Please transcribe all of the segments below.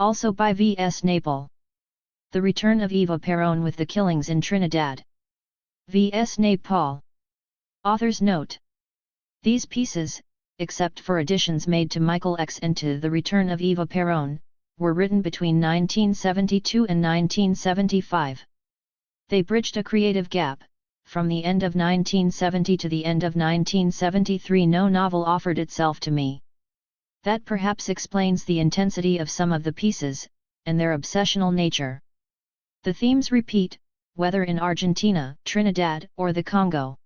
Also by V.S. Naipaul. The Return of Eva Peron with the Killings in Trinidad. V.S. Naipaul. Author's note. These pieces, except for additions made to Michael X and to The Return of Eva Peron, were written between 1972 and 1975. They bridged a creative gap. From the end of 1970 to the end of 1973 no novel offered itself to me. That perhaps explains the intensity of some of the pieces, and their obsessional nature. The themes repeat, whether in Argentina, Trinidad, or the Congo.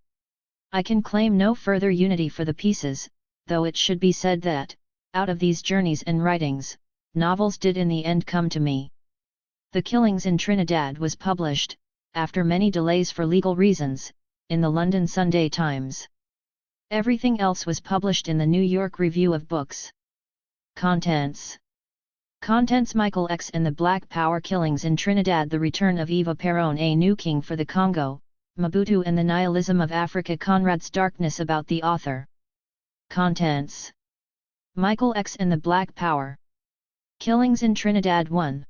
I can claim no further unity for the pieces, though it should be said that, out of these journeys and writings, novels did in the end come to me. The Killings in Trinidad was published, after many delays for legal reasons, in the London Sunday Times. Everything else was published in the New York Review of Books. Contents. Contents: Michael X and the Black Power Killings in Trinidad, The Return of Eva Peron, A New King for the Congo, Mobutu and the Nihilism of Africa, Conrad's Darkness. About the author. Contents. Michael X and the Black Power Killings in Trinidad 1.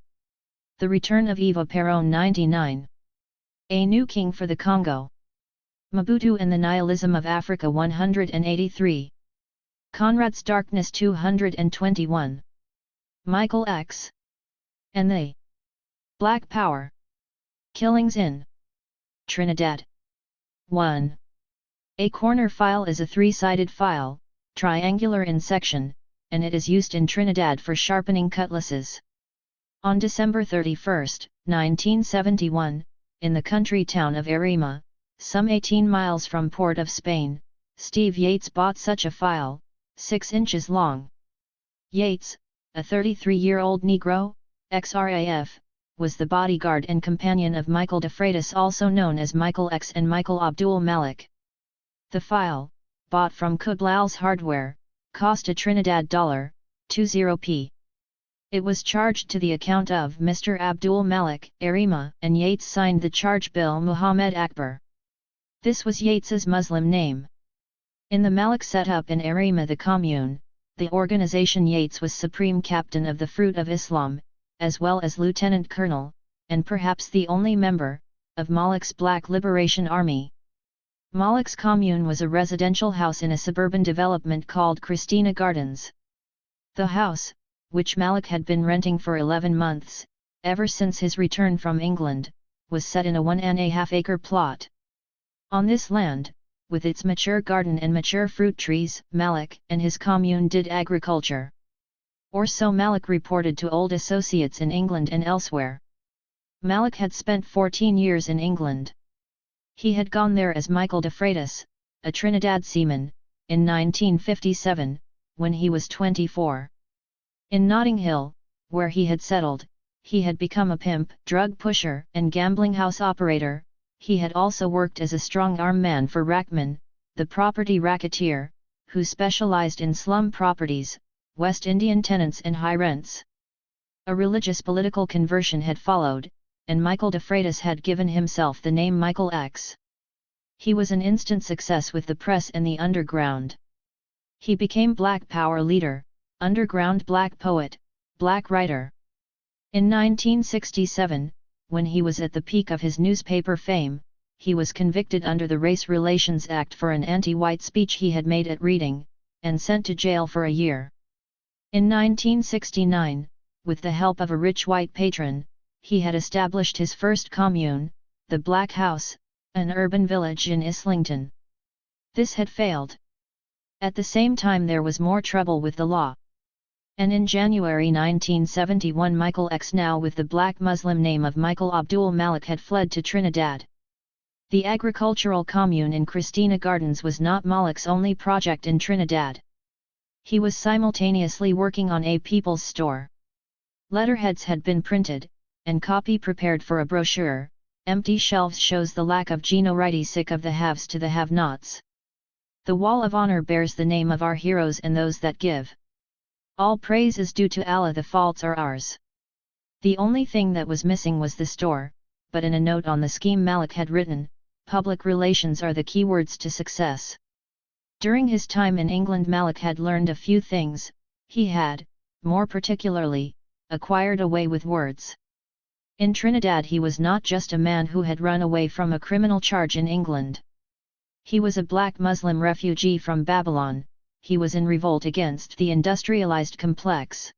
The Return of Eva Peron 99. A New King for the Congo. Mobutu and the Nihilism of Africa 183. Conrad's Darkness 221. Michael X. and the Black Power Killings in Trinidad 1. A corner file is a three-sided file, triangular in section, and it is used in Trinidad for sharpening cutlasses. On December 31, 1971, in the country town of Arima, some 18 miles from Port of Spain, Steve Yates bought such a file, 6 inches long. Yates, a 33-year-old Negro, ex-RAF, was the bodyguard and companion of Michael de Freitas, also known as Michael X, and Michael Abdul Malik. The file, bought from Kublal's Hardware, cost a Trinidad $20p. It was charged to the account of Mr. Abdul Malik, Arima, and Yates signed the charge bill Muhammad Akbar. This was Yates's Muslim name. In the Malik setup in Arima, the commune, the organization, Yates was supreme captain of the Fruit of Islam, as well as lieutenant colonel, and perhaps the only member, of Malik's Black Liberation Army. Malik's commune was a residential house in a suburban development called Christina Gardens. The house, which Malik had been renting for 11 months, ever since his return from England, was set in a 1.5 acre plot. On this land, with its mature garden and mature fruit trees, Malik and his commune did agriculture. Or so Malik reported to old associates in England and elsewhere. Malik had spent 14 years in England. He had gone there as Michael de Freitas, a Trinidad seaman, in 1957, when he was 24. In Notting Hill, where he had settled, he had become a pimp, drug pusher, and gambling house operator. He had also worked as a strong-arm man for Rackman, the property racketeer, who specialized in slum properties, West Indian tenants and high rents. A religious political conversion had followed, and Michael de Freitas had given himself the name Michael X. He was an instant success with the press and the underground. He became Black Power leader, underground black poet, black writer. In 1967, when he was at the peak of his newspaper fame, he was convicted under the Race Relations Act for an anti-white speech he had made at Reading, and sent to jail for a year. In 1969, with the help of a rich white patron, he had established his first commune, the Black House, an urban village in Islington. This had failed. At the same time there was more trouble with the law. And in January 1971 Michael X, now with the black Muslim name of Michael Abdul Malik, had fled to Trinidad. The agricultural commune in Christina Gardens was not Malik's only project in Trinidad. He was simultaneously working on a people's store. Letterheads had been printed, and copy prepared for a brochure. Empty shelves shows the lack of Geno sick of the haves to the have-nots. The Wall of Honor bears the name of our heroes and those that give. All praise is due to Allah, the faults are ours. The only thing that was missing was the store, but in a note on the scheme Malik had written, public relations are the keywords to success. During his time in England Malik had learned a few things. He had, more particularly, acquired a way with words. In Trinidad he was not just a man who had run away from a criminal charge in England. He was a black Muslim refugee from Babylon. He was in revolt against the industrialized complex.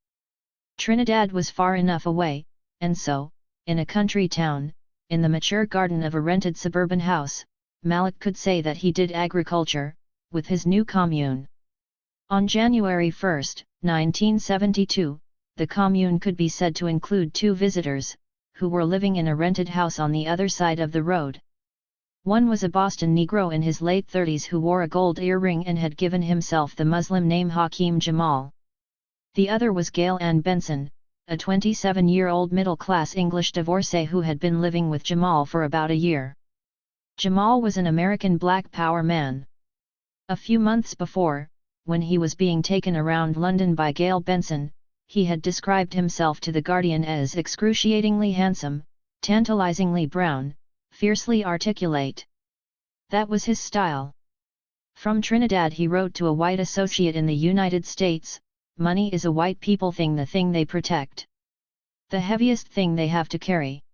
Trinidad was far enough away, and so, in a country town, in the mature garden of a rented suburban house, Malik could say that he did agriculture, with his new commune. On January 1, 1972, the commune could be said to include 2 visitors, who were living in a rented house on the other side of the road. One was a Boston Negro in his late 30s who wore a gold earring and had given himself the Muslim name Hakeem Jamal. The other was Gail Ann Benson, a 27-year-old middle-class English divorcee who had been living with Jamal for about a year. Jamal was an American Black Power man. A few months before, when he was being taken around London by Gail Benson, he had described himself to The Guardian as excruciatingly handsome, tantalizingly brown, fiercely articulate. That was his style. From Trinidad he wrote to a white associate in the United States, "Money is a white people thing, the thing they protect. The heaviest thing they have to carry."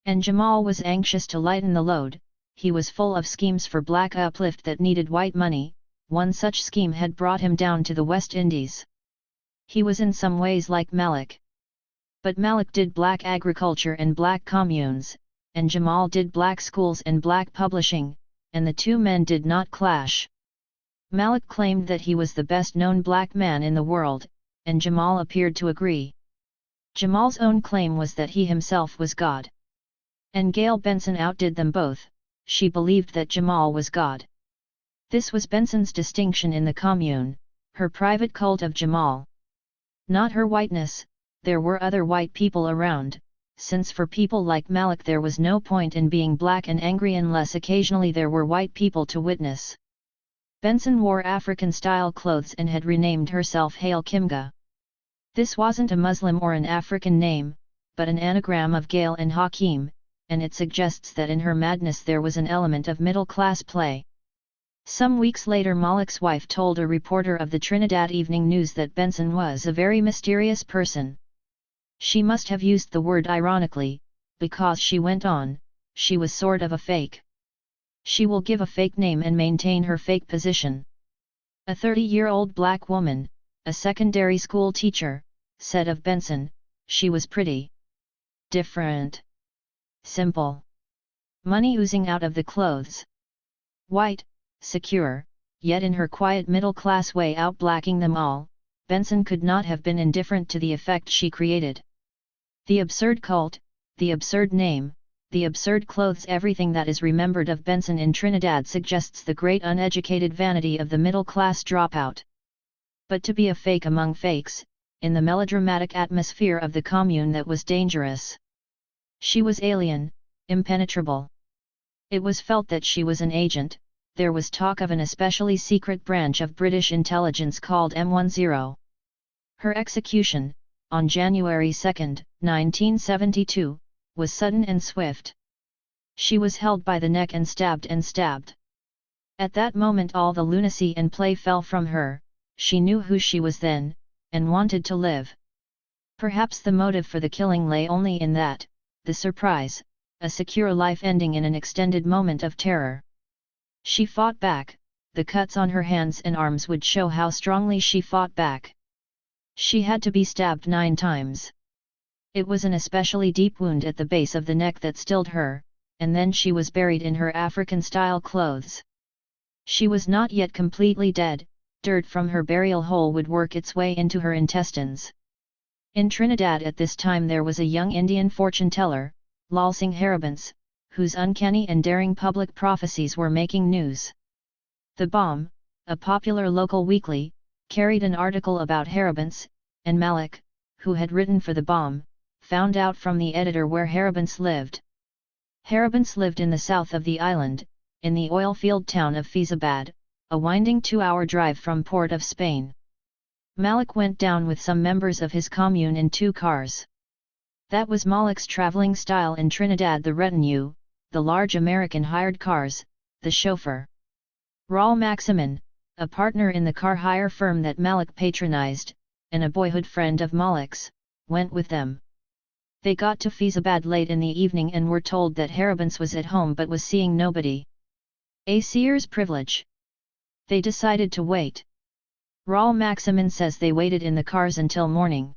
And Jamal was anxious to lighten the load. He was full of schemes for black uplift that needed white money. One such scheme had brought him down to the West Indies. He was in some ways like Malik. But Malik did black agriculture and black communes, and Jamal did black schools and black publishing, and the 2 men did not clash. Malik claimed that he was the best-known black man in the world, and Jamal appeared to agree. Jamal's own claim was that he himself was God. And Gail Benson outdid them both. She believed that Jamal was God. This was Benson's distinction in the commune, her private cult of Jamal. Not her whiteness. There were other white people around, since for people like Malik there was no point in being black and angry unless occasionally there were white people to witness. Benson wore African-style clothes and had renamed herself Hail Kimga. This wasn't a Muslim or an African name, but an anagram of Gail and Hakeem, and it suggests that in her madness there was an element of middle-class play. Some weeks later Malik's wife told a reporter of the Trinidad Evening News that Benson was a very mysterious person. She must have used the word ironically, because she went on, she was sort of a fake. She will give a fake name and maintain her fake position. A 30-year-old black woman, a secondary school teacher, said of Benson, she was pretty. Different. Simple. Money oozing out of the clothes. White, secure, yet in her quiet middle-class way outblacking them all, Benson could not have been indifferent to the effect she created. The absurd cult, the absurd name, the absurd clothes, everything that is remembered of Benson in Trinidad suggests the great uneducated vanity of the middle-class dropout. But to be a fake among fakes, in the melodramatic atmosphere of the commune, that was dangerous. She was alien, impenetrable. It was felt that she was an agent. There was talk of an especially secret branch of British intelligence called M10. Her execution, on January 2, 1972, was sudden and swift. She was held by the neck and stabbed and stabbed. At that moment all the lunacy and play fell from her. She knew who she was then, and wanted to live. Perhaps the motive for the killing lay only in that, the surprise, a secure life ending in an extended moment of terror. She fought back. The cuts on her hands and arms would show how strongly she fought back. She had to be stabbed 9 times. It was an especially deep wound at the base of the neck that stilled her, and then she was buried in her African-style clothes. She was not yet completely dead. Dirt from her burial hole would work its way into her intestines. In Trinidad at this time there was a young Indian fortune-teller, Lal Singh Haribanse, whose uncanny and daring public prophecies were making news. The Bomb, a popular local weekly, carried an article about Haribanse, and Malik, who had written for The Bomb, found out from the editor where Haribanse lived. Haribanse lived in the south of the island, in the oil-field town of Fyzabad, a winding 2-hour drive from Port of Spain. Malik went down with some members of his commune in 2 cars. That was Malik's traveling style in Trinidad: the retinue, the large American hired cars, the chauffeur. Raul Maximin, a partner in the car hire firm that Malik patronized, and a boyhood friend of Malik's, went with them. They got to Fyzabad late in the evening and were told that Haribants was at home but was seeing nobody. A seer's privilege. They decided to wait. Raul Maximin says they waited in the cars until morning.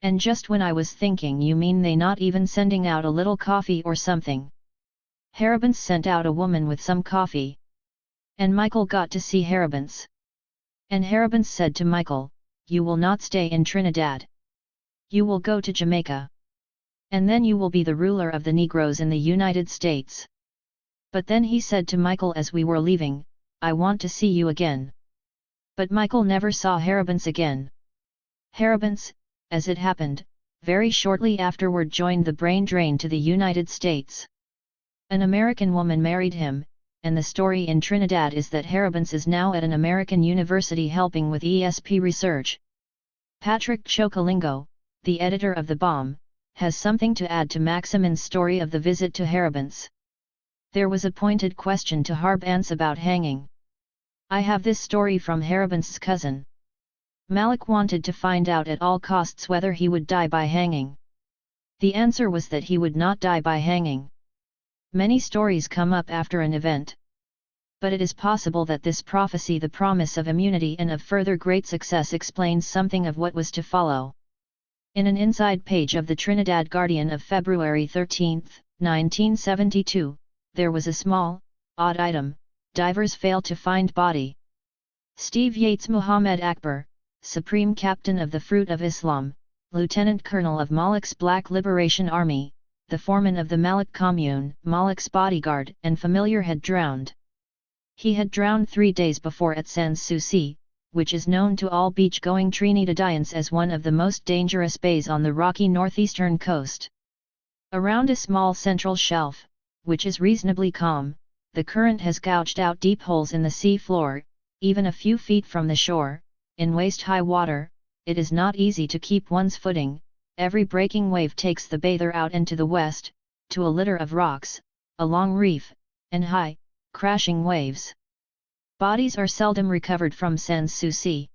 And just when I was thinking, you mean they not even sending out a little coffee or something? Haribants sent out a woman with some coffee. And Michael got to see Haribants. And Haribants said to Michael, "You will not stay in Trinidad. You will go to Jamaica. And then you will be the ruler of the Negroes in the United States." But then he said to Michael as we were leaving, "I want to see you again." But Michael never saw Haribants again. Haribants, as it happened, very shortly afterward joined the brain drain to the United States. An American woman married him, and the story in Trinidad is that Haribants is now at an American university helping with ESP research. Patrick Chocolingo, the editor of The Bomb, has something to add to Maximin's story of the visit to Haribants. There was a pointed question to Haribants about hanging. "I have this story from Haribants' cousin. Malik wanted to find out at all costs whether he would die by hanging. The answer was that he would not die by hanging. Many stories come up after an event. But it is possible that this prophecy, the promise of immunity and of further great success, explains something of what was to follow." In an inside page of the Trinidad Guardian of February 13, 1972, there was a small, odd item: divers fail to find body. Steve Yates Muhammad Akbar, Supreme Captain of the Fruit of Islam, Lieutenant Colonel of Malik's Black Liberation Army, the foreman of the Malik Commune, Malik's bodyguard and familiar, had drowned. He had drowned 3 days before at Sans Souci, which is known to all beach-going Trinidadians as one of the most dangerous bays on the rocky northeastern coast. Around a small central shelf, which is reasonably calm, the current has gouged out deep holes in the sea floor, even a few feet from the shore. In waist-high water, it is not easy to keep one's footing. Every breaking wave takes the bather out and to the west, to a litter of rocks, a long reef, and high, crashing waves. Bodies are seldom recovered from Sans Souci.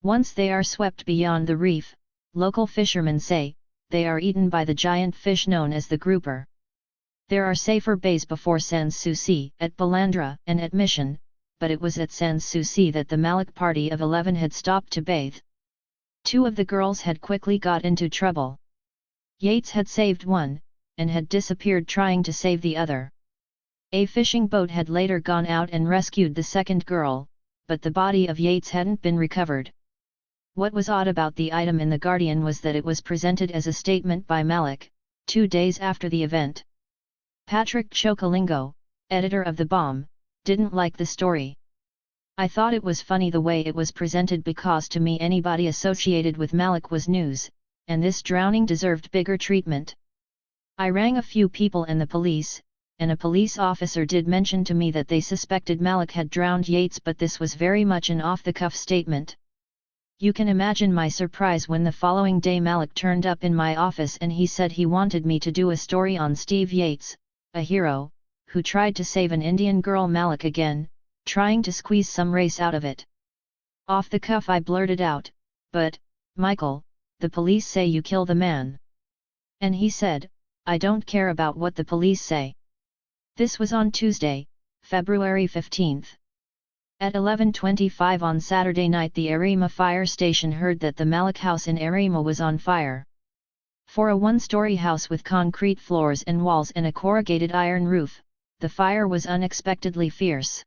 Once they are swept beyond the reef, local fishermen say, they are eaten by the giant fish known as the grouper. There are safer bays before Sans Souci, at Balandra and at Mission, but it was at Sans Souci that the Malik party of 11 had stopped to bathe. 2 of the girls had quickly got into trouble. Yates had saved one, and had disappeared trying to save the other. A fishing boat had later gone out and rescued the second girl, but the body of Yates hadn't been recovered. What was odd about the item in The Guardian was that it was presented as a statement by Malik, 2 days after the event. Patrick Chocolingo, editor of The Bomb, didn't like the story. "I thought it was funny the way it was presented because to me anybody associated with Malik was news, and this drowning deserved bigger treatment. I rang a few people and the police, and a police officer did mention to me that they suspected Malik had drowned Yates, but this was very much an off-the-cuff statement. You can imagine my surprise when the following day Malik turned up in my office and he said he wanted me to do a story on Steve Yates, a hero, who tried to save an Indian girl." Malik again, trying to squeeze some race out of it. Off the cuff I blurted out, "But, Michael, the police say you kill the man." And he said, "I don't care about what the police say." This was on Tuesday, February 15. At 11:25 on Saturday night the Arima fire station heard that the Malik house in Arima was on fire. For a one-story house with concrete floors and walls and a corrugated iron roof, the fire was unexpectedly fierce.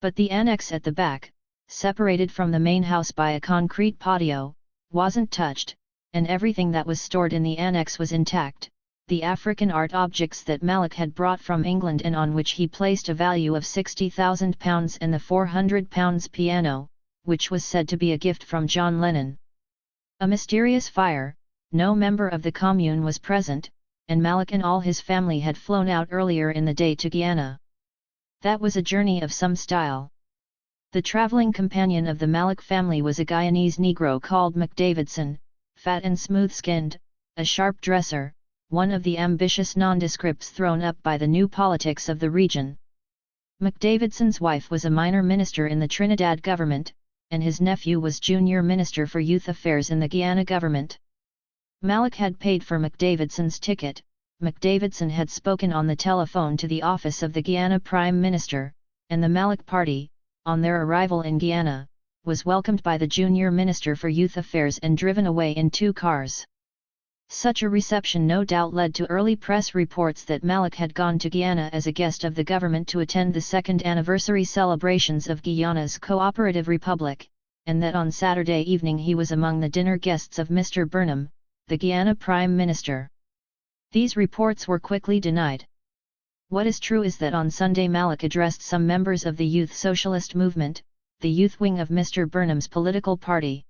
But the annex at the back, separated from the main house by a concrete patio, wasn't touched, and everything that was stored in the annex was intact. The African art objects that Malik had brought from England and on which he placed a value of £60,000 and the £400 piano, which was said to be a gift from John Lennon. A mysterious fire, no member of the commune was present, and Malik and all his family had flown out earlier in the day to Guyana. That was a journey of some style. The traveling companion of the Malik family was a Guyanese Negro called McDavidson, fat and smooth-skinned, a sharp dresser, one of the ambitious nondescripts thrown up by the new politics of the region. McDavidson's wife was a minor minister in the Trinidad government, and his nephew was junior minister for youth affairs in the Guyana government. Malik had paid for McDavidson's ticket. McDavidson had spoken on the telephone to the office of the Guyana Prime Minister, and the Malik party, on their arrival in Guyana, was welcomed by the junior Minister for Youth Affairs and driven away in 2 cars. Such a reception no doubt led to early press reports that Malik had gone to Guyana as a guest of the government to attend the 2nd anniversary celebrations of Guyana's cooperative republic, and that on Saturday evening he was among the dinner guests of Mr. Burnham, the Guyana Prime Minister. These reports were quickly denied. What is true is that on Sunday Malik addressed some members of the Youth Socialist Movement, the youth wing of Mr. Burnham's political party.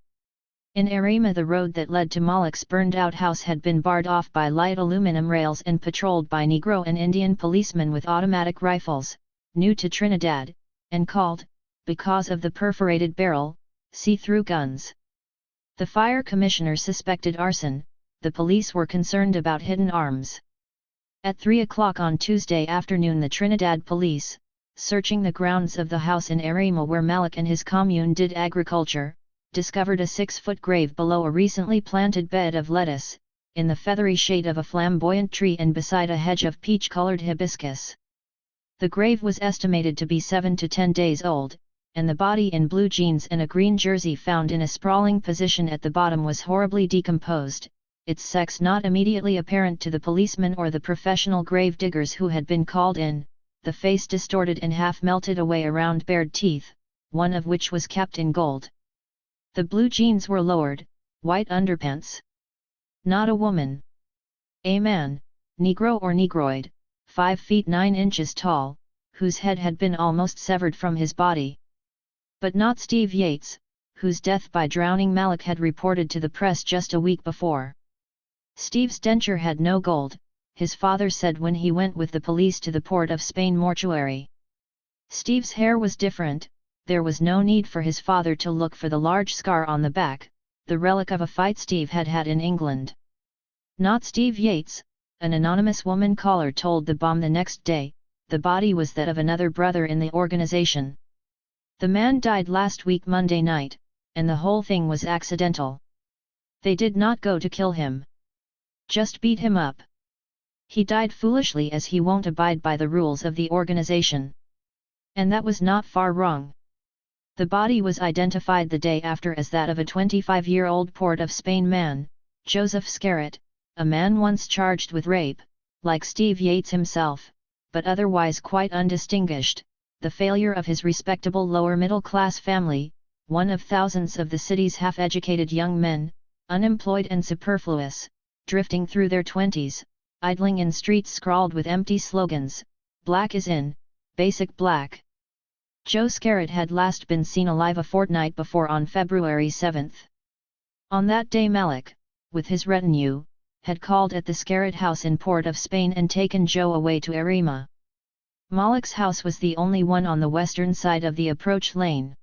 In Arima the road that led to Malik's burned-out house had been barred off by light aluminum rails and patrolled by Negro and Indian policemen with automatic rifles, new to Trinidad, and called, because of the perforated barrel, see-through guns. The fire commissioner suspected arson. The police were concerned about hidden arms. At 3 o'clock on Tuesday afternoon the Trinidad police, searching the grounds of the house in Arima where Malik and his commune did agriculture, discovered a 6-foot grave below a recently planted bed of lettuce, in the feathery shade of a flamboyant tree and beside a hedge of peach-colored hibiscus. The grave was estimated to be 7 to 10 days old, and the body in blue jeans and a green jersey found in a sprawling position at the bottom was horribly decomposed, its sex not immediately apparent to the policemen or the professional grave diggers who had been called in, the face distorted and half melted away around bared teeth, one of which was capped in gold. The blue jeans were lowered, white underpants. Not a woman. A man, Negro or Negroid, 5 feet 9 inches tall, whose head had been almost severed from his body. But not Steve Yates, whose death by drowning Malik had reported to the press just a week before. Steve's denture had no gold, his father said when he went with the police to the Port of Spain mortuary. Steve's hair was different, there was no need for his father to look for the large scar on the back, the relic of a fight Steve had had in England. Not Steve Yates, an anonymous woman caller told the Bomb the next day, the body was that of another brother in the organization. The man died last week Monday night, and the whole thing was accidental. They did not go to kill him. Just beat him up. He died foolishly as he won't abide by the rules of the organization. And that was not far wrong. The body was identified the day after as that of a 25-year-old Port of Spain man, Joseph Scarrett, a man once charged with rape, like Steve Yates himself, but otherwise quite undistinguished, the failure of his respectable lower-middle-class family, one of thousands of the city's half-educated young men, unemployed and superfluous, drifting through their 20s, idling in streets scrawled with empty slogans, "Black is in, basic black." Joe Scarrett had last been seen alive a fortnight before on February 7. On that day Malik, with his retinue, had called at the Scarrett house in Port of Spain and taken Joe away to Arima. Malik's house was the only one on the western side of the approach lane.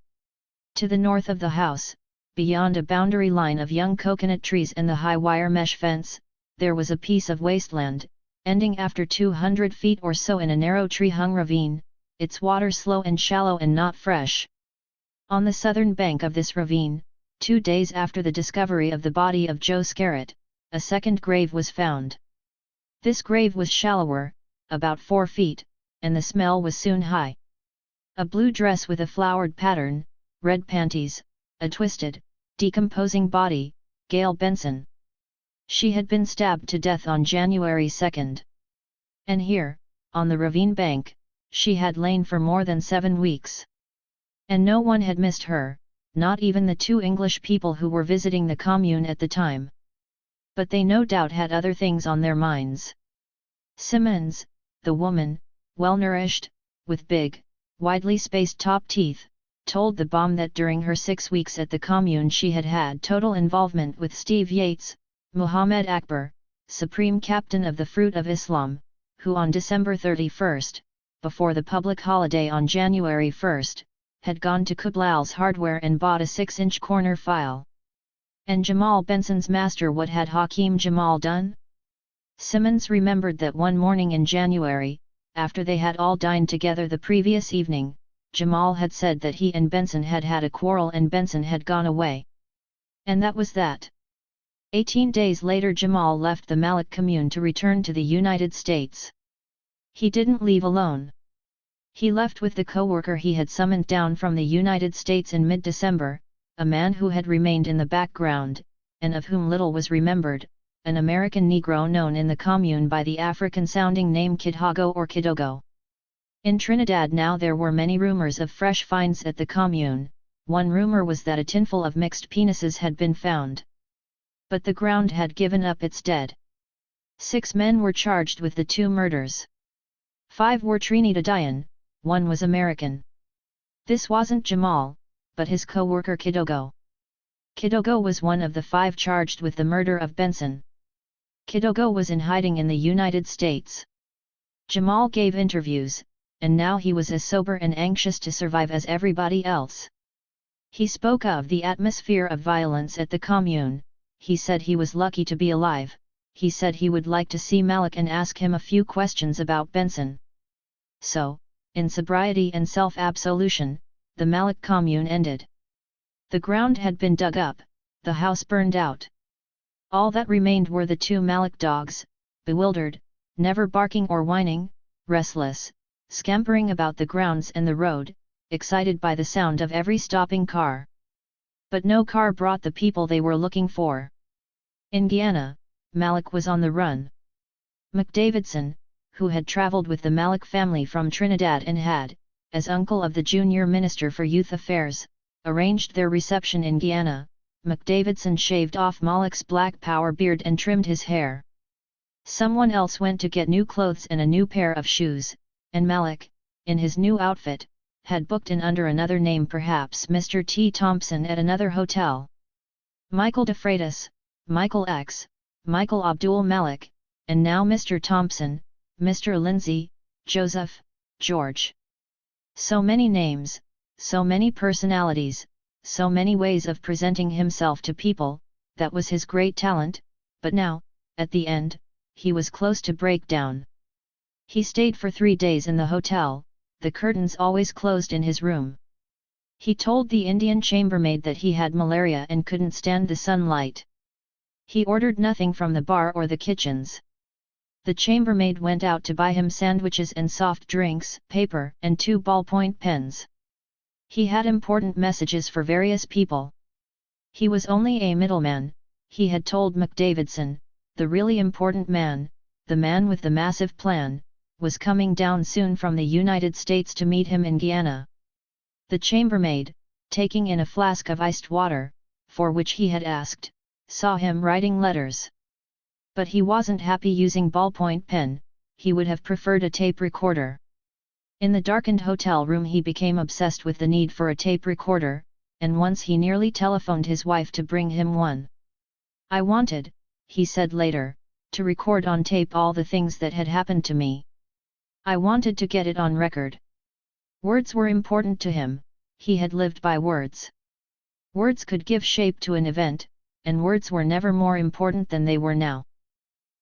To the north of the house, beyond a boundary line of young coconut trees and the high wire mesh fence, there was a piece of wasteland, ending after 200 feet or so in a narrow tree-hung ravine, its water slow and shallow and not fresh. On the southern bank of this ravine, 2 days after the discovery of the body of Joe Scarrett, a second grave was found. This grave was shallower, about 4 feet, and the smell was soon high. A blue dress with a flowered pattern, red panties, a twisted, decomposing body, Gail Benson. She had been stabbed to death on January 2. And here, on the ravine bank, she had lain for more than 7 weeks. And no one had missed her, not even the 2 English people who were visiting the commune at the time. But they no doubt had other things on their minds. Simmons, the woman, well-nourished, with big, widely spaced top teeth, told the Bomb that during her 6 weeks at the commune she had had total involvement with Steve Yates, Muhammad Akbar, Supreme Captain of the Fruit of Islam, who on December 31, before the public holiday on January 1, had gone to Kublal's Hardware and bought a 6-inch corner file. And Jamal Benson's master, what had Hakeem Jamal done? Simmons remembered that one morning in January, after they had all dined together the previous evening, Jamal had said that he and Benson had had a quarrel and Benson had gone away. And that was that. 18 days later Jamal left the Malik commune to return to the United States. He didn't leave alone. He left with the co-worker he had summoned down from the United States in mid-December, a man who had remained in the background, and of whom little was remembered, an American Negro known in the commune by the African-sounding name Kidhago or Kidogo. In Trinidad now there were many rumors of fresh finds at the commune. One rumor was that a tinful of mixed penises had been found. But the ground had given up its dead. 6 men were charged with the 2 murders. 5 were Trinidadian, 1 was American. This wasn't Jamal, but his co-worker Kidogo. Kidogo was one of the 5 charged with the murder of Benson. Kidogo was in hiding in the United States. Jamal gave interviews, and now he was as sober and anxious to survive as everybody else. He spoke of the atmosphere of violence at the commune. He said he was lucky to be alive. He said he would like to see Malik and ask him a few questions about Benson. So, in sobriety and self-absolution, the Malik commune ended. The ground had been dug up, the house burned out. All that remained were the 2 Malik dogs, bewildered, never barking or whining, restless, scampering about the grounds and the road, excited by the sound of every stopping car. But no car brought the people they were looking for. In Guyana, Malik was on the run. McDavidson, who had traveled with the Malik family from Trinidad and had, as uncle of the junior minister for youth affairs, arranged their reception in Guyana, McDavidson shaved off Malik's black power beard and trimmed his hair. Someone else went to get new clothes and a new pair of shoes, and Malik, in his new outfit, had booked in under another name, perhaps Mr. T. Thompson, at another hotel. Michael DeFreitas, Michael X, Michael Abdul Malik, and now Mr. Thompson, Mr. Lindsay, Joseph, George. So many names, so many personalities, so many ways of presenting himself to people. That was his great talent, but now, at the end, he was close to breakdown. He stayed for 3 days in the hotel, the curtains always closed in his room. He told the Indian chambermaid that he had malaria and couldn't stand the sunlight. He ordered nothing from the bar or the kitchens. The chambermaid went out to buy him sandwiches and soft drinks, paper and 2 ballpoint pens. He had important messages for various people. He was only a middleman, he had told McDavidson. The really important man, the man with the massive plan, was coming down soon from the United States to meet him in Guyana. The chambermaid, taking in a flask of iced water, for which he had asked, saw him writing letters. But he wasn't happy using ballpoint pen, he would have preferred a tape recorder. In the darkened hotel room he became obsessed with the need for a tape recorder, and once he nearly telephoned his wife to bring him one. "I wanted," he said later, "to record on tape all the things that had happened to me. I wanted to get it on record." Words were important to him, he had lived by words. Words could give shape to an event, and words were never more important than they were now.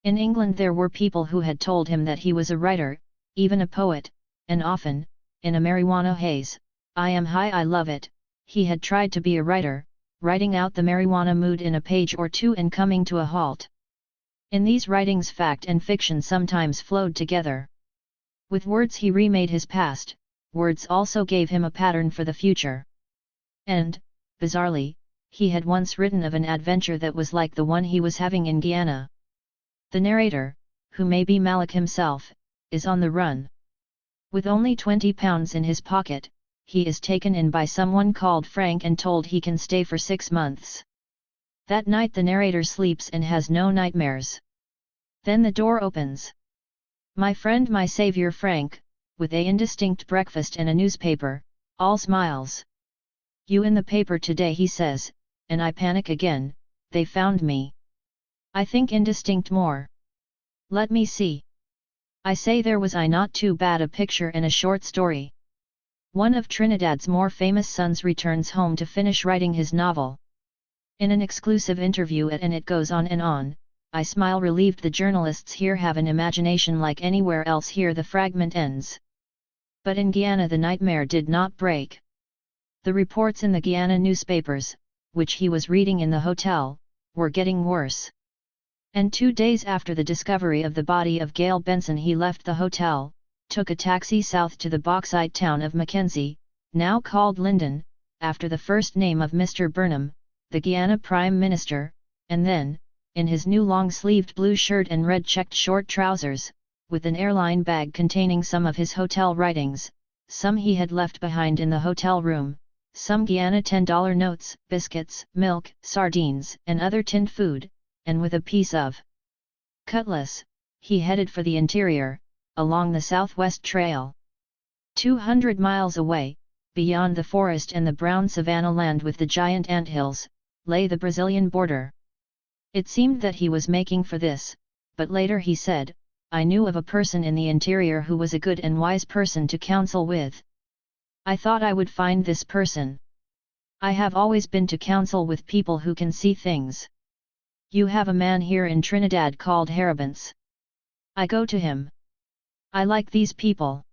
In England there were people who had told him that he was a writer, even a poet, and often, in a marijuana haze, "I am high, I love it," he had tried to be a writer, writing out the marijuana mood in a page or 2 and coming to a halt. In these writings fact and fiction sometimes flowed together. With words he remade his past, words also gave him a pattern for the future. And, bizarrely, he had once written of an adventure that was like the one he was having in Guyana. The narrator, who may be Malik himself, is on the run. With only £20 in his pocket, he is taken in by someone called Frank and told he can stay for 6 months. That night the narrator sleeps and has no nightmares. Then the door opens. My friend, my savior Frank, with a indistinct breakfast and a newspaper, all smiles. "You in the paper today," he says, and I panic again. "They found me. I think indistinct more. Let me see." I say there was I not too bad a picture and a short story. One of Trinidad's more famous sons returns home to finish writing his novel. In an exclusive interview at And It Goes On and On, I smile relieved. The journalists here have an imagination like anywhere else. Here the fragment ends. But in Guyana the nightmare did not break. The reports in the Guyana newspapers, which he was reading in the hotel, were getting worse. And 2 days after the discovery of the body of Gail Benson he left the hotel, took a taxi south to the bauxite town of Mackenzie, now called Linden, after the first name of Mr. Burnham, the Guyana Prime Minister, and then, in his new long-sleeved blue shirt and red checked short trousers, with an airline bag containing some of his hotel writings, some he had left behind in the hotel room, some Guyana $10 notes, biscuits, milk, sardines, and other tinned food, and with a piece of cutlass, he headed for the interior, along the southwest trail. 200 miles away, beyond the forest and the brown savanna land with the giant anthills, lay the Brazilian border. It seemed that he was making for this, but later he said, "I knew of a person in the interior who was a good and wise person to counsel with. I thought I would find this person. I have always been to counsel with people who can see things. You have a man here in Trinidad called Haribants. I go to him. I like these people.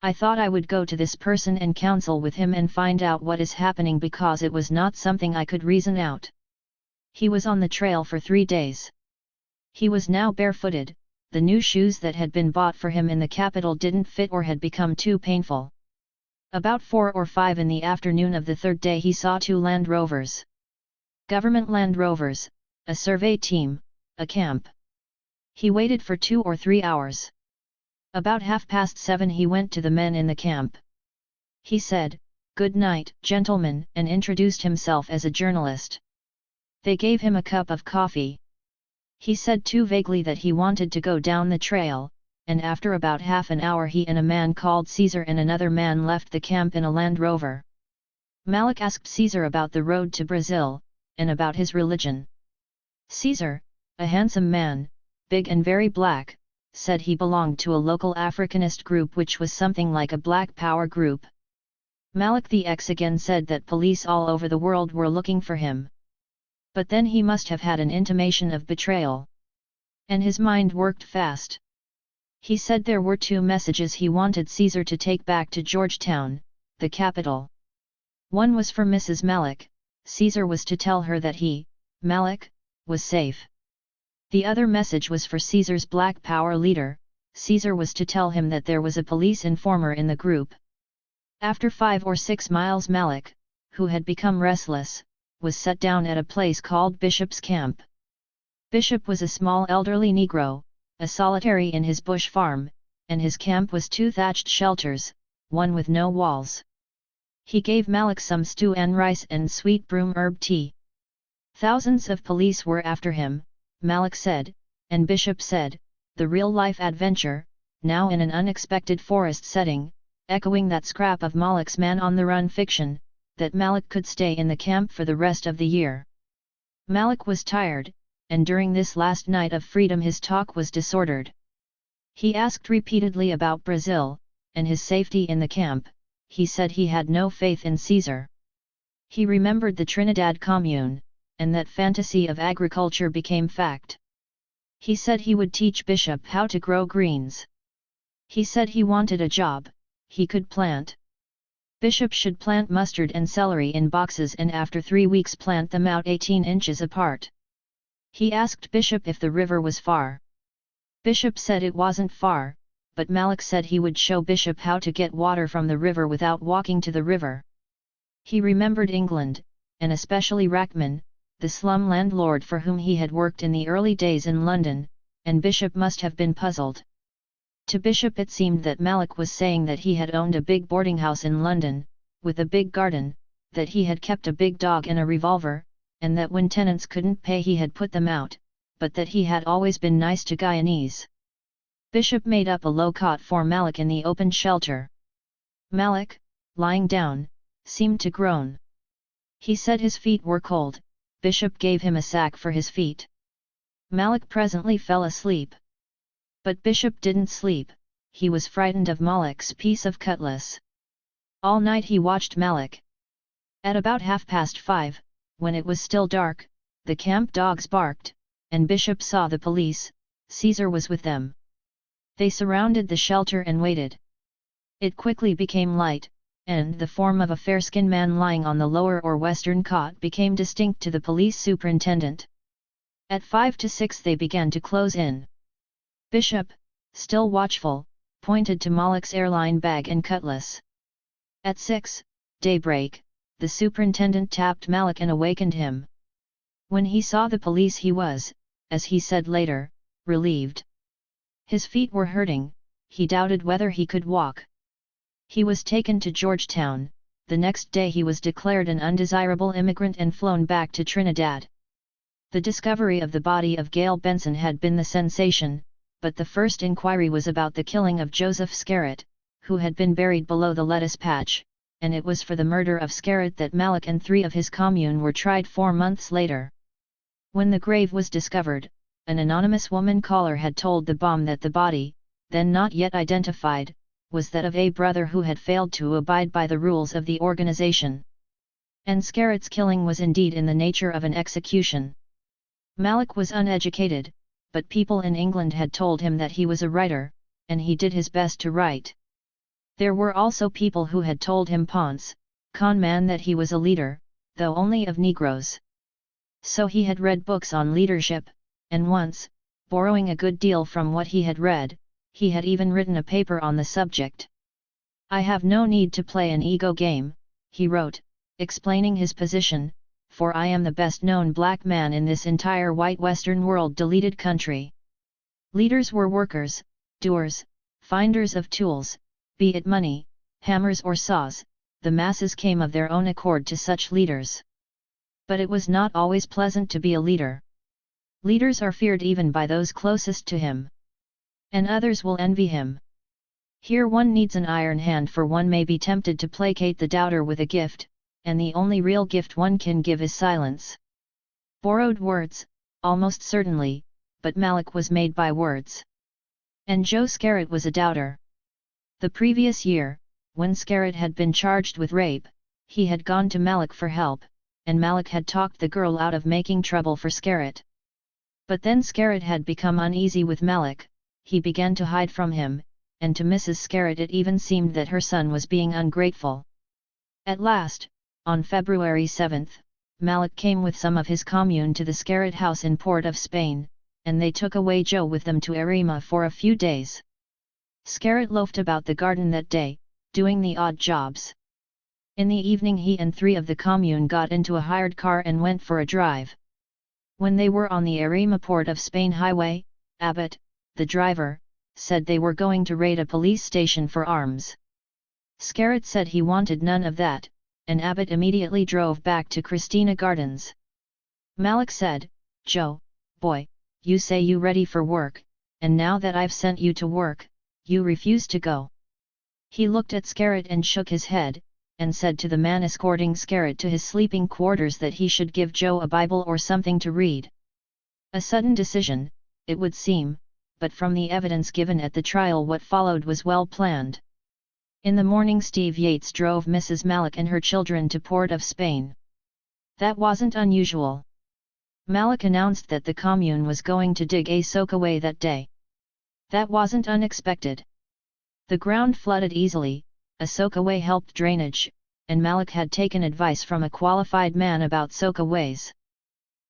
I thought I would go to this person and counsel with him and find out what is happening because it was not something I could reason out." He was on the trail for 3 days. He was now barefooted, the new shoes that had been bought for him in the capital didn't fit or had become too painful. About 4 or 5 in the afternoon of the 3rd day he saw 2 Land Rovers. Government Land Rovers, a survey team, a camp. He waited for 2 or 3 hours. About 7:30 he went to the men in the camp. He said, "Good night, gentlemen," and introduced himself as a journalist. They gave him a cup of coffee. He said too vaguely that he wanted to go down the trail, and after about half an hour he and a man called Caesar and another man left the camp in a Land Rover. Malik asked Caesar about the road to Brazil, and about his religion. Caesar, a handsome man, big and very black, said he belonged to a local Africanist group which was something like a Black Power group. Malik the X again said that police all over the world were looking for him. But then he must have had an intimation of betrayal. And his mind worked fast. He said there were 2 messages he wanted Caesar to take back to Georgetown, the capital. One was for Mrs. Malik. Caesar was to tell her that he, Malik, was safe. The other message was for Caesar's Black Power leader. Caesar was to tell him that there was a police informer in the group. After 5 or 6 miles Malik, who had become restless, was set down at a place called Bishop's Camp. Bishop was a small elderly Negro, a solitary in his bush farm, and his camp was 2 thatched shelters, one with no walls. He gave Malik some stew and rice and sweet broom herb tea. Thousands of police were after him, Malik said, and Bishop said, the real-life adventure, now in an unexpected forest setting, echoing that scrap of Malik's man-on-the-run fiction, that Malik could stay in the camp for the rest of the year. Malik was tired, and during this last night of freedom his talk was disordered. He asked repeatedly about Brazil, and his safety in the camp. He said he had no faith in Caesar. He remembered the Trinidad Commune, and that fantasy of agriculture became fact. He said he would teach Bishop how to grow greens. He said he wanted a job, he could plant. Bishop should plant mustard and celery in boxes and after 3 weeks plant them out 18 inches apart. He asked Bishop if the river was far. Bishop said it wasn't far, but Malik said he would show Bishop how to get water from the river without walking to the river. He remembered England, and especially Rackman, the slum landlord for whom he had worked in the early days in London, and Bishop must have been puzzled. To Bishop it seemed that Malik was saying that he had owned a big boarding house in London, with a big garden, that he had kept a big dog and a revolver, and that when tenants couldn't pay he had put them out, but that he had always been nice to Guyanese. Bishop made up a low cot for Malik in the open shelter. Malik, lying down, seemed to groan. He said his feet were cold. Bishop gave him a sack for his feet. Malik presently fell asleep. But Bishop didn't sleep, he was frightened of Malik's piece of cutlass. All night he watched Malik. At about 5:30, when it was still dark, the camp dogs barked, and Bishop saw the police. Caesar was with them. They surrounded the shelter and waited. It quickly became light, and the form of a fair-skinned man lying on the lower or western cot became distinct to the police superintendent. At 5 to 6 they began to close in. Bishop, still watchful, pointed to Malik's airline bag and cutlass. At 6, daybreak, the superintendent tapped Malik and awakened him. When he saw the police he was, as he said later, relieved. His feet were hurting, he doubted whether he could walk. He was taken to Georgetown. The next day he was declared an undesirable immigrant and flown back to Trinidad. The discovery of the body of Gail Benson had been the sensation, but the first inquiry was about the killing of Joseph Scarrett, who had been buried below the lettuce patch, and it was for the murder of Scarrett that Malik and 3 of his commune were tried 4 months later. When the grave was discovered, an anonymous woman caller had told the bomb that the body, then not yet identified, was that of a brother who had failed to abide by the rules of the organization. And Scarrett's killing was indeed in the nature of an execution. Malik was uneducated, but people in England had told him that he was a writer, and he did his best to write. There were also people who had told him Ponce, con man, that he was a leader, though only of Negroes. So he had read books on leadership, and once, borrowing a good deal from what he had read, he had even written a paper on the subject. "I have no need to play an ego game," he wrote, explaining his position, "for I am the best known black man in this entire white Western world deleted country." Leaders were workers, doers, finders of tools, be it money, hammers or saws. The masses came of their own accord to such leaders. But it was not always pleasant to be a leader. Leaders are feared even by those closest to him. And others will envy him. Here one needs an iron hand, for one may be tempted to placate the doubter with a gift, and the only real gift one can give is silence. Borrowed words, almost certainly, but Malik was made by words. And Joe Scarrett was a doubter. The previous year, when Scarrett had been charged with rape, he had gone to Malik for help, and Malik had talked the girl out of making trouble for Scarrett. But then Scarrett had become uneasy with Malik. He began to hide from him, and to Mrs. Scarrett it even seemed that her son was being ungrateful. At last, on February 7, Malik came with some of his commune to the Scarrett house in Port of Spain, and they took away Joe with them to Arima for a few days. Scarrett loafed about the garden that day, doing the odd jobs. In the evening he and 3 of the commune got into a hired car and went for a drive. When they were on the Arima Port of Spain highway, Abbott, the driver, said they were going to raid a police station for arms. Scarrett said he wanted none of that, and Abbott immediately drove back to Christina Gardens. Malik said, "Joe, boy, you say you ready for work, and now that I've sent you to work, you refuse to go." He looked at Scarrett and shook his head, and said to the man escorting Scarrett to his sleeping quarters that he should give Joe a Bible or something to read. A sudden decision, it would seem, but from the evidence given at the trial what followed was well planned. In the morning Steve Yates drove Mrs. Malik and her children to Port of Spain. That wasn't unusual. Malik announced that the commune was going to dig a soakaway that day. That wasn't unexpected. The ground flooded easily, a soakaway helped drainage, and Malik had taken advice from a qualified man about soakaways.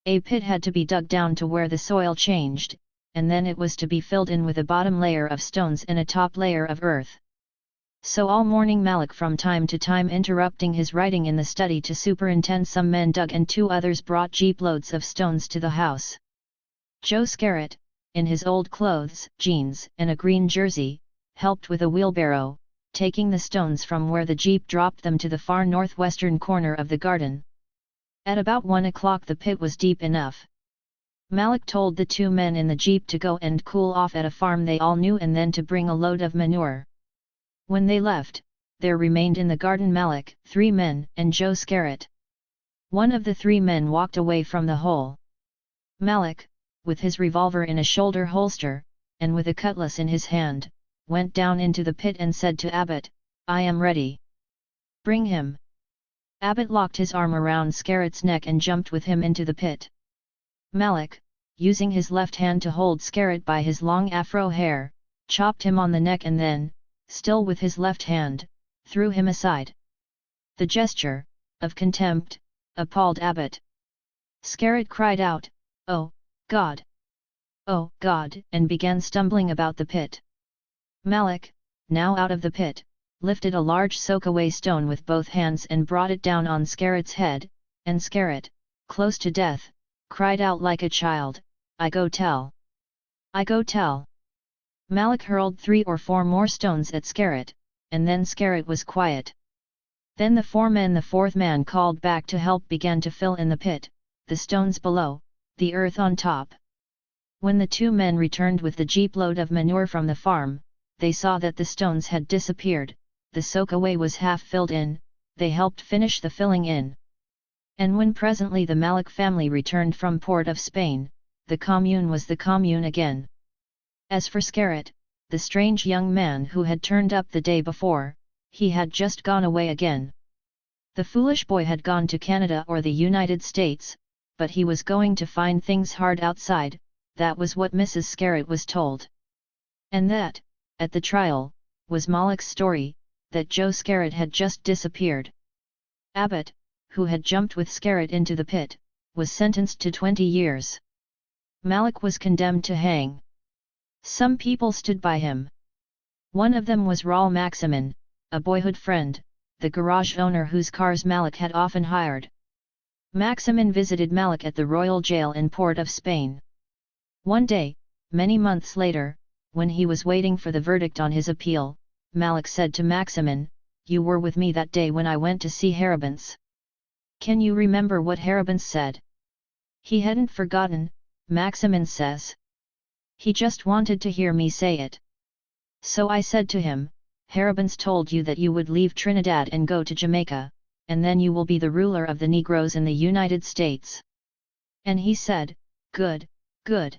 A pit had to be dug down to where the soil changed, and then it was to be filled in with a bottom layer of stones and a top layer of earth. So all morning Malik, from time to time interrupting his writing in the study to superintend, some men dug and 2 others brought jeep loads of stones to the house. Joe Scarrett, in his old clothes, jeans and a green jersey, helped with a wheelbarrow, taking the stones from where the jeep dropped them to the far northwestern corner of the garden. At about 1 o'clock the pit was deep enough. Malik told the 2 men in the jeep to go and cool off at a farm they all knew and then to bring a load of manure. When they left, there remained in the garden Malik, 3 men, and Joe Scarrett. One of the 3 men walked away from the hole. Malik, with his revolver in a shoulder holster, and with a cutlass in his hand, went down into the pit and said to Abbott, "I am ready. Bring him." Abbott locked his arm around Scarrett's neck and jumped with him into the pit. Malik, using his left hand to hold Scarrett by his long afro hair, chopped him on the neck and then, still with his left hand, threw him aside. The gesture, of contempt, appalled Abbott. Scarrett cried out, "Oh, God! Oh, God!" and began stumbling about the pit. Malik, now out of the pit, lifted a large soak-away stone with both hands and brought it down on Scarret's head, and Scarret, close to death, cried out like a child, "I go tell! I go tell!" Malik hurled 3 or 4 more stones at Scarret, and then Scarret was quiet. Then the 4 men, the 4th man called back to help, began to fill in the pit, the stones below, the earth on top. When the 2 men returned with the jeep load of manure from the farm, they saw that the stones had disappeared, the soak-away was half filled in, they helped finish the filling in. And when presently the Malik family returned from Port of Spain, the commune was the commune again. As for Scarret, the strange young man who had turned up the day before, he had just gone away again. The foolish boy had gone to Canada or the United States, but he was going to find things hard outside, that was what Mrs. Scarret was told. And that, at the trial, was Malik's story, that Joe Scarret had just disappeared. Abbott, who had jumped with Scarret into the pit, was sentenced to 20 years. Malik was condemned to hang. Some people stood by him. One of them was Raul Maximin, a boyhood friend, the garage owner whose cars Malik had often hired. Maximin visited Malik at the Royal Jail in Port of Spain. One day, many months later, when he was waiting for the verdict on his appeal, Malik said to Maximin, "You were with me that day when I went to see Haribants. Can you remember what Haribants said?" He hadn't forgotten, Maximin says. He just wanted to hear me say it. So I said to him, "Haribants told you that you would leave Trinidad and go to Jamaica, and then you will be the ruler of the Negroes in the United States." And he said, "Good, good,"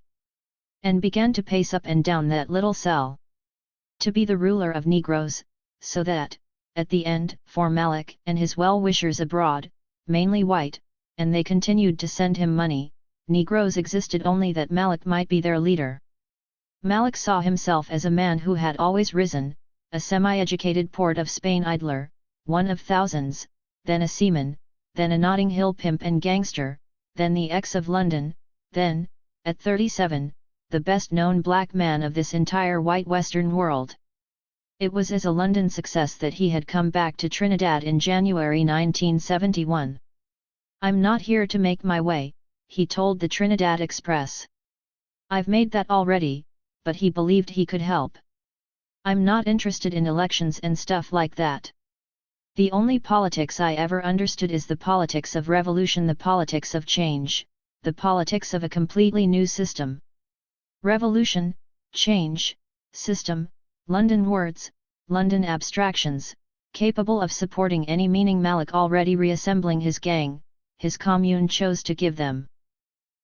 and began to pace up and down that little cell. To be the ruler of Negroes, so that, at the end, for Malik and his well-wishers abroad, mainly white, and they continued to send him money, Negroes existed only that Malik might be their leader. Malik saw himself as a man who had always risen, a semi-educated Port of Spain idler, one of thousands, then a seaman, then a Notting Hill pimp and gangster, then the ex of London, then, at 37, the best-known black man of this entire white Western world. It was as a London success that he had come back to Trinidad in January 1971. "I'm not here to make my way," he told the Trinidad Express. "I've made that already," but he believed he could help. "I'm not interested in elections and stuff like that. The only politics I ever understood is the politics of revolution, the politics of change, the politics of a completely new system. Revolution, change, system, London words, London abstractions, capable of supporting any meaning Malik already reassembling his gang, his commune chose to give them.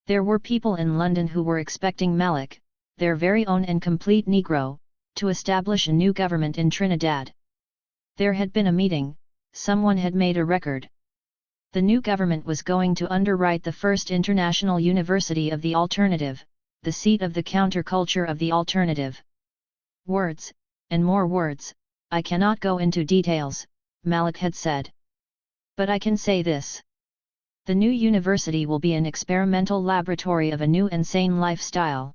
There were people in London who were expecting Malik, their very own and complete Negro, to establish a new government in Trinidad. There had been a meeting, someone had made a record. The new government was going to underwrite the first international university of the alternative, the seat of the counterculture of the alternative. Words, and more words, I cannot go into details, Malik had said. But I can say this. The new university will be an experimental laboratory of a new and sane lifestyle.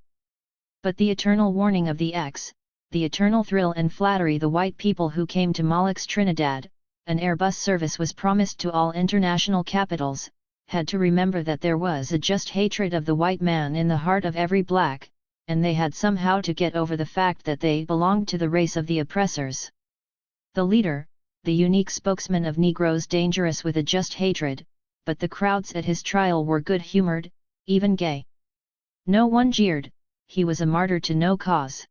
But the eternal warning of the X, the eternal thrill and flattery the white people who came to Malik's Trinidad, an Airbus service was promised to all international capitals, had to remember that there was a just hatred of the white man in the heart of every black, and they had somehow to get over the fact that they belonged to the race of the oppressors. The leader, the unique spokesman of Negroes, dangerous with a just hatred, but the crowds at his trial were good-humored, even gay. No one jeered, he was a martyr to no cause.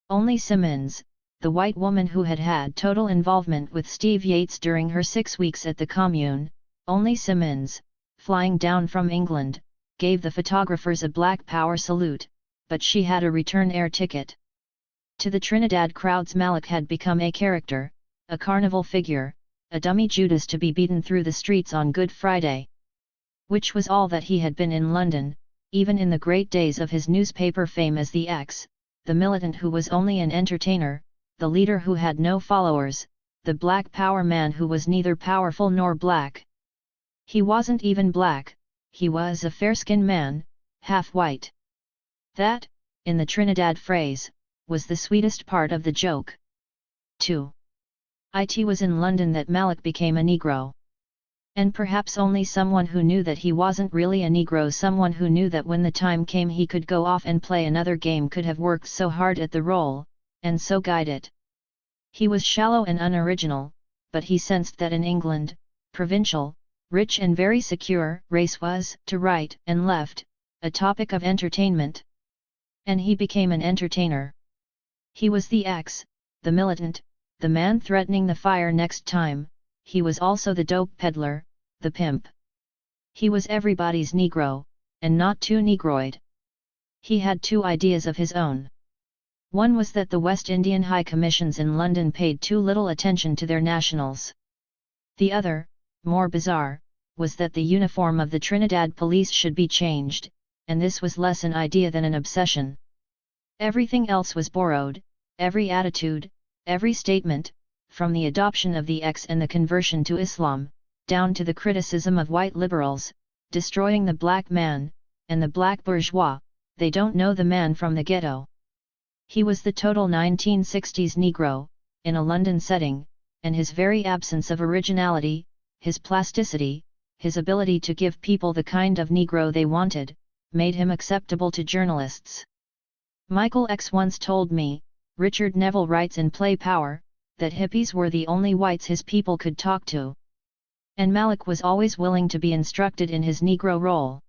Only Simmons, the white woman who had had total involvement with Steve Yates during her 6 weeks at the commune, only Simmons, flying down from England, gave the photographers a Black Power salute, but she had a return air ticket. To the Trinidad crowds Malik had become a character, a carnival figure, a dummy Judas to be beaten through the streets on Good Friday. Which was all that he had been in London, even in the great days of his newspaper fame as the X, the militant who was only an entertainer, the leader who had no followers, the Black Power man who was neither powerful nor black. He wasn't even black, he was a fair-skinned man, half white. That, in the Trinidad phrase, was the sweetest part of the joke. 2. It was in London that Malik became a Negro. And perhaps only someone who knew that he wasn't really a Negro, someone who knew that when the time came he could go off and play another game, could have worked so hard at the role, and so guide it. He was shallow and unoriginal, but he sensed that in England, provincial, rich and very secure, race was, to right and left, a topic of entertainment. And he became an entertainer. He was the X, the militant, the man threatening the fire next time. He was also the dope peddler, the pimp. He was everybody's Negro, and not too Negroid. He had two ideas of his own. One was that the West Indian High Commissions in London paid too little attention to their nationals. The other, more bizarre, was that the uniform of the Trinidad police should be changed, and this was less an idea than an obsession. Everything else was borrowed, every attitude, every statement, from the adoption of the X and the conversion to Islam, down to the criticism of white liberals, destroying the black man, and the black bourgeois, they don't know the man from the ghetto. He was the total 1960s Negro, in a London setting, and his very absence of originality, his plasticity, his ability to give people the kind of Negro they wanted, made him acceptable to journalists. Michael X once told me, Richard Neville writes in Play Power, that hippies were the only whites his people could talk to. And Malik was always willing to be instructed in his Negro role.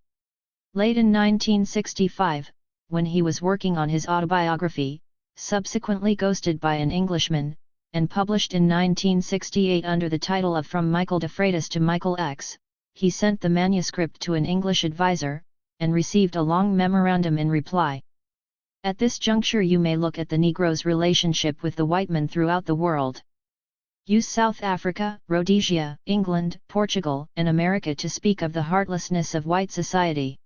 Late in 1965, when he was working on his autobiography, subsequently ghosted by an Englishman, and published in 1968 under the title of From Michael de Freitas to Michael X, he sent the manuscript to an English advisor, and received a long memorandum in reply. At this juncture you may look at the Negro's relationship with the white man throughout the world. Use South Africa, Rhodesia, England, Portugal, and America to speak of the heartlessness of white society.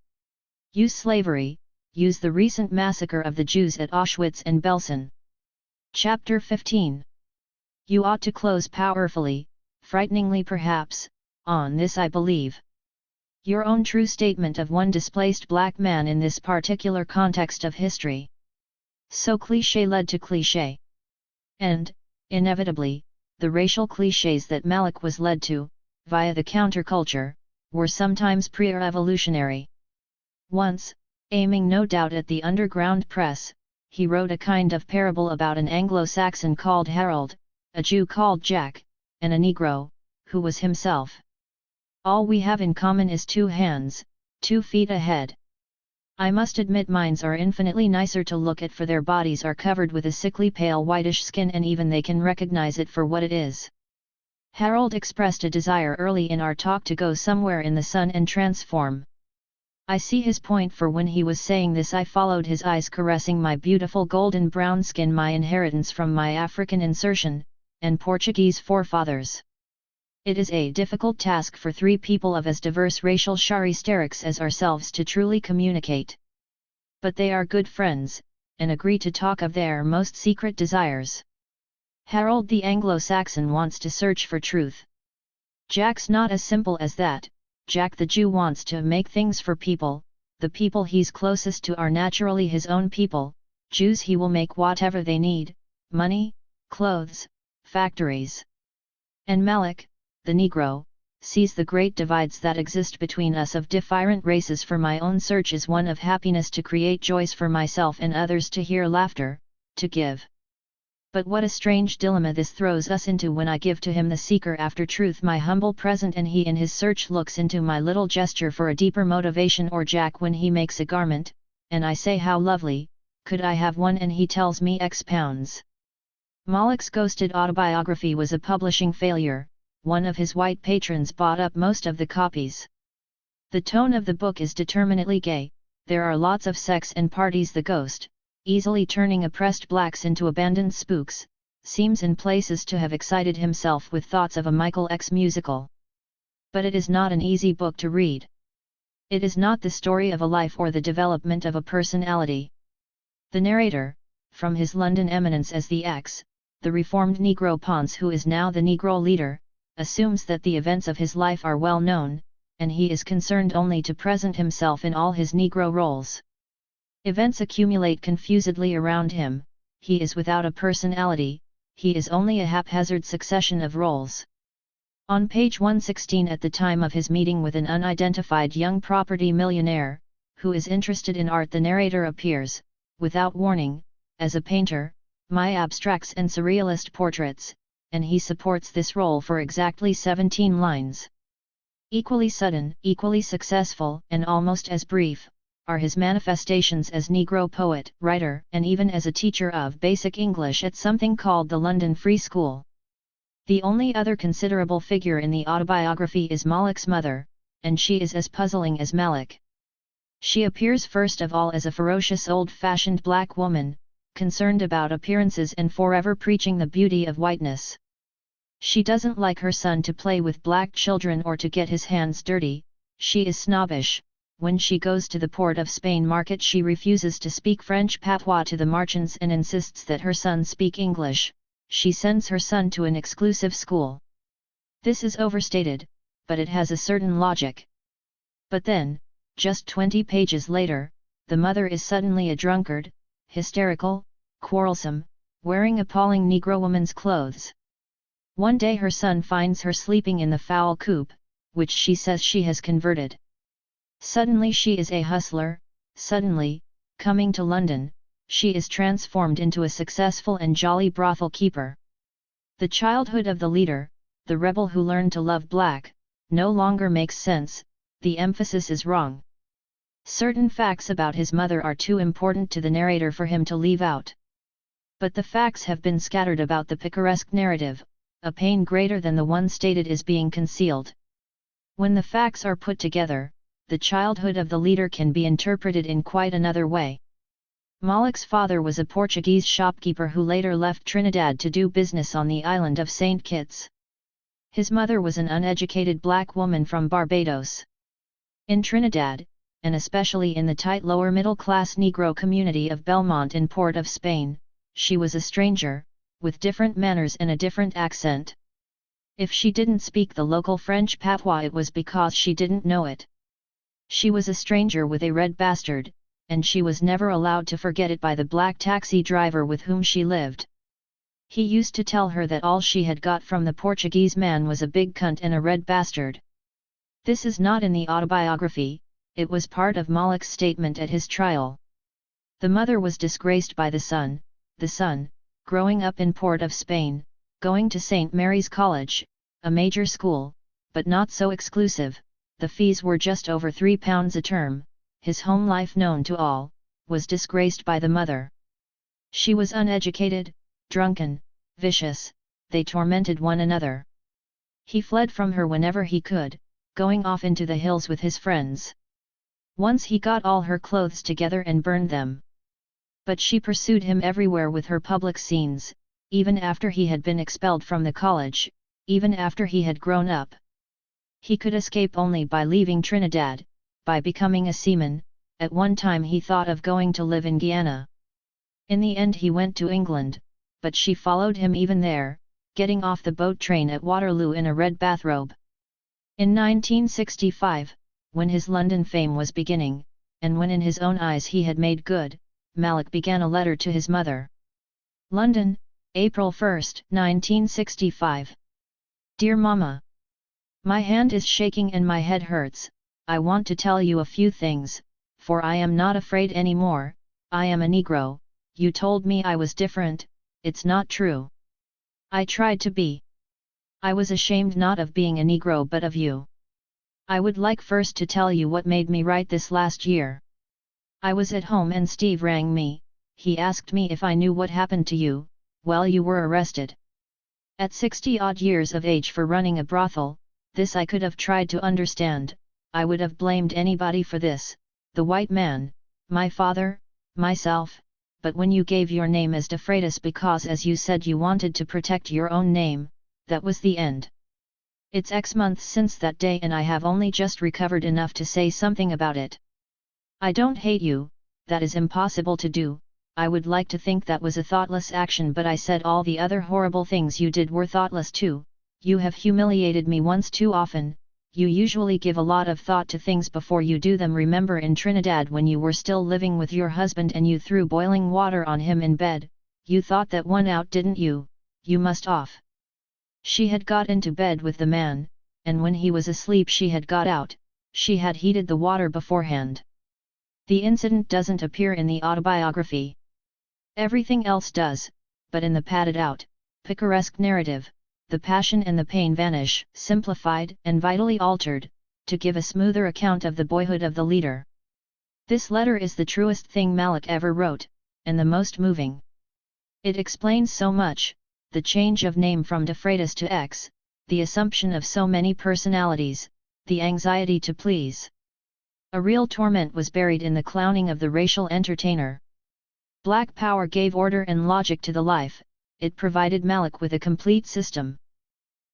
Use slavery, use the recent massacre of the Jews at Auschwitz and Belsen. Chapter 15. You ought to close powerfully, frighteningly perhaps, on this I believe. Your own true statement of one displaced black man in this particular context of history. So cliché led to cliché. And, inevitably, the racial clichés that Malik was led to, via the counterculture, were sometimes pre-revolutionary. Once, aiming no doubt at the underground press, he wrote a kind of parable about an Anglo-Saxon called Harold, a Jew called Jack, and a Negro, who was himself. All we have in common is 2 hands, 2 feet ahead. I must admit mine's are infinitely nicer to look at, for their bodies are covered with a sickly pale whitish skin and even they can recognize it for what it is. Harold expressed a desire early in our talk to go somewhere in the sun and transform. I see his point, for when he was saying this I followed his eyes caressing my beautiful golden brown skin, my inheritance from my African insertion, and Portuguese forefathers. It is a difficult task for 3 people of as diverse racial characteristics as ourselves to truly communicate. But they are good friends, and agree to talk of their most secret desires. Harold the Anglo-Saxon wants to search for truth. Jack's not as simple as that. Jack the Jew wants to make things for people, the people he's closest to are naturally his own people, Jews he will make whatever they need, money, clothes, factories. And Malik, the Negro, sees the great divides that exist between us of different races. For my own search is one of happiness, to create joys for myself and others, to hear laughter, to give. But what a strange dilemma this throws us into when I give to him, the seeker after truth, my humble present, and he in his search looks into my little gesture for a deeper motivation. Or Jack when he makes a garment, and I say how lovely, could I have one, and he tells me X pounds. Malik's ghosted autobiography was a publishing failure. One of his white patrons bought up most of the copies. The tone of the book is determinately gay, there are lots of sex and parties. The ghost, easily turning oppressed blacks into abandoned spooks, seems in places to have excited himself with thoughts of a Michael X musical. But it is not an easy book to read. It is not the story of a life or the development of a personality. The narrator, from his London eminence as the X, the reformed Negro Ponce who is now the Negro leader, assumes that the events of his life are well known, and he is concerned only to present himself in all his Negro roles. Events accumulate confusedly around him, he is without a personality, he is only a haphazard succession of roles. On page 116 at the time of his meeting with an unidentified young property millionaire, who is interested in art, the narrator appears, without warning, as a painter, my abstracts and surrealist portraits, and he supports this role for exactly 17 lines. Equally sudden, equally successful, and almost as brief, are his manifestations as Negro poet, writer, and even as a teacher of basic English at something called the London Free School. The only other considerable figure in the autobiography is Malek's mother, and she is as puzzling as Malek. She appears first of all as a ferocious old-fashioned black woman, concerned about appearances and forever preaching the beauty of whiteness. She doesn't like her son to play with black children or to get his hands dirty, she is snobbish. When she goes to the Port of Spain market she refuses to speak French patois to the merchants and insists that her son speak English. She sends her son to an exclusive school. This is overstated, but it has a certain logic. But then, just 20 pages later, the mother is suddenly a drunkard, hysterical, quarrelsome, wearing appalling Negro woman's clothes. One day her son finds her sleeping in the foul coop, which she says she has converted. Suddenly she is a hustler, suddenly, coming to London, she is transformed into a successful and jolly brothel keeper. The childhood of the leader, the rebel who learned to love black, no longer makes sense, the emphasis is wrong. Certain facts about his mother are too important to the narrator for him to leave out. But the facts have been scattered about the picaresque narrative, a pain greater than the one stated is being concealed. When the facts are put together, the childhood of the leader can be interpreted in quite another way. Malek's father was a Portuguese shopkeeper who later left Trinidad to do business on the island of St. Kitts. His mother was an uneducated black woman from Barbados. In Trinidad, and especially in the tight lower middle-class Negro community of Belmont in Port of Spain, she was a stranger, with different manners and a different accent. If she didn't speak the local French patois it was because she didn't know it. She was a stranger with a red bastard, and she was never allowed to forget it by the black taxi driver with whom she lived. He used to tell her that all she had got from the Portuguese man was a big cunt and a red bastard. This is not in the autobiography, it was part of Malek's statement at his trial. The mother was disgraced by the son, growing up in Port of Spain, going to St. Mary's College, a major school, but not so exclusive. The fees were just over £3 a term, his home life known to all, was disgraced by the mother. She was uneducated, drunken, vicious, they tormented one another. He fled from her whenever he could, going off into the hills with his friends. Once he got all her clothes together and burned them. But she pursued him everywhere with her public scenes, even after he had been expelled from the college, even after he had grown up. He could escape only by leaving Trinidad, by becoming a seaman. At one time he thought of going to live in Guyana. In the end he went to England, but she followed him even there, getting off the boat train at Waterloo in a red bathrobe. In 1965, when his London fame was beginning, and when in his own eyes he had made good, Malek began a letter to his mother. London, April 1, 1965. Dear Mama. My hand is shaking and my head hurts. I want to tell you a few things, for I am not afraid anymore. I am a Negro. You told me I was different, it's not true. I tried to be. I was ashamed not of being a Negro but of you. I would like first to tell you what made me write this last year. I was at home and Steve rang me, he asked me if I knew what happened to you, well you were arrested. At 60-odd years of age for running a brothel, this I could have tried to understand, I would have blamed anybody for this, the white man, my father, myself, but when you gave your name as de Freitas because as you said you wanted to protect your own name, that was the end. It's X months since that day and I have only just recovered enough to say something about it. I don't hate you, that is impossible to do, I would like to think that was a thoughtless action but I said all the other horrible things you did were thoughtless too. You have humiliated me once too often, you usually give a lot of thought to things before you do them. Remember in Trinidad when you were still living with your husband and you threw boiling water on him in bed, you thought that one out, didn't you? You must off. She had got into bed with the man, and when he was asleep she had got out, she had heated the water beforehand. The incident doesn't appear in the autobiography. Everything else does, but in the padded out, picaresque narrative, the passion and the pain vanish, simplified and vitally altered, to give a smoother account of the boyhood of the leader. This letter is the truest thing Malik ever wrote, and the most moving. It explains so much, the change of name from de Freitas to X, the assumption of so many personalities, the anxiety to please. A real torment was buried in the clowning of the racial entertainer. Black power gave order and logic to the life, it provided Malik with a complete system.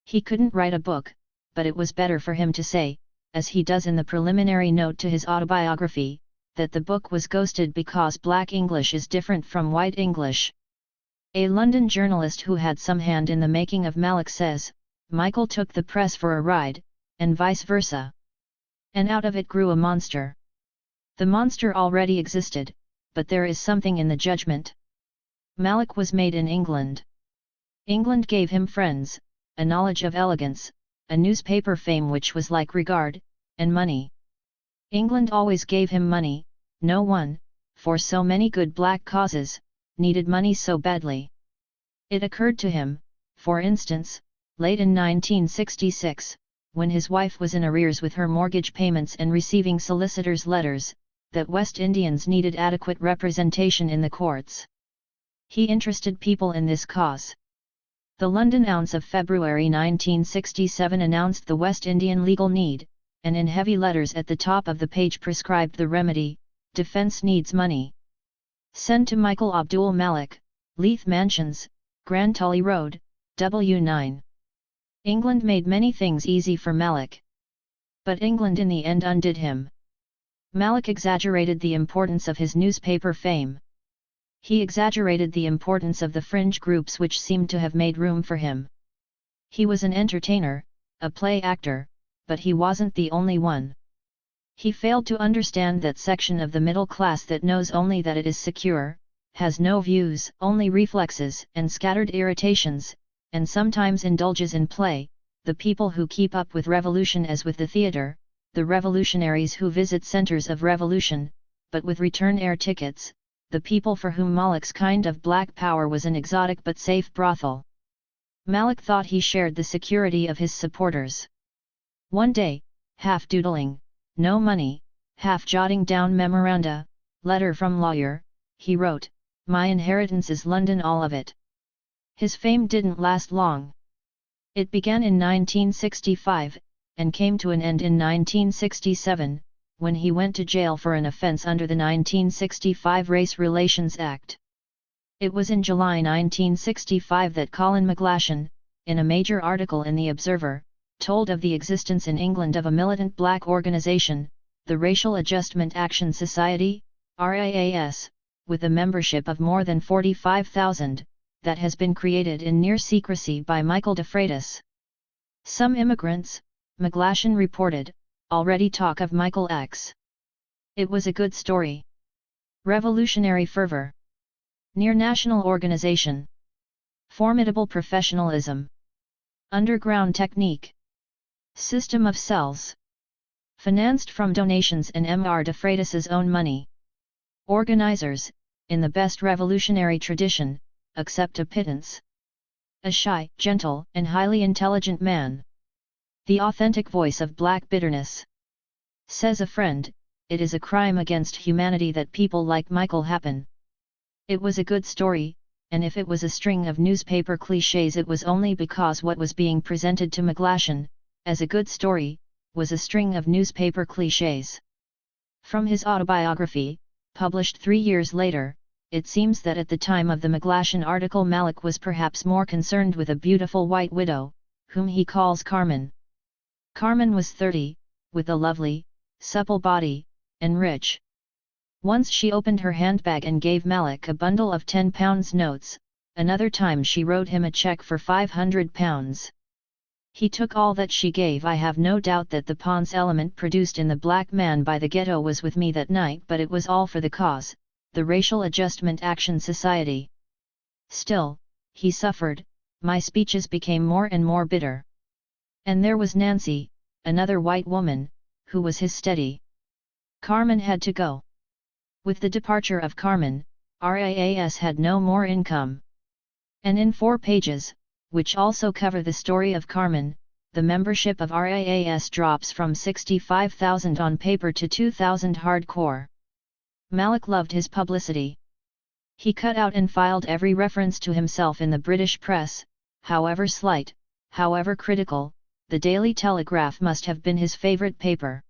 He couldn't write a book, but it was better for him to say, as he does in the preliminary note to his autobiography, that the book was ghosted because black English is different from white English. A London journalist who had some hand in the making of Malik says, Michael took the press for a ride, and vice versa. And out of it grew a monster. The monster already existed, but there is something in the judgment. Malik was made in England. England gave him friends, a knowledge of elegance, a newspaper fame which was like regard, and money. England always gave him money, no one, for so many good black causes, needed money so badly. It occurred to him, for instance, late in 1966, when his wife was in arrears with her mortgage payments and receiving solicitors' letters, that West Indians needed adequate representation in the courts. He interested people in this cause. The London Ounce of February 1967 announced the West Indian legal need, and in heavy letters at the top of the page prescribed the remedy, defence needs money. Send to Michael Abdul Malik, Leith Mansions, Grand Tully Road, W9. England made many things easy for Malik. But England in the end undid him. Malik exaggerated the importance of his newspaper fame. He exaggerated the importance of the fringe groups which seemed to have made room for him. He was an entertainer, a play actor, but he wasn't the only one. He failed to understand that section of the middle class that knows only that it is secure, has no views, only reflexes and scattered irritations, and sometimes indulges in play, the people who keep up with revolution as with the theatre, the revolutionaries who visit centers of revolution, but with return air tickets, the people for whom Malik's kind of black power was an exotic but safe brothel. Malik thought he shared the security of his supporters. One day, half doodling, no money, half jotting down memoranda, letter from lawyer, he wrote, "My inheritance is London, all of it." His fame didn't last long. It began in 1965, and came to an end in 1967, when he went to jail for an offence under the 1965 Race Relations Act. It was in July 1965 that Colin McGlashan, in a major article in The Observer, told of the existence in England of a militant black organisation, the Racial Adjustment Action Society, RAAS, with a membership of more than 45,000, that has been created in near secrecy by Michael de Freitas. Some immigrants, McGlashan reported, already talk of Michael X. It was a good story. Revolutionary fervor. Near national organization. Formidable professionalism. Underground technique. System of cells. Financed from donations and Mr. de Freitas's own money. Organizers, in the best revolutionary tradition, accept a pittance. A shy, gentle, and highly intelligent man. The authentic voice of black bitterness. Says a friend, it is a crime against humanity that people like Michael happen. It was a good story, and if it was a string of newspaper clichés it was only because what was being presented to McGlashan, as a good story, was a string of newspaper clichés. From his autobiography, published 3 years later, it seems that at the time of the McGlashan article Malik was perhaps more concerned with a beautiful white widow, whom he calls Carmen. Carmen was 30, with a lovely, supple body, and rich. Once she opened her handbag and gave Malik a bundle of £10 notes, another time she wrote him a cheque for £500. He took all that she gave. I have no doubt that the Ponce element produced in the black man by the ghetto was with me that night, but it was all for the cause, the Racial Adjustment Action Society. Still, he suffered, my speeches became more and more bitter. And there was Nancy, another white woman, who was his steady. Carmen had to go. With the departure of Carmen, RIAS had no more income. And in 4 pages, which also cover the story of Carmen, the membership of RIAS drops from 65,000 on paper to 2,000 hardcore. Malik loved his publicity. He cut out and filed every reference to himself in the British press, however slight, however critical. The Daily Telegraph must have been his favorite paper.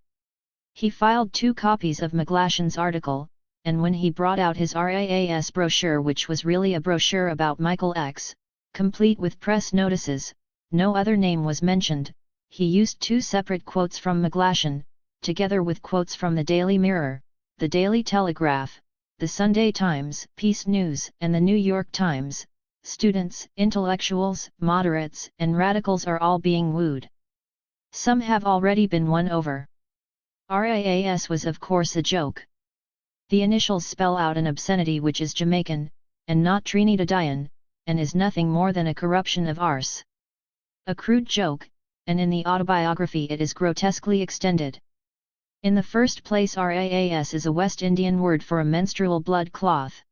He filed 2 copies of McGlashan's article, and when he brought out his RIAS brochure, which was really a brochure about Michael X, complete with press notices, no other name was mentioned, he used 2 separate quotes from McGlashan, together with quotes from the Daily Mirror, the Daily Telegraph, the Sunday Times, Peace News, and the New York Times. Students, intellectuals, moderates, and radicals are all being wooed. Some have already been won over. RIAS was of course a joke. The initials spell out an obscenity which is Jamaican, and not Trinidadian, and is nothing more than a corruption of arse. A crude joke, and in the autobiography it is grotesquely extended. In the first place, RIAS is a West Indian word for a menstrual blood cloth.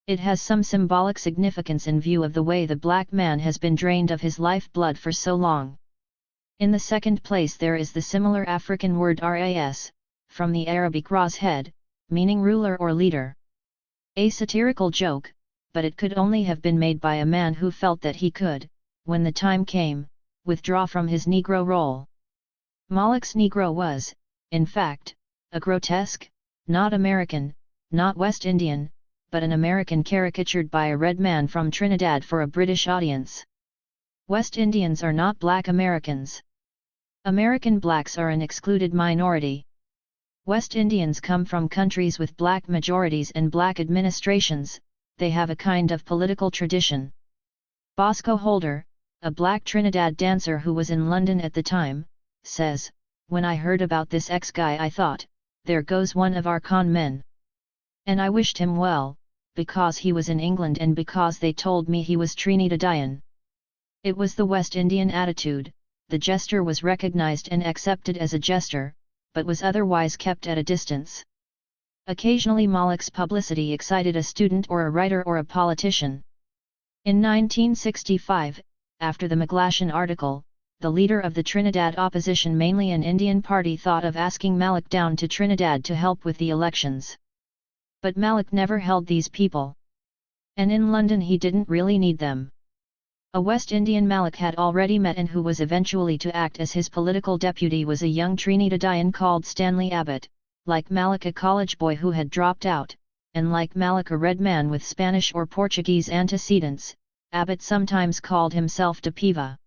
It has some symbolic significance in view of the way the black man has been drained of his life blood for so long. In the second place, there is the similar African word ras, from the Arabic ras head, meaning ruler or leader. A satirical joke, but it could only have been made by a man who felt that he could, when the time came, withdraw from his Negro role. Malik's Negro was, in fact, a grotesque, not American, not West Indian, but an American caricatured by a red man from Trinidad for a British audience. West Indians are not black Americans. American blacks are an excluded minority. West Indians come from countries with black majorities and black administrations, they have a kind of political tradition. Bosco Holder, a black Trinidad dancer who was in London at the time, says, "When I heard about this ex-guy I thought, there goes one of our con men. And I wished him well, because he was in England and because they told me he was Trinidadian." It was the West Indian attitude, the jester was recognized and accepted as a jester, but was otherwise kept at a distance. Occasionally Malik's publicity excited a student or a writer or a politician. In 1965, after the McGlashan article, the leader of the Trinidad opposition, mainly an Indian party, thought of asking Malik down to Trinidad to help with the elections. But Malik never held these people. And in London he didn't really need them. A West Indian Malik had already met and who was eventually to act as his political deputy was a young Trinidadian called Stanley Abbott, like Malik a college boy who had dropped out, and like Malik a red man with Spanish or Portuguese antecedents. Abbott sometimes called himself de Piva.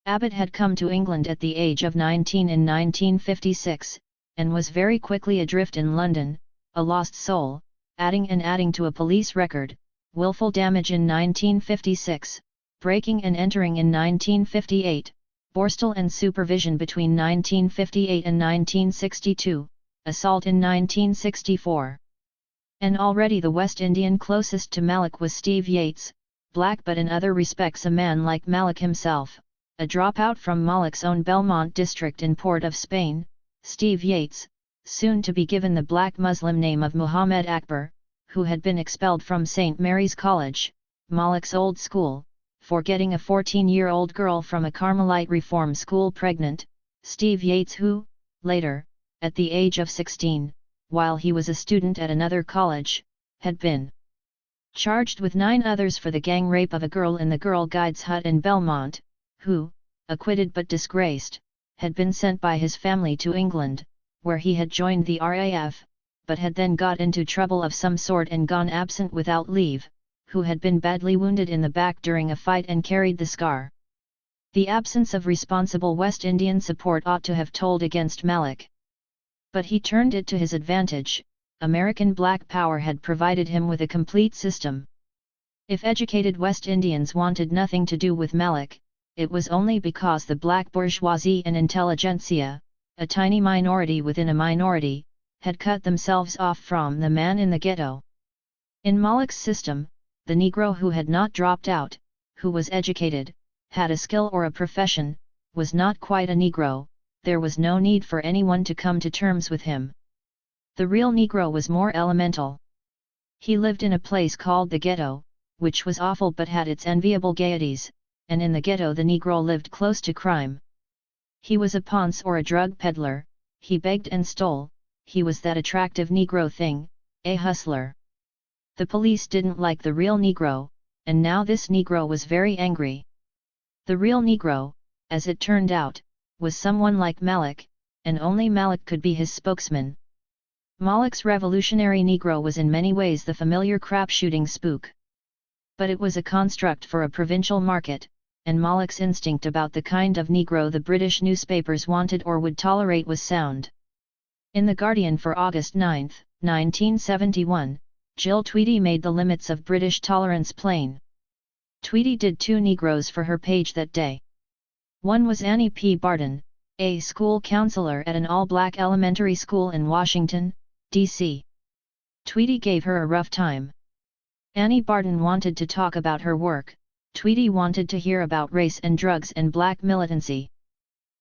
Abbott had come to England at the age of 19 in 1956, and was very quickly adrift in London, a lost soul, adding to a police record, willful damage in 1956, breaking and entering in 1958, borstal and supervision between 1958 and 1962, assault in 1964. And already the West Indian closest to Malik was Steve Yates, black but in other respects a man like Malik himself, a dropout from Malik's own Belmont district in Port of Spain. Steve Yates, soon to be given the black Muslim name of Muhammad Akbar, who had been expelled from St. Mary's College, Malik's old school, for getting a 14-year-old girl from a Carmelite reform school pregnant. Steve Yates, who, later, at the age of 16, while he was a student at another college, had been charged with 9 others for the gang rape of a girl in the Girl Guides hut in Belmont, who, acquitted but disgraced, had been sent by his family to England, where he had joined the RAF, but had then got into trouble of some sort and gone absent without leave, who had been badly wounded in the back during a fight and carried the scar. The absence of responsible West Indian support ought to have told against Malik. But he turned it to his advantage. American black power had provided him with a complete system. If educated West Indians wanted nothing to do with Malik, it was only because the black bourgeoisie and intelligentsia, a tiny minority within a minority, had cut themselves off from the man in the ghetto. In Malek's system, the Negro who had not dropped out, who was educated, had a skill or a profession, was not quite a Negro, there was no need for anyone to come to terms with him. The real Negro was more elemental. He lived in a place called the ghetto, which was awful but had its enviable gaieties, and in the ghetto the Negro lived close to crime. He was a ponce or a drug peddler, he begged and stole, he was that attractive Negro thing, a hustler. The police didn't like the real Negro, and now this Negro was very angry. The real Negro, as it turned out, was someone like Malek, and only Malek could be his spokesman. Malek's revolutionary Negro was in many ways the familiar crap-shooting spook. But it was a construct for a provincial market, and Malek's instinct about the kind of Negro the British newspapers wanted or would tolerate was sound. In The Guardian for August 9, 1971, Jill Tweedy made the limits of British tolerance plain. Tweedy did 2 Negroes for her page that day. One was Annie P. Barton, a school counselor at an all-black elementary school in Washington, D.C. Tweedy gave her a rough time. Annie Barton wanted to talk about her work, Tweedy wanted to hear about race and drugs and black militancy.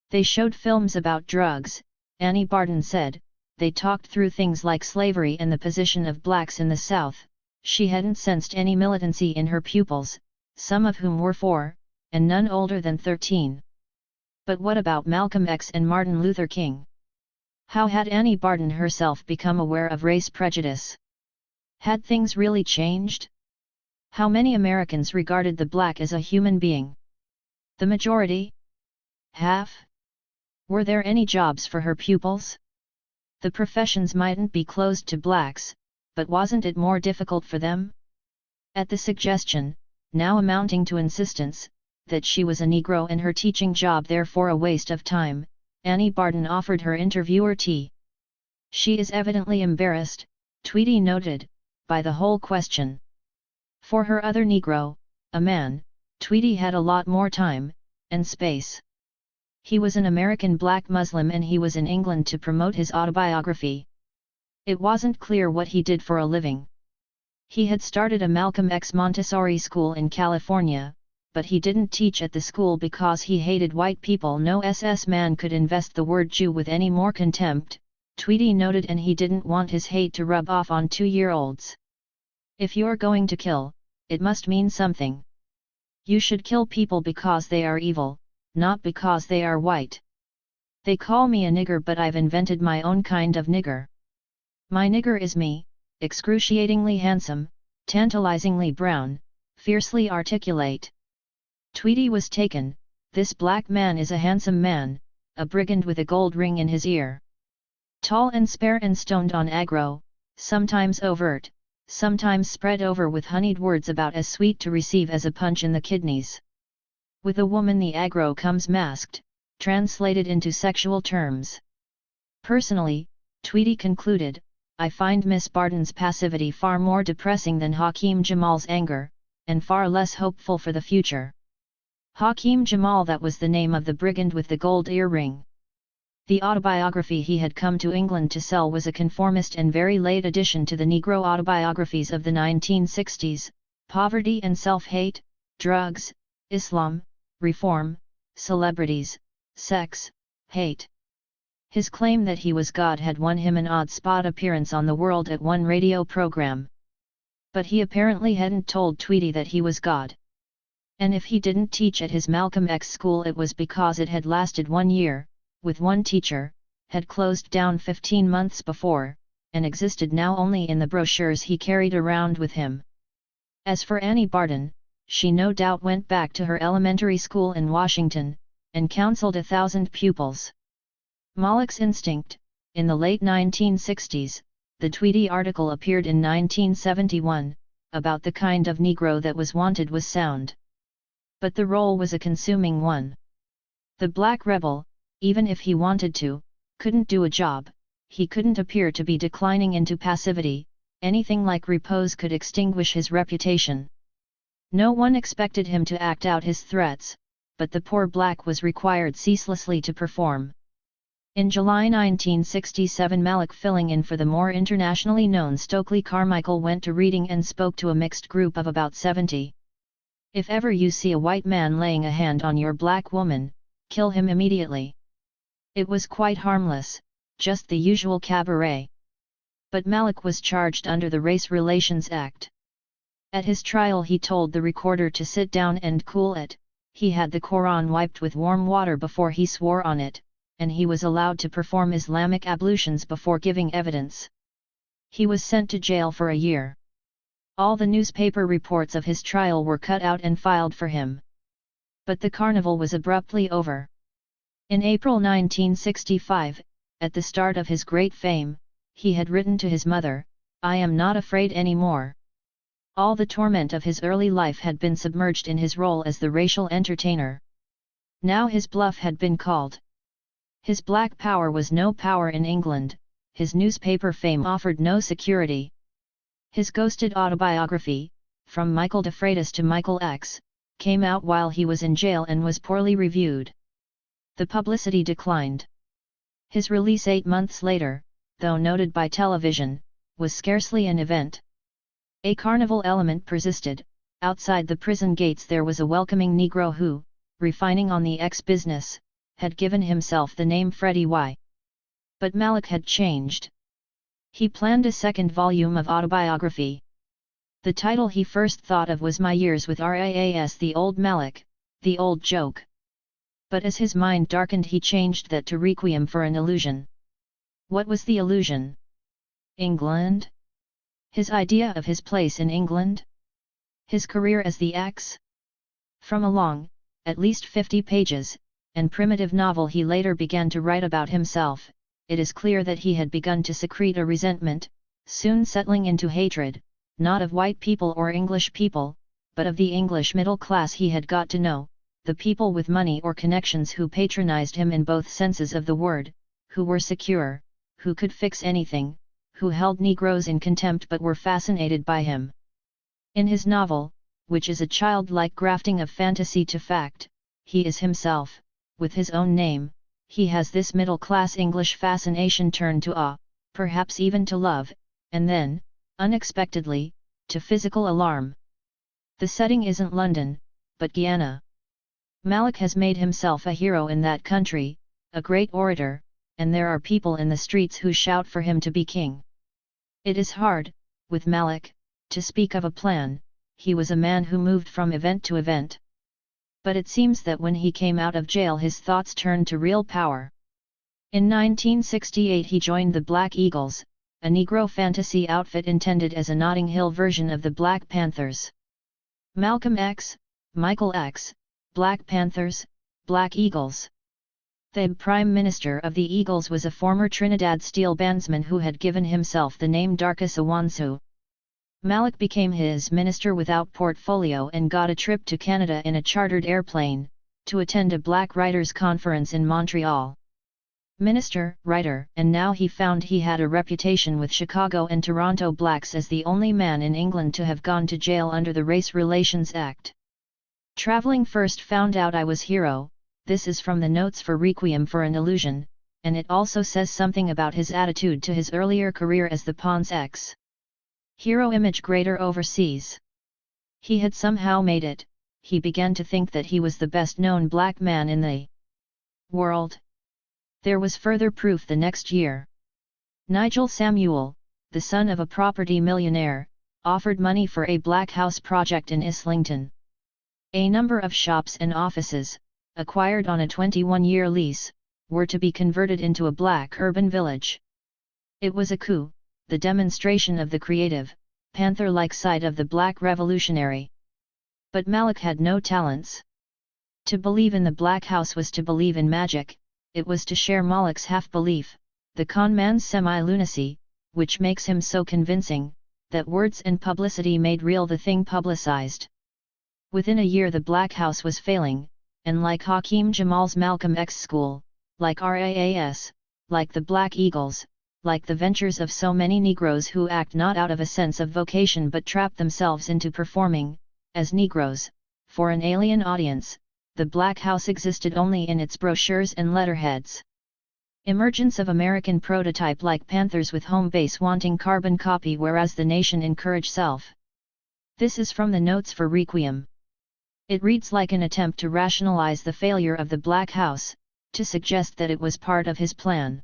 They showed films about drugs, Annie Barton said, they talked through things like slavery and the position of blacks in the South. She hadn't sensed any militancy in her pupils, some of whom were 4, and none older than 13. But what about Malcolm X and Martin Luther King? How had Annie Barton herself become aware of race prejudice? Had things really changed? How many Americans regarded the black as a human being? The majority? Half? Were there any jobs for her pupils? The professions mightn't be closed to blacks, but wasn't it more difficult for them? At the suggestion, now amounting to insistence, that she was a Negro and her teaching job therefore a waste of time, Annie Barton offered her interviewer tea. She is evidently embarrassed, Tweedy noted, by the whole question. For her other Negro, a man, Tweedy had a lot more time, and space. He was an American black Muslim and he was in England to promote his autobiography. It wasn't clear what he did for a living. He had started a Malcolm X Montessori school in California, but he didn't teach at the school because he hated white people. No SS man could invest the word Jew with any more contempt, Tweedy noted, and he didn't want his hate to rub off on 2-year-olds. If you're going to kill, it must mean something. You should kill people because they are evil, not because they are white. They call me a nigger, but I've invented my own kind of nigger. My nigger is me, excruciatingly handsome, tantalizingly brown, fiercely articulate. Tweedy was taken. This black man is a handsome man, a brigand with a gold ring in his ear. Tall and spare and stoned on aggro, sometimes overt, sometimes spread over with honeyed words about as sweet to receive as a punch in the kidneys. With a woman the aggro comes masked, translated into sexual terms. Personally, Tweedy concluded, I find Miss Barton's passivity far more depressing than Hakeem Jamal's anger, and far less hopeful for the future. Hakeem Jamal, that was the name of the brigand with the gold earring. The autobiography he had come to England to sell was a conformist and very late addition to the Negro autobiographies of the 1960s, poverty and self-hate, drugs, Islam, reform, celebrities, sex, hate. His claim that he was God had won him an odd spot appearance on The World at one radio program. But he apparently hadn't told Tweedy that he was God. And if he didn't teach at his Malcolm X school, it was because it had lasted 1 year, with one teacher, had closed down 15 months before, and existed now only in the brochures he carried around with him. As for Annie Barton, she no doubt went back to her elementary school in Washington, and counseled 1,000 pupils. Malek's instinct, in the late 1960s, the Tweedy article appeared in 1971, about the kind of Negro that was wanted was sound. But the role was a consuming one. The black rebel, even if he wanted to, couldn't do a job, he couldn't appear to be declining into passivity, anything like repose could extinguish his reputation. No one expected him to act out his threats, but the poor black was required ceaselessly to perform. In July 1967, Malik, filling in for the more internationally known Stokely Carmichael, went to Reading and spoke to a mixed group of about 70. "If ever you see a white man laying a hand on your black woman, kill him immediately." It was quite harmless, just the usual cabaret. But Malik was charged under the Race Relations Act. At his trial he told the recorder to sit down and cool it. He had the Quran wiped with warm water before he swore on it, and he was allowed to perform Islamic ablutions before giving evidence. He was sent to jail for a year. All the newspaper reports of his trial were cut out and filed for him. But the carnival was abruptly over. In April 1965, at the start of his great fame, he had written to his mother, "I am not afraid anymore." All the torment of his early life had been submerged in his role as the racial entertainer. Now his bluff had been called. His black power was no power in England, his newspaper fame offered no security. His ghosted autobiography, From Michael de Freitas to Michael X, came out while he was in jail and was poorly reviewed. The publicity declined. His release 8 months later, though noted by television, was scarcely an event. A carnival element persisted. Outside the prison gates there was a welcoming Negro who, refining on the X business, had given himself the name Freddie Y. But Malik had changed. He planned a second volume of autobiography. The title he first thought of was My Years with RAAS, The Old Malik, The Old Joke. But as his mind darkened he changed that to Requiem for an Illusion. What was the illusion? England? His idea of his place in England? His career as the X? From a long, at least 50 pages, and primitive novel he later began to write about himself, it is clear that he had begun to secrete a resentment, soon settling into hatred, not of white people or English people, but of the English middle class he had got to know, the people with money or connections who patronized him in both senses of the word, who were secure, who could fix anything, who held Negroes in contempt but were fascinated by him. In his novel, which is a childlike grafting of fantasy to fact, he is himself, with his own name. He has this middle-class English fascination turned to awe, perhaps even to love, and then, unexpectedly, to physical alarm. The setting isn't London, but Guyana. Malik has made himself a hero in that country, a great orator, and there are people in the streets who shout for him to be king. It is hard, with Malik, to speak of a plan. He was a man who moved from event to event. But it seems that when he came out of jail his thoughts turned to real power. In 1968 he joined the Black Eagles, a Negro fantasy outfit intended as a Notting Hill version of the Black Panthers. Malcolm X, Michael X, Black Panthers, Black Eagles. The Prime Minister of the Eagles was a former Trinidad steel bandsman who had given himself the name Darkus Awansu. Malik became his minister without portfolio and got a trip to Canada in a chartered airplane, to attend a Black Writers' Conference in Montreal. Minister, writer, and now he found he had a reputation with Chicago and Toronto blacks as the only man in England to have gone to jail under the Race Relations Act. Traveling first found out I was hero. This is from the notes for Requiem for an Illusion, and it also says something about his attitude to his earlier career as the Pawn's X. Hero image greater overseas. He had somehow made it. He began to think that he was the best known black man in the world. There was further proof the next year. Nigel Samuel, the son of a property millionaire, offered money for a black house project in Islington. A number of shops and offices, acquired on a 21-year lease, were to be converted into a black urban village. It was a coup, the demonstration of the creative, panther-like side of the black revolutionary. But Malik had no talents. To believe in the black house was to believe in magic. It was to share Malik's half-belief, the con man's semi-lunacy, which makes him so convincing, that words and publicity made real the thing publicized. Within a year the Black House was failing, and like Hakeem Jamal's Malcolm X School, like RAAS, like the Black Eagles, like the ventures of so many Negroes who act not out of a sense of vocation but trap themselves into performing, as Negroes, for an alien audience, the Black House existed only in its brochures and letterheads. Emergence of American prototype like Panthers with home base wanting carbon copy whereas the nation encourage self. This is from the notes for Requiem. It reads like an attempt to rationalize the failure of the Black House, to suggest that it was part of his plan.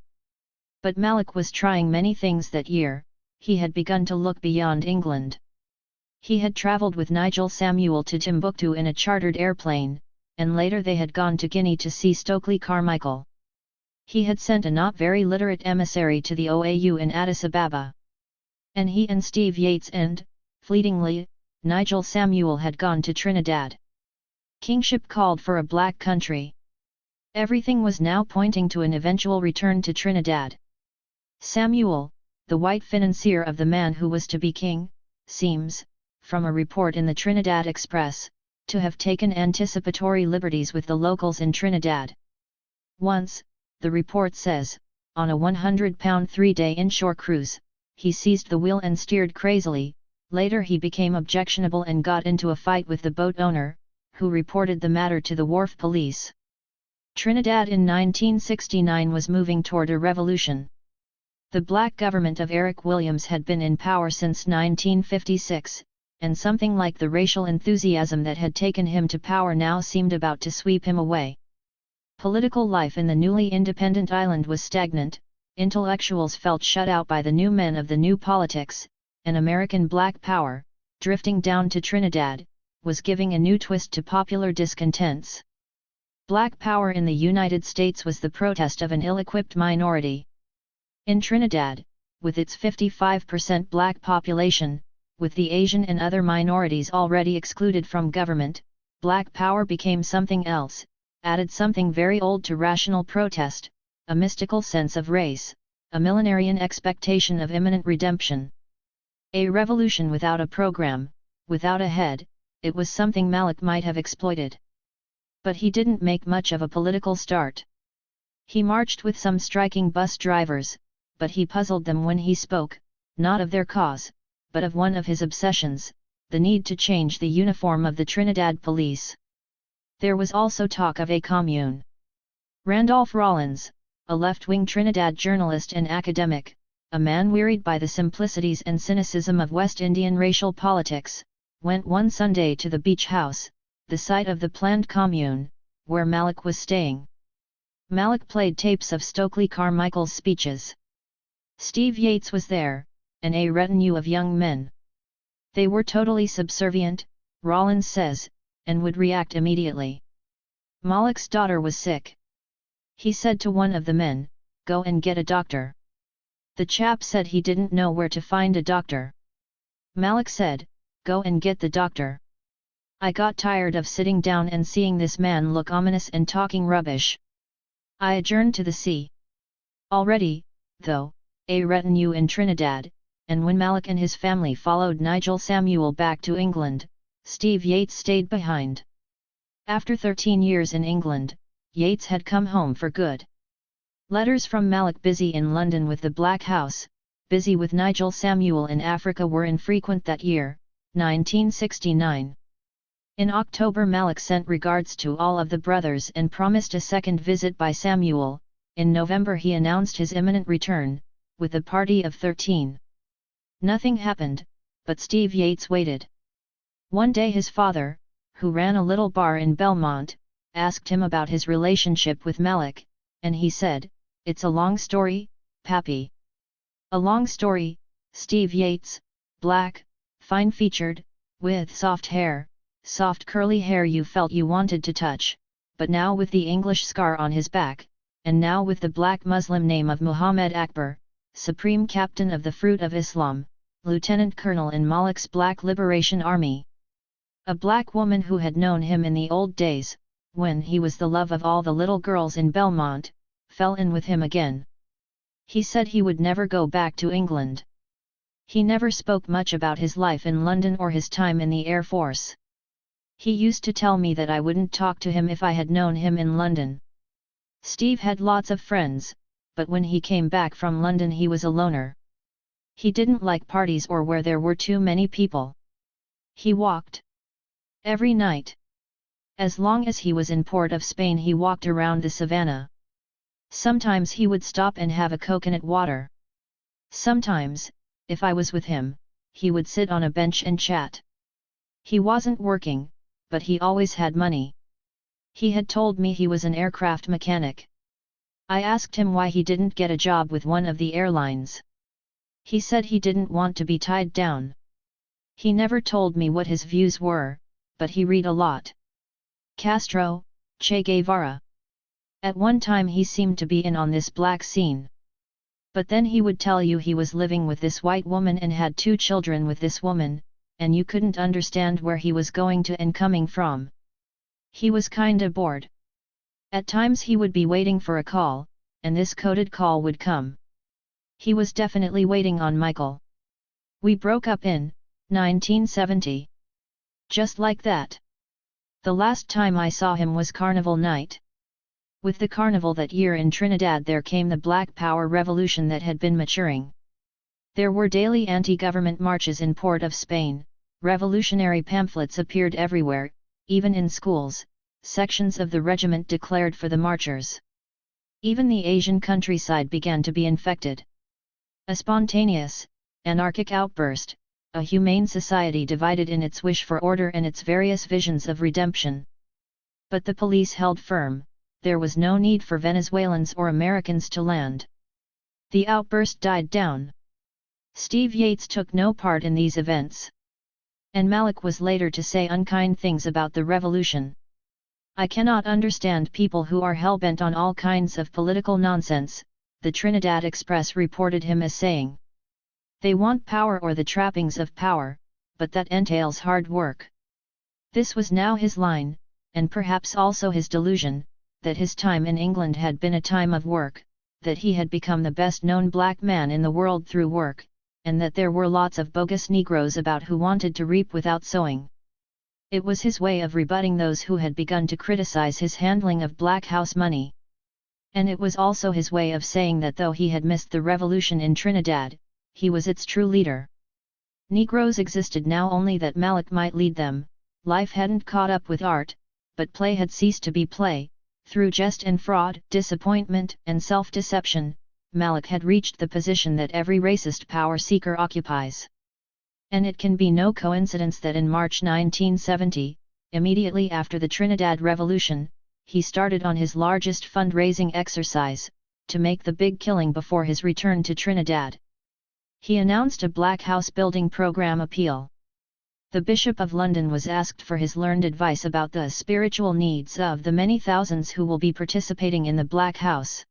But Malik was trying many things that year. He had begun to look beyond England. He had travelled with Nigel Samuel to Timbuktu in a chartered airplane, and later they had gone to Guinea to see Stokely Carmichael. He had sent a not very literate emissary to the OAU in Addis Ababa. And he and Steve Yates and, fleetingly, Nigel Samuel had gone to Trinidad. Kingship called for a black country. Everything was now pointing to an eventual return to Trinidad. Samuel, the white financier of the man who was to be king, seems, from a report in the Trinidad Express, to have taken anticipatory liberties with the locals in Trinidad. Once, the report says, on a 100-pound 3-day inshore cruise, he seized the wheel and steered crazily. Later he became objectionable and got into a fight with the boat owner, who reported the matter to the wharf police. Trinidad in 1969 was moving toward a revolution. The black government of Eric Williams had been in power since 1956, and something like the racial enthusiasm that had taken him to power now seemed about to sweep him away. Political life in the newly independent island was stagnant, intellectuals felt shut out by the new men of the new politics, and American black power, drifting down to Trinidad, was giving a new twist to popular discontents. Black power in the United States was the protest of an ill-equipped minority. In Trinidad, with its 55% black population, with the Asian and other minorities already excluded from government, black power became something else, added something very old to rational protest, a mystical sense of race, a millenarian expectation of imminent redemption. A revolution without a program, without a head, it was something Malik might have exploited. But he didn't make much of a political start. He marched with some striking bus drivers, but he puzzled them when he spoke, not of their cause, but of one of his obsessions, the need to change the uniform of the Trinidad police. There was also talk of a commune. Randolph Rollins, a left-wing Trinidad journalist and academic, a man wearied by the simplicities and cynicism of West Indian racial politics, went one Sunday to the beach house, the site of the planned commune, where Malik was staying. Malik played tapes of Stokely Carmichael's speeches. Steve Yates was there, and a retinue of young men. They were totally subservient, Rollins says, and would react immediately. Malik's daughter was sick. He said to one of the men, "Go and get a doctor." The chap said he didn't know where to find a doctor. Malik said, "Go and get the doctor." I got tired of sitting down and seeing this man look ominous and talking rubbish. I adjourned to the sea. Already, though, a retinue in Trinidad, and when Malik and his family followed Nigel Samuel back to England, Steve Yates stayed behind. After 13 years in England, Yates had come home for good. Letters from Malik busy in London with the Black House, busy with Nigel Samuel in Africa were infrequent that year, 1969. In October Malik sent regards to all of the brothers and promised a second visit by Samuel. In November he announced his imminent return, with a party of 13. Nothing happened, but Steve Yates waited. One day his father, who ran a little bar in Belmont, asked him about his relationship with Malik, and he said, "It's a long story, Pappy." A long story. Steve Yates, black, fine-featured, with soft hair, soft curly hair you felt you wanted to touch, but now with the English scar on his back, and now with the black Muslim name of Muhammad Akbar, Supreme Captain of the Fruit of Islam, Lieutenant Colonel in Malik's Black Liberation Army. A black woman who had known him in the old days, when he was the love of all the little girls in Belmont, fell in with him again. He said he would never go back to England. He never spoke much about his life in London or his time in the Air Force. He used to tell me that I wouldn't talk to him if I had known him in London. Steve had lots of friends, but when he came back from London he was a loner. He didn't like parties or where there were too many people. He walked. Every night. As long as he was in Port of Spain he walked around the savannah. Sometimes he would stop and have a coconut water. Sometimes, if I was with him, he would sit on a bench and chat. He wasn't working, but he always had money. He had told me he was an aircraft mechanic. I asked him why he didn't get a job with one of the airlines. He said he didn't want to be tied down. He never told me what his views were, but he read a lot. Castro, Che Guevara. At one time he seemed to be in on this black scene. But then he would tell you he was living with this white woman and had 2 children with this woman, and you couldn't understand where he was going to and coming from. He was kinda bored. At times he would be waiting for a call, and this coded call would come. He was definitely waiting on Michael. We broke up in 1970. Just like that. The last time I saw him was Carnival night. With the carnival that year in Trinidad there came the Black Power revolution that had been maturing. There were daily anti-government marches in Port of Spain, revolutionary pamphlets appeared everywhere, even in schools, sections of the regiment declared for the marchers. Even the Asian countryside began to be infected. A spontaneous, anarchic outburst, a humane society divided in its wish for order and its various visions of redemption. But the police held firm. There was no need for Venezuelans or Americans to land. The outburst died down. Steve Yates took no part in these events. And Malik was later to say unkind things about the revolution. I cannot understand people who are hell-bent on all kinds of political nonsense, the Trinidad Express reported him as saying. They want power or the trappings of power, but that entails hard work. This was now his line, and perhaps also his delusion, that his time in England had been a time of work, that he had become the best-known black man in the world through work, and that there were lots of bogus Negroes about who wanted to reap without sowing. It was his way of rebutting those who had begun to criticize his handling of black house money. And it was also his way of saying that though he had missed the revolution in Trinidad, he was its true leader. Negroes existed now only that Malik might lead them, life hadn't caught up with art, but play had ceased to be play. Through jest and fraud, disappointment and self-deception, Malik had reached the position that every racist power seeker occupies. And it can be no coincidence that in March 1970, immediately after the Trinidad Revolution, he started on his largest fundraising exercise, to make the big killing before his return to Trinidad. He announced a Black House building program appeal. The Bishop of London was asked for his learned advice about the spiritual needs of the many thousands who will be participating in the Black House.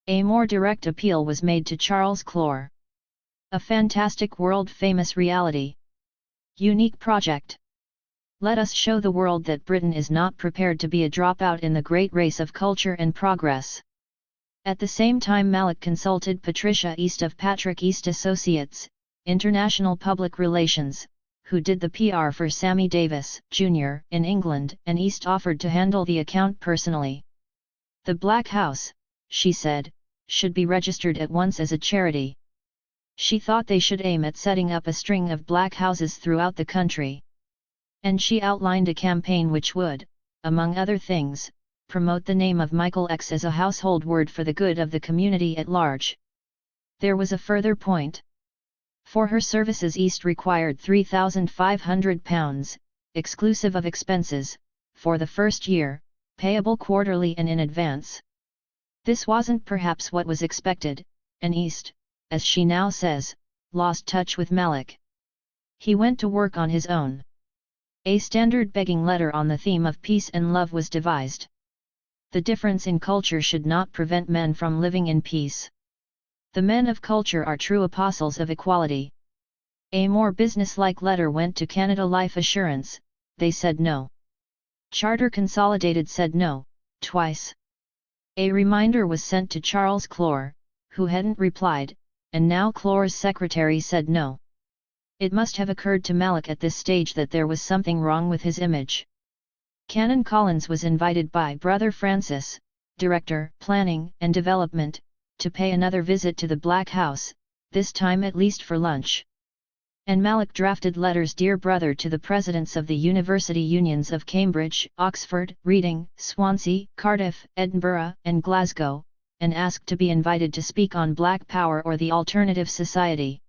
A more direct appeal was made to Charles Clore. A fantastic world-famous reality. Unique project. Let us show the world that Britain is not prepared to be a dropout in the great race of culture and progress. At the same time Malik consulted Patricia East of Patrick East Associates, International Public Relations, who did the PR for Sammy Davis, Jr. in England, and East offered to handle the account personally. The Black House, she said, should be registered at once as a charity. She thought they should aim at setting up a string of black houses throughout the country. And she outlined a campaign which would, among other things, promote the name of Michael X as a household word for the good of the community at large. There was a further point. For her services East required £3,500, exclusive of expenses, for the first year, payable quarterly and in advance. This wasn't perhaps what was expected, and East, as she now says, lost touch with Malik. He went to work on his own. A standard begging letter on the theme of peace and love was devised. The difference in culture should not prevent men from living in peace. The men of culture are true apostles of equality. A more business-like letter went to Canada Life Assurance, they said no. Charter Consolidated said no, twice. A reminder was sent to Charles Clore, who hadn't replied, and now Clore's secretary said no. It must have occurred to Malik at this stage that there was something wrong with his image. Canon Collins was invited by Brother Francis, Director, Planning and Development, to pay another visit to the Black House, this time at least for lunch. And Malik drafted letters Dear Brother to the presidents of the University Unions of Cambridge, Oxford, Reading, Swansea, Cardiff, Edinburgh, and Glasgow, and asked to be invited to speak on Black Power or the Alternative Society.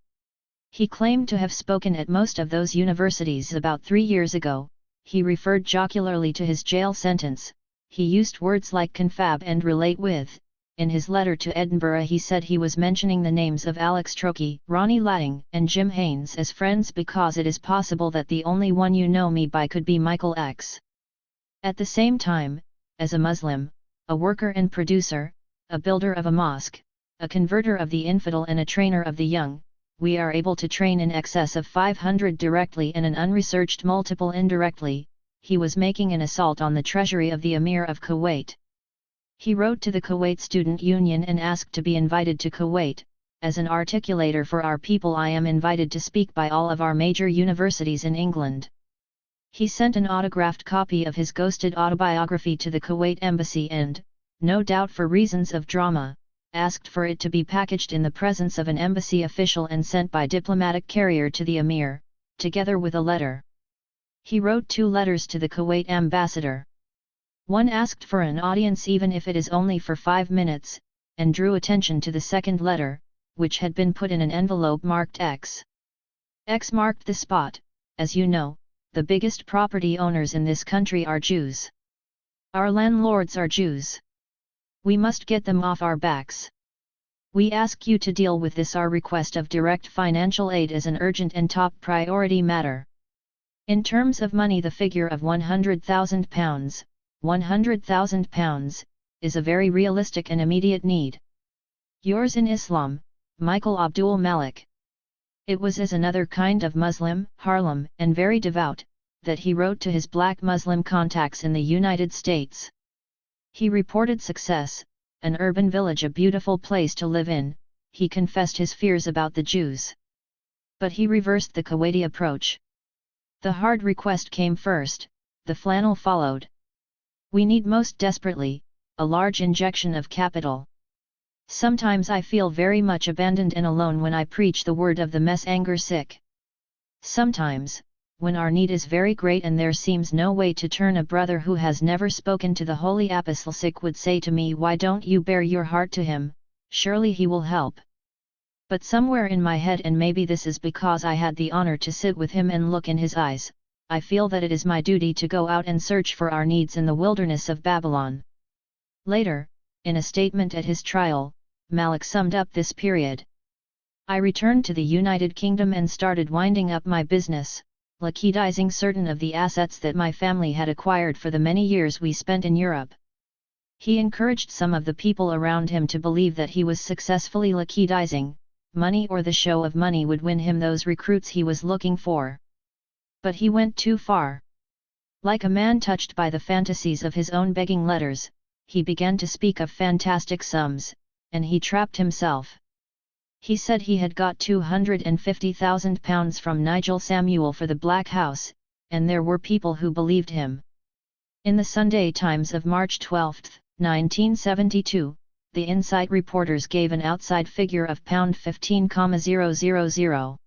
He claimed to have spoken at most of those universities about 3 years ago. He referred jocularly to his jail sentence. He used words like confab and relate with. In his letter to Edinburgh he said he was mentioning the names of Alex Trokey, Ronnie Latting, and Jim Haynes as friends because it is possible that the only one you know me by could be Michael X. At the same time, as a Muslim, a worker and producer, a builder of a mosque, a converter of the infidel and a trainer of the young, we are able to train in excess of 500 directly and an unresearched multiple indirectly. He was making an assault on the treasury of the Emir of Kuwait. He wrote to the Kuwait Student Union and asked to be invited to Kuwait. As an articulator for our people I am invited to speak by all of our major universities in England. He sent an autographed copy of his ghosted autobiography to the Kuwait embassy and, no doubt for reasons of drama, asked for it to be packaged in the presence of an embassy official and sent by diplomatic carrier to the Emir, together with a letter. He wrote 2 letters to the Kuwait ambassador. One asked for an audience even if it is only for 5 minutes, and drew attention to the second letter, which had been put in an envelope marked X. X marked the spot. As you know, the biggest property owners in this country are Jews. Our landlords are Jews. We must get them off our backs. We ask you to deal with this our request of direct financial aid as an urgent and top priority matter. In terms of money the figure of £100,000, £100,000, is a very realistic and immediate need. Yours in Islam, Michael Abdul Malik. It was as another kind of Muslim, Harlem, and very devout, that he wrote to his black Muslim contacts in the United States. He reported success, an urban village a beautiful place to live in. He confessed his fears about the Jews. But he reversed the Kuwaiti approach. The hard request came first, the flannel followed. We need most desperately, a large injection of capital. Sometimes I feel very much abandoned and alone when I preach the word of the mess anger sick. Sometimes, when our need is very great and there seems no way to turn, a brother who has never spoken to the Holy Apostle sick would say to me, why don't you bare your heart to him, surely he will help. But somewhere in my head, and maybe this is because I had the honor to sit with him and look in his eyes, I feel that it is my duty to go out and search for our needs in the wilderness of Babylon. Later, in a statement at his trial, Malik summed up this period. I returned to the United Kingdom and started winding up my business, liquidizing certain of the assets that my family had acquired for the many years we spent in Europe. He encouraged some of the people around him to believe that he was successfully liquidizing. Money or the show of money would win him those recruits he was looking for. But he went too far. Like a man touched by the fantasies of his own begging letters, he began to speak of fantastic sums, and he trapped himself. He said he had got £250,000 from Nigel Samuel for the Black House, and there were people who believed him. In the Sunday Times of March 12, 1972, the Insight reporters gave an outside figure of £15,000.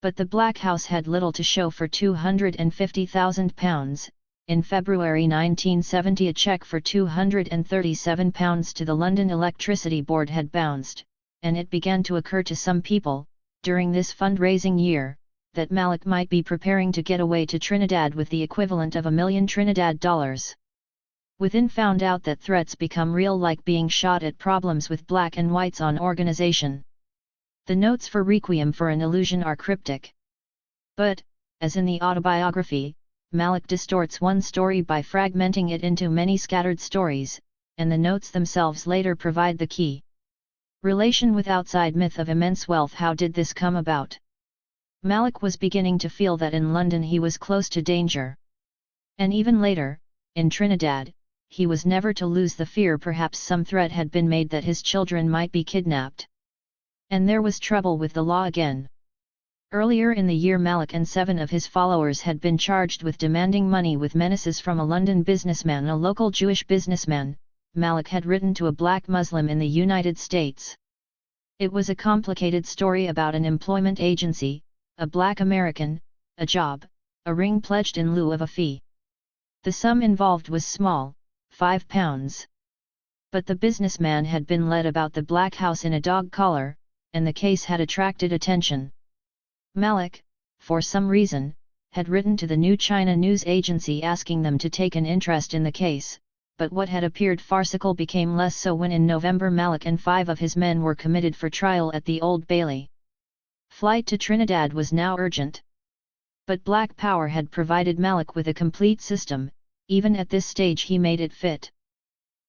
But the Black House had little to show for £250,000. In February 1970 a cheque for £237 to the London Electricity Board had bounced, and it began to occur to some people, during this fundraising year, that Malik might be preparing to get away to Trinidad with the equivalent of $1 million Trinidad dollars. Within found out that threats become real, like being shot at problems with black and whites on organization. The notes for Requiem for an Illusion are cryptic. But, as in the autobiography, Malik distorts one story by fragmenting it into many scattered stories, and the notes themselves later provide the key. Relation with outside myth of immense wealth. How did this come about? Malik was beginning to feel that in London he was close to danger. And even later, in Trinidad, he was never to lose the fear perhaps some threat had been made that his children might be kidnapped. And there was trouble with the law again. Earlier in the year Malik and 7 of his followers had been charged with demanding money with menaces from a London businessman, a local Jewish businessman. Malik had written to a black Muslim in the United States. It was a complicated story about an employment agency, a black American, a job, a ring pledged in lieu of a fee. The sum involved was small, £5. But the businessman had been led about the black house in a dog collar, and the case had attracted attention. Malik, for some reason, had written to the New China news agency asking them to take an interest in the case, but what had appeared farcical became less so when in November Malik and 5 of his men were committed for trial at the Old Bailey. Flight to Trinidad was now urgent. But Black Power had provided Malik with a complete system. Even at this stage he made it fit.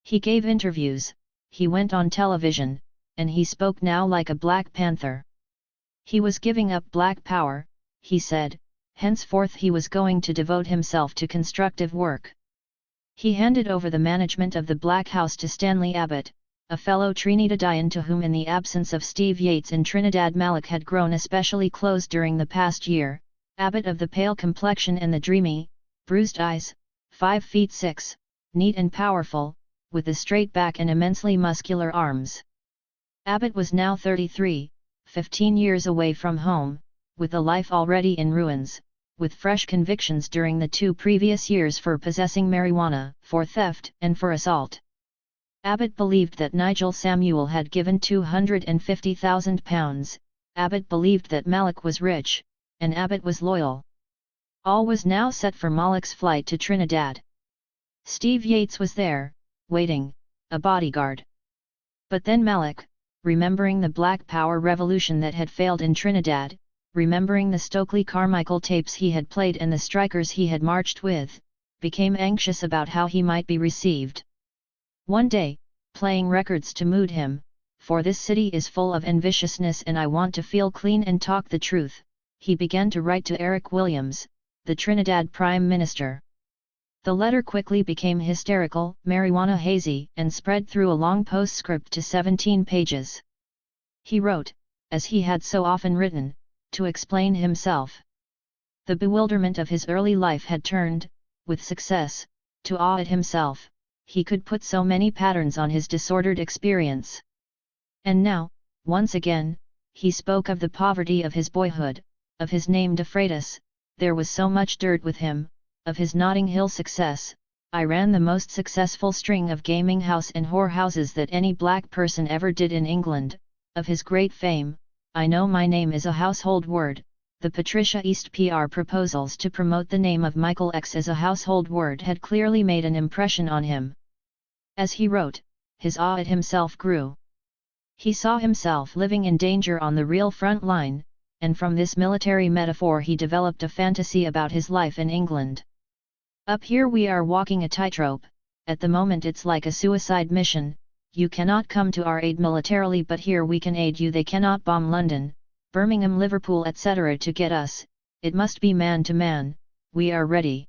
He gave interviews, he went on television, and he spoke now like a Black Panther. He was giving up Black Power, he said, henceforth he was going to devote himself to constructive work. He handed over the management of the Black House to Stanley Abbott, a fellow Trinidadian to whom in the absence of Steve Yates in Trinidad Malik had grown especially close during the past year, Abbott of the pale complexion and the dreamy, bruised eyes, 5 feet 6, neat and powerful, with a straight back and immensely muscular arms. Abbott was now 33, 15 years away from home, with a life already in ruins, with fresh convictions during the 2 previous years for possessing marijuana, for theft, and for assault. Abbott believed that Nigel Samuel had given £250,000, Abbott believed that Malik was rich, and Abbott was loyal. All was now set for Malik's flight to Trinidad. Steve Yates was there, waiting, a bodyguard. But then Malik, remembering the Black Power revolution that had failed in Trinidad, remembering the Stokely Carmichael tapes he had played and the strikers he had marched with, became anxious about how he might be received. One day, playing records to mood him, for this city is full of viciousness and I want to feel clean and talk the truth, he began to write to Eric Williams, the Trinidad Prime Minister. The letter quickly became hysterical, marijuana hazy, and spread through a long postscript to 17 pages. He wrote, as he had so often written, to explain himself. The bewilderment of his early life had turned, with success, to awe at himself. He could put so many patterns on his disordered experience. And now, once again, he spoke of the poverty of his boyhood, of his name de Freitas, there was so much dirt with him, of his Notting Hill success, I ran the most successful string of gaming house and whorehouses that any black person ever did in England, of his great fame, I know my name is a household word, the Patricia East PR proposals to promote the name of Michael X as a household word had clearly made an impression on him. As he wrote, his awe at himself grew. He saw himself living in danger on the real front line, and from this military metaphor he developed a fantasy about his life in England. Up here we are walking a tightrope, at the moment it's like a suicide mission, you cannot come to our aid militarily but here we can aid you, they cannot bomb London, Birmingham, Liverpool etc. to get us, it must be man to man, we are ready.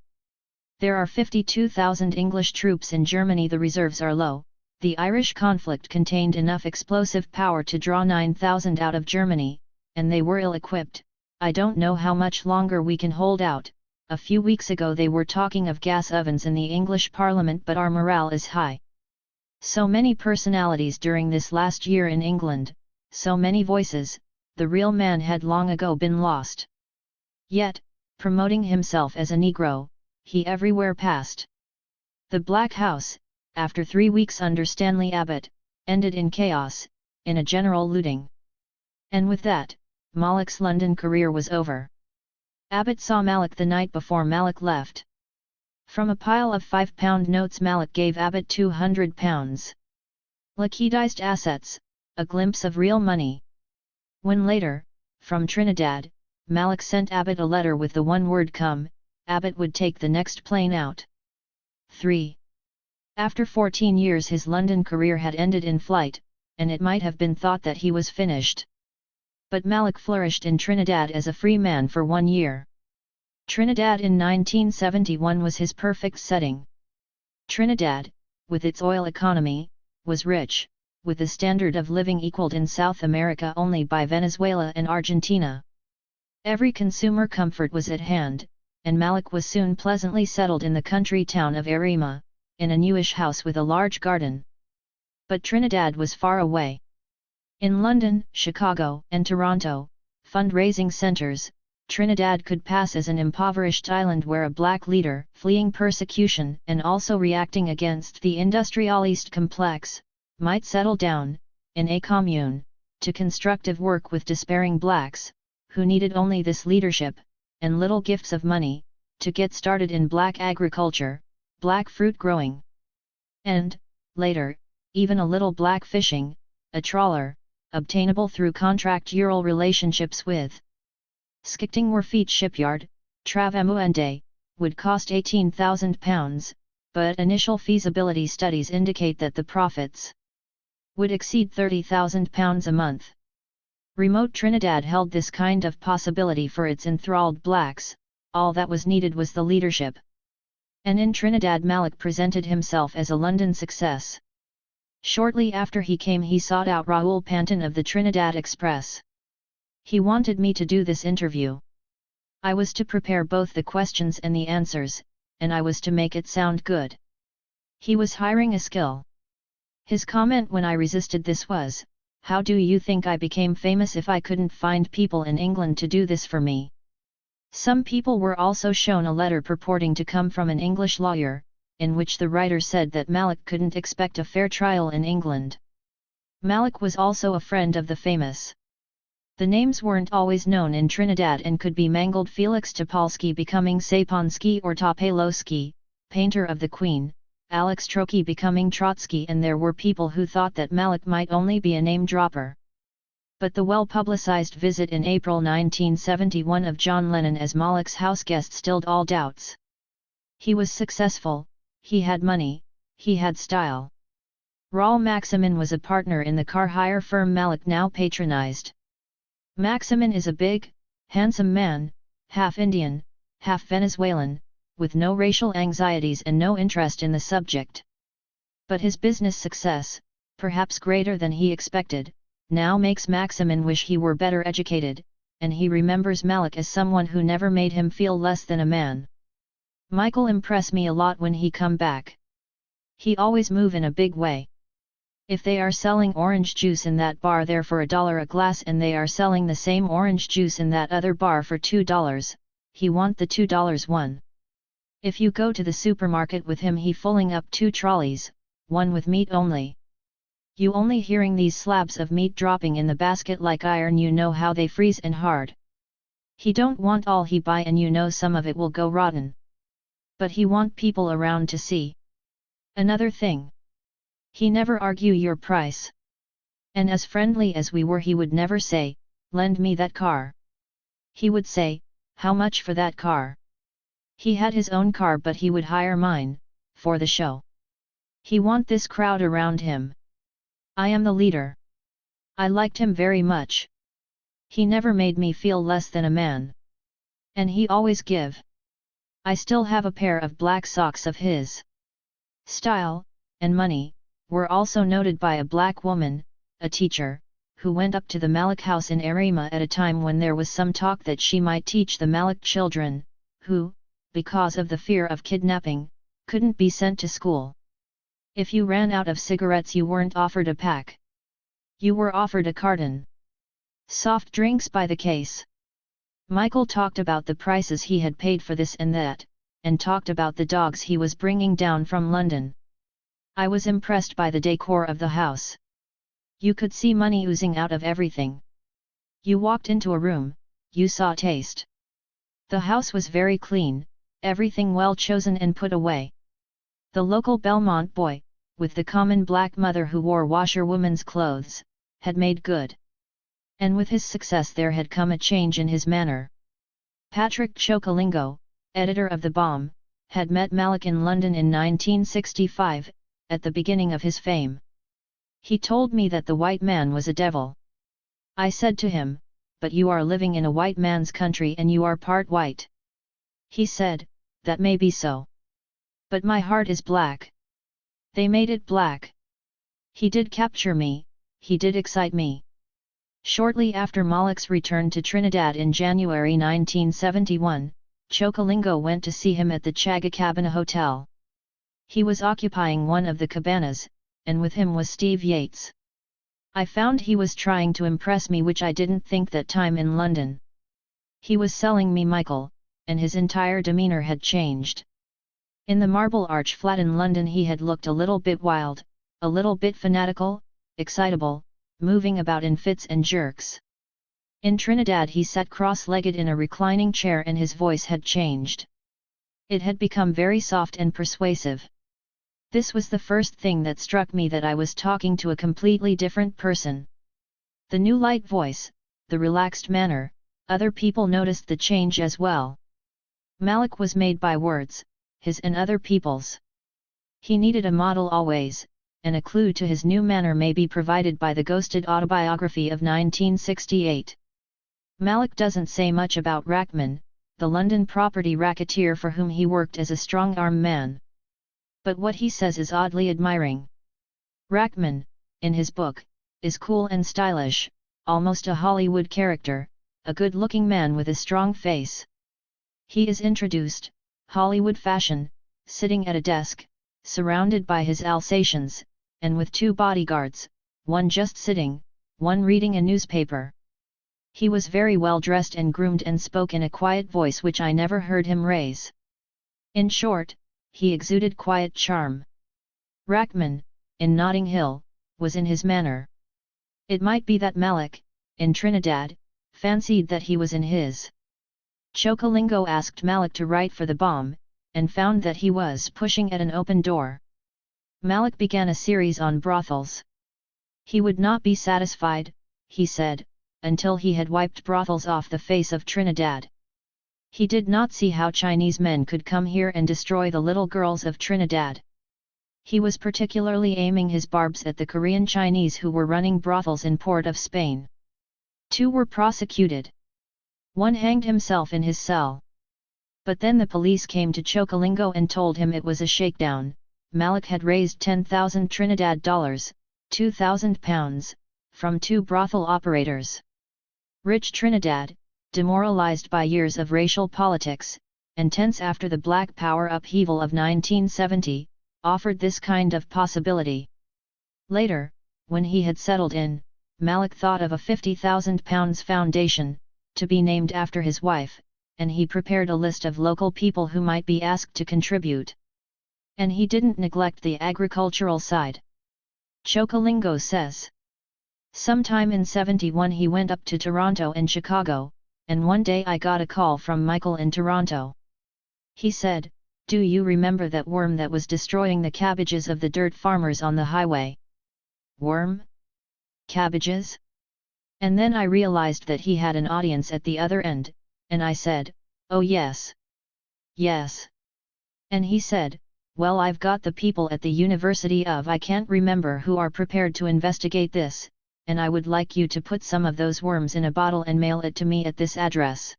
There are 52,000 English troops in Germany, the reserves are low, the Irish conflict contained enough explosive power to draw 9,000 out of Germany, and they were ill-equipped, I don't know how much longer we can hold out. A few weeks ago they were talking of gas ovens in the English Parliament but our morale is high. So many personalities during this last year in England, so many voices, the real man had long ago been lost. Yet, promoting himself as a Negro, he everywhere passed. The Black House, after 3 weeks under Stanley Abbott, ended in chaos, in a general looting. And with that, Malik's London career was over. Abbott saw Malik the night before Malik left. From a pile of £5 notes Malik gave Abbott £200. Liquidized assets, a glimpse of real money. When later, from Trinidad, Malik sent Abbott a letter with the one word come, Abbott would take the next plane out. 3. After 14 years his London career had ended in flight, and it might have been thought that he was finished. But Malik flourished in Trinidad as a free man for 1 year. Trinidad in 1971 was his perfect setting. Trinidad, with its oil economy, was rich, with a standard of living equaled in South America only by Venezuela and Argentina. Every consumer comfort was at hand, and Malik was soon pleasantly settled in the country town of Arima, in a newish house with a large garden. But Trinidad was far away. In London, Chicago, and Toronto, fundraising centers, Trinidad could pass as an impoverished island where a black leader, fleeing persecution and also reacting against the industrialist complex, might settle down, in a commune, to constructive work with despairing blacks, who needed only this leadership, and little gifts of money, to get started in black agriculture, black fruit growing. And, later, even a little black fishing, a trawler, obtainable through contractual relationships with Skicting Wharfeet Shipyard, Travamuende, would cost £18,000, but initial feasibility studies indicate that the profits would exceed £30,000 a month. Remote Trinidad held this kind of possibility for its enthralled blacks, all that was needed was the leadership. And in Trinidad Malik presented himself as a London success. Shortly after he came he sought out Raoul Panton of the Trinidad Express. He wanted me to do this interview. I was to prepare both the questions and the answers, and I was to make it sound good. He was hiring a skill. His comment when I resisted this was, "How do you think I became famous if I couldn't find people in England to do this for me?" Some people were also shown a letter purporting to come from an English lawyer, in which the writer said that Malik couldn't expect a fair trial in England. Malik was also a friend of the famous. The names weren't always known in Trinidad and could be mangled: Felix Topolsky becoming Sapolsky or Topalowski, painter of the Queen, Alex Trotsky becoming Trotsky, and there were people who thought that Malik might only be a name-dropper. But the well-publicized visit in April 1971 of John Lennon as Malik's houseguest stilled all doubts. He was successful, he had money, he had style. Raoul Maximin was a partner in the car hire firm Malik now patronized. Maximin is a big, handsome man, half Indian, half Venezuelan, with no racial anxieties and no interest in the subject. But his business success, perhaps greater than he expected, now makes Maximin wish he were better educated, and he remembers Malik as someone who never made him feel less than a man. Michael impress me a lot when he come back. He always move in a big way. If they are selling orange juice in that bar there for $1 a glass and they are selling the same orange juice in that other bar for $2, he want the $2 one. If you go to the supermarket with him he filling up 2 trolleys, one with meat only. You only hearing these slabs of meat dropping in the basket like iron, you know how they freeze and hard. He don't want all he buy and you know some of it will go rotten. But he want people around to see. Another thing. He never argue your price. And as friendly as we were he would never say, "Lend me that car." He would say, "How much for that car?" He had his own car but he would hire mine, for the show. He want this crowd around him. I am the leader. I liked him very much. He never made me feel less than a man. And he always give. I still have a pair of black socks of his. Style, and money, were also noted by a black woman, a teacher, who went up to the Malik house in Arima at a time when there was some talk that she might teach the Malik children, who, because of the fear of kidnapping, couldn't be sent to school. If you ran out of cigarettes you weren't offered a pack. You were offered a carton. Soft drinks by the case. Michael talked about the prices he had paid for this and that, and talked about the dogs he was bringing down from London. I was impressed by the decor of the house. You could see money oozing out of everything. You walked into a room, you saw taste. The house was very clean, everything well chosen and put away. The local Belmont boy, with the common black mother who wore washerwoman's clothes, had made good. And with his success there had come a change in his manner. Patrick Chocolingo, editor of The Bomb, had met Malik in London in 1965, at the beginning of his fame. He told me that the white man was a devil. I said to him, "But you are living in a white man's country and you are part white." He said, "That may be so. But my heart is black." They made it black. He did capture me, he did excite me. Shortly after Malik's return to Trinidad in January 1971, Chocolingo went to see him at the Chagacabana Hotel. He was occupying one of the cabanas, and with him was Steve Yates. I found he was trying to impress me, which I didn't think that time in London. He was selling me Michael, and his entire demeanour had changed. In the Marble Arch flat in London he had looked a little bit wild, a little bit fanatical, excitable, moving about in fits and jerks. In Trinidad he sat cross-legged in a reclining chair and his voice had changed. It had become very soft and persuasive. This was the first thing that struck me, that I was talking to a completely different person. The new light voice, the relaxed manner, other people noticed the change as well. Malik was made by words, his and other people's. He needed a model always, and a clue to his new manner may be provided by the ghosted autobiography of 1968. Malik doesn't say much about Rachman, the London property racketeer for whom he worked as a strong-arm man. But what he says is oddly admiring. Rachman, in his book, is cool and stylish, almost a Hollywood character, a good-looking man with a strong face. He is introduced, Hollywood fashion, sitting at a desk, surrounded by his Alsatians, and with 2 bodyguards, one just sitting, one reading a newspaper. He was very well dressed and groomed and spoke in a quiet voice which I never heard him raise. In short, he exuded quiet charm. Rachman, in Notting Hill, was in his manner. It might be that Malik, in Trinidad, fancied that he was in his. Chocolingo asked Malik to write for the bomb, and found that he was pushing at an open door. Malik began a series on brothels. He would not be satisfied, he said, until he had wiped brothels off the face of Trinidad. He did not see how Chinese men could come here and destroy the little girls of Trinidad. He was particularly aiming his barbs at the Korean Chinese who were running brothels in Port of Spain. 2 were prosecuted. 1 hanged himself in his cell. But then the police came to Chocolingo and told him it was a shakedown. Malik had raised 10,000 Trinidad dollars, £2,000, from 2 brothel operators. Rich Trinidad, demoralized by years of racial politics, and tense after the Black Power upheaval of 1970, offered this kind of possibility. Later, when he had settled in, Malik thought of a £50,000 foundation, to be named after his wife, and he prepared a list of local people who might be asked to contribute. And he didn't neglect the agricultural side. Chocolingo says. Sometime in '71 he went up to Toronto and Chicago, and one day I got a call from Michael in Toronto. He said, "Do you remember that worm that was destroying the cabbages of the dirt farmers on the highway?" Worm? Cabbages? And then I realized that he had an audience at the other end, and I said, "Oh yes. Yes." And he said, "Well, I've got the people at the University of I can't remember who are prepared to investigate this, and I would like you to put some of those worms in a bottle and mail it to me at this address."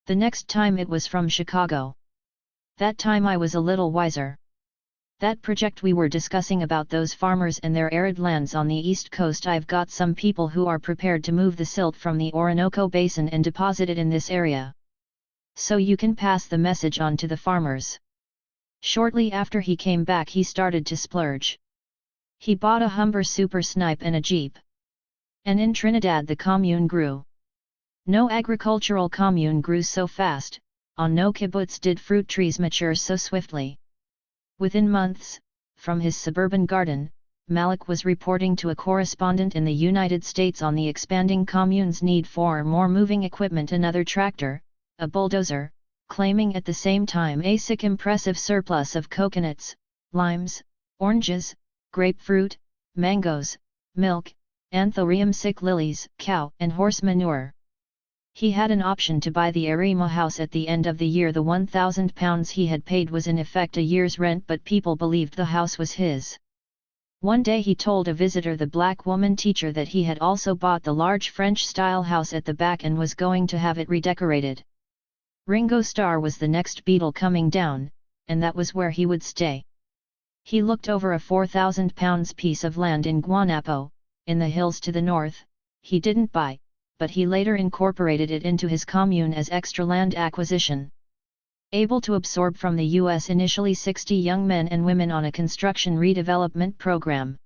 The next time it was from Chicago. That time I was a little wiser. That project we were discussing about those farmers and their arid lands on the East Coast, I've got some people who are prepared to move the silt from the Orinoco Basin and deposit it in this area. So you can pass the message on to the farmers. Shortly after he came back he started to splurge. He bought a Humber Super Snipe and a Jeep. And in Trinidad the commune grew. No agricultural commune grew so fast, on no kibbutz did fruit trees mature so swiftly. Within months, from his suburban garden, Malik was reporting to a correspondent in the United States on the expanding commune's need for more moving equipment, another tractor, a bulldozer, claiming at the same time a sick impressive surplus of coconuts, limes, oranges, grapefruit, mangoes, milk, anthurium sick lilies, cow and horse manure. He had an option to buy the Arima house at the end of the year. The £1,000 he had paid was in effect a year's rent, but people believed the house was his. One day he told a visitor, the black woman teacher, that he had also bought the large French-style house at the back and was going to have it redecorated. Ringo Starr was the next Beatle coming down, and that was where he would stay. He looked over a £4,000 piece of land in Guanapo, in the hills to the north. He didn't buy, but he later incorporated it into his commune as extra land acquisition. Able to absorb from the U.S. initially 60 young men and women on a construction redevelopment program.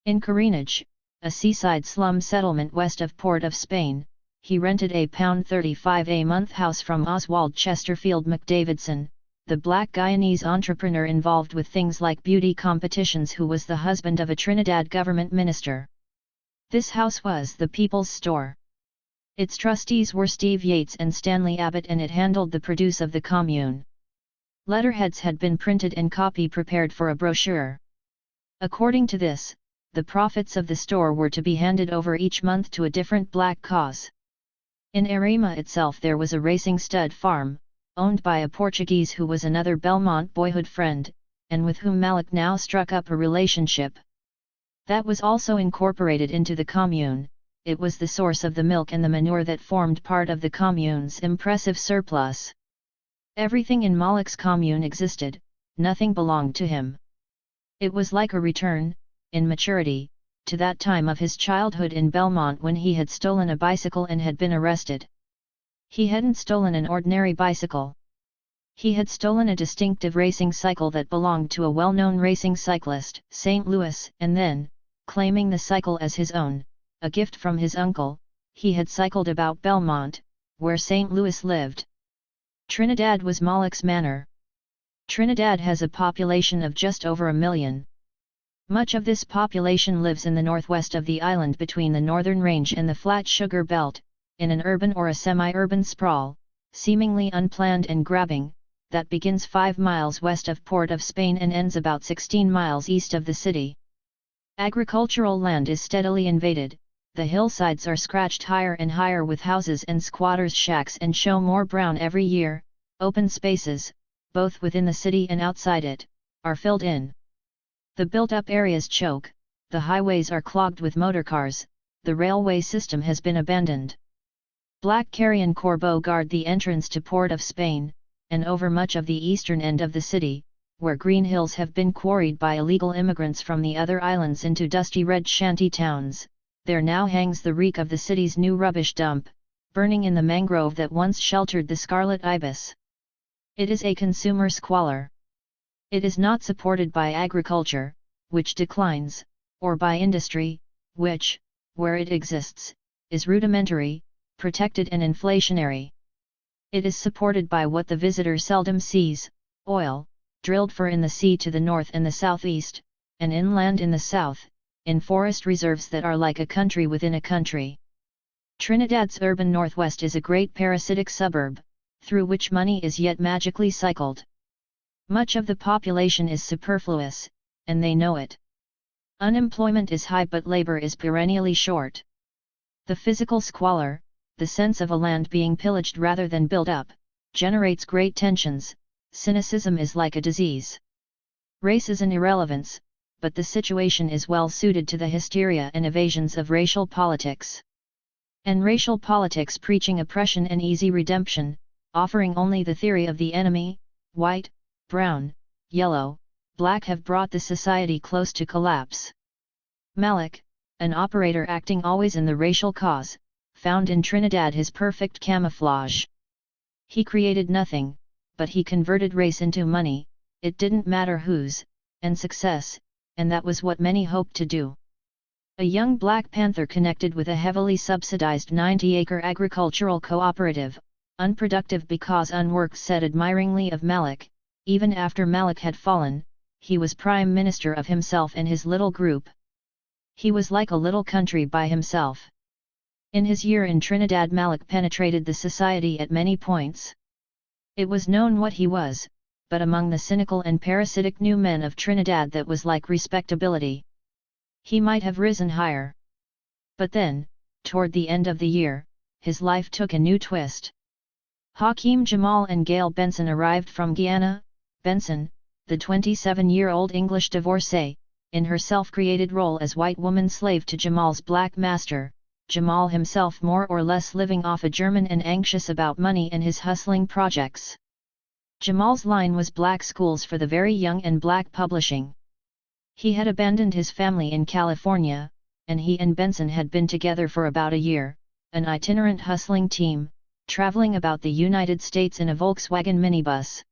In Corinage, a seaside slum settlement west of Port of Spain, he rented a £35 a month house from Oswald Chesterfield McDavidson, the black Guyanese entrepreneur involved with things like beauty competitions who was the husband of a Trinidad government minister. This house was the People's Store. Its trustees were Steve Yates and Stanley Abbott, and it handled the produce of the commune. Letterheads had been printed and copy prepared for a brochure. According to this, the profits of the store were to be handed over each month to a different black cause. In Arima itself there was a racing stud farm, owned by a Portuguese who was another Belmont boyhood friend, and with whom Malik now struck up a relationship. That was also incorporated into the commune. It was the source of the milk and the manure that formed part of the commune's impressive surplus. Everything in Malik's commune existed, nothing belonged to him. It was like a return, in maturity, to that time of his childhood in Belmont when he had stolen a bicycle and had been arrested. He hadn't stolen an ordinary bicycle. He had stolen a distinctive racing cycle that belonged to a well-known racing cyclist, St. Louis, and then, claiming the cycle as his own, a gift from his uncle, he had cycled about Belmont, where St. Louis lived. Trinidad was Malik's manor. Trinidad has a population of just over 1 million. Much of this population lives in the northwest of the island between the northern range and the flat sugar belt, in an urban or a semi-urban sprawl, seemingly unplanned and grabbing, that begins 5 miles west of Port of Spain and ends about 16 miles east of the city. Agricultural land is steadily invaded, the hillsides are scratched higher and higher with houses and squatters' shacks and show more brown every year. Open spaces, both within the city and outside it, are filled in. The built-up areas choke, the highways are clogged with motorcars, the railway system has been abandoned. Black carrion corbeaux guard the entrance to Port of Spain, and over much of the eastern end of the city, where green hills have been quarried by illegal immigrants from the other islands into dusty red shanty towns, there now hangs the reek of the city's new rubbish dump, burning in the mangrove that once sheltered the scarlet ibis. It is a consumer squalor. It is not supported by agriculture, which declines, or by industry, which, where it exists, is rudimentary, protected and inflationary. It is supported by what the visitor seldom sees: oil, drilled for in the sea to the north and the southeast, and inland in the south, in forest reserves that are like a country within a country. Trinidad's urban northwest is a great parasitic suburb, through which money is yet magically cycled. Much of the population is superfluous, and they know it. Unemployment is high but labor is perennially short. The physical squalor, the sense of a land being pillaged rather than built up, generates great tensions. Cynicism is like a disease. Race is an irrelevance, but the situation is well suited to the hysteria and evasions of racial politics. And racial politics preaching oppression and easy redemption, offering only the theory of the enemy, white, brown, yellow, black, have brought the society close to collapse. Malik, an operator acting always in the racial cause, found in Trinidad his perfect camouflage. He created nothing, but he converted race into money, it didn't matter whose, and success, and that was what many hoped to do. A young Black Panther connected with a heavily subsidized 90-acre agricultural cooperative, unproductive because unworked, said admiringly of Malik, even after Malik had fallen, he was prime minister of himself and his little group. He was like a little country by himself. In his year in Trinidad, Malik penetrated the society at many points. It was known what he was, but among the cynical and parasitic new men of Trinidad that was like respectability. He might have risen higher. But then, toward the end of the year, his life took a new twist. Hakeem Jamal and Gail Benson arrived from Guyana. Benson, the 27-year-old English divorcee, in her self-created role as white woman slave to Jamal's black master, Jamal himself more or less living off a German and anxious about money and his hustling projects. Jamal's line was black schools for the very young and black publishing. He had abandoned his family in California, and he and Benson had been together for about a year, an itinerant hustling team, traveling about the United States in a Volkswagen minibus.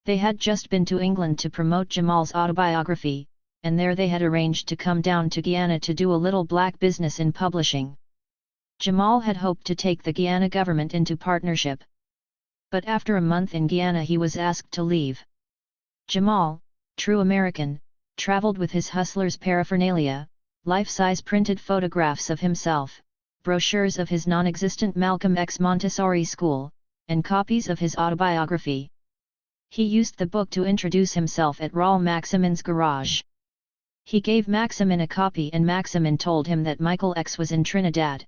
They had just been to England to promote Jamal's autobiography, and there they had arranged to come down to Guyana to do a little black business in publishing. Jamal had hoped to take the Guyana government into partnership. But after a month in Guyana he was asked to leave. Jamal, true American, traveled with his hustler's paraphernalia, life-size printed photographs of himself, brochures of his non-existent Malcolm X Montessori school, and copies of his autobiography. He used the book to introduce himself at Raoul Maximin's garage. He gave Maximin a copy and Maximin told him that Michael X was in Trinidad.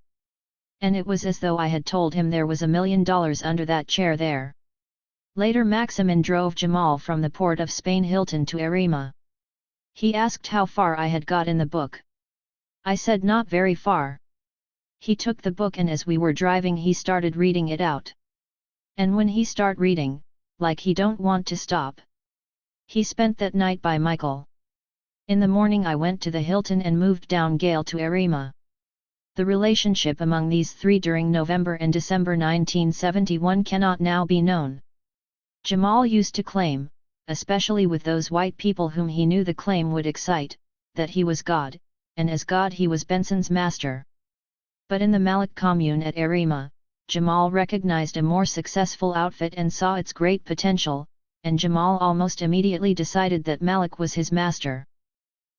And it was as though I had told him there was $1 million under that chair there. Later Maximin drove Jamal from the port of Spain Hilton to Arima. He asked how far I had got in the book. I said not very far. He took the book and as we were driving he started reading it out. And when he start reading, like he don't want to stop. He spent that night by Michael. In the morning I went to the Hilton and moved down Gale to Arima. The relationship among these three during November and December 1971 cannot now be known. Jamal used to claim, especially with those white people whom he knew the claim would excite, that he was God, and as God he was Benson's master. But in the Malik commune at Arima, Jamal recognized a more successful outfit and saw its great potential, and Jamal almost immediately decided that Malik was his master.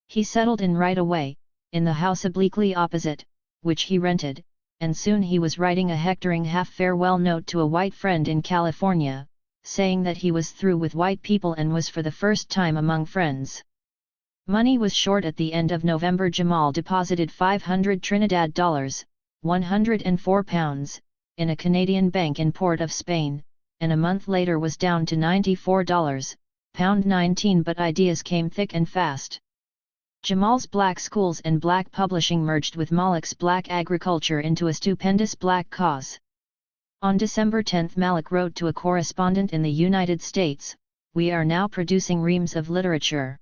He settled in right away, in the house obliquely opposite, which he rented, and soon he was writing a hectoring half-farewell note to a white friend in California, saying that he was through with white people and was for the first time among friends. Money was short at the end of November. Jamal deposited $500 Trinidad dollars, £104, in a Canadian bank in Port of Spain, and a month later was down to $94, £19, but ideas came thick and fast. Jamal's black schools and black publishing merged with Malik's black agriculture into a stupendous black cause. On December 10 Malik wrote to a correspondent in the United States, "We are now producing reams of literature."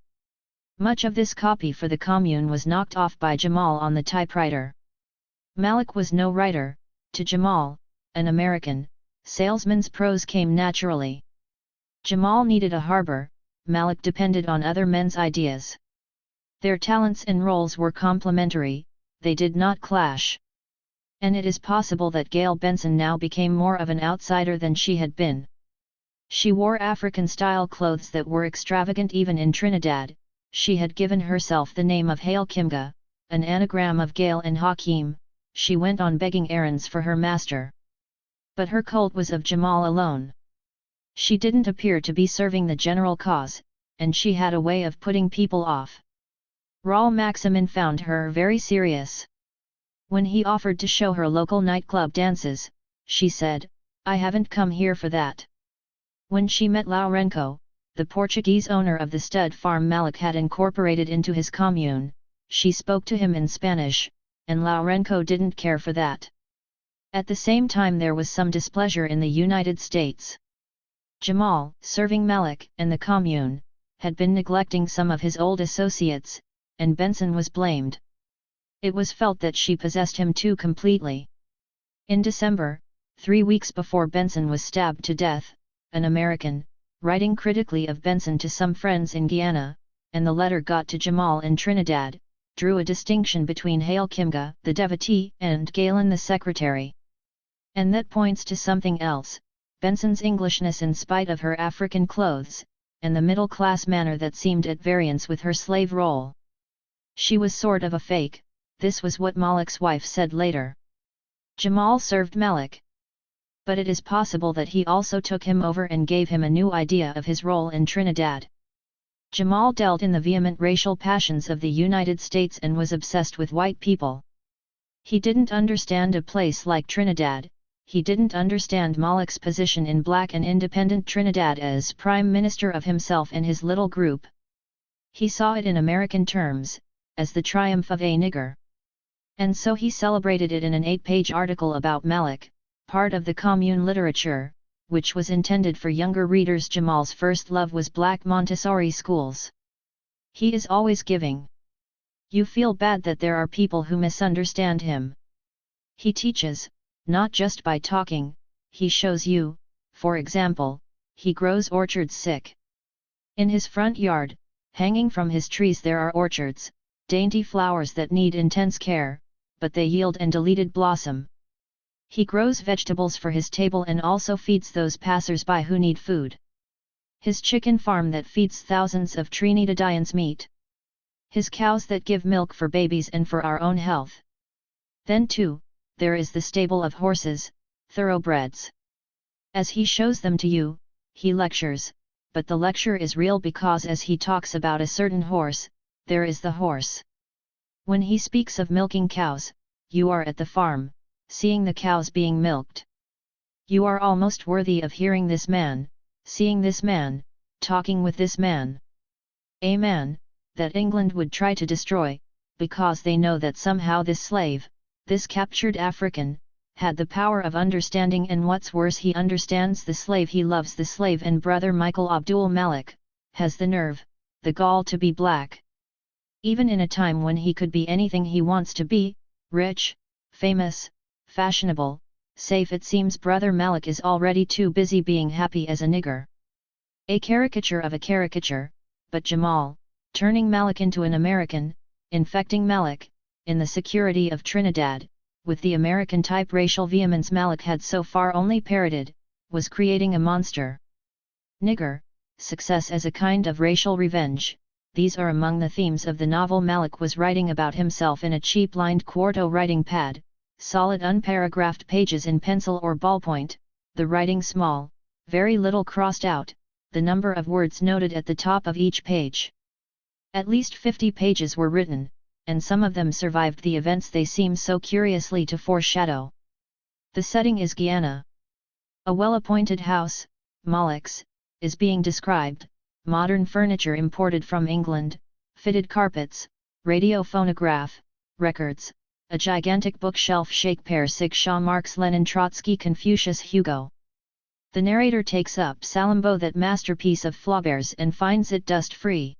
Much of this copy for the commune was knocked off by Jamal on the typewriter. Malik was no writer. To Jamal, an American, salesman's prose came naturally. Jamal needed a harbor, Malik depended on other men's ideas. Their talents and roles were complementary, they did not clash. And it is possible that Gail Benson now became more of an outsider than she had been. She wore African-style clothes that were extravagant even in Trinidad. She had given herself the name of Hail Kimga, an anagram of Gail and Hakim. She went on begging errands for her master. But her cult was of Jamal alone. She didn't appear to be serving the general cause, and she had a way of putting people off. Raoul Maximin found her very serious. When he offered to show her local nightclub dances, she said, "I haven't come here for that." When she met Lourenco, the Portuguese owner of the stud farm Malik had incorporated into his commune, she spoke to him in Spanish, and Lourenco didn't care for that. At the same time there was some displeasure in the United States. Jamal, serving Malik and the commune, had been neglecting some of his old associates, and Benson was blamed. It was felt that she possessed him too completely. In December, 3 weeks before Benson was stabbed to death, an American, writing critically of Benson to some friends in Guyana, and the letter got to Jamal in Trinidad, drew a distinction between Hail Kimga, the devotee, and Galen the secretary. And that points to something else, Benson's Englishness in spite of her African clothes, and the middle-class manner that seemed at variance with her slave role. She was sort of a fake, this was what Malik's wife said later. Jamal served Malik. But it is possible that he also took him over and gave him a new idea of his role in Trinidad. Jamal dealt in the vehement racial passions of the United States and was obsessed with white people. He didn't understand a place like Trinidad, he didn't understand Malik's position in black and independent Trinidad as prime minister of himself and his little group. He saw it in American terms, as the triumph of a nigger. And so he celebrated it in an 8-page article about Malik, part of the commune literature, which was intended for younger readers. Jamal's first love was black Montessori schools. He is always giving. You feel bad that there are people who misunderstand him. He teaches, not just by talking, he shows you. For example, he grows orchards. In his front yard, hanging from his trees there are orchards, dainty flowers that need intense care, but they yield and deleted blossom. He grows vegetables for his table and also feeds those passers-by who need food. His chicken farm that feeds thousands of Trinidadians meat. His cows that give milk for babies and for our own health. Then too, there is the stable of horses, thoroughbreds. As he shows them to you, he lectures, but the lecture is real because as he talks about a certain horse, there is the horse. When he speaks of milking cows, you are at the farm, seeing the cows being milked. You are almost worthy of hearing this man, seeing this man, talking with this man. A man, that England would try to destroy, because they know that somehow this slave, this captured African, had the power of understanding, and what's worse, he understands the slave, he loves the slave, and brother Michael Abdul Malik, has the nerve, the gall to be black. Even in a time when he could be anything he wants to be, rich, famous, fashionable, safe, it seems brother Malik is already too busy being happy as a nigger. A caricature of a caricature, but Jamal, turning Malik into an American, infecting Malik, in the security of Trinidad, with the American-type racial vehemence Malik had so far only parroted, was creating a monster. Nigger, success as a kind of racial revenge, these are among the themes of the novel Malik was writing about himself in a cheap-lined quarto writing pad, solid unparagraphed pages in pencil or ballpoint, the writing small, very little crossed out, the number of words noted at the top of each page. At least 50 pages were written, and some of them survived the events they seem so curiously to foreshadow. The setting is Guyana. A well-appointed house, Malik's, is being described, modern furniture imported from England, fitted carpets, radio phonograph, records, a gigantic bookshelf, Shakespeare, Shaw, Marx, Lenin, Trotsky, Confucius, Hugo. The narrator takes up Salammbô, that masterpiece of Flaubert's, and finds it dust-free.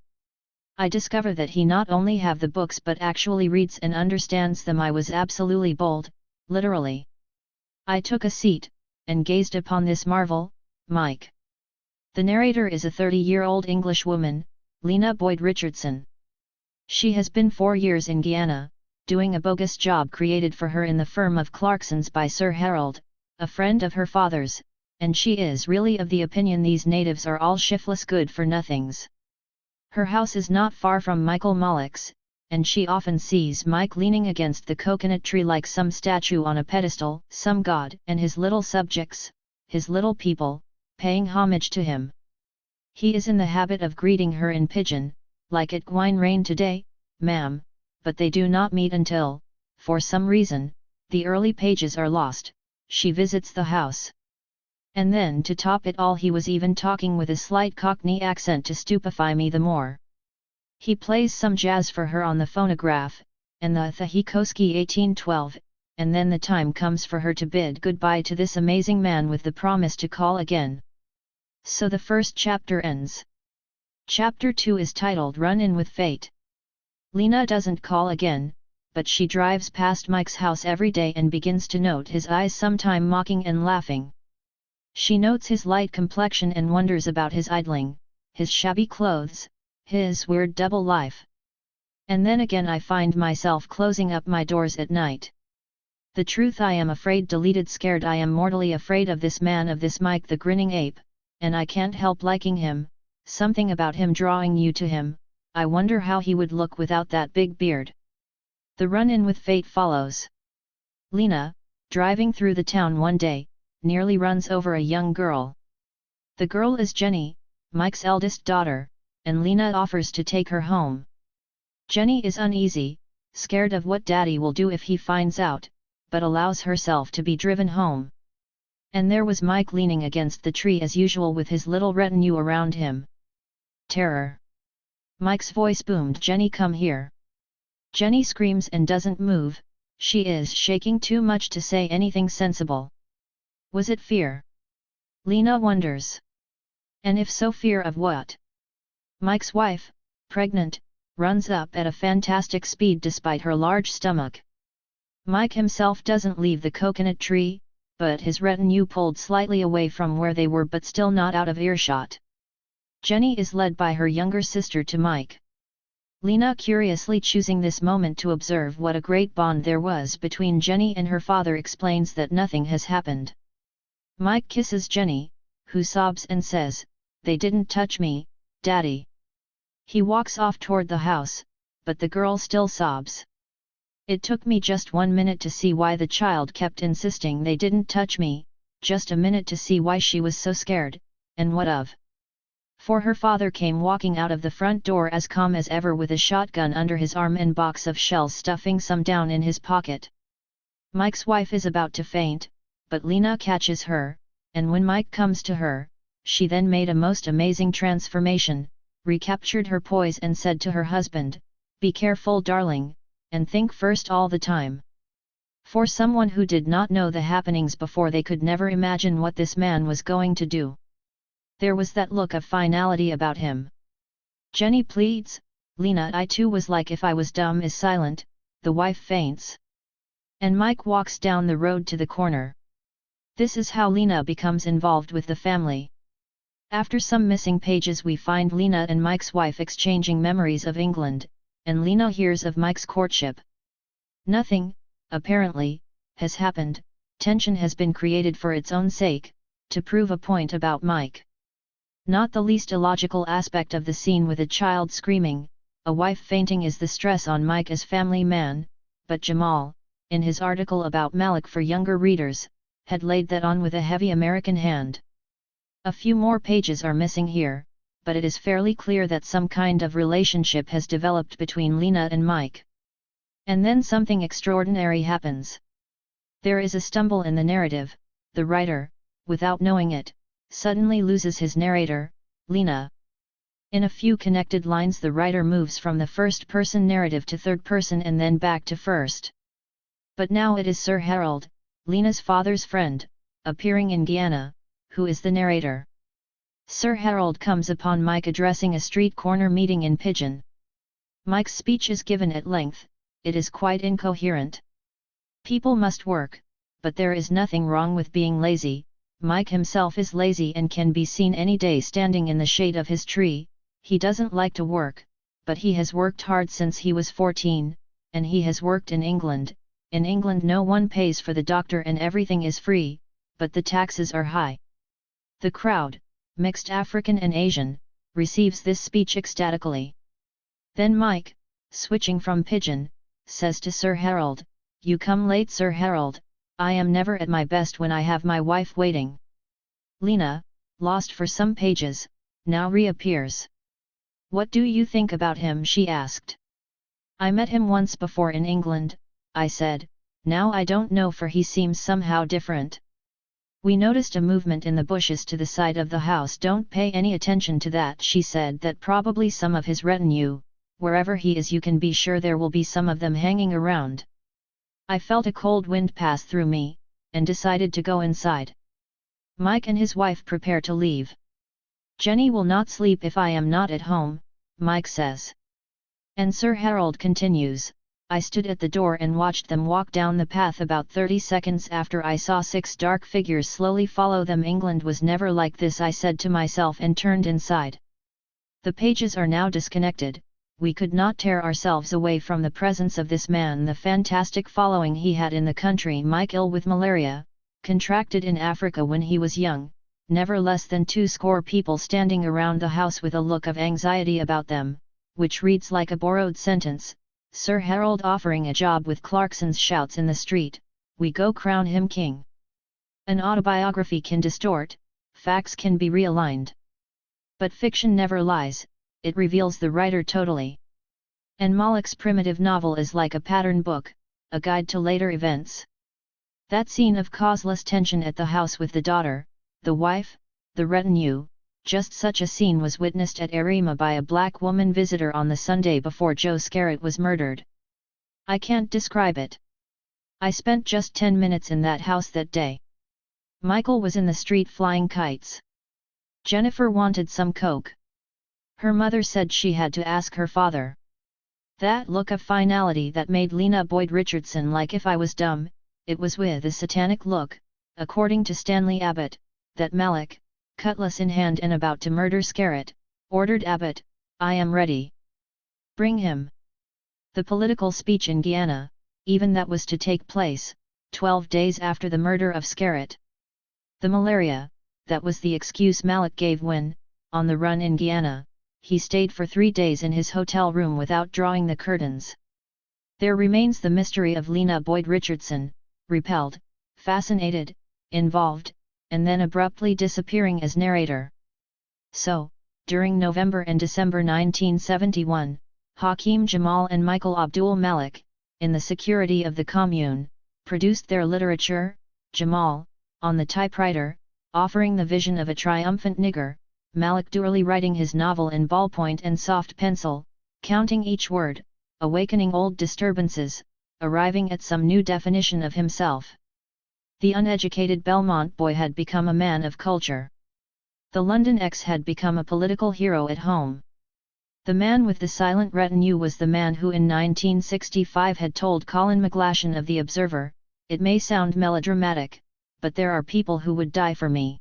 I discover that he not only have the books but actually reads and understands them. I was absolutely bowled, literally. I took a seat, and gazed upon this marvel, Mike. The narrator is a 30-year-old English woman, Lena Boyd Richardson. She has been 4 years in Guyana, doing a bogus job created for her in the firm of Clarksons by Sir Harold, a friend of her father's, and she is really of the opinion these natives are all shiftless good-for-nothings. Her house is not far from Michael Malik's, and she often sees Mike leaning against the coconut tree like some statue on a pedestal, some god, and his little subjects, his little people, paying homage to him. He is in the habit of greeting her in pidgin, like it gwine rain today, ma'am, but they do not meet until, for some reason, the early pages are lost, she visits the house. And then to top it all, he was even talking with a slight Cockney accent to stupefy me the more. He plays some jazz for her on the phonograph, and the Tchaikovsky 1812, and then the time comes for her to bid goodbye to this amazing man with the promise to call again. So the first chapter ends. Chapter 2 is titled Run In With Fate. Lena doesn't call again, but she drives past Mike's house every day and begins to note his eyes, sometime mocking and laughing. She notes his light complexion and wonders about his idling, his shabby clothes, his weird double life. And then again I find myself closing up my doors at night. The truth, I am afraid, deleted, scared, I am mortally afraid of this man, of this Mike the grinning ape, and I can't help liking him, something about him drawing you to him. I wonder how he would look without that big beard. The run-in with fate follows. Lena, driving through the town one day, nearly runs over a young girl. The girl is Jenny, Mike's eldest daughter, and Lena offers to take her home. Jenny is uneasy, scared of what Daddy will do if he finds out, but allows herself to be driven home. And there was Mike leaning against the tree as usual with his little retinue around him. Terror. Mike's voice boomed, "Jenny, come here." Jenny screams and doesn't move, she is shaking too much to say anything sensible. Was it fear? Lena wonders. And if so, fear of what? Mike's wife, pregnant, runs up at a fantastic speed despite her large stomach. Mike himself doesn't leave the coconut tree, but his retinue pulled slightly away from where they were but still not out of earshot. Jenny is led by her younger sister to Mike. Lena curiously choosing this moment to observe what a great bond there was between Jenny and her father explains that nothing has happened. Mike kisses Jenny, who sobs and says, "They didn't touch me, Daddy." He walks off toward the house, but the girl still sobs. "It took me just 1 minute to see why the child kept insisting they didn't touch me, just a minute to see why she was so scared, and what of?" For her father came walking out of the front door as calm as ever with a shotgun under his arm and box of shells stuffing some down in his pocket. Mike's wife is about to faint, but Lena catches her, and when Mike comes to her, she then made a most amazing transformation, recaptured her poise and said to her husband, "Be careful, darling, and think first all the time." For someone who did not know the happenings before, they could never imagine what this man was going to do. There was that look of finality about him. Jenny pleads, "Lena, I too was like if I was dumb is silent," the wife faints. And Mike walks down the road to the corner. This is how Lena becomes involved with the family. After some missing pages we find Lena and Mike's wife exchanging memories of England, and Lena hears of Mike's courtship. Nothing, apparently, has happened, tension has been created for its own sake, to prove a point about Mike. Not the least illogical aspect of the scene with a child screaming, a wife fainting is the stress on Mike as family man, but Jamal, in his article about Malik for younger readers, had laid that on with a heavy American hand. A few more pages are missing here, but it is fairly clear that some kind of relationship has developed between Lena and Mike. And then something extraordinary happens. There is a stumble in the narrative. The writer, without knowing it, suddenly loses his narrator, Lena. In a few connected lines the writer moves from the first-person narrative to third person and then back to first. But now it is Sir Harold, Lena's father's friend, appearing in Guyana, who is the narrator. Sir Harold comes upon Mike addressing a street corner meeting in Pidgin. Mike's speech is given at length, it is quite incoherent. People must work, but there is nothing wrong with being lazy. Mike himself is lazy and can be seen any day standing in the shade of his tree. He doesn't like to work, but he has worked hard since he was 14, and he has worked in England. In England no one pays for the doctor and everything is free, but the taxes are high. The crowd, mixed African and Asian, receives this speech ecstatically. Then Mike, switching from Pidgin, says to Sir Harold, "You come late, Sir Harold, I am never at my best when I have my wife waiting." Lena, lost for some pages, now reappears. "What do you think about him?" she asked. "I met him once before in England," I said, "now I don't know, for he seems somehow different." "We noticed a movement in the bushes to the side of the house." "Don't pay any attention to that," she said, "that probably some of his retinue, wherever he is you can be sure there will be some of them hanging around." I felt a cold wind pass through me, and decided to go inside. Mike and his wife prepare to leave. "Jenny will not sleep if I am not at home," Mike says. And Sir Harold continues, "I stood at the door and watched them walk down the path. About 30 seconds after I saw 6 dark figures slowly follow them. England was never like this, I said to myself, and turned inside." The pages are now disconnected. We could not tear ourselves away from the presence of this man, the fantastic following he had in the country. Mike, ill with malaria, contracted in Africa when he was young, never less than 20 people standing around the house with a look of anxiety about them, which reads like a borrowed sentence. Sir Harold offering a job with Clarkson's shouts in the street, "We go crown him king." An autobiography can distort, facts can be realigned. But fiction never lies, it reveals the writer totally. And Malik's primitive novel is like a pattern book, a guide to later events. That scene of causeless tension at the house with the daughter, the wife, the retinue, just such a scene was witnessed at Arima by a black woman visitor on the Sunday before Joe Scarrett was murdered. I can't describe it. I spent just 10 minutes in that house that day. Michael was in the street flying kites. Jennifer wanted some coke. Her mother said she had to ask her father. That look of finality that made Lena Boyd Richardson like if I was dumb, it was with a satanic look, according to Stanley Abbott, that Malik, cutlass in hand and about to murder Scarrett, ordered Abbott, "I am ready." Bring him. The political speech in Guyana, even that was to take place 12 days after the murder of Scarrett. The malaria, that was the excuse Malek gave when, on the run in Guyana, he stayed for 3 days in his hotel room without drawing the curtains. There remains the mystery of Lena Boyd Richardson, repelled, fascinated, involved, and then abruptly disappearing as narrator. So, during November and December 1971, Hakeem Jamal and Michael Abdul Malik, in the security of the commune, produced their literature, Jamal, on the typewriter, offering the vision of a triumphant nigger, Malik dourly writing his novel in ballpoint and soft pencil, counting each word, awakening old disturbances, arriving at some new definition of himself. The uneducated Belmont boy had become a man of culture. The London ex had become a political hero at home. The man with the silent retinue was the man who in 1965 had told Colin McGlashan of The Observer, "It may sound melodramatic, but there are people who would die for me."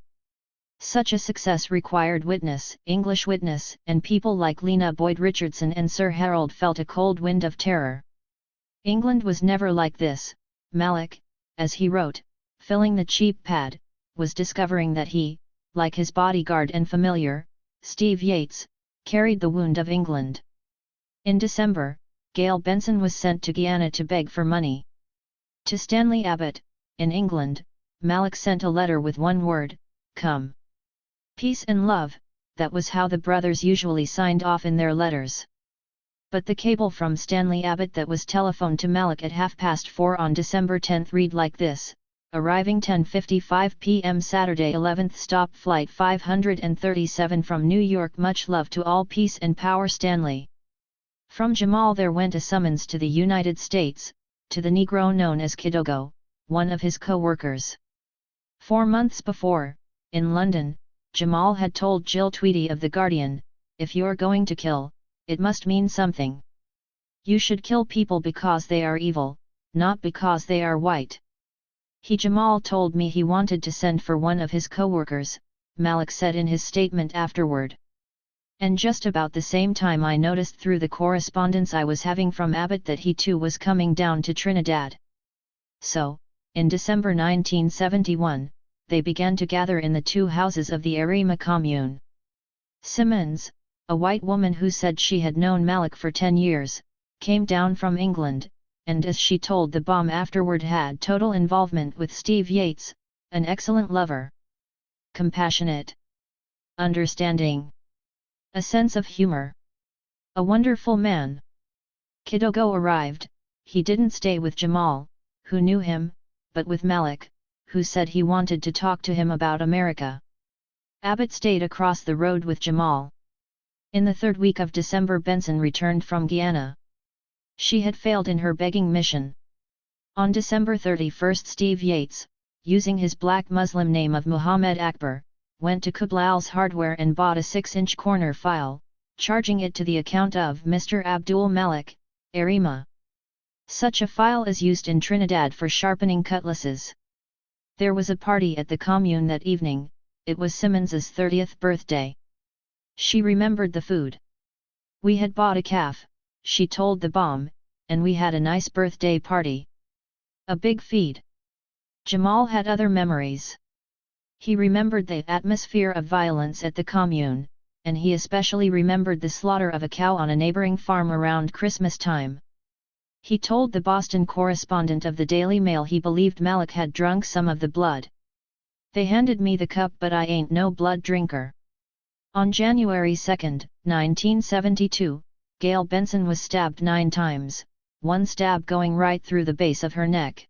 Such a success required witness, English witness, and people like Lena Boyd Richardson and Sir Harold felt a cold wind of terror. England was never like this. Malik, as he wrote, filling the cheap pad, was discovering that he, like his bodyguard and familiar, Steve Yates, carried the wound of England. In December, Gail Benson was sent to Guyana to beg for money. To Stanley Abbott, in England, Malik sent a letter with one word, "Come." Peace and love, that was how the brothers usually signed off in their letters. But the cable from Stanley Abbott that was telephoned to Malik at 4:30 on December 10 read like this: arriving 10:55 p.m. Saturday 11th stop flight 537 from New York, much love to all, peace and power, Stanley. From Jamal there went a summons to the United States, to the Negro known as Kidogo, one of his co-workers. 4 months before, in London, Jamal had told Jill Tweedy of The Guardian, "If you're going to kill, it must mean something. You should kill people because they are evil, not because they are white." Jamal told me he wanted to send for one of his co-workers, Malik said in his statement afterward. And just about the same time I noticed through the correspondence I was having from Abbott that he too was coming down to Trinidad. So, in December 1971, they began to gather in the 2 houses of the Arima commune. Simmons, a white woman who said she had known Malik for 10 years, came down from England, and as she told the Bomb afterward had total involvement with Steve Yates, an excellent lover. Compassionate. Understanding. A sense of humor. A wonderful man. Kidogo arrived. He didn't stay with Jamal, who knew him, but with Malik, who said he wanted to talk to him about America. Abbott stayed across the road with Jamal. In the 3rd week of December Benson returned from Guyana. She had failed in her begging mission. On December 31 Steve Yates, using his black Muslim name of Muhammad Akbar, went to Kublal's Hardware and bought a 6-inch corner file, charging it to the account of Mr. Abdul Malik, Arima. Such a file is used in Trinidad for sharpening cutlasses. There was a party at the commune that evening. It was Simmons's 30th birthday. She remembered the food. "We had bought a calf," she told the Bomb, "and we had a nice birthday party. A big feed." Jamal had other memories. He remembered the atmosphere of violence at the commune, and he especially remembered the slaughter of a cow on a neighboring farm around Christmas time. He told the Boston correspondent of the Daily Mail he believed Malik had drunk some of the blood. "They handed me the cup but I ain't no blood drinker." On January 2, 1972, Gail Benson was stabbed 9 times, one stab going right through the base of her neck.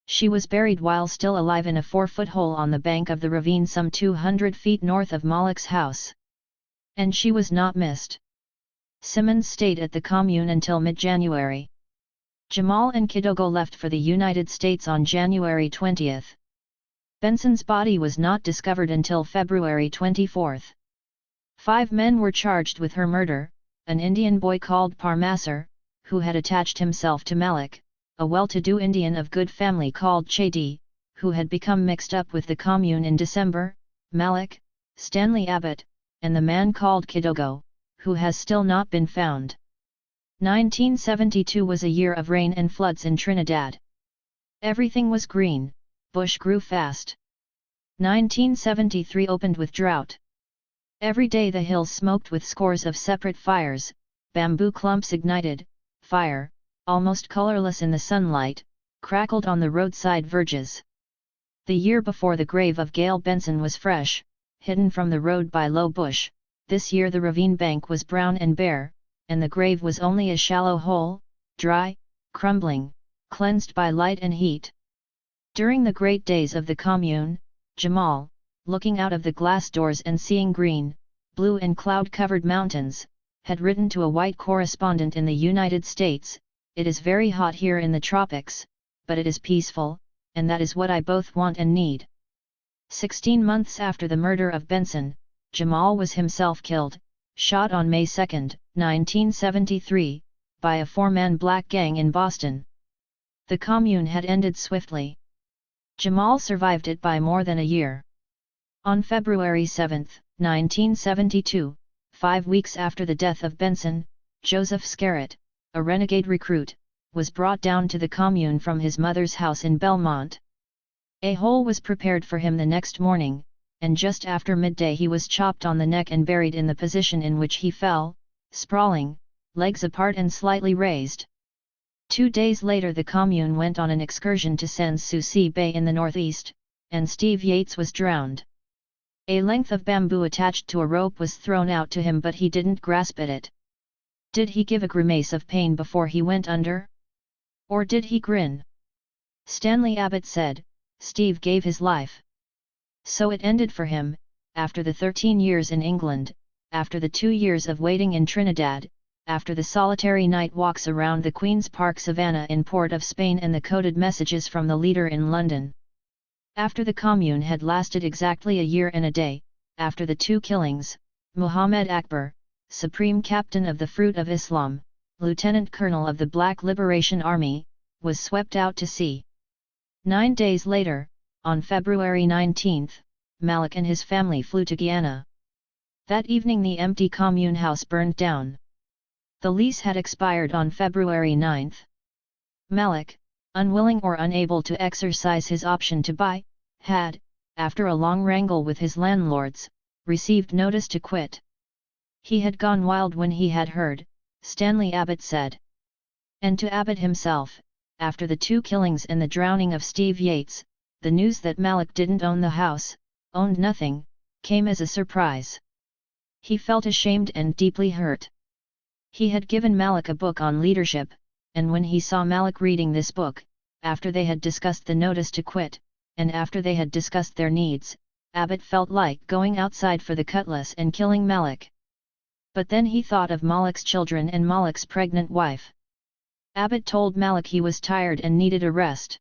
She was buried while still alive in a 4-foot hole on the bank of the ravine some 200 feet north of Malik's house. And she was not missed. Simmons stayed at the commune until mid-January. Jamal and Kidogo left for the United States on January 20. Benson's body was not discovered until February 24. 5 men were charged with her murder: an Indian boy called Parmasar, who had attached himself to Malik, a well-to-do Indian of good family called Chedi, who had become mixed up with the commune in December, Malik, Stanley Abbott, and the man called Kidogo, who has still not been found. 1972 was a year of rain and floods in Trinidad. Everything was green, bush grew fast. 1973 opened with drought. Every day the hills smoked with scores of separate fires, bamboo clumps ignited, fire, almost colorless in the sunlight, crackled on the roadside verges. The year before the grave of Gail Benson was fresh, hidden from the road by low bush. This year the ravine bank was brown and bare, and the grave was only a shallow hole, dry, crumbling, cleansed by light and heat. During the great days of the commune, Jamal, looking out of the glass doors and seeing green, blue and cloud-covered mountains, had written to a white correspondent in the United States, "It is very hot here in the tropics, but it is peaceful, and that is what I both want and need." 16 months after the murder of Benson, Jamal was himself killed, shot on May 2, 1973, by a four-man black gang in Boston. The commune had ended swiftly. Jamal survived it by more than a year. On February 7, 1972, 5 weeks after the death of Benson, Joseph Scarrett, a renegade recruit, was brought down to the commune from his mother's house in Belmont. A hole was prepared for him the next morning, and just after midday he was chopped on the neck and buried in the position in which he fell, sprawling, legs apart and slightly raised. 2 days later the commune went on an excursion to Sans Souci Bay in the northeast, and Steve Yates was drowned. A length of bamboo attached to a rope was thrown out to him, but he didn't grasp at it. Did he give a grimace of pain before he went under? Or did he grin? Stanley Abbott said, "Steve gave his life. So it ended for him, after the 13 years in England, after the 2 years of waiting in Trinidad, after the solitary night walks around the Queen's Park Savannah in Port of Spain and the coded messages from the leader in London. After the commune had lasted exactly a year and a day, after the 2 killings, Muhammad Akbar, Supreme Captain of the Fruit of Islam, Lieutenant Colonel of the Black Liberation Army, was swept out to sea. 9 days later, on February 19, Malik and his family flew to Guyana. That evening the empty commune house burned down. The lease had expired on February 9. Malik, unwilling or unable to exercise his option to buy, had, after a long wrangle with his landlords, received notice to quit. He had gone wild when he had heard, Stanley Abbott said. And to Abbott himself, after the 2 killings and the drowning of Steve Yates, the news that Malik didn't own the house, owned nothing, came as a surprise. He felt ashamed and deeply hurt. He had given Malik a book on leadership, and when he saw Malik reading this book, after they had discussed the notice to quit, and after they had discussed their needs, Abbott felt like going outside for the cutlass and killing Malik. But then he thought of Malik's children and Malik's pregnant wife. Abbott told Malik he was tired and needed a rest.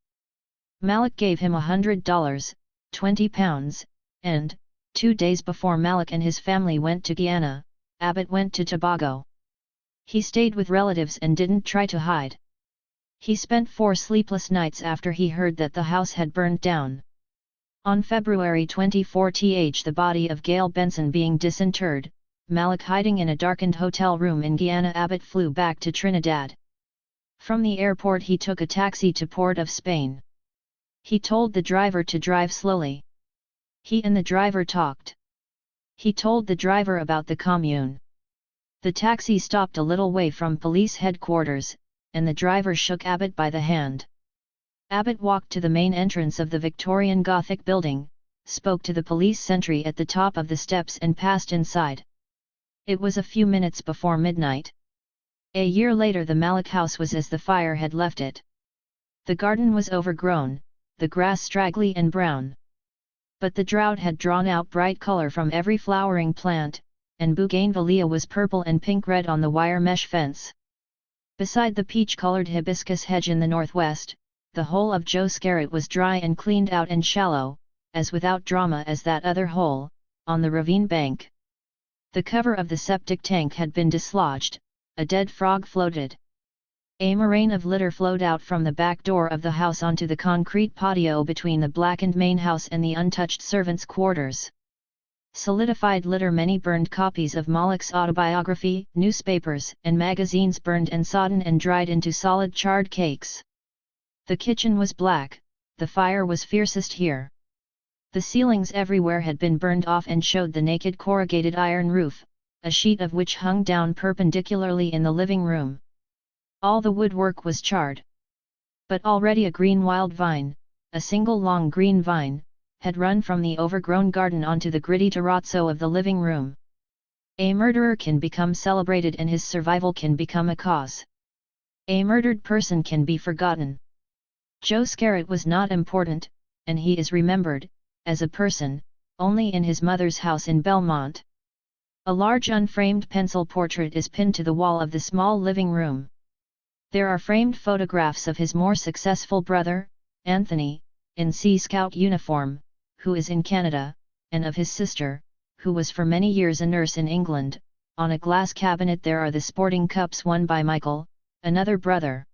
Malik gave him $100, 20 pounds, and, 2 days before Malik and his family went to Guyana, Abbott went to Tobago. He stayed with relatives and didn't try to hide. He spent 4 sleepless nights after he heard that the house had burned down. On February 24, the body of Gail Benson being disinterred, Malik hiding in a darkened hotel room in Guyana, Abbott flew back to Trinidad. From the airport he took a taxi to Port of Spain. He told the driver to drive slowly. He and the driver talked. He told the driver about the commune. The taxi stopped a little way from police headquarters, and the driver shook Abbott by the hand. Abbott walked to the main entrance of the Victorian Gothic building, spoke to the police sentry at the top of the steps and passed inside. It was a few minutes before midnight. A year later the Malik house was as the fire had left it. The garden was overgrown, the grass straggly and brown. But the drought had drawn out bright color from every flowering plant, and bougainvillea was purple and pink-red on the wire mesh fence. Beside the peach-colored hibiscus hedge in the northwest, the hole of Joe Scarrett was dry and cleaned out and shallow, as without drama as that other hole, on the ravine bank. The cover of the septic tank had been dislodged, a dead frog floated. A moraine of litter flowed out from the back door of the house onto the concrete patio between the blackened main house and the untouched servants' quarters. Solidified litter. Many burned copies of Malek's autobiography, newspapers and magazines burned and sodden and dried into solid charred cakes. The kitchen was black, the fire was fiercest here. The ceilings everywhere had been burned off and showed the naked corrugated iron roof, a sheet of which hung down perpendicularly in the living room. All the woodwork was charred. But already a green wild vine, a single long green vine, had run from the overgrown garden onto the gritty terrazzo of the living room. A murderer can become celebrated and his survival can become a cause. A murdered person can be forgotten. Joe Scarrett was not important, and he is remembered, as a person, only in his mother's house in Belmont. A large unframed pencil portrait is pinned to the wall of the small living room. There are framed photographs of his more successful brother, Anthony, in Sea Scout uniform, who is in Canada, and of his sister, who was for many years a nurse in England. On a glass cabinet there are the sporting cups won by Michael, another brother.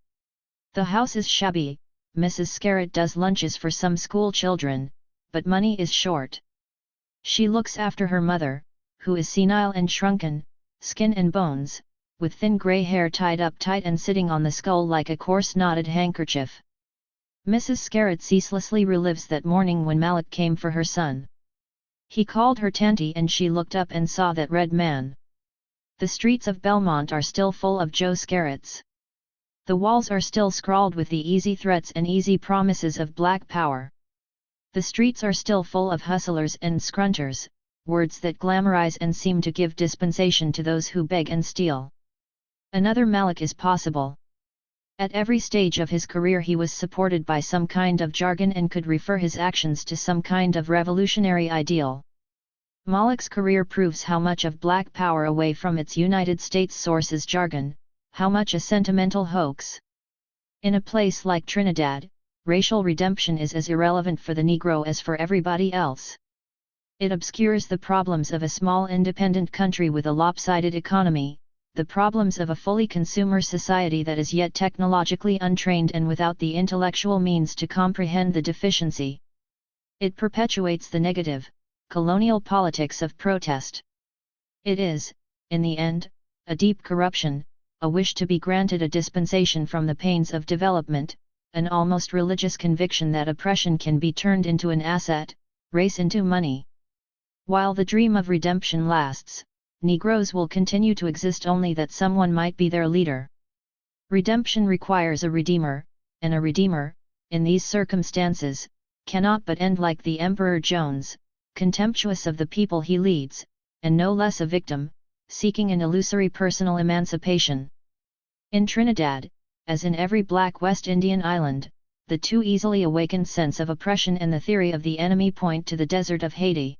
The house is shabby. Mrs. Scarrett does lunches for some school children, but money is short. She looks after her mother, who is senile and shrunken, skin and bones, with thin grey hair tied up tight and sitting on the skull like a coarse knotted handkerchief. Mrs. Scarrett ceaselessly relives that morning when Malek came for her son. He called her Tanty and she looked up and saw that red man. The streets of Belmont are still full of Joe Scarretts. The walls are still scrawled with the easy threats and easy promises of black power. The streets are still full of hustlers and scrunters, words that glamorize and seem to give dispensation to those who beg and steal. Another Malek is possible. At every stage of his career he was supported by some kind of jargon and could refer his actions to some kind of revolutionary ideal. Malek's career proves how much of black power away from its United States source is jargon, how much a sentimental hoax. In a place like Trinidad, racial redemption is as irrelevant for the Negro as for everybody else. It obscures the problems of a small independent country with a lopsided economy, the problems of a fully consumer society that is yet technologically untrained and without the intellectual means to comprehend the deficiency. It perpetuates the negative, colonial politics of protest. It is, in the end, a deep corruption, a wish to be granted a dispensation from the pains of development, an almost religious conviction that oppression can be turned into an asset, race into money. While the dream of redemption lasts, Negroes will continue to exist only that someone might be their leader. Redemption requires a redeemer, and a redeemer, in these circumstances, cannot but end like the Emperor Jones, contemptuous of the people he leads, and no less a victim, seeking an illusory personal emancipation. In Trinidad, as in every black West Indian island, the too easily awakened sense of oppression and the theory of the enemy point to the desert of Haiti.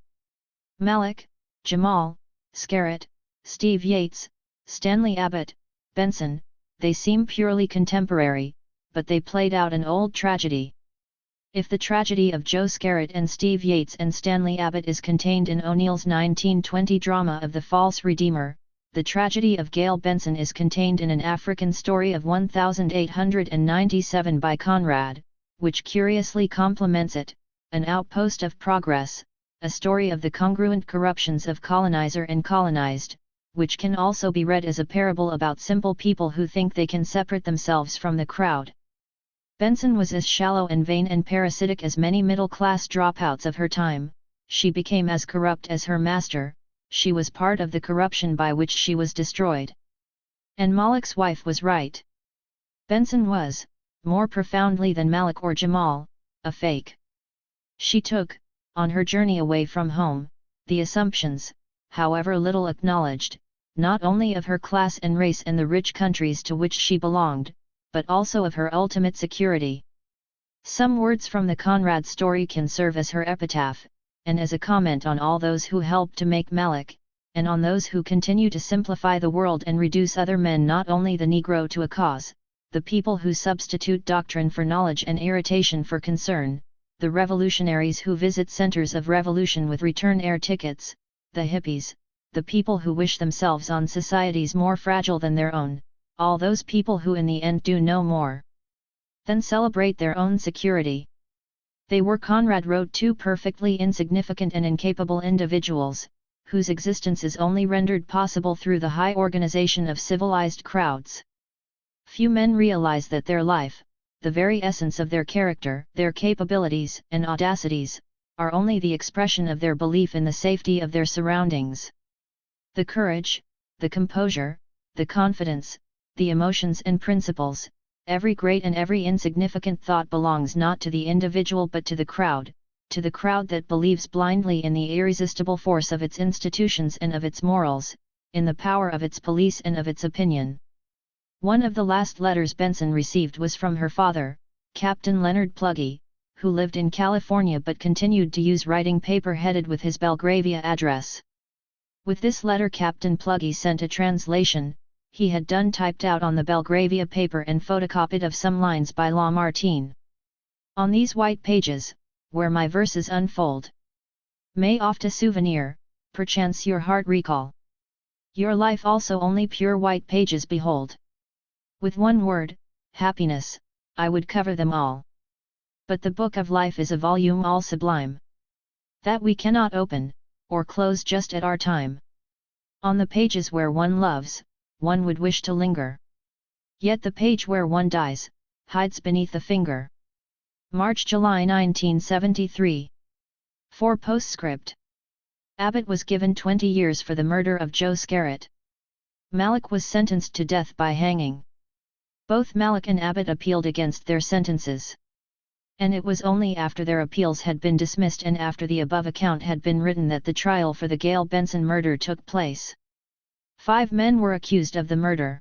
Malek, Jamal, Scarrett, Steve Yates, Stanley Abbott, Benson, they seem purely contemporary, but they played out an old tragedy. If the tragedy of Joe Scarrett and Steve Yates and Stanley Abbott is contained in O'Neill's 1920 drama of The False Redeemer, the tragedy of Gail Benson is contained in An African Story of 1897 by Conrad, which curiously complements it, An Outpost of Progress, a story of the congruent corruptions of colonizer and colonized, which can also be read as a parable about simple people who think they can separate themselves from the crowd. Benson was as shallow and vain and parasitic as many middle-class dropouts of her time, she became as corrupt as her master, she was part of the corruption by which she was destroyed. And Malek's wife was right. Benson was, more profoundly than Malek or Jamal, a fake. She took, on her journey away from home, the assumptions, however little acknowledged, not only of her class and race and the rich countries to which she belonged, but also of her ultimate security. Some words from the Conrad story can serve as her epitaph, and as a comment on all those who helped to make Malek, and on those who continue to simplify the world and reduce other men, not only the Negro, to a cause, the people who substitute doctrine for knowledge and irritation for concern, the revolutionaries who visit centers of revolution with return air tickets, the hippies, the people who wish themselves on societies more fragile than their own, all those people who in the end do no more than celebrate their own security. They were, Conrad wrote, two perfectly insignificant and incapable individuals, whose existence is only rendered possible through the high organization of civilized crowds. Few men realize that their life, the very essence of their character, their capabilities and audacities, are only the expression of their belief in the safety of their surroundings. The courage, the composure, the confidence, the emotions and principles, every great and every insignificant thought belongs not to the individual but to the crowd that believes blindly in the irresistible force of its institutions and of its morals, in the power of its police and of its opinion. One of the last letters Benson received was from her father, Captain Leonard Pluggy, who lived in California but continued to use writing paper headed with his Belgravia address. With this letter Captain Pluggy sent a translation he had done typed out on the Belgravia paper and photocopied of some lines by Lamartine. On these white pages, where my verses unfold, may oft a souvenir, perchance your heart recall. Your life also only pure white pages behold. With one word, happiness, I would cover them all. But the book of life is a volume all sublime, that we cannot open, or close just at our time. On the pages where one loves, one would wish to linger. Yet the page where one dies, hides beneath the finger. March-July 1973. 4 Postscript. Abbott was given 20 years for the murder of Joe Scarrett. Malik was sentenced to death by hanging. Both Malik and Abbott appealed against their sentences. And it was only after their appeals had been dismissed and after the above account had been written that the trial for the Gail Benson murder took place. 5 men were accused of the murder.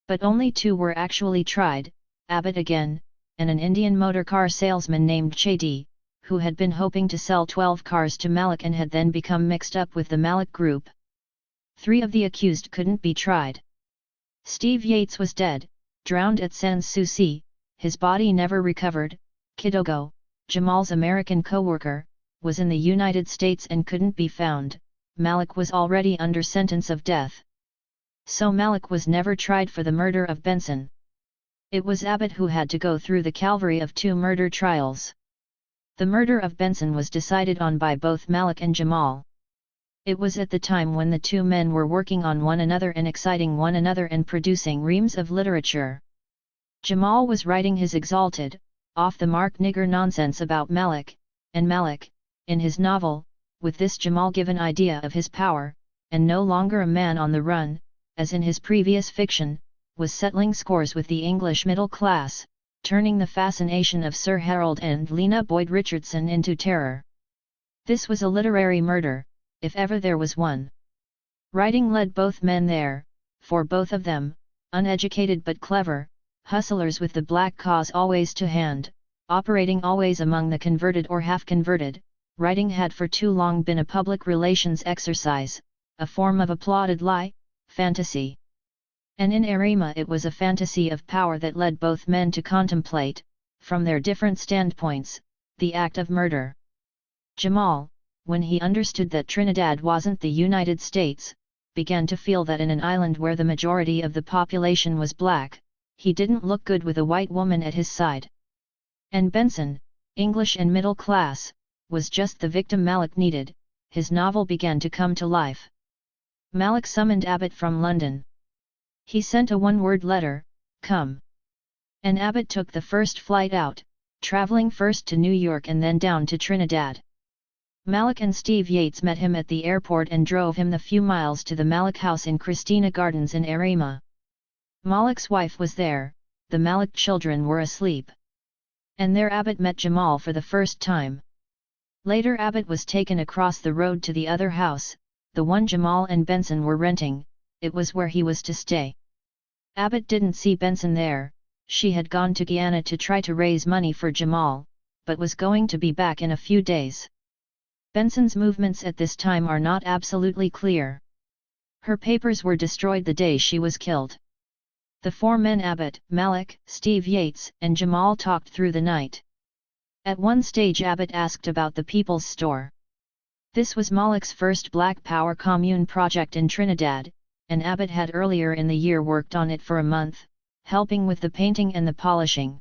But only 2 were actually tried, Abbott again, and an Indian motor car salesman named Chedi, who had been hoping to sell 12 cars to Malik and had then become mixed up with the Malik group. 3 of the accused couldn't be tried. Steve Yates was dead, drowned at Sans Souci, his body never recovered. Kidogo, Jamal's American co-worker, was in the United States and couldn't be found. Malik was already under sentence of death. So Malik was never tried for the murder of Benson. It was Abbott who had to go through the calvary of 2 murder trials. The murder of Benson was decided on by both Malik and Jamal. It was at the time when the 2 men were working on one another and exciting one another and producing reams of literature. Jamal was writing his exalted, off-the-mark nigger nonsense about Malik, and Malik, in his novel, with this Jamal given idea of his power, and no longer a man on the run, as in his previous fiction, was settling scores with the English middle class, turning the fascination of Sir Harold and Lena Boyd Richardson into terror. This was a literary murder, if ever there was one. Writing led both men there, for both of them, uneducated but clever, hustlers with the black cause always to hand, operating always among the converted or half-converted, writing had for too long been a public relations exercise, a form of applauded lie, fantasy. And in Arima it was a fantasy of power that led both men to contemplate, from their different standpoints, the act of murder. Jamal, when he understood that Trinidad wasn't the United States, began to feel that in an island where the majority of the population was black, he didn't look good with a white woman at his side. And Benson, English and middle class, was just the victim Malik needed. His novel began to come to life. Malik summoned Abbott from London. He sent a one-word letter, "Come." And Abbott took the first flight out, traveling first to New York and then down to Trinidad. Malik and Steve Yates met him at the airport and drove him the few miles to the Malik house in Christina Gardens in Arima. Malik's wife was there, the Malik children were asleep. And there Abbott met Jamal for the first time. Later Abbott was taken across the road to the other house, the one Jamal and Benson were renting. It was where he was to stay. Abbott didn't see Benson there. She had gone to Guyana to try to raise money for Jamal, but was going to be back in a few days. Benson's movements at this time are not absolutely clear. Her papers were destroyed the day she was killed. The 4 men Abbott, Malik, Steve Yates, and Jamal talked through the night. At one stage Abbott asked about the People's Store. This was Malik's first Black Power commune project in Trinidad, and Abbott had earlier in the year worked on it for a month, helping with the painting and the polishing.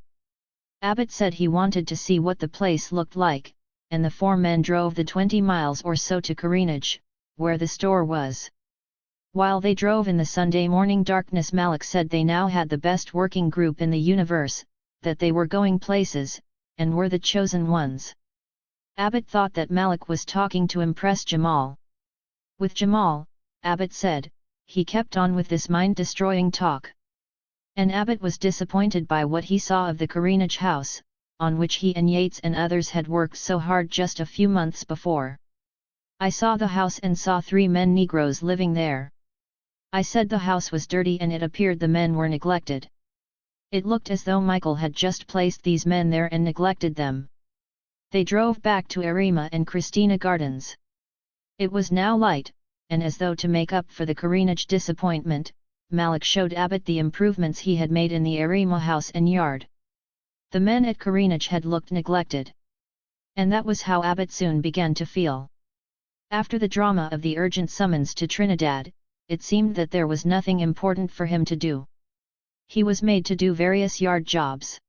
Abbott said he wanted to see what the place looked like, and the 4 men drove the 20 miles or so to Corinage, where the store was. While they drove in the Sunday morning darkness, Malik said they now had the best working group in the universe, that they were going places, and were the chosen ones. Abbott thought that Malik was talking to impress Jamal. With Jamal, Abbott said, he kept on with this mind-destroying talk. And Abbott was disappointed by what he saw of the Corinage house, on which he and Yates and others had worked so hard just a few months before. I saw the house and saw 3 men Negroes living there. I said the house was dirty and it appeared the men were neglected. It looked as though Michael had just placed these men there and neglected them. They drove back to Arima and Christina Gardens. It was now light, and as though to make up for the Corinage disappointment, Malik showed Abbott the improvements he had made in the Arima house and yard. The men at Corinage had looked neglected. And that was how Abbott soon began to feel. After the drama of the urgent summons to Trinidad, it seemed that there was nothing important for him to do. He was made to do various yard jobs.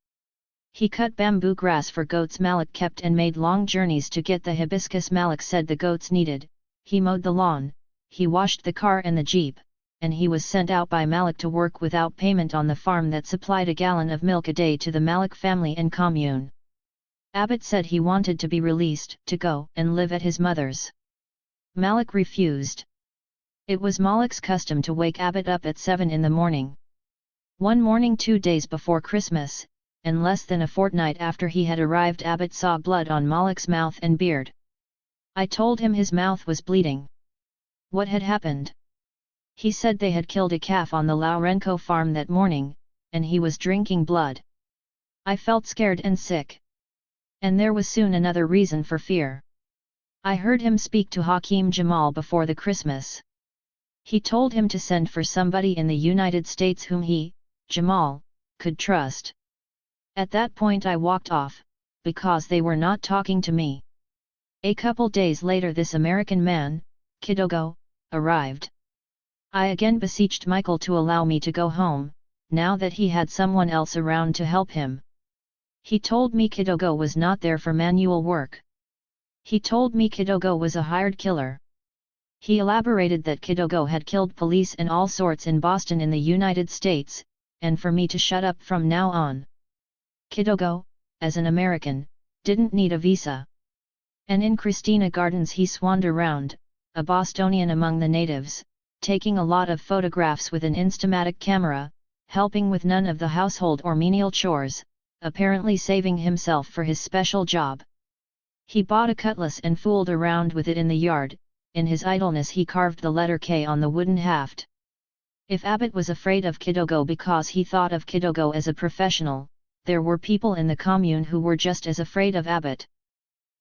He cut bamboo grass for goats Malik kept and made long journeys to get the hibiscus Malik said the goats needed, he mowed the lawn, he washed the car and the jeep, and he was sent out by Malik to work without payment on the farm that supplied a gallon of milk a day to the Malik family and commune. Abbott said he wanted to be released, to go and live at his mother's. Malik refused. It was Malik's custom to wake Abbott up at 7 in the morning. One morning 2 days before Christmas, and less than a fortnight after he had arrived, Abbott saw blood on Malik's mouth and beard. I told him his mouth was bleeding. What had happened? He said they had killed a calf on the Laurenco farm that morning, and he was drinking blood. I felt scared and sick. And there was soon another reason for fear. I heard him speak to Hakeem Jamal before the Christmas. He told him to send for somebody in the United States whom he, Jamal, could trust. At that point I walked off, because they were not talking to me. A couple days later this American man, Kidogo, arrived. I again beseeched Michael to allow me to go home, now that he had someone else around to help him. He told me Kidogo was not there for manual work. He told me Kidogo was a hired killer. He elaborated that Kidogo had killed police and all sorts in Boston in the United States, and for me to shut up from now on. Kidogo, as an American, didn't need a visa. And in Christina Gardens he swanned around, a Bostonian among the natives, taking a lot of photographs with an Instamatic camera, helping with none of the household or menial chores, apparently saving himself for his special job. He bought a cutlass and fooled around with it in the yard. In his idleness he carved the letter K on the wooden haft. If Abbott was afraid of Kidogo because he thought of Kidogo as a professional, there were people in the commune who were just as afraid of Abbott.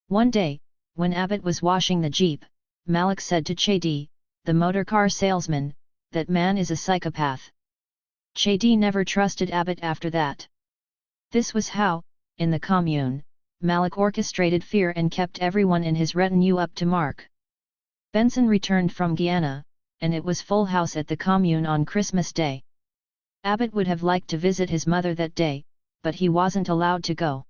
One day, when Abbott was washing the jeep, Malik said to Chedi, the motorcar salesman, that man is a psychopath. Chedi never trusted Abbott after that. This was how, in the commune, Malik orchestrated fear and kept everyone in his retinue up to mark. Benson returned from Guyana, and it was full house at the commune on Christmas Day. Abbott would have liked to visit his mother that day, but he wasn't allowed to go.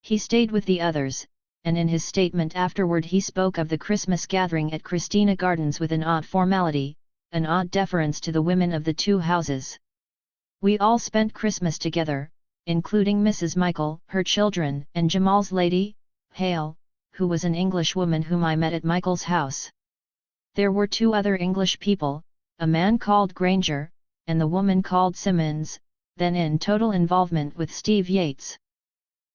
He stayed with the others, and in his statement afterward he spoke of the Christmas gathering at Christina Gardens with an odd formality, an odd deference to the women of the 2 houses. We all spent Christmas together, including Mrs. Michael, her children, and Jamal's lady, Hale, who was an English woman whom I met at Michael's house. There were 2 other English people, a man called Granger, and the woman called Simmons, then in total involvement with Steve Yates.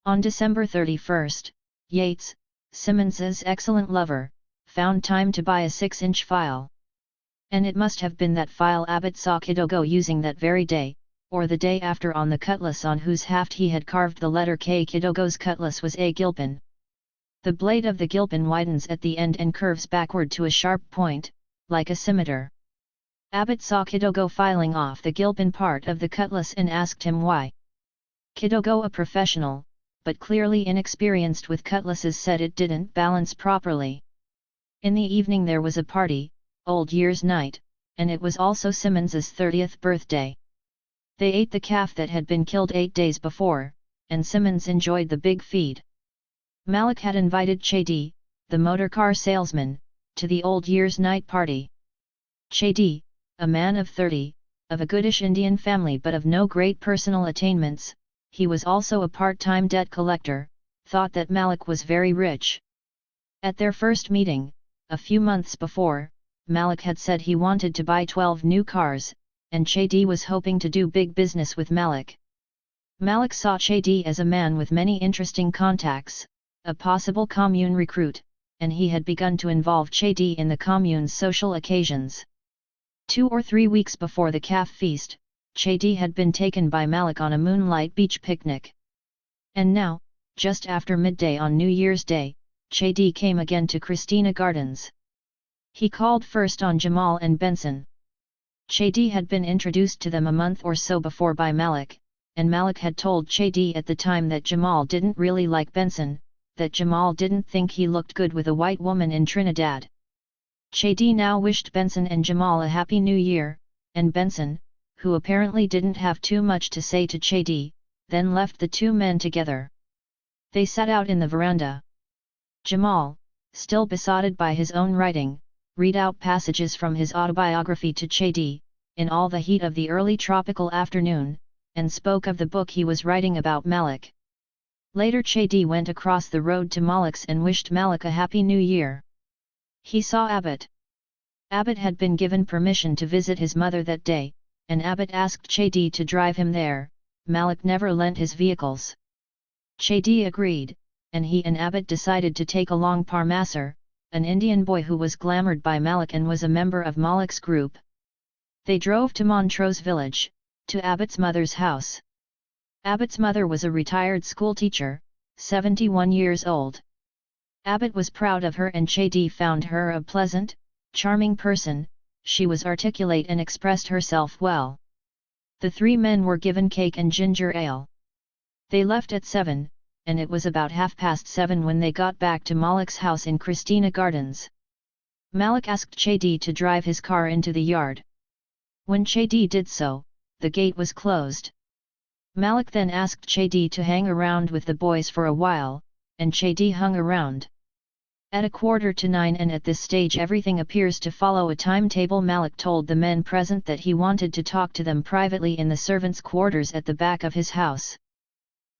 On December 31st, Yates, Simmons's excellent lover, found time to buy a 6-inch file. And it must have been that file Abbott saw Kidogo using that very day, or the day after on the cutlass on whose haft he had carved the letter K. Kidogo's cutlass was a gilpin. The blade of the gilpin widens at the end and curves backward to a sharp point, like a scimitar. Abbott saw Kidogo filing off the gilpin part of the cutlass and asked him why. Kidogo, a professional, but clearly inexperienced with cutlasses, said it didn't balance properly. In the evening there was a party, Old Year's night, and it was also Simmons's 30th birthday. They ate the calf that had been killed 8 days before, and Simmons enjoyed the big feed. Malik had invited Chedi, the motorcar salesman, to the old year's night party. Chedi, a man of 30, of a goodish Indian family but of no great personal attainments, he was also a part-time debt collector, thought that Malik was very rich. At their first meeting, a few months before, Malik had said he wanted to buy 12 new cars, and Chedi was hoping to do big business with Malik. Malik saw Chedi as a man with many interesting contacts, a possible commune recruit, and he had begun to involve Chedi in the commune's social occasions. 2 or 3 weeks before the calf feast, Chedi had been taken by Malik on a moonlight beach picnic. And now, just after midday on New Year's Day, Chedi came again to Christina Gardens. He called first on Jamal and Benson. Chedi had been introduced to them a month or so before by Malik, and Malik had told Chedi at the time that Jamal didn't really like Benson, that Jamal didn't think he looked good with a white woman in Trinidad. Chedi now wished Benson and Jamal a happy new year, and Benson, who apparently didn't have too much to say to Chedi, then left the two men together. They sat out in the veranda. Jamal, still besotted by his own writing, read out passages from his autobiography to Chedi, in all the heat of the early tropical afternoon, and spoke of the book he was writing about Malik. Later Chedi went across the road to Malik's and wished Malik a happy new year. He saw Abbott. Abbott had been given permission to visit his mother that day, and Abbott asked Chedi to drive him there. Malik never lent his vehicles. Chedi agreed, and he and Abbott decided to take along Parmasar, an Indian boy who was glamoured by Malik and was a member of Malik's group. They drove to Montrose village, to Abbott's mother's house. Abbott's mother was a retired schoolteacher, 71 years old. Abbott was proud of her and Chedi found her a pleasant, charming person. She was articulate and expressed herself well. The three men were given cake and ginger ale. They left at 7, and it was about 7:30 when they got back to Malik's house in Christina Gardens. Malik asked Chedi to drive his car into the yard. When Chedi did so, the gate was closed. Malik then asked Chedi to hang around with the boys for a while, and Chedi hung around. At 8:45 and at this stage everything appears to follow a timetable. Malik told the men present that he wanted to talk to them privately in the servants' quarters at the back of his house.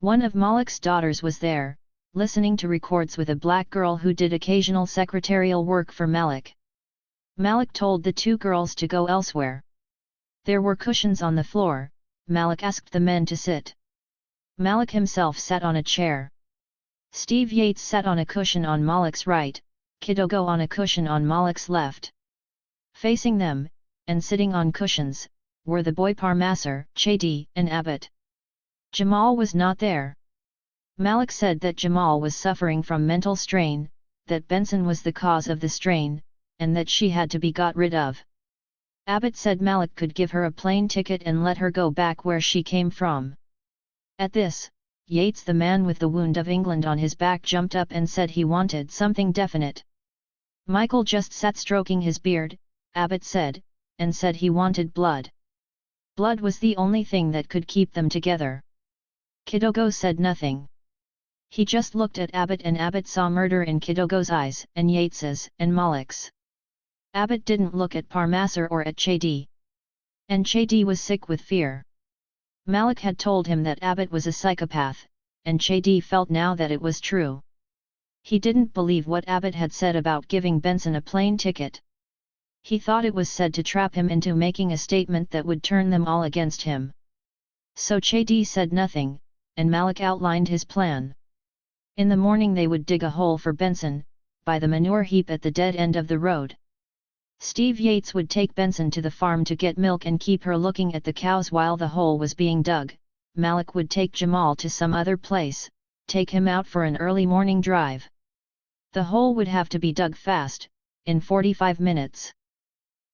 One of Malik's daughters was there, listening to records with a black girl who did occasional secretarial work for Malik. Malik told the two girls to go elsewhere. There were cushions on the floor. Malik asked the men to sit. Malik himself sat on a chair. Steve Yates sat on a cushion on Malik's right, Kidogo on a cushion on Malik's left. Facing them, and sitting on cushions, were the boy Parmasar, Chedi, and Abbott. Jamal was not there. Malik said that Jamal was suffering from mental strain, that Benson was the cause of the strain, and that she had to be got rid of. Abbott said Malik could give her a plane ticket and let her go back where she came from. At this, Yates, the man with the wound of England on his back, jumped up and said he wanted something definite. Michael just sat stroking his beard, Abbott said, and said he wanted blood. Blood was the only thing that could keep them together. Kidogo said nothing. He just looked at Abbott, and Abbott saw murder in Kidogo's eyes, and Yates's, and Malik's. Abbott didn't look at Parmasar or at Chedi. And Chedi was sick with fear. Malik had told him that Abbott was a psychopath, and Chedi felt now that it was true. He didn't believe what Abbott had said about giving Benson a plane ticket. He thought it was said to trap him into making a statement that would turn them all against him. So Chedi said nothing, and Malik outlined his plan. In the morning they would dig a hole for Benson, by the manure heap at the dead end of the road. Steve Yates would take Benson to the farm to get milk and keep her looking at the cows while the hole was being dug. Malik would take Jamal to some other place, take him out for an early morning drive. The hole would have to be dug fast, in 45 minutes.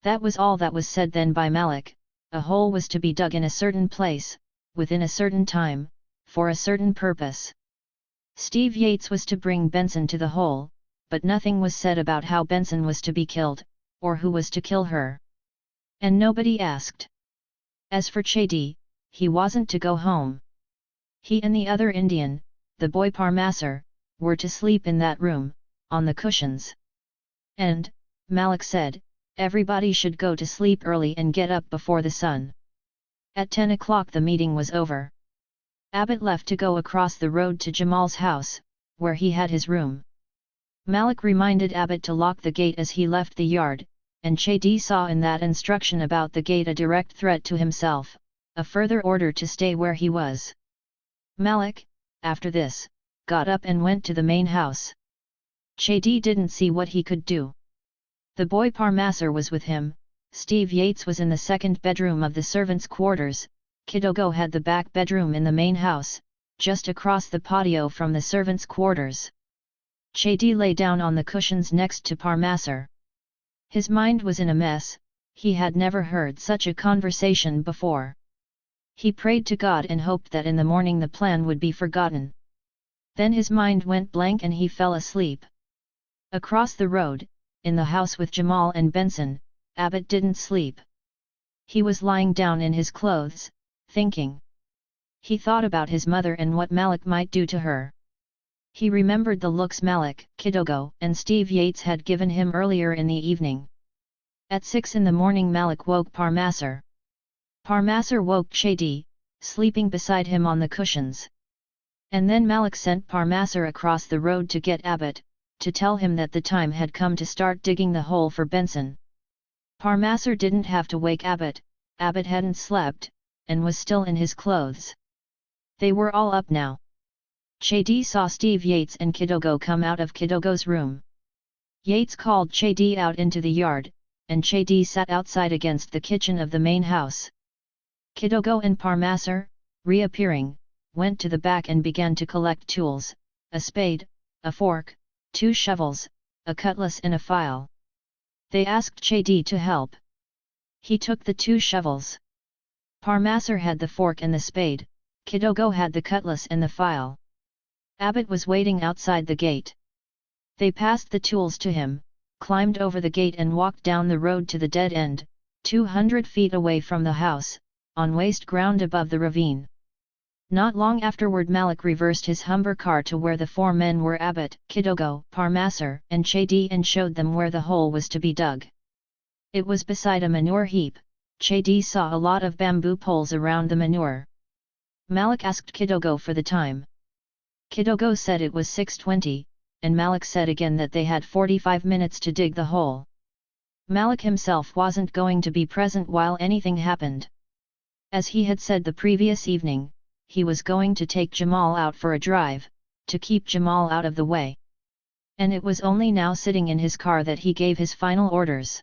That was all that was said then by Malik. A hole was to be dug in a certain place, within a certain time, for a certain purpose. Steve Yates was to bring Benson to the hole, but nothing was said about how Benson was to be killed, or who was to kill her. And nobody asked. As for Chedi, he wasn't to go home. He and the other Indian, the boy Parmasar, were to sleep in that room, on the cushions. And, Malik said, everybody should go to sleep early and get up before the sun. At 10 o'clock the meeting was over. Abbott left to go across the road to Jamal's house, where he had his room. Malik reminded Abbott to lock the gate as he left the yard, and Chedi saw in that instruction about the gate a direct threat to himself, a further order to stay where he was. Malik, after this, got up and went to the main house. Chedi didn't see what he could do. The boy Parmasar was with him, Steve Yates was in the second bedroom of the servants' quarters, Kidogo had the back bedroom in the main house, just across the patio from the servants' quarters. Chedi lay down on the cushions next to Parmasar. His mind was in a mess, he had never heard such a conversation before. He prayed to God and hoped that in the morning the plan would be forgotten. Then his mind went blank and he fell asleep. Across the road, in the house with Jamal and Benson, Abbott didn't sleep. He was lying down in his clothes, thinking. He thought about his mother and what Malik might do to her. He remembered the looks Malik, Kidogo, and Steve Yates had given him earlier in the evening. At 6 in the morning Malik woke Parmasar. Parmasar woke Chedi, sleeping beside him on the cushions. And then Malik sent Parmasar across the road to get Abbott, to tell him that the time had come to start digging the hole for Benson. Parmasar didn't have to wake Abbott, Abbott hadn't slept, and was still in his clothes. They were all up now. Chedi saw Steve Yates and Kidogo come out of Kidogo's room. Yates called Chedi out into the yard, and Chedi sat outside against the kitchen of the main house. Kidogo and Parmasar, reappearing, went to the back and began to collect tools, a spade, a fork, 2 shovels, a cutlass and a file. They asked Chedi to help. He took the 2 shovels. Parmasar had the fork and the spade, Kidogo had the cutlass and the file. Abbott was waiting outside the gate. They passed the tools to him, climbed over the gate and walked down the road to the dead end, 200 feet away from the house, on waste ground above the ravine. Not long afterward Malik reversed his Humber car to where the 4 men were Abbott, Kidogo, Parmasar, and Chedi and showed them where the hole was to be dug. It was beside a manure heap. Chedi saw a lot of bamboo poles around the manure. Malik asked Kidogo for the time. Kidogo said it was 6:20, and Malik said again that they had 45 minutes to dig the hole. Malik himself wasn't going to be present while anything happened. As he had said the previous evening, he was going to take Jamal out for a drive, to keep Jamal out of the way. And it was only now sitting in his car that he gave his final orders.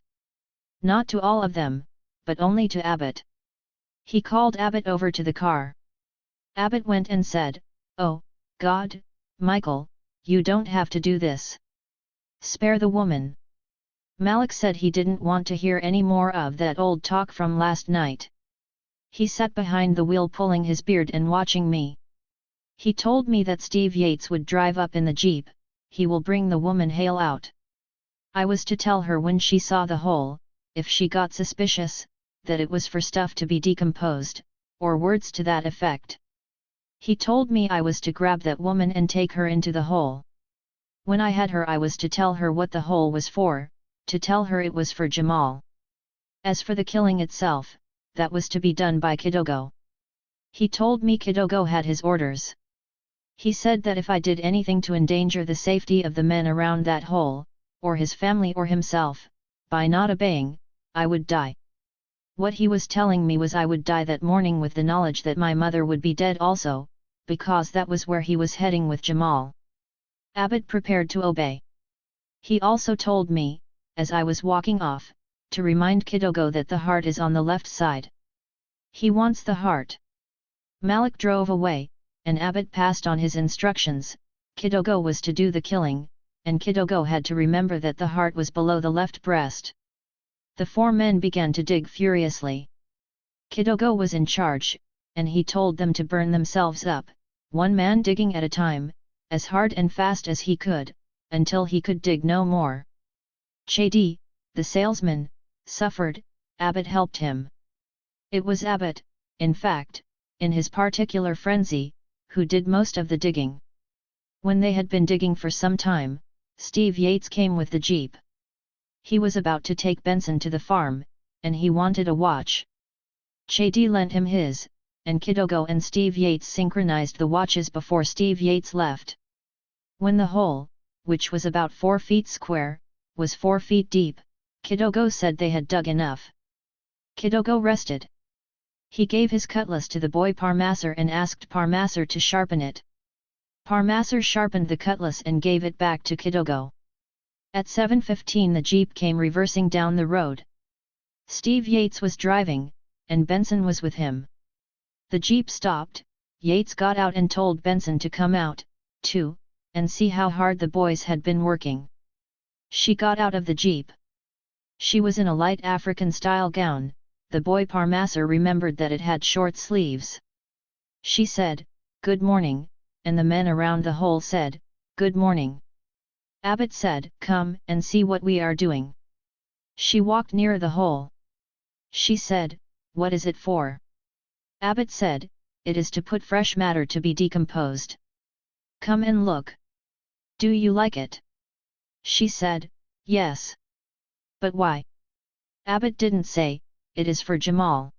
Not to all of them, but only to Abbott. He called Abbott over to the car. Abbott went and said, "Oh, God, Michael, you don't have to do this. Spare the woman." Malik said he didn't want to hear any more of that old talk from last night. He sat behind the wheel pulling his beard and watching me. He told me that Steve Yates would drive up in the jeep, he will bring the woman Hale out. I was to tell her when she saw the hole, if she got suspicious, that it was for stuff to be decomposed, or words to that effect. He told me I was to grab that woman and take her into the hole. When I had her I was to tell her what the hole was for, to tell her it was for Jamal. As for the killing itself, that was to be done by Kidogo. He told me Kidogo had his orders. He said that if I did anything to endanger the safety of the men around that hole, or his family or himself, by not obeying, I would die. What he was telling me was I would die that morning with the knowledge that my mother would be dead also, because that was where he was heading with Jamal. Abbott prepared to obey. He also told me, as I was walking off, to remind Kidogo that the heart is on the left side. He wants the heart. Malik drove away, and Abbott passed on his instructions. Kidogo was to do the killing, and Kidogo had to remember that the heart was below the left breast. The 4 men began to dig furiously. Kidogo was in charge, and he told them to burn themselves up, 1 man digging at a time, as hard and fast as he could, until he could dig no more. Chedi, the salesman, suffered, Abbott helped him. It was Abbott, in fact, in his particular frenzy, who did most of the digging. When they had been digging for some time, Steve Yates came with the jeep. He was about to take Benson to the farm, and he wanted a watch. Chadi lent him his, and Kidogo and Steve Yates synchronized the watches before Steve Yates left. When the hole, which was about 4 feet square, was 4 feet deep, Kidogo said they had dug enough. Kidogo rested. He gave his cutlass to the boy Parmasar and asked Parmasar to sharpen it. Parmasar sharpened the cutlass and gave it back to Kidogo. At 7:15 the jeep came reversing down the road. Steve Yates was driving, and Benson was with him. The jeep stopped. Yates got out and told Benson to come out, too, and see how hard the boys had been working. She got out of the jeep. She was in a light African-style gown. The boy Parmasar remembered that it had short sleeves. She said, "Good morning," and the men around the hole said, "Good morning." Abbott said, "Come and see what we are doing." She walked near the hole. She said, "What is it for?" Abbott said, "It is to put fresh matter to be decomposed. Come and look. Do you like it?" She said, "Yes." "But why?" Abbott didn't say, "It is for Jamal."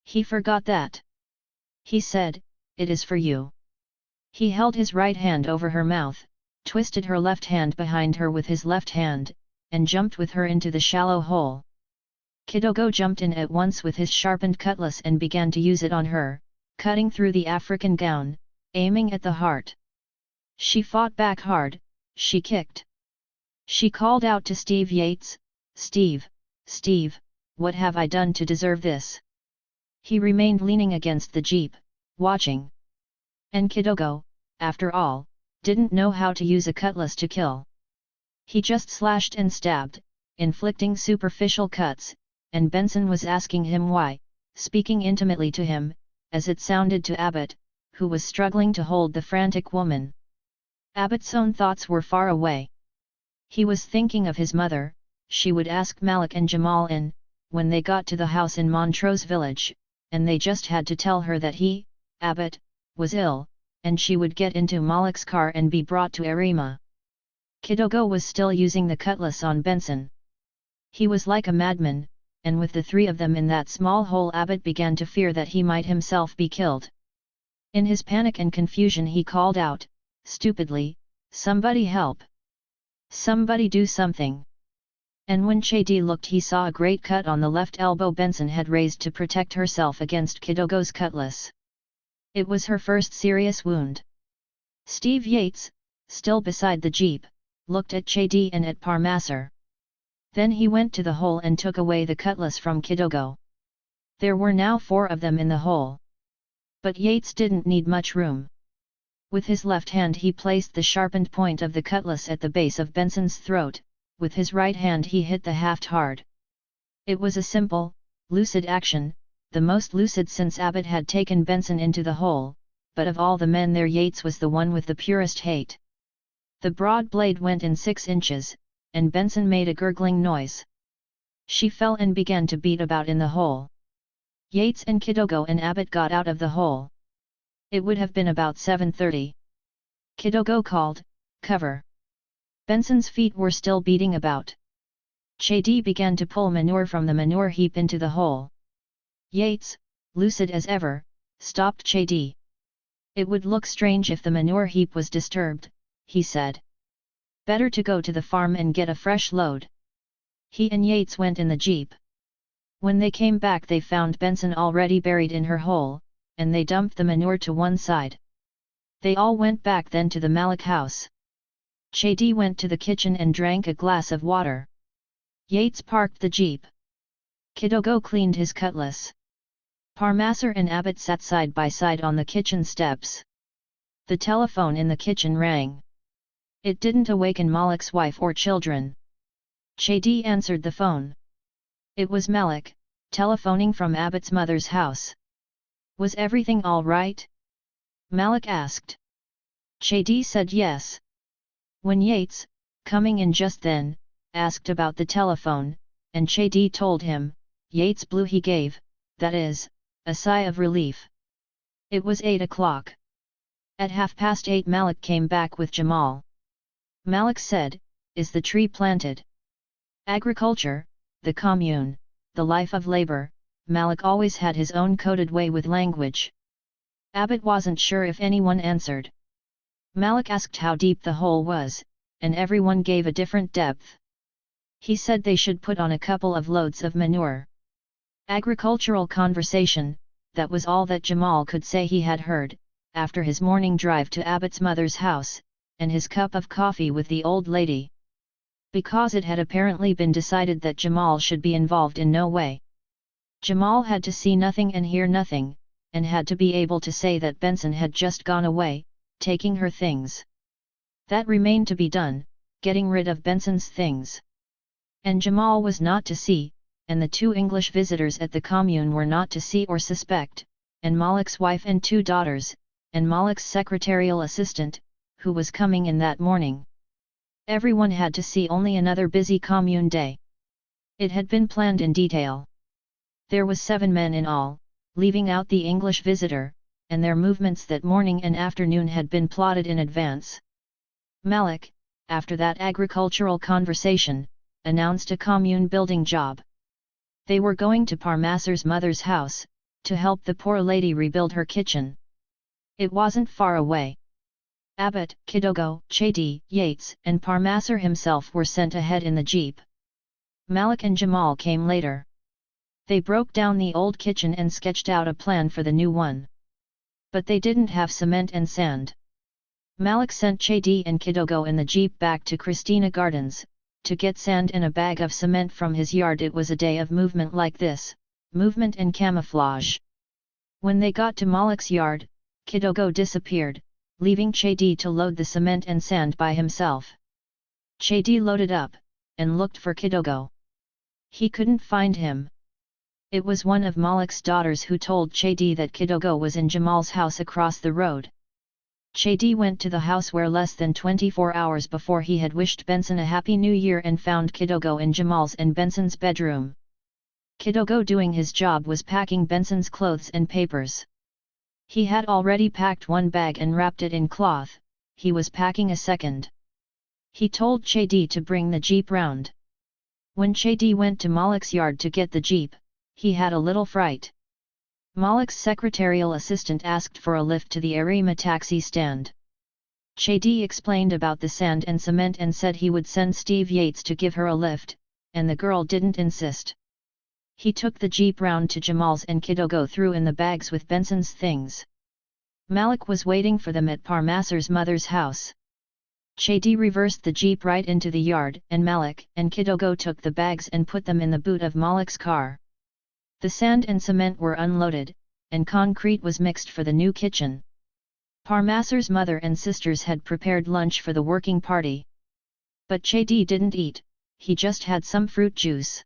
He forgot that. He said, "It is for you." He held his right hand over her mouth, twisted her left hand behind her with his left hand, and jumped with her into the shallow hole. Kidogo jumped in at once with his sharpened cutlass and began to use it on her, cutting through the African gown, aiming at the heart. She fought back hard, she kicked. She called out to Steve Yates, "Steve, Steve, what have I done to deserve this?" He remained leaning against the jeep, watching. And Kidogo, after all, didn't know how to use a cutlass to kill. He just slashed and stabbed, inflicting superficial cuts, and Benson was asking him why, speaking intimately to him, as it sounded to Abbott, who was struggling to hold the frantic woman. Abbott's own thoughts were far away. He was thinking of his mother. She would ask Malik and Jamal in, when they got to the house in Montrose village, and they just had to tell her that he, Abbott, was ill, and she would get into Malik's car and be brought to Arima. Kidogo was still using the cutlass on Benson. He was like a madman, and with the three of them in that small hole Abbott began to fear that he might himself be killed. In his panic and confusion he called out, stupidly, "Somebody help! Somebody do something!" And when Chadi looked he saw a great cut on the left elbow Benson had raised to protect herself against Kidogo's cutlass. It was her first serious wound. Steve Yates, still beside the jeep, looked at Chadi and at Parmasar. Then he went to the hole and took away the cutlass from Kidogo. There were now 4 of them in the hole. But Yates didn't need much room. With his left hand he placed the sharpened point of the cutlass at the base of Benson's throat, with his right hand he hit the haft hard. It was a simple, lucid action, the most lucid since Abbott had taken Benson into the hole, but of all the men there Yates was the one with the purest hate. The broad blade went in 6 inches, and Benson made a gurgling noise. She fell and began to beat about in the hole. Yates and Kidogo and Abbott got out of the hole. It would have been about 7:30. Kidogo called, "Cover!" Benson's feet were still beating about. Chadi began to pull manure from the manure heap into the hole. Yates, lucid as ever, stopped Chadi. "It would look strange if the manure heap was disturbed," he said. "Better to go to the farm and get a fresh load." He and Yates went in the jeep. When they came back they found Benson already buried in her hole, and they dumped the manure to one side. They all went back then to the Malik house. Chadi went to the kitchen and drank a glass of water. Yates parked the jeep. Kidogo cleaned his cutlass. Parmasar and Abbott sat side by side on the kitchen steps. The telephone in the kitchen rang. It didn't awaken Malik's wife or children. Chadi answered the phone. It was Malik, telephoning from Abbott's mother's house. "Was everything all right?" Malik asked. Chadi said yes. When Yates, coming in just then, asked about the telephone, and Chadi told him, Yates blew he gave, that is, a sigh of relief. It was 8 o'clock. At 8:30 Malik came back with Jamal. Malik said, "Is the tree planted?" Agriculture, the commune, the life of labor. Malik always had his own coded way with language. Abbot wasn't sure if anyone answered. Malik asked how deep the hole was, and everyone gave a different depth. He said they should put on a couple of loads of manure. Agricultural conversation, that was all that Jamal could say he had heard, after his morning drive to Abbot's mother's house, and his cup of coffee with the old lady. Because it had apparently been decided that Jamal should be involved in no way. Jamal had to see nothing and hear nothing, and had to be able to say that Benson had just gone away, taking her things. That remained to be done, getting rid of Benson's things. And Jamal was not to see, and the 2 English visitors at the commune were not to see or suspect, and Malik's wife and 2 daughters, and Malik's secretarial assistant, who was coming in that morning. Everyone had to see only another busy commune day. It had been planned in detail. There was 7 men in all, leaving out the English visitor, and their movements that morning and afternoon had been plotted in advance. Malik, after that agricultural conversation, announced a commune building job. They were going to Parmasser's mother's house, to help the poor lady rebuild her kitchen. It wasn't far away. Abbot, Kidogo, Chedi, Yates, and Parmasser himself were sent ahead in the jeep. Malik and Jamal came later. They broke down the old kitchen and sketched out a plan for the new one. But they didn't have cement and sand. Malik sent Chedi and Kidogo in the jeep back to Christina Gardens, to get sand and a bag of cement from his yard. It was a day of movement like this, movement and camouflage. When they got to Malik's yard, Kidogo disappeared, leaving Chedi to load the cement and sand by himself. Chedi loaded up, and looked for Kidogo. He couldn't find him. It was one of Malik's daughters who told Chedi that Kidogo was in Jamal's house across the road. Chedi went to the house where less than 24 hours before he had wished Benson a Happy New Year and found Kidogo in Jamal's and Benson's bedroom. Kidogo doing his job was packing Benson's clothes and papers. He had already packed 1 bag and wrapped it in cloth, he was packing a second. He told Chedi to bring the jeep round. When Chedi went to Malik's yard to get the jeep, he had a little fright. Malik's secretarial assistant asked for a lift to the Arima taxi stand. Chedi explained about the sand and cement and said he would send Steve Yates to give her a lift, and the girl didn't insist. He took the jeep round to Jamal's and Kidogo threw in the bags with Benson's things. Malik was waiting for them at Parmasser's mother's house. Chedi reversed the jeep right into the yard and Malik and Kidogo took the bags and put them in the boot of Malik's car. The sand and cement were unloaded, and concrete was mixed for the new kitchen. Parmasser's mother and sisters had prepared lunch for the working party. But Chedi didn't eat, he just had some fruit juice.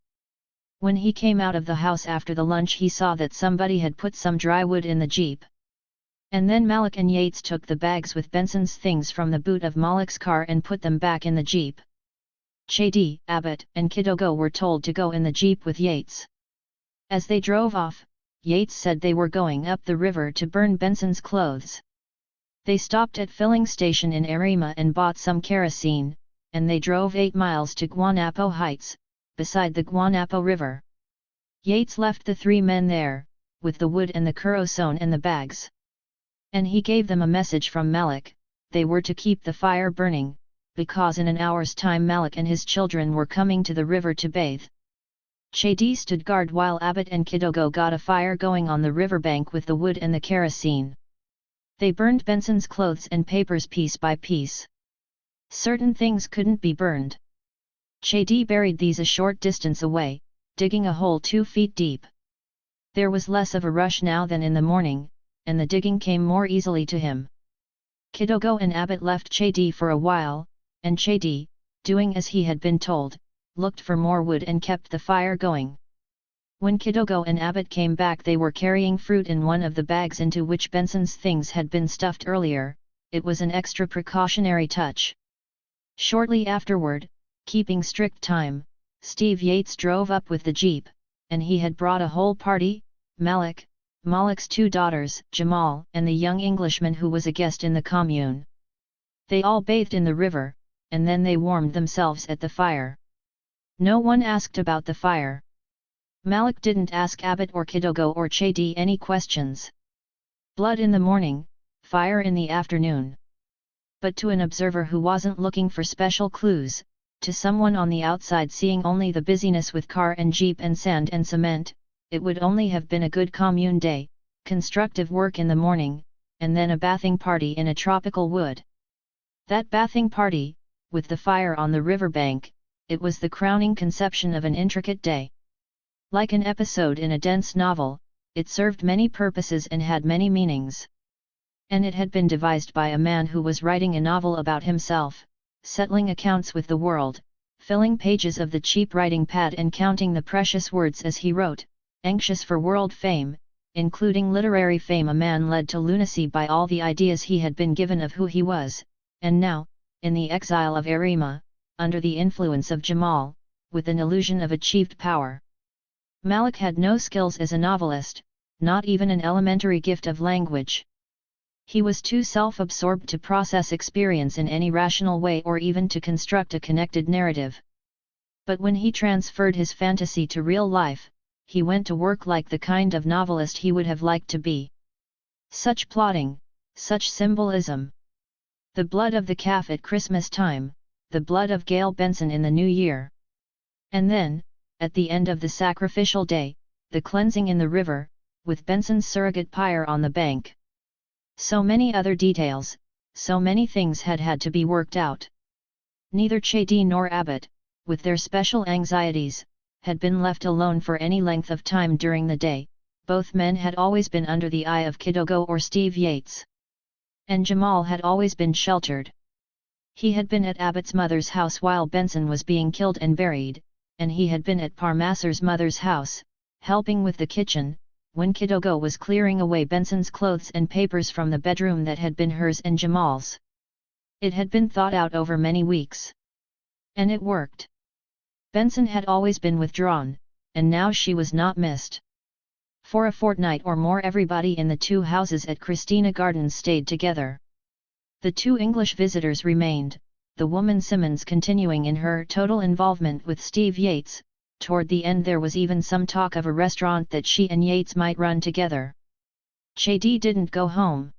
When he came out of the house after the lunch he saw that somebody had put some dry wood in the jeep. And then Malik and Yates took the bags with Benson's things from the boot of Malik's car and put them back in the jeep. Chedi, Abbot, and Kidogo were told to go in the jeep with Yates. As they drove off, Yates said they were going up the river to burn Benson's clothes. They stopped at filling station in Arima and bought some kerosene, and they drove 8 miles to Guanapo Heights, beside the Guanapo River. Yates left the 3 men there, with the wood and the kerosene and the bags. And he gave them a message from Malik, they were to keep the fire burning, because in an hour's time Malik and his children were coming to the river to bathe. Chedi stood guard while Abbot and Kidogo got a fire going on the riverbank with the wood and the kerosene. They burned Benson's clothes and papers piece by piece. Certain things couldn't be burned. Chedi buried these a short distance away, digging a hole 2 feet deep. There was less of a rush now than in the morning, and the digging came more easily to him. Kidogo and Abbot left Chedi for a while, and Chedi, doing as he had been told, looked for more wood and kept the fire going. When Kidogo and Abbot came back they were carrying fruit in one of the bags into which Benson's things had been stuffed earlier. It was an extra precautionary touch. Shortly afterward, keeping strict time, Steve Yates drove up with the jeep, and he had brought a whole party: Malik, Malik's two daughters, Jamal and the young Englishman who was a guest in the commune. They all bathed in the river, and then they warmed themselves at the fire. No one asked about the fire. Malik didn't ask Abbot or Kidogo or Chedi any questions. Blood in the morning, fire in the afternoon. But to an observer who wasn't looking for special clues, to someone on the outside seeing only the busyness with car and jeep and sand and cement, it would only have been a good commune day, constructive work in the morning, and then a bathing party in a tropical wood. That bathing party, with the fire on the riverbank, it was the crowning conception of an intricate day. Like an episode in a dense novel, it served many purposes and had many meanings. And it had been devised by a man who was writing a novel about himself, settling accounts with the world, filling pages of the cheap writing pad and counting the precious words as he wrote, anxious for world fame, including literary fame. A man led to lunacy by all the ideas he had been given of who he was, and now, in the exile of Arima, under the influence of Jamal, with an illusion of achieved power. Malik had no skills as a novelist, not even an elementary gift of language. He was too self-absorbed to process experience in any rational way or even to construct a connected narrative. But when he transferred his fantasy to real life, he went to work like the kind of novelist he would have liked to be. Such plotting, such symbolism. The blood of the calf at Christmas time, the blood of Gail Benson in the New Year. And then, at the end of the sacrificial day, the cleansing in the river, with Benson's surrogate pyre on the bank. So many other details, so many things had to be worked out. Neither Chedi nor Abbot, with their special anxieties, had been left alone for any length of time during the day. Both men had always been under the eye of Kidogo or Steve Yates. And Jamal had always been sheltered. He had been at Abbott's mother's house while Benson was being killed and buried, and he had been at Parmasser's mother's house, helping with the kitchen, when Kidogo was clearing away Benson's clothes and papers from the bedroom that had been hers and Jamal's. It had been thought out over many weeks. And it worked. Benson had always been withdrawn, and now she was not missed. For a fortnight or more everybody in the two houses at Christina Gardens stayed together. The two English visitors remained, the woman Simmons continuing in her total involvement with Steve Yates. Toward the end there was even some talk of a restaurant that she and Yates might run together. Chedi didn't go home.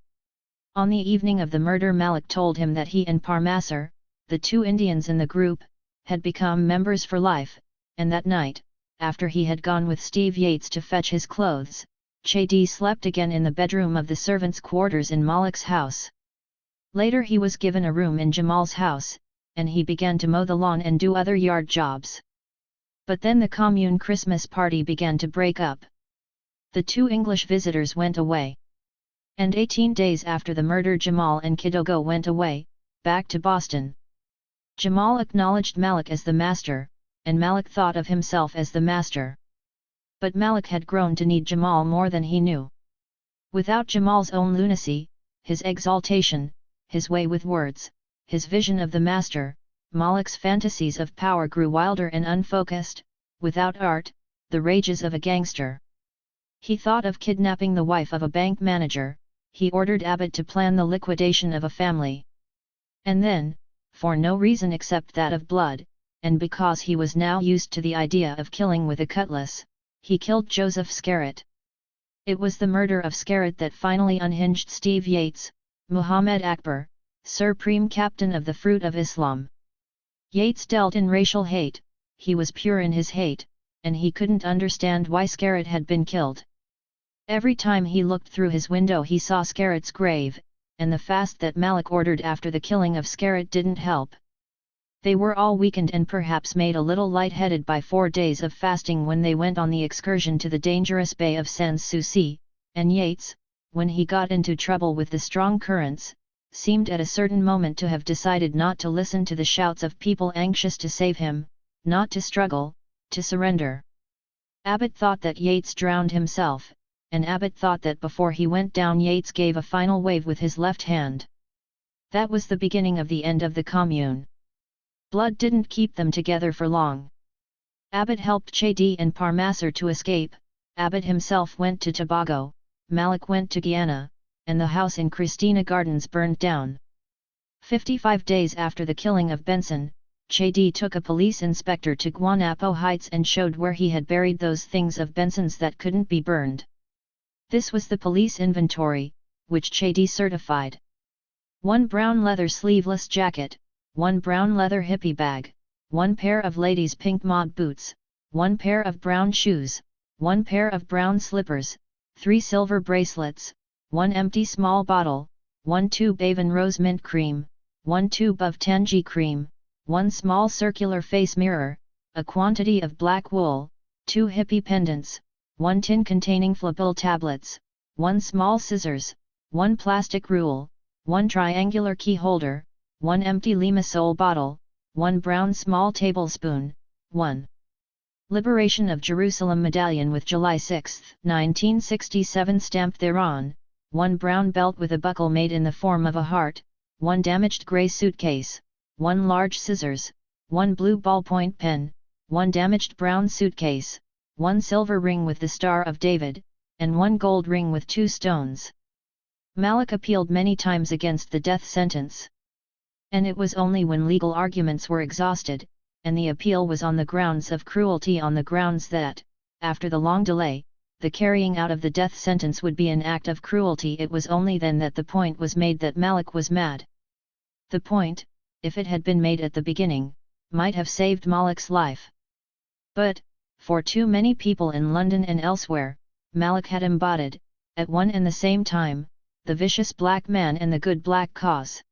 On the evening of the murder Malik told him that he and Parmasser, the two Indians in the group, had become members for life, and that night, after he had gone with Steve Yates to fetch his clothes, Chedi slept again in the bedroom of the servants' quarters in Malik's house. Later he was given a room in Jamal's house, and he began to mow the lawn and do other yard jobs. But then the commune Christmas party began to break up. The two English visitors went away. And 18 days after the murder Jamal and Kidogo went away, back to Boston. Jamal acknowledged Malik as the master, and Malik thought of himself as the master. But Malik had grown to need Jamal more than he knew. Without Jamal's own lunacy, his exaltation, his way with words, his vision of the master, Malik's fantasies of power grew wilder and unfocused. Without art, the rages of a gangster. He thought of kidnapping the wife of a bank manager. He ordered Abbott to plan the liquidation of a family. And then, for no reason except that of blood, and because he was now used to the idea of killing with a cutlass, he killed Joseph Scarrett. It was the murder of Scarrett that finally unhinged Steve Yates, Muhammad Akbar, Supreme Captain of the Fruit of Islam. Yates dealt in racial hate, he was pure in his hate, and he couldn't understand why Scarrett had been killed. Every time he looked through his window he saw Scarrett's grave, and the fast that Malik ordered after the killing of Scarrett didn't help. They were all weakened and perhaps made a little light-headed by 4 days of fasting when they went on the excursion to the dangerous Bay of Sans Souci, and Yates, when he got into trouble with the strong currents, seemed at a certain moment to have decided not to listen to the shouts of people anxious to save him, not to struggle, to surrender. Abbott thought that Yates drowned himself, and Abbott thought that before he went down Yates gave a final wave with his left hand. That was the beginning of the end of the commune. Blood didn't keep them together for long. Abbott helped Chedi and Parmasser to escape. Abbott himself went to Tobago, Malik went to Guyana, and the house in Christina Gardens burned down. 55 days after the killing of Benson, Chedi took a police inspector to Guanapo Heights and showed where he had buried those things of Benson's that couldn't be burned. This was the police inventory, which Chedi certified. 1 brown leather sleeveless jacket, 1 brown leather hippie bag, 1 pair of ladies' pink mod boots, 1 pair of brown shoes, 1 pair of brown slippers, 3 silver bracelets, 1 empty small bottle, 1 tube Avon rose mint cream, 1 tube of Tangy cream, 1 small circular face mirror, a quantity of black wool, 2 hippie pendants, 1 tin containing Flabil tablets, 1 small scissors, 1 plastic rule, 1 triangular key holder, 1 empty Limassol bottle, 1 brown small tablespoon, 1 Liberation of Jerusalem medallion with July 6, 1967 stamped thereon, 1 brown belt with a buckle made in the form of a heart, 1 damaged grey suitcase, 1 large scissors, 1 blue ballpoint pen, 1 damaged brown suitcase, 1 silver ring with the Star of David, and 1 gold ring with 2 stones. Malik appealed many times against the death sentence. And it was only when legal arguments were exhausted, and the appeal was on the grounds of cruelty, on the grounds that, after the long delay, the carrying out of the death sentence would be an act of cruelty, it was only then that the point was made that Malik was mad. The point, if it had been made at the beginning, might have saved Malik's life. But, for too many people in London and elsewhere, Malik had embodied, at one and the same time, the vicious black man and the good black cause.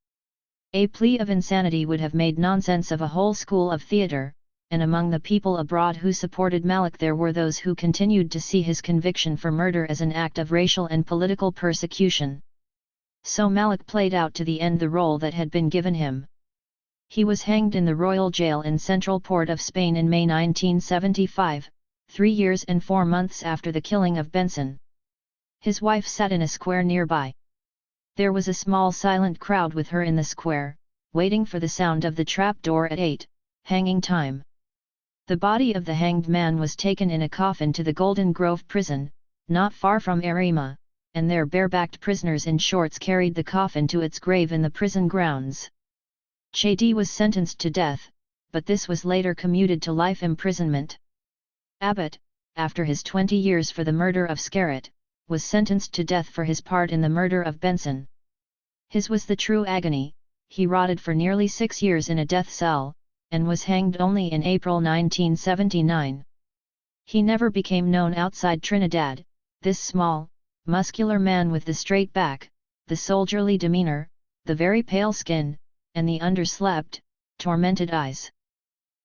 A plea of insanity would have made nonsense of a whole school of theatre, and among the people abroad who supported Malik there were those who continued to see his conviction for murder as an act of racial and political persecution. So Malik played out to the end the role that had been given him. He was hanged in the Royal Jail in Central Port of Spain in May 1975, 3 years and 4 months after the killing of Benson. His wife sat in a square nearby. There was a small silent crowd with her in the square, waiting for the sound of the trapdoor at 8, hanging time. The body of the hanged man was taken in a coffin to the Golden Grove prison, not far from Arima, and there barebacked prisoners in shorts carried the coffin to its grave in the prison grounds. Chedi was sentenced to death, but this was later commuted to life imprisonment. Abbott, after his 20 years for the murder of Scarrett, was sentenced to death for his part in the murder of Benson. His was the true agony. He rotted for nearly 6 years in a death cell, and was hanged only in April 1979. He never became known outside Trinidad, this small, muscular man with the straight back, the soldierly demeanor, the very pale skin, and the underslept, tormented eyes.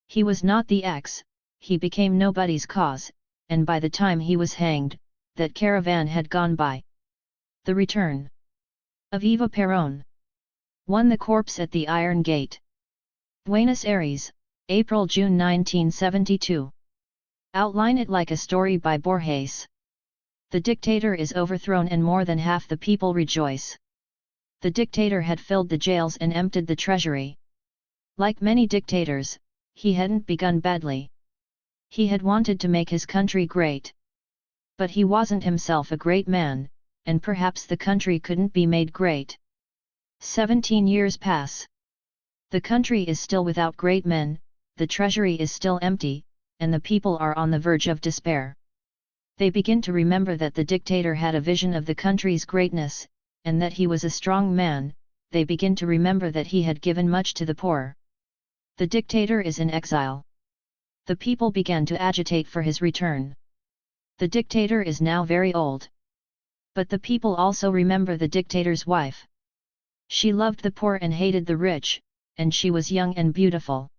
He was not the X, he became nobody's cause, and by the time he was hanged, that caravan had gone by. The Return of Eva Peron. 1. The Corpse at the Iron Gate. Buenos Aires, April-June 1972. Outline it like a story by Borges. The dictator is overthrown and more than half the people rejoice. The dictator had filled the jails and emptied the treasury. Like many dictators, he hadn't begun badly. He had wanted to make his country great. But he wasn't himself a great man, and perhaps the country couldn't be made great. 17 years pass. The country is still without great men, the treasury is still empty, and the people are on the verge of despair. They begin to remember that the dictator had a vision of the country's greatness, and that he was a strong man. They begin to remember that he had given much to the poor. The dictator is in exile. The people began to agitate for his return. The dictator is now very old. But the people also remember the dictator's wife. She loved the poor and hated the rich, and she was young and beautiful.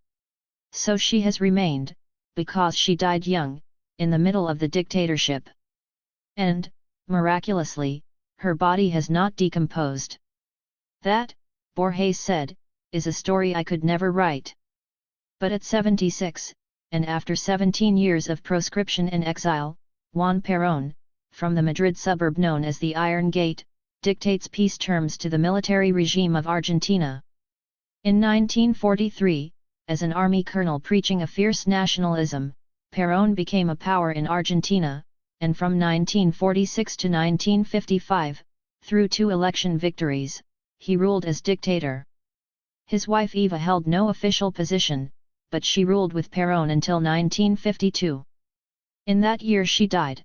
So she has remained, because she died young, in the middle of the dictatorship. And, miraculously, her body has not decomposed. That, Borges said, is a story I could never write. But at 76, and after 17 years of proscription and exile, Juan Perón, from the Madrid suburb known as the Iron Gate, dictates peace terms to the military regime of Argentina. In 1943, as an army colonel preaching a fierce nationalism, Perón became a power in Argentina, and from 1946 to 1955, through 2 election victories, he ruled as dictator. His wife Eva held no official position, but she ruled with Peron until 1952. In that year she died.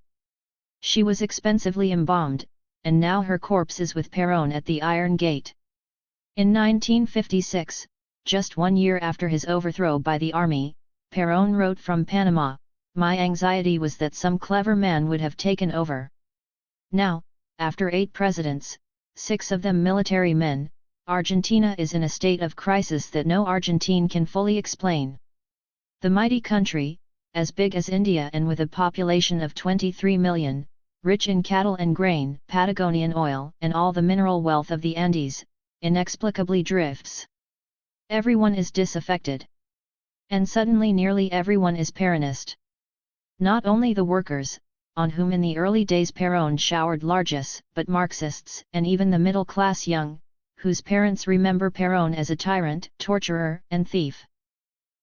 She was expensively embalmed, and now her corpse is with Peron at the Iron Gate. In 1956, just 1 year after his overthrow by the army, Peron wrote from Panama, "My anxiety was that some clever man would have taken over. Now, after 8 presidents, 6 of them military men, Argentina is in a state of crisis that no Argentine can fully explain. The mighty country, as big as India and with a population of 23 million, rich in cattle and grain, Patagonian oil and all the mineral wealth of the Andes, inexplicably drifts. Everyone is disaffected. And suddenly nearly everyone is Peronist. Not only the workers, on whom in the early days Peron showered largesse, but Marxists and even the middle-class young, whose parents remember Peron as a tyrant, torturer, and thief.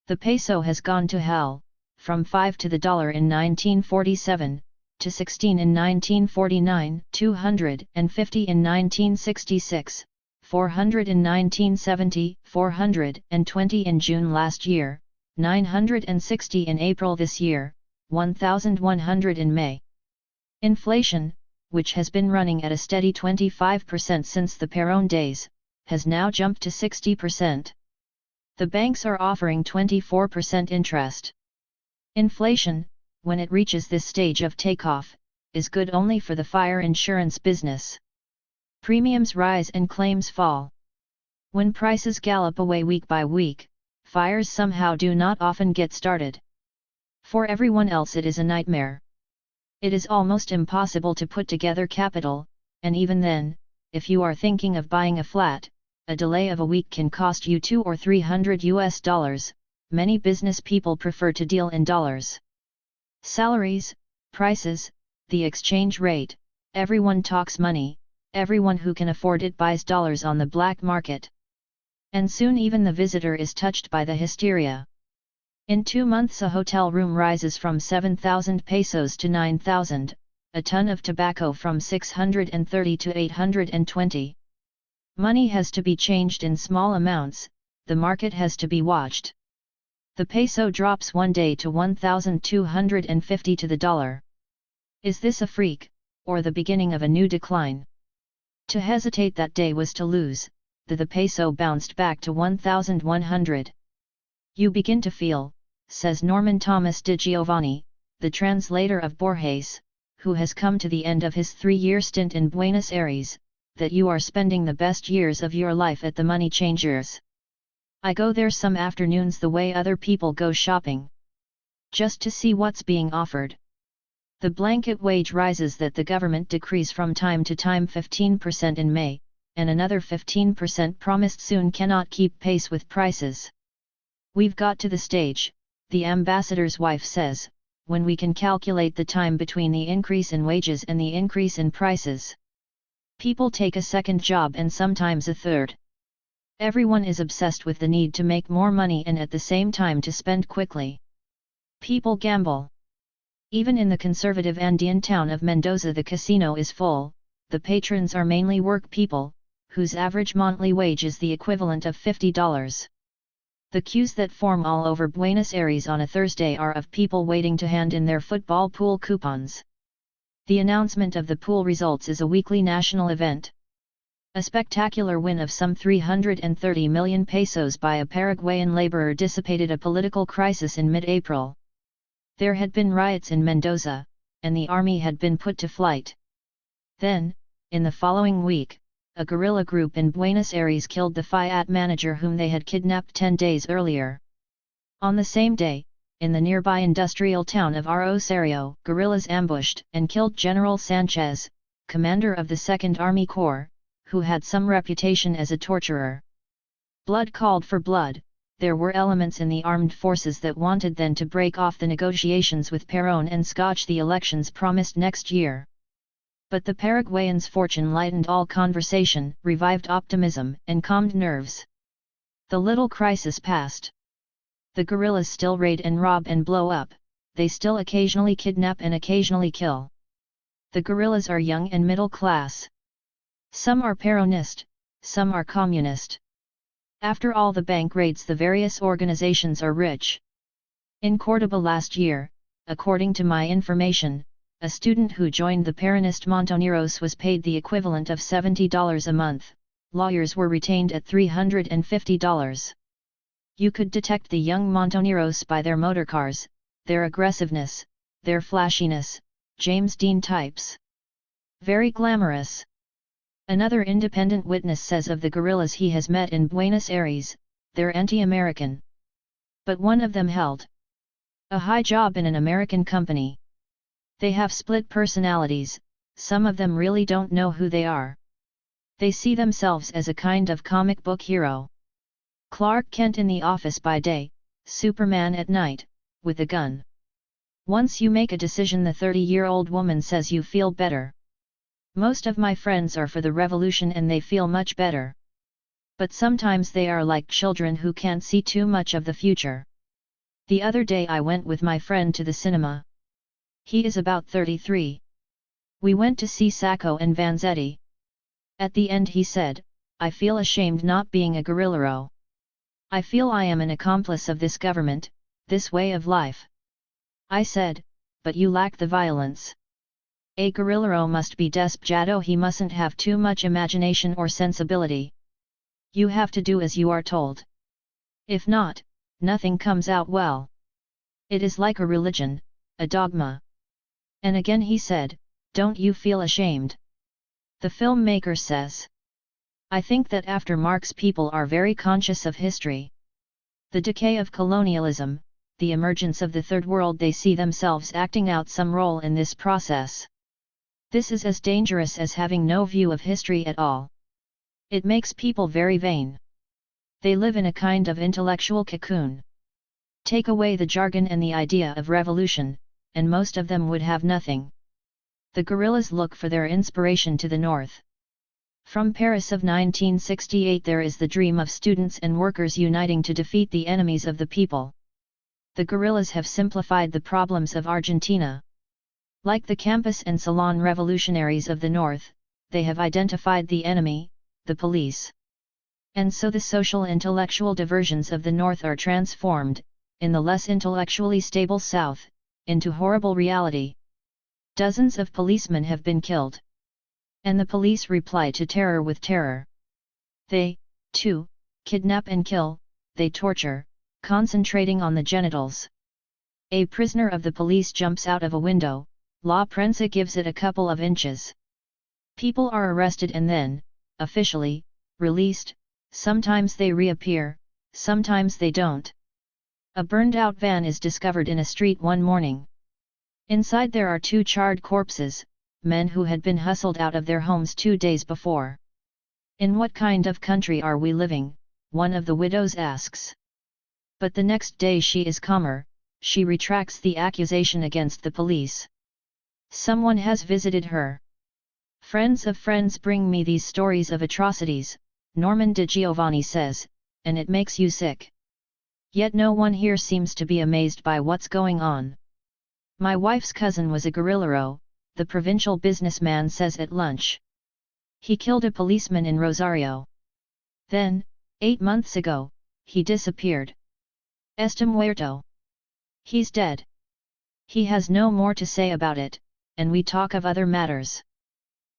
The peso has gone to hell, from 5 to the dollar in 1947, to 16 in 1949, 250 in 1966, 400 in 1970, 420 in June last year, 960 in April this year, 1,100 in May. Inflation, which has been running at a steady 25% since the Peron days, has now jumped to 60%. The banks are offering 24% interest. Inflation, when it reaches this stage of takeoff, is good only for the fire insurance business. Premiums rise and claims fall. When prices gallop away week by week, fires somehow do not often get started. For everyone else it is a nightmare. It is almost impossible to put together capital, and even then, if you are thinking of buying a flat, a delay of a week can cost you $200 or $300. Many business people prefer to deal in dollars. Salaries, prices, the exchange rate, everyone talks money, everyone who can afford it buys dollars on the black market. And soon even the visitor is touched by the hysteria. In 2 months a hotel room rises from 7,000 pesos to 9,000, a ton of tobacco from 630 to 820. Money has to be changed in small amounts, the market has to be watched. The peso drops one day to 1,250 to the dollar. Is this a freak, or the beginning of a new decline? To hesitate that day was to lose. The peso bounced back to 1,100. You begin to feel, says Norman Thomas de Giovanni, the translator of Borges, who has come to the end of his 3-year stint in Buenos Aires, that you are spending the best years of your life at the money changers. I go there some afternoons the way other people go shopping. Just to see what's being offered. The blanket wage rises that the government decrees from time to time 15% in May, and another 15% promised soon cannot keep pace with prices. We've got to the stage, the ambassador's wife says, when we can calculate the time between the increase in wages and the increase in prices. People take a second job and sometimes a third. Everyone is obsessed with the need to make more money and at the same time to spend quickly. People gamble. Even in the conservative Andean town of Mendoza the casino is full, the patrons are mainly work people, whose average monthly wage is the equivalent of $50. The queues that form all over Buenos Aires on a Thursday are of people waiting to hand in their football pool coupons. The announcement of the pool results is a weekly national event. A spectacular win of some 330 million pesos by a Paraguayan laborer dissipated a political crisis in mid-April. There had been riots in Mendoza, and the army had been put to flight. Then, in the following week, a guerrilla group in Buenos Aires killed the Fiat manager whom they had kidnapped 10 days earlier. On the same day, in the nearby industrial town of Rosario, guerrillas ambushed and killed General Sanchez, commander of the 2nd Army Corps, who had some reputation as a torturer. Blood called for blood. There were elements in the armed forces that wanted then to break off the negotiations with Peron and scotch the elections promised next year. But the Paraguayans' fortune lightened all conversation, revived optimism, and calmed nerves. The little crisis passed. The guerrillas still raid and rob and blow up, they still occasionally kidnap and occasionally kill. The guerrillas are young and middle class. Some are Peronist, some are communist. After all the bank raids, the various organizations are rich. In Córdoba last year, according to my information, a student who joined the Peronist Montoneros was paid the equivalent of $70 a month. Lawyers were retained at $350. You could detect the young Montoneros by their motorcars, their aggressiveness, their flashiness, James Dean types. Very glamorous. Another independent witness says of the guerrillas he has met in Buenos Aires, they're anti-American. But one of them held a high job in an American company. They have split personalities, some of them really don't know who they are. They see themselves as a kind of comic book hero. Clark Kent in the office by day, Superman at night, with a gun. Once you make a decision, the 30-year-old woman says, you feel better. Most of my friends are for the revolution and they feel much better. But sometimes they are like children who can't see too much of the future. The other day I went with my friend to the cinema. He is about 33. We went to see Sacco and Vanzetti. At the end he said, I feel ashamed not being a guerrillero. I feel I am an accomplice of this government, this way of life. I said, but you lack the violence. A guerrillero must be despejado, he mustn't have too much imagination or sensibility. You have to do as you are told. If not, nothing comes out well. It is like a religion, a dogma. And again he said, don't you feel ashamed? The filmmaker says. I think that after Marx people are very conscious of history. The decay of colonialism, the emergence of the Third World, they see themselves acting out some role in this process. This is as dangerous as having no view of history at all. It makes people very vain. They live in a kind of intellectual cocoon. Take away the jargon and the idea of revolution, and most of them would have nothing. The guerrillas look for their inspiration to the north. From Paris of 1968 there is the dream of students and workers uniting to defeat the enemies of the people. The guerrillas have simplified the problems of Argentina. Like the campus and salon revolutionaries of the north, they have identified the enemy, the police. And so the social intellectual diversions of the north are transformed, in the less intellectually stable south, into horrible reality. Dozens of policemen have been killed. And the police reply to terror with terror. They, too, kidnap and kill, they torture, concentrating on the genitals. A prisoner of the police jumps out of a window, La Prensa gives it a couple of inches. People are arrested and then, officially, released, sometimes they reappear, sometimes they don't. A burned-out van is discovered in a street one morning. Inside there are 2 charred corpses, men who had been hustled out of their homes 2 days before. In what kind of country are we living? One of the widows asks. But the next day she is calmer, she retracts the accusation against the police. Someone has visited her. Friends of friends bring me these stories of atrocities, Norman de Giovanni says, and it makes you sick. Yet no one here seems to be amazed by what's going on. My wife's cousin was a guerrillero, the provincial businessman says at lunch. He killed a policeman in Rosario. Then, 8 months ago, he disappeared. Está muerto. He's dead. He has no more to say about it, and we talk of other matters.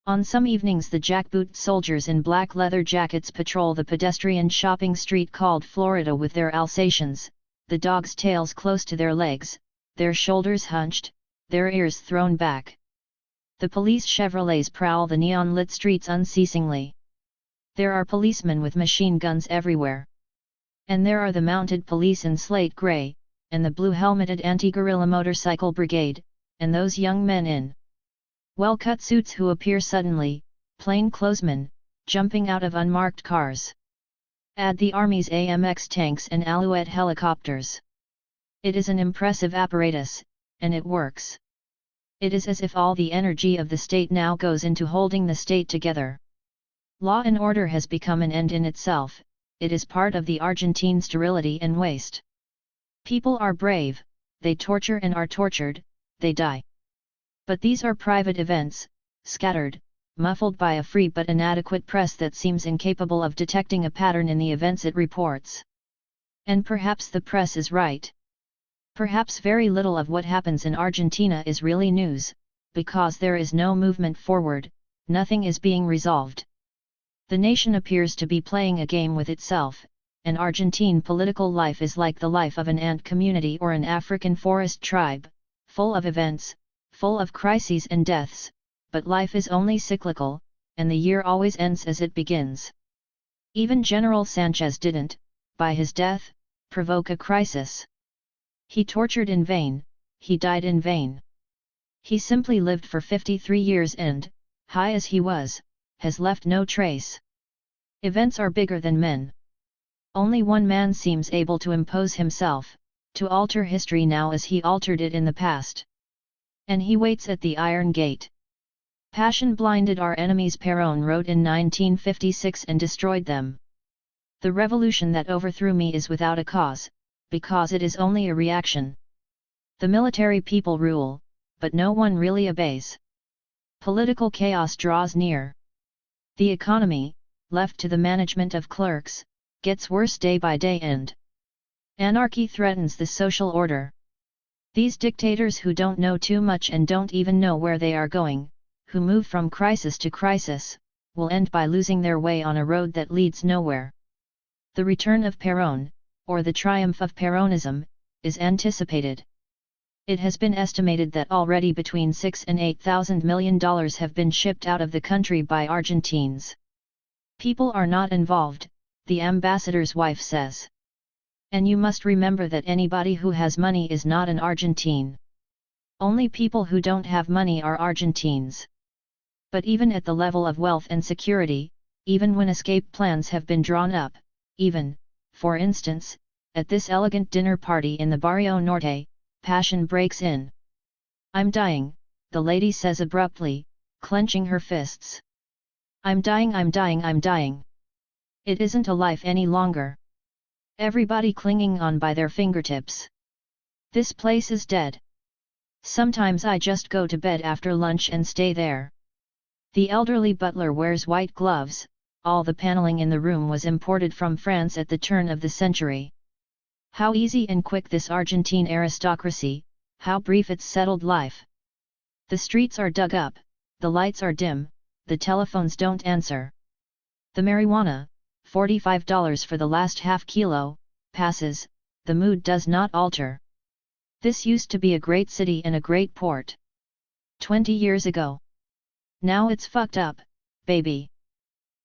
On some evenings the jackboot soldiers in black leather jackets patrol the pedestrian shopping street called Florida with their Alsatians, the dogs' tails close to their legs, their shoulders hunched, their ears thrown back. The police Chevrolets prowl the neon-lit streets unceasingly. There are policemen with machine guns everywhere. And there are the mounted police in slate grey, and the blue-helmeted anti-guerrilla motorcycle brigade, and those young men in well-cut suits who appear suddenly, plainclothesmen, jumping out of unmarked cars. Add the Army's AMX tanks and Alouette helicopters. It is an impressive apparatus, and it works. It is as if all the energy of the state now goes into holding the state together. Law and order has become an end in itself, it is part of the Argentine sterility and waste. People are brave, they torture and are tortured, they die. But these are private events, scattered, muffled by a free but inadequate press that seems incapable of detecting a pattern in the events it reports. And perhaps the press is right. Perhaps very little of what happens in Argentina is really news, because there is no movement forward, nothing is being resolved. The nation appears to be playing a game with itself, and Argentine political life is like the life of an ant community or an African forest tribe, full of events, full of crises and deaths, but life is only cyclical, and the year always ends as it begins. Even General Sanchez didn't, by his death, provoke a crisis. He tortured in vain, he died in vain. He simply lived for 53 years and, high as he was, has left no trace. Events are bigger than men. Only one man seems able to impose himself, to alter history now as he altered it in the past. And he waits at the iron gate. Passion blinded our enemies, Peron wrote in 1956, and destroyed them. The revolution that overthrew me is without a cause, because it is only a reaction. The military people rule, but no one really obeys. Political chaos draws near. The economy, left to the management of clerks, gets worse day by day, and anarchy threatens the social order. These dictators who don't know too much and don't even know where they are going, who move from crisis to crisis, will end by losing their way on a road that leads nowhere. The return of Peron, or the triumph of Peronism, is anticipated. It has been estimated that already between $6 and $8,000 million have been shipped out of the country by Argentines. People are not involved, the ambassador's wife says. And you must remember that anybody who has money is not an Argentine. Only people who don't have money are Argentines. But even at the level of wealth and security, even when escape plans have been drawn up, even, for instance, at this elegant dinner party in the Barrio Norte, passion breaks in. "I'm dying," the lady says abruptly, clenching her fists. "I'm dying, I'm dying, I'm dying. It isn't a life any longer. Everybody clinging on by their fingertips. This place is dead. Sometimes I just go to bed after lunch and stay there." The elderly butler wears white gloves. All the paneling in the room was imported from France at the turn of the century. How easy and quick this Argentine aristocracy, how brief its settled life. The streets are dug up, the lights are dim, the telephones don't answer. The marijuana, $45 for the last half kilo, passes, the mood does not alter. This used to be a great city and a great port. 20 years ago. Now it's fucked up, baby.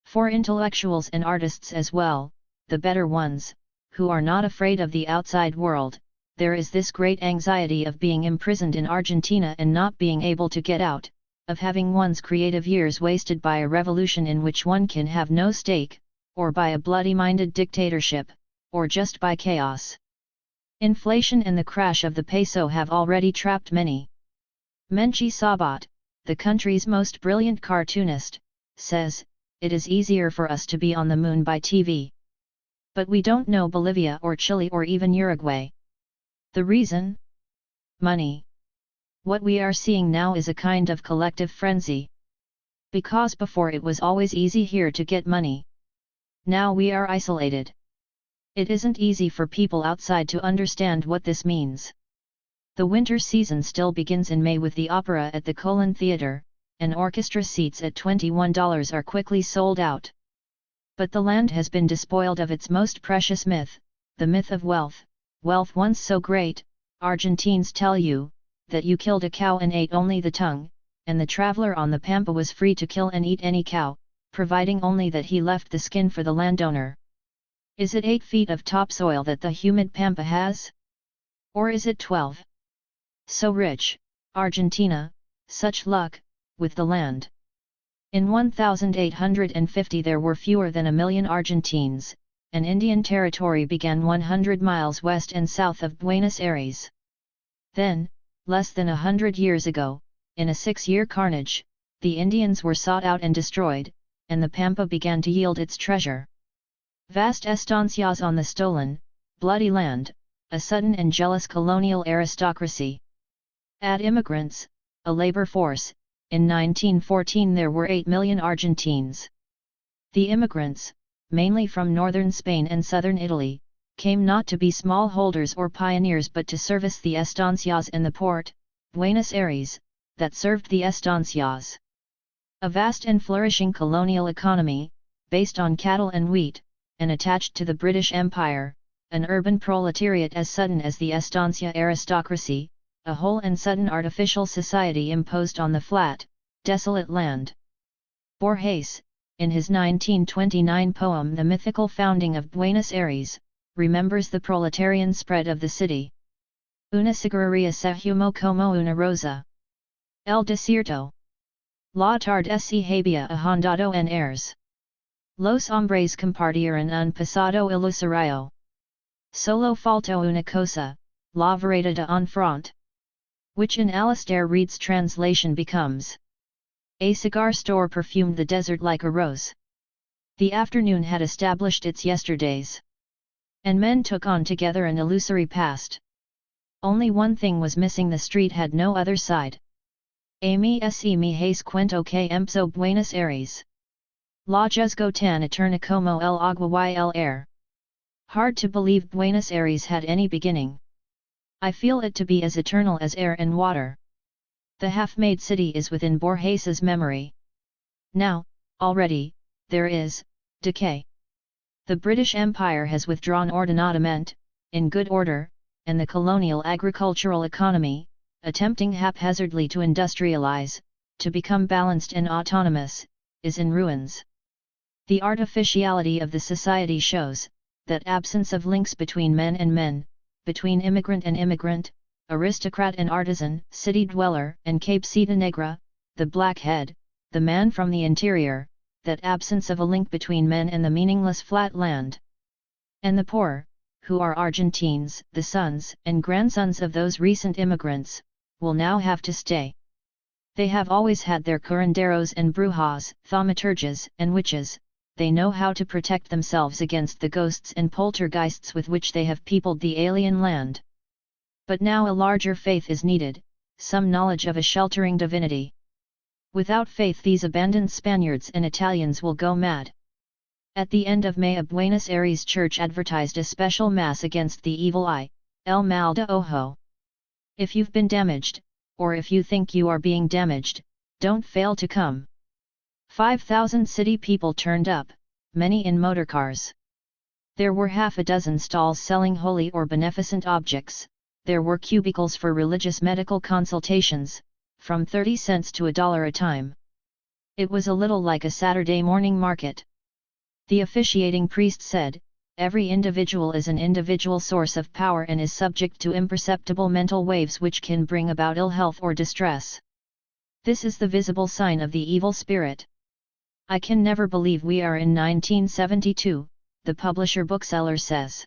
For intellectuals and artists as well, the better ones, who are not afraid of the outside world, there is this great anxiety of being imprisoned in Argentina and not being able to get out, of having one's creative years wasted by a revolution in which one can have no stake, or by a bloody-minded dictatorship, or just by chaos. Inflation and the crash of the peso have already trapped many. Menchi Sabat, the country's most brilliant cartoonist, says, "It is easier for us to be on the moon by TV. But we don't know Bolivia or Chile or even Uruguay. The reason? Money. What we are seeing now is a kind of collective frenzy. Because before it was always easy here to get money. Now we are isolated. It isn't easy for people outside to understand what this means. The winter season still begins in May with the opera at the Colón Theatre, and orchestra seats at $21 are quickly sold out. But the land has been despoiled of its most precious myth, the myth of wealth, wealth once so great, Argentines tell you, that you killed a cow and ate only the tongue, and the traveler on the pampa was free to kill and eat any cow, providing only that he left the skin for the landowner. Is it 8 feet of topsoil that the humid pampa has? Or is it 12? So rich, Argentina, such luck, with the land. In 1850 there were fewer than 1 million Argentines, and Indian territory began 100 miles west and south of Buenos Aires. Then, less than 100 years ago, in a 6-year carnage, the Indians were sought out and destroyed, and the pampa began to yield its treasure. Vast estancias on the stolen, bloody land, a sudden and jealous colonial aristocracy. Add immigrants, a labor force. In 1914 there were 8 million Argentines. The immigrants, mainly from northern Spain and southern Italy, came not to be smallholders or pioneers but to service the estancias and the port, Buenos Aires, that served the estancias. A vast and flourishing colonial economy, based on cattle and wheat, and attached to the British Empire, an urban proletariat as sudden as the estancia aristocracy, a whole and sudden artificial society imposed on the flat, desolate land. Borges, in his 1929 poem The Mythical Founding of Buenos Aires, remembers the proletarian spread of the city. Una cigarrería se humó como una rosa. El desierto. La tarde se había ahondado en airs. Los hombres compartieron un pasado ilusorio. Solo faltó una cosa, la verdad en front. Which in Alistair Reid's translation becomes: a cigar store perfumed the desert like a rose. The afternoon had established its yesterdays. And men took on together an illusory past. Only one thing was missing: the street had no other side. A mí me hace cuento que empezó Buenos Aires. La juzgo tan eterna como el agua y el aire. Hard to believe Buenos Aires had any beginning. I feel it to be as eternal as air and water. The half-made city is within Borges's memory. Now, already, there is decay. The British Empire has withdrawn ordinadamente, in good order, and the colonial agricultural economy, attempting haphazardly to industrialize, to become balanced and autonomous, is in ruins. The artificiality of the society shows that absence of links between men and men, between immigrant and immigrant, aristocrat and artisan, city dweller and Capsida Negra, the blackhead, the man from the interior, that absence of a link between men and the meaningless flat land. And the poor, who are Argentines, the sons and grandsons of those recent immigrants, will now have to stay. They have always had their curanderos and brujas, thaumaturges and witches. They know how to protect themselves against the ghosts and poltergeists with which they have peopled the alien land. But now a larger faith is needed, some knowledge of a sheltering divinity. Without faith these abandoned Spaniards and Italians will go mad. At the end of May a Buenos Aires church advertised a special mass against the evil eye, el mal de ojo. If you've been damaged, or if you think you are being damaged, don't fail to come. 5,000 city people turned up, many in motorcars. There were half a dozen stalls selling holy or beneficent objects. There were cubicles for religious medical consultations, from 30 cents to $1 a time. It was a little like a Saturday morning market. The officiating priest said, "Every individual is an individual source of power and is subject to imperceptible mental waves which can bring about ill health or distress. This is the visible sign of the evil spirit." I can never believe we are in 1972, the publisher bookseller says.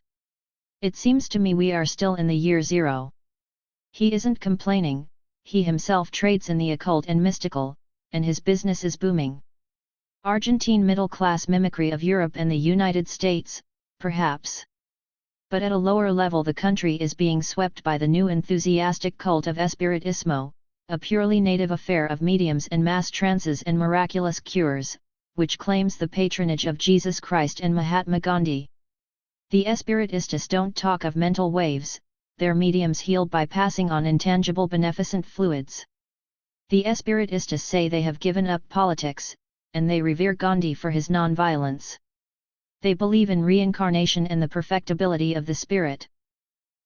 It seems to me we are still in the year zero. He isn't complaining, he himself trades in the occult and mystical, and his business is booming. Argentine middle-class mimicry of Europe and the United States, perhaps. But at a lower level the country is being swept by the new enthusiastic cult of Espiritismo, a purely native affair of mediums and mass trances and miraculous cures, which claims the patronage of Jesus Christ and Mahatma Gandhi. The Espiritistas don't talk of mental waves, their mediums heal by passing on intangible beneficent fluids. The Espiritistas say they have given up politics, and they revere Gandhi for his non-violence. They believe in reincarnation and the perfectibility of the spirit.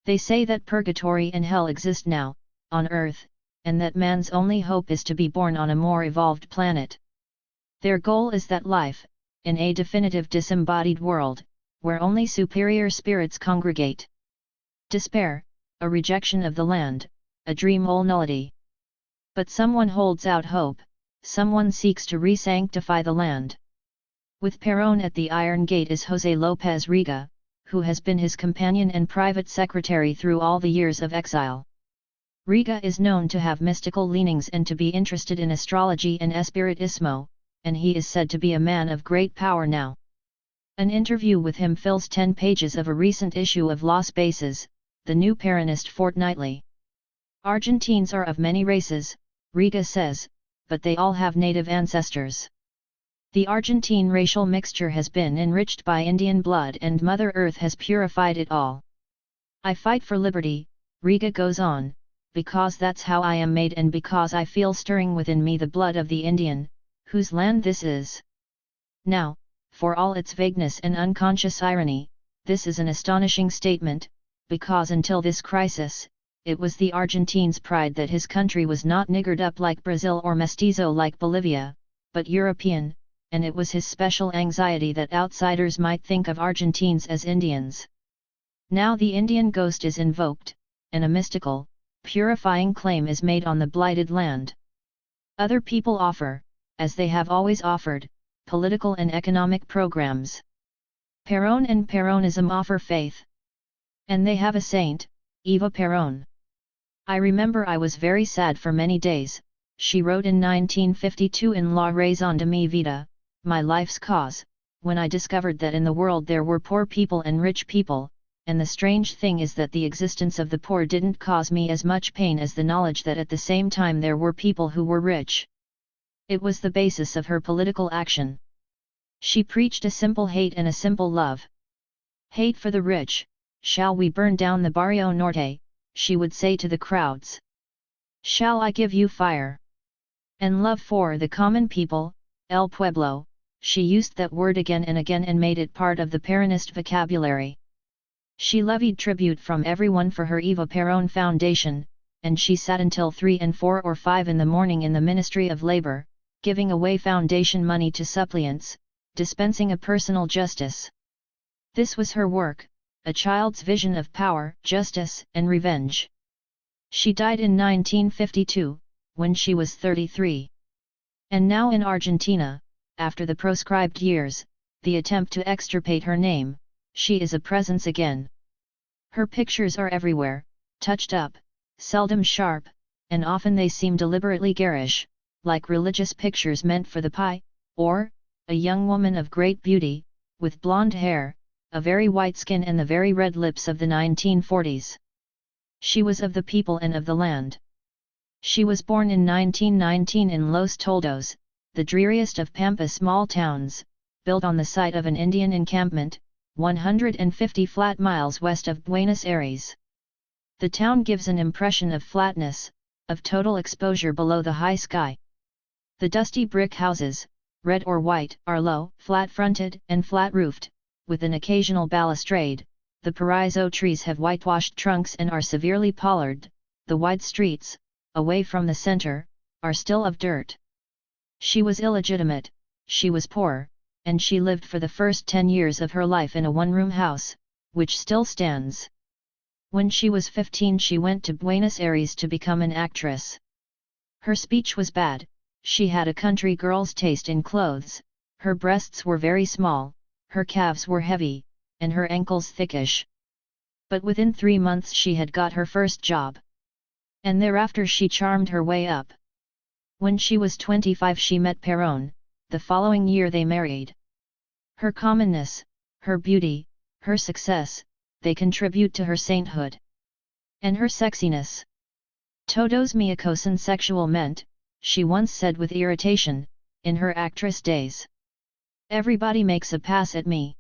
They say that purgatory and hell exist now, on earth, and that man's only hope is to be born on a more evolved planet. Their goal is that life, in a definitive disembodied world, where only superior spirits congregate. Despair, a rejection of the land, a dream or nullity. But someone holds out hope, someone seeks to re-sanctify the land. With Peron at the Iron Gate is José López Rega, who has been his companion and private secretary through all the years of exile. Rega is known to have mystical leanings and to be interested in astrology and espiritismo, and he is said to be a man of great power now. An interview with him fills 10 pages of a recent issue of Los Bases, the new Peronist fortnightly. Argentines are of many races, Riga says, but they all have native ancestors. The Argentine racial mixture has been enriched by Indian blood and Mother Earth has purified it all. I fight for liberty, Riga goes on, because that's how I am made and because I feel stirring within me the blood of the Indian, whose land this is. Now, for all its vagueness and unconscious irony, this is an astonishing statement, because until this crisis, it was the Argentine's pride that his country was not niggered up like Brazil or mestizo like Bolivia, but European, and it was his special anxiety that outsiders might think of Argentines as Indians. Now the Indian ghost is invoked, and a mystical, purifying claim is made on the blighted land. Other people offer, as they have always offered, political and economic programs. Peron and Peronism offer faith. And they have a saint, Eva Peron. I remember I was very sad for many days, she wrote in 1952 in La Raison de mi vida, My Life's Cause, when I discovered that in the world there were poor people and rich people, and the strange thing is that the existence of the poor didn't cause me as much pain as the knowledge that at the same time there were people who were rich. It was the basis of her political action. She preached a simple hate and a simple love. Hate for the rich, shall we burn down the Barrio Norte, she would say to the crowds. Shall I give you fire? And love for the common people, el pueblo, she used that word again and again and made it part of the Peronist vocabulary. She levied tribute from everyone for her Eva Peron Foundation, and she sat until 3 and 4 or 5 in the morning in the Ministry of Labor, giving away foundation money to suppliants, dispensing a personal justice. This was her work, a child's vision of power, justice, and revenge. She died in 1952, when she was 33. And now in Argentina, after the proscribed years, the attempt to extirpate her name, she is a presence again. Her pictures are everywhere, touched up, seldom sharp, and often they seem deliberately garish, like religious pictures meant for the pie, or, a young woman of great beauty, with blonde hair, a very white skin and the very red lips of the 1940s. She was of the people and of the land. She was born in 1919 in Los Toldos, the dreariest of Pampa small towns, built on the site of an Indian encampment, 150 flat miles west of Buenos Aires. The town gives an impression of flatness, of total exposure below the high sky. The dusty brick houses, red or white, are low, flat-fronted, and flat-roofed, with an occasional balustrade. The Paraiso trees have whitewashed trunks and are severely pollard. The wide streets, away from the center, are still of dirt. She was illegitimate, she was poor, and she lived for the first 10 years of her life in a one-room house, which still stands. When she was 15 she went to Buenos Aires to become an actress. Her speech was bad, she had a country girl's taste in clothes, her breasts were very small, her calves were heavy, and her ankles thickish. But within 3 months she had got her first job. And thereafter she charmed her way up. When she was 25 she met Peron, the following year they married. Her commonness, her beauty, her success, they contribute to her sainthood. And her sexiness. Todos me acosan sexualmente, she once said with irritation, in her actress days. Everybody makes a pass at me.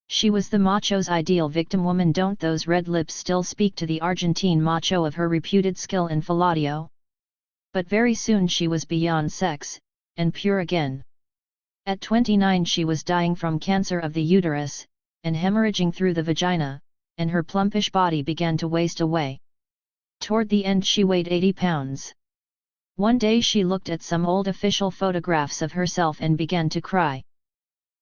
She was the macho's ideal victim woman. Don't those red lips still speak to the Argentine macho of her reputed skill in fellatio? But very soon she was beyond sex, and pure again. At 29 she was dying from cancer of the uterus, and hemorrhaging through the vagina, and her plumpish body began to waste away. Toward the end she weighed 80 pounds. One day she looked at some old official photographs of herself and began to cry.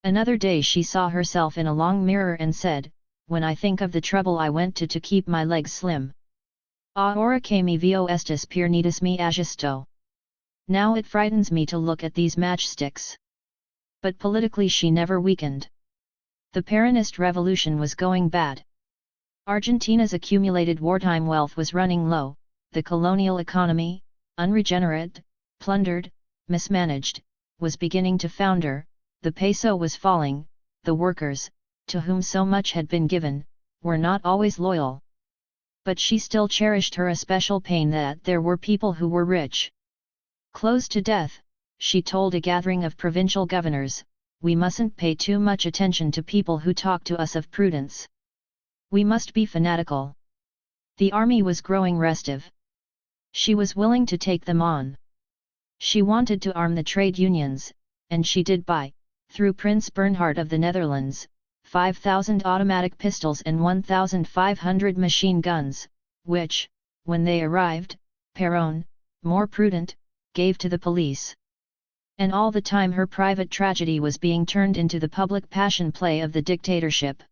Another day she saw herself in a long mirror and said, when I think of the trouble I went to keep my legs slim. Ahora que me veo estas piernitas me ajusto. Now it frightens me to look at these matchsticks. But politically she never weakened. The Peronist revolution was going bad. Argentina's accumulated wartime wealth was running low, the colonial economy, unregenerate, plundered, mismanaged, was beginning to founder, the peso was falling, the workers, to whom so much had been given, were not always loyal. But she still cherished her especial pain that there were people who were rich. Close to death, she told a gathering of provincial governors, "We mustn't pay too much attention to people who talk to us of prudence. We must be fanatical." The army was growing restive. She was willing to take them on. She wanted to arm the trade unions, and she did buy, through Prince Bernhard of the Netherlands, 5,000 automatic pistols and 1,500 machine guns, which, when they arrived, Peron, more prudent, gave to the police. And all the time her private tragedy was being turned into the public passion play of the dictatorship.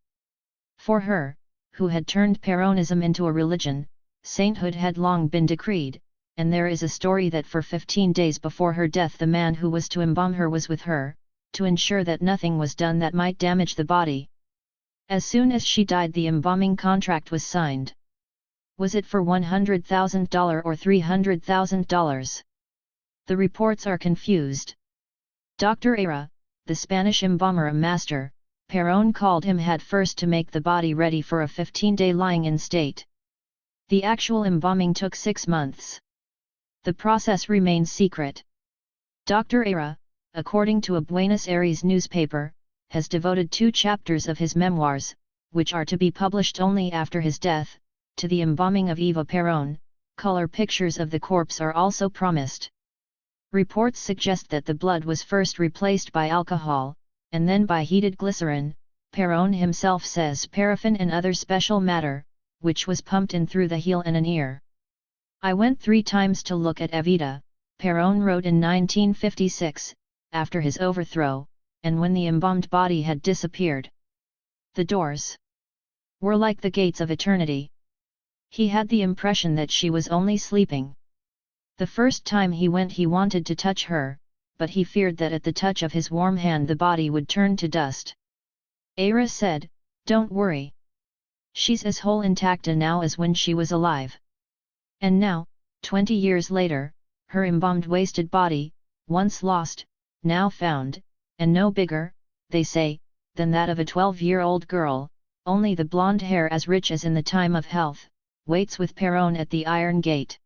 For her, who had turned Peronism into a religion, sainthood had long been decreed, and there is a story that for 15 days before her death the man who was to embalm her was with her, to ensure that nothing was done that might damage the body. As soon as she died the embalming contract was signed. Was it for $100,000 or $300,000? The reports are confused. Dr. Era, the Spanish embalmer master, Peron called him had first to make the body ready for a 15-day lying in state. The actual embalming took 6 months. The process remains secret. Dr. Era, according to a Buenos Aires newspaper, has devoted 2 chapters of his memoirs, which are to be published only after his death, to the embalming of Eva Peron. Color pictures of the corpse are also promised. Reports suggest that the blood was first replaced by alcohol, and then by heated glycerin. Peron himself says paraffin and other special matter, which was pumped in through the heel and an ear. "I went 3 times to look at Evita," Peron wrote in 1956, after his overthrow, and when the embalmed body had disappeared. The doors were like the gates of eternity. He had the impression that she was only sleeping. The first time he went he wanted to touch her, but he feared that at the touch of his warm hand the body would turn to dust. Era said, "Don't worry. She's as whole intact now as when she was alive." And now, 20 years later, her embalmed wasted body, once lost, now found, and no bigger, they say, than that of a 12-year-old girl, only the blonde hair as rich as in the time of health, waits with Peron at the Iron Gate.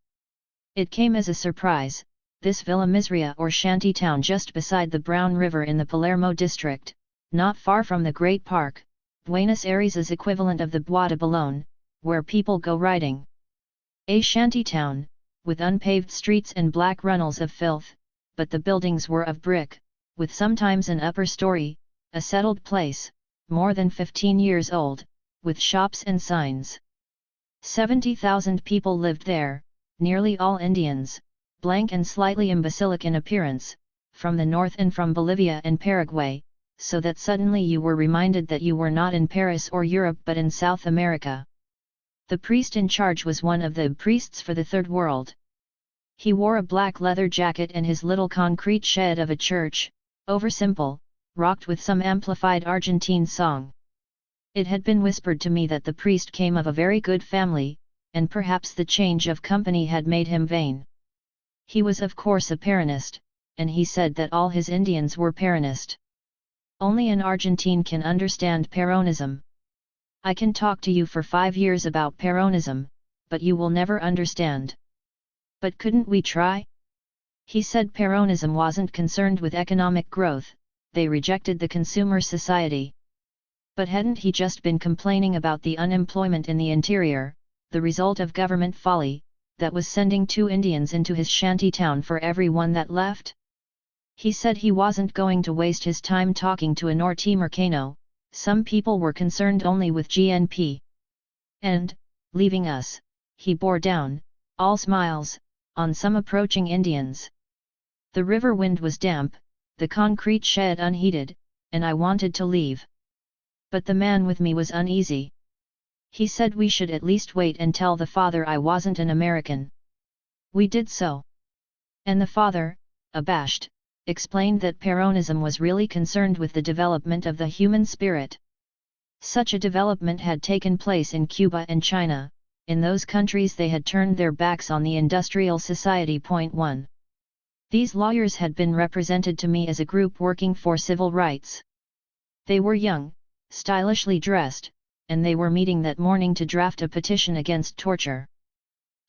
It came as a surprise, this Villa Misria or shanty town just beside the Brown River in the Palermo district, not far from the Great Park, Buenos Aires's equivalent of the Bois de Boulogne, where people go riding. A shanty town, with unpaved streets and black runnels of filth, but the buildings were of brick, with sometimes an upper story, a settled place, more than 15 years old, with shops and signs. 70,000 people lived there, nearly all Indians, blank and slightly imbecilic in appearance, from the north and from Bolivia and Paraguay, so that suddenly you were reminded that you were not in Paris or Europe but in South America. The priest in charge was one of the priests for the Third World. He wore a black leather jacket and his little concrete shed of a church, oversimple, rocked with some amplified Argentine song. It had been whispered to me that the priest came of a very good family, and perhaps the change of company had made him vain. He was of course a Peronist, and he said that all his Indians were Peronist. Only an Argentine can understand Peronism. I can talk to you for 5 years about Peronism, but you will never understand. But couldn't we try? He said Peronism wasn't concerned with economic growth, they rejected the consumer society. But hadn't he just been complaining about the unemployment in the interior, the result of government folly, that was sending 2 Indians into his shanty town for every one that left? He said he wasn't going to waste his time talking to a norte-americano. Some people were concerned only with GNP. And, leaving us, he bore down, all smiles, on some approaching Indians. The river wind was damp, the concrete shed unheated, and I wanted to leave. But the man with me was uneasy. He said we should at least wait and tell the father I wasn't an American. We did so. And the father, abashed, explained that Peronism was really concerned with the development of the human spirit. Such a development had taken place in Cuba and China. In those countries they had turned their backs on the industrial society. 1. These lawyers had been represented to me as a group working for civil rights. They were young, stylishly dressed, and they were meeting that morning to draft a petition against torture.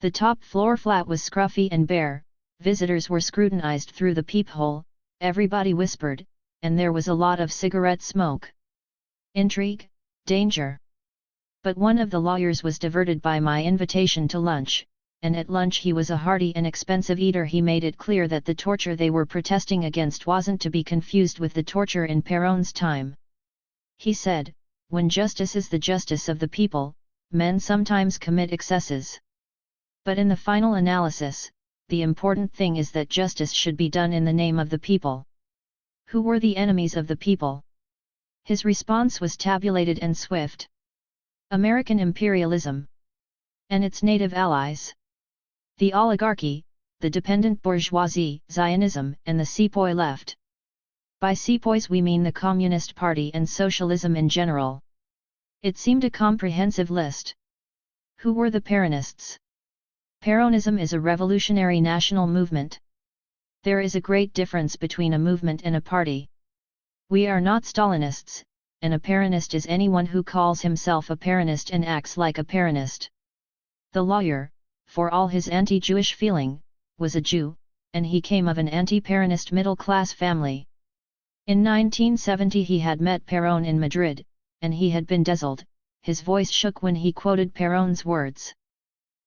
The top floor flat was scruffy and bare, visitors were scrutinized through the peephole, everybody whispered, and there was a lot of cigarette smoke. Intrigue, danger. But one of the lawyers was diverted by my invitation to lunch, and at lunch he was a hearty and expensive eater. He made it clear that the torture they were protesting against wasn't to be confused with the torture in Peron's time. He said, when justice is the justice of the people, men sometimes commit excesses. But in the final analysis, the important thing is that justice should be done in the name of the people. Who were the enemies of the people? His response was tabulated and swift. American imperialism and its native allies. The oligarchy, the dependent bourgeoisie, Zionism, and the sepoy left. By sepoys we mean the Communist Party and socialism in general. It seemed a comprehensive list. Who were the Peronists? Peronism is a revolutionary national movement. There is a great difference between a movement and a party. We are not Stalinists, and a Peronist is anyone who calls himself a Peronist and acts like a Peronist. The lawyer, for all his anti-Jewish feeling, was a Jew, and he came of an anti-Peronist middle-class family. In 1970 he had met Peron in Madrid, and he had been dazzled. His voice shook when he quoted Peron's words.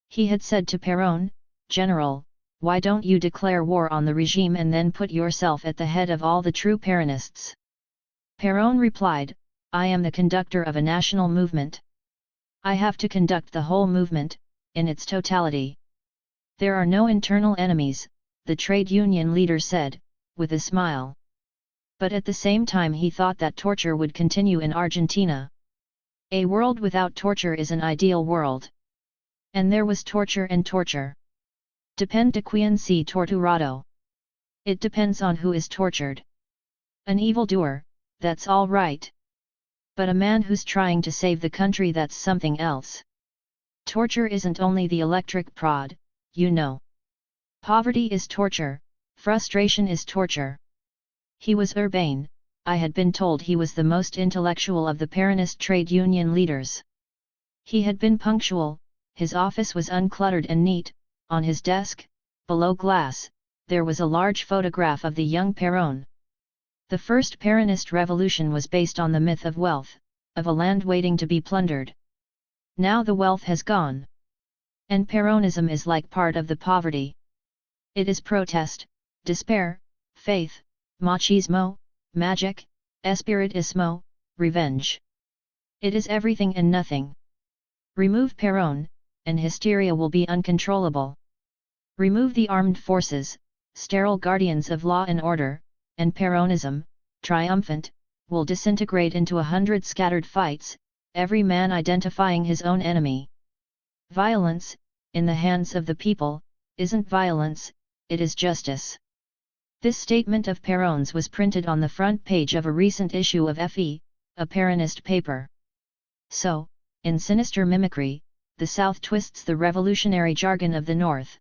He had said to Peron, "General, why don't you declare war on the regime and then put yourself at the head of all the true Peronists?" Peron replied, "I am the conductor of a national movement. I have to conduct the whole movement, in its totality. There are no internal enemies," the trade union leader said, with a smile. But at the same time he thought that torture would continue in Argentina. A world without torture is an ideal world. And there was torture and torture. Depende de quien sea torturado. It depends on who is tortured. An evildoer, that's all right. But a man who's trying to save the country, that's something else. Torture isn't only the electric prod, you know. Poverty is torture, frustration is torture. He was urbane. I had been told he was the most intellectual of the Peronist trade union leaders. He had been punctual, his office was uncluttered and neat. On his desk, below glass, there was a large photograph of the young Peron. The first Peronist revolution was based on the myth of wealth, of a land waiting to be plundered. Now the wealth has gone. And Peronism is like part of the poverty. It is protest, despair, faith, machismo, magic, espiritismo, revenge. It is everything and nothing. Remove Peron, and hysteria will be uncontrollable. Remove the armed forces, sterile guardians of law and order, and Peronism, triumphant, will disintegrate into 100 scattered fights, every man identifying his own enemy. Violence, in the hands of the people, isn't violence, it is justice. This statement of Peron's was printed on the front page of a recent issue of FE, a Peronist paper. So, in sinister mimicry, the South twists the revolutionary jargon of the North.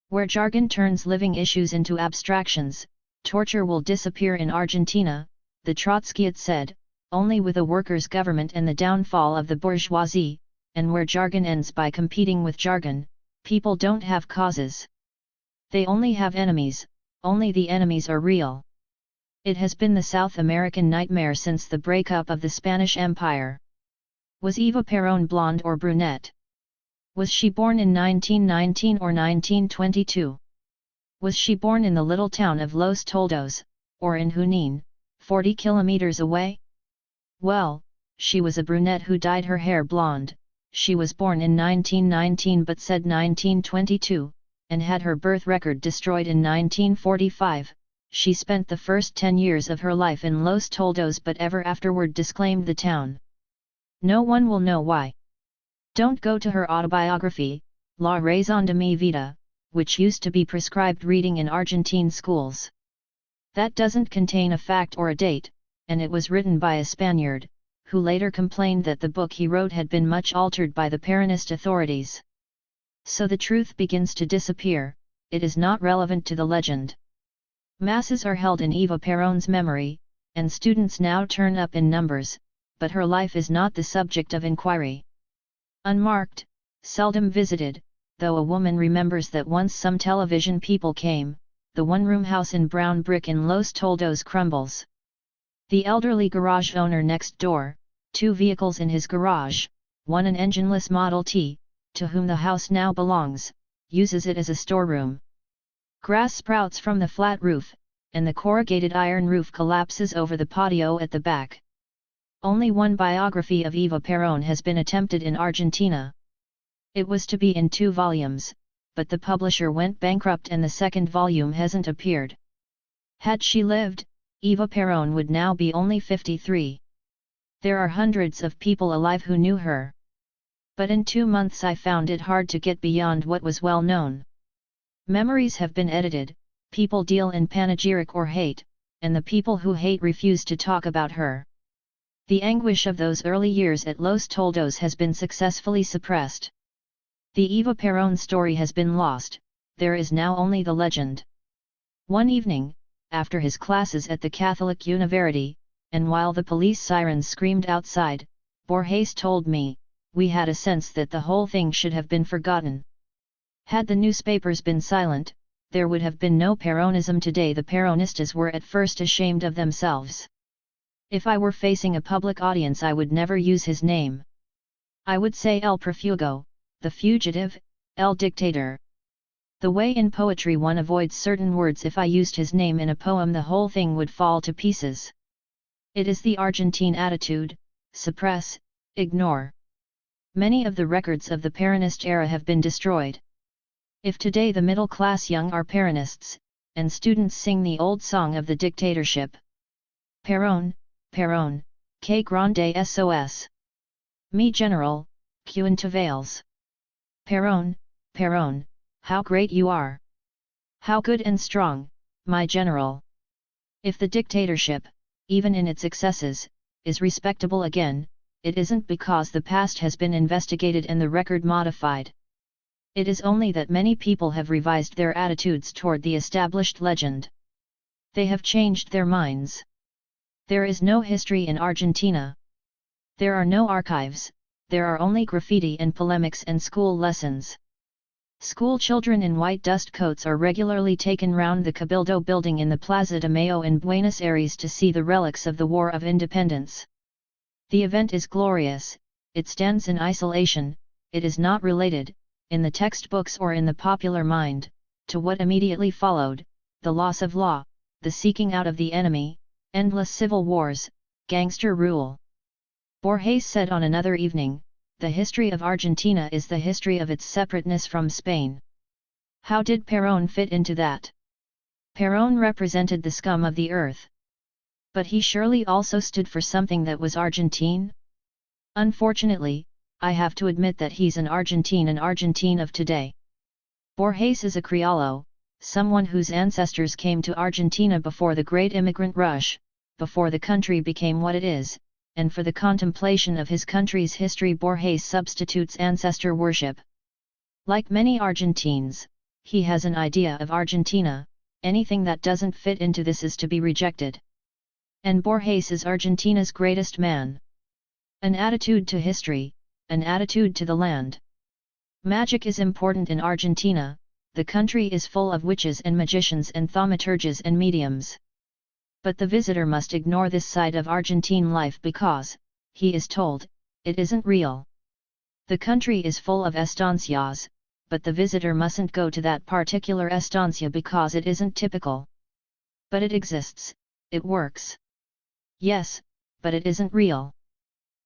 Where jargon turns living issues into abstractions, torture will disappear in Argentina, the Trotskyites said, only with a workers' government and the downfall of the bourgeoisie, and where jargon ends by competing with jargon, people don't have causes. They only have enemies, only the enemies are real. It has been the South American nightmare since the breakup of the Spanish Empire. Was Eva Perón blonde or brunette? Was she born in 1919 or 1922? Was she born in the little town of Los Toldos, or in Junín, 40 kilometers away? Well, she was a brunette who dyed her hair blonde. She was born in 1919 but said 1922, and had her birth record destroyed in 1945. She spent the first 10 years of her life in Los Toldos but ever afterward disclaimed the town. No one will know why. Don't go to her autobiography, La Razón de mi vida, which used to be prescribed reading in Argentine schools. That doesn't contain a fact or a date, and it was written by a Spaniard, who later complained that the book he wrote had been much altered by the Peronist authorities. So the truth begins to disappear, it is not relevant to the legend. Masses are held in Eva Perón's memory, and students now turn up in numbers, but her life is not the subject of inquiry. Unmarked, seldom visited, though a woman remembers that once some television people came, the one-room house in brown brick in Los Toldos crumbles. The elderly garage owner next door, 2 vehicles in his garage, one an engineless Model T, to whom the house now belongs, uses it as a storeroom. Grass sprouts from the flat roof, and the corrugated iron roof collapses over the patio at the back. Only one biography of Eva Perón has been attempted in Argentina. It was to be in 2 volumes, but the publisher went bankrupt and the second volume hasn't appeared. Had she lived, Eva Perón would now be only 53. There are hundreds of people alive who knew her. But in 2 months I found it hard to get beyond what was well known. Memories have been edited, people deal in panegyric or hate, and the people who hate refuse to talk about her. The anguish of those early years at Los Toldos has been successfully suppressed. The Eva Perón story has been lost, there is now only the legend. One evening, after his classes at the Catholic University, and while the police sirens screamed outside, Borges told me, we had a sense that the whole thing should have been forgotten. Had the newspapers been silent, there would have been no Peronism today. The Peronistas were at first ashamed of themselves. If I were facing a public audience I would never use his name. I would say El Prófugo, the fugitive, El Dictator. The way in poetry one avoids certain words, if I used his name in a poem the whole thing would fall to pieces. It is the Argentine attitude, suppress, ignore. Many of the records of the Peronist era have been destroyed. If today the middle-class young are Peronists, and students sing the old song of the dictatorship. Perón, Perón, que grande sos. Mi general, que en travails. Perón, Perón, how great you are. How good and strong, my general. If the dictatorship, even in its excesses, is respectable again, it isn't because the past has been investigated and the record modified. It is only that many people have revised their attitudes toward the established legend. They have changed their minds. There is no history in Argentina. There are no archives, there are only graffiti and polemics and school lessons. School children in white dust coats are regularly taken round the Cabildo building in the Plaza de Mayo in Buenos Aires to see the relics of the War of Independence. The event is glorious, it stands in isolation, it is not related, in the textbooks or in the popular mind, to what immediately followed, the loss of law, the seeking out of the enemy, endless civil wars, gangster rule. Borges said on another evening, the history of Argentina is the history of its separateness from Spain. How did Perón fit into that? Perón represented the scum of the earth. But he surely also stood for something that was Argentine? Unfortunately, I have to admit that he's an Argentine of today. Borges is a Criollo, someone whose ancestors came to Argentina before the great immigrant rush, before the country became what it is, and for the contemplation of his country's history Borges substitutes ancestor worship. Like many Argentines, he has an idea of Argentina, anything that doesn't fit into this is to be rejected. And Borges is Argentina's greatest man. An attitude to history, an attitude to the land. Magic is important in Argentina, the country is full of witches and magicians and thaumaturges and mediums. But the visitor must ignore this side of Argentine life because, he is told, it isn't real. The country is full of estancias, but the visitor mustn't go to that particular estancia because it isn't typical. But it exists, it works. Yes, but it isn't real.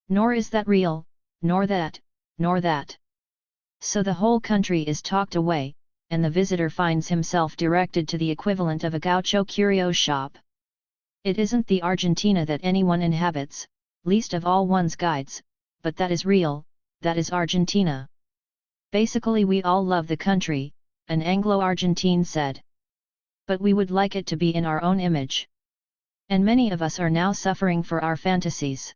Nor is that real, nor that, nor that. So the whole country is talked away, and the visitor finds himself directed to the equivalent of a gaucho curio shop. It isn't the Argentina that anyone inhabits, least of all one's guides, but that is real, that is Argentina. Basically we all love the country, an Anglo-Argentine said. But we would like it to be in our own image. And many of us are now suffering for our fantasies.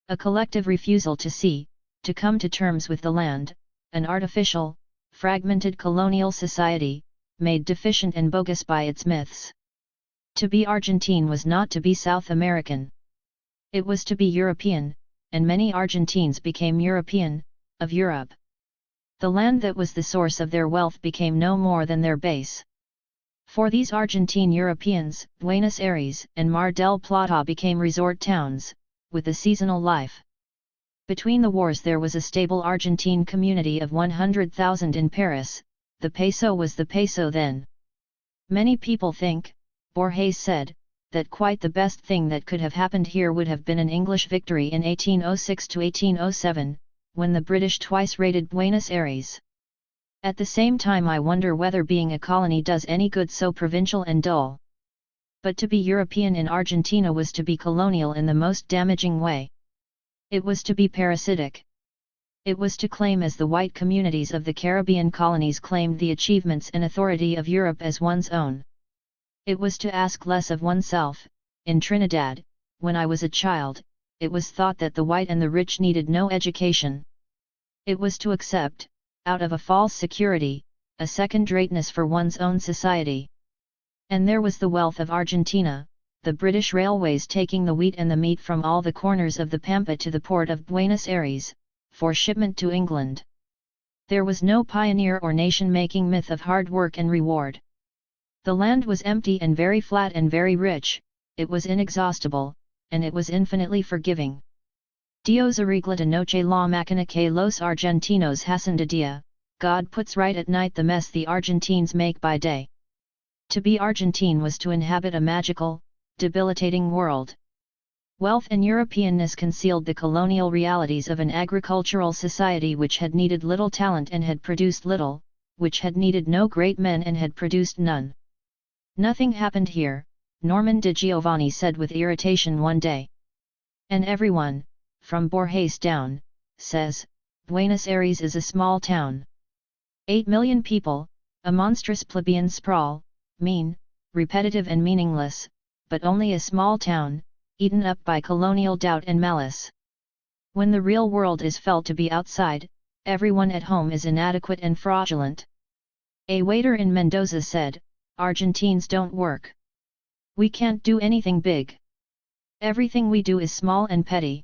A collective refusal to see, to come to terms with the land, an artificial, fragmented colonial society, made deficient and bogus by its myths. To be Argentine was not to be South American. It was to be European, and many Argentines became European, of Europe. The land that was the source of their wealth became no more than their base. For these Argentine Europeans, Buenos Aires and Mar del Plata became resort towns, with a seasonal life. Between the wars there was a stable Argentine community of 100,000 in Paris. The peso was the peso then. Many people think, Borges said, that quite the best thing that could have happened here would have been an English victory in 1806 to 1807, when the British twice raided Buenos Aires. At the same time I wonder whether being a colony does any good, so provincial and dull. But to be European in Argentina was to be colonial in the most damaging way. It was to be parasitic. It was to claim, as the white communities of the Caribbean colonies claimed the achievements and authority of Europe as one's own. It was to ask less of oneself. In Trinidad, when I was a child, it was thought that the white and the rich needed no education. It was to accept, out of a false security, a second-rateness for one's own society. And there was the wealth of Argentina, the British railways taking the wheat and the meat from all the corners of the Pampa to the port of Buenos Aires, for shipment to England. There was no pioneer or nation-making myth of hard work and reward. The land was empty and very flat and very rich, it was inexhaustible, and it was infinitely forgiving. Dios arregla de noche la máquina que los argentinos hacen de dia, God puts right at night the mess the Argentines make by day. To be Argentine was to inhabit a magical, debilitating world. Wealth and Europeanness concealed the colonial realities of an agricultural society which had needed little talent and had produced little, which had needed no great men and had produced none. Nothing happened here, Norman de Giovanni said with irritation one day. And everyone, from Borges down, says, Buenos Aires is a small town. 8 million people, a monstrous plebeian sprawl, mean, repetitive and meaningless, but only a small town, eaten up by colonial doubt and malice. When the real world is felt to be outside, everyone at home is inadequate and fraudulent. A waiter in Mendoza said, Argentines don't work. We can't do anything big. Everything we do is small and petty.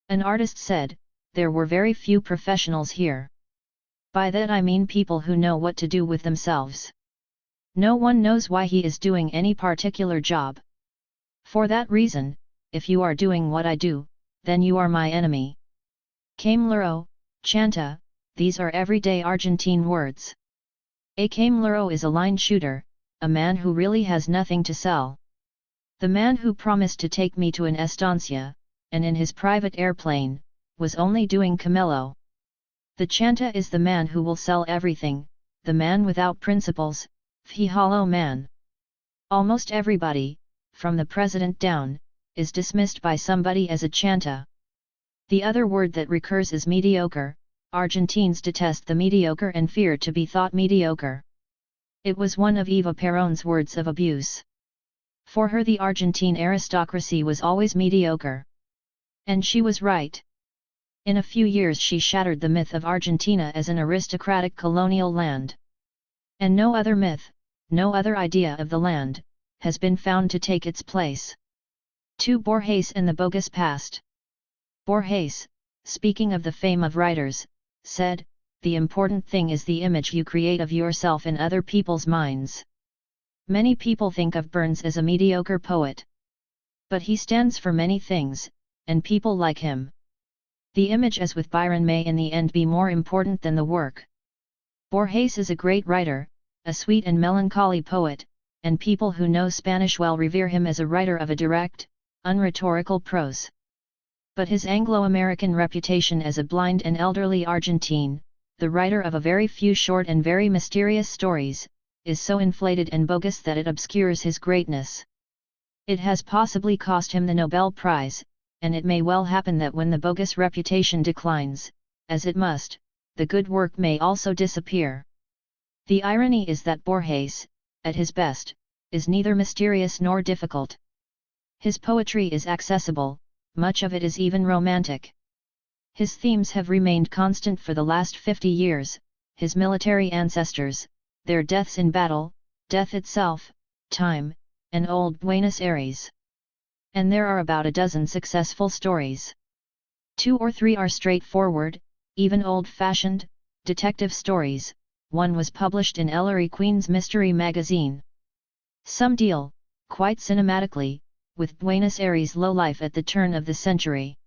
An artist said, there were very few professionals here. By that I mean people who know what to do with themselves. No one knows why he is doing any particular job. For that reason, if you are doing what I do, then you are my enemy. Camlero, chanta, these are everyday Argentine words. A camlero is a line shooter, a man who really has nothing to sell. The man who promised to take me to an estancia, and in his private airplane, was only doing camello. The chanta is the man who will sell everything, the man without principles, fijalo man. Almost everybody, from the president down, is dismissed by somebody as a chanta. The other word that recurs is mediocre. Argentines detest the mediocre and fear to be thought mediocre. It was one of Eva Perón's words of abuse. For her the Argentine aristocracy was always mediocre. And she was right. In a few years she shattered the myth of Argentina as an aristocratic colonial land. And no other myth, no other idea of the land, has been found to take its place. 2. Borges and the bogus past. Borges, speaking of the fame of writers, said, the important thing is the image you create of yourself in other people's minds. Many people think of Burns as a mediocre poet. But he stands for many things, and people like him. The image, as with Byron, may in the end be more important than the work. Borges is a great writer, a sweet and melancholy poet, and people who know Spanish well revere him as a writer of a direct, unrhetorical prose. But his Anglo-American reputation as a blind and elderly Argentine, the writer of a very few short and very mysterious stories, is so inflated and bogus that it obscures his greatness. It has possibly cost him the Nobel Prize, and it may well happen that when the bogus reputation declines, as it must, the good work may also disappear. The irony is that Borges, at his best, is neither mysterious nor difficult. His poetry is accessible, much of it is even romantic. His themes have remained constant for the last 50 years, his military ancestors, their deaths in battle, death itself, time, and old Buenos Aires. And there are about a dozen successful stories. 2 or 3 are straightforward, even old-fashioned, detective stories. One was published in Ellery Queen's Mystery magazine. Some deal, quite cinematically, with Buenos Aires lowlife at the turn of the century.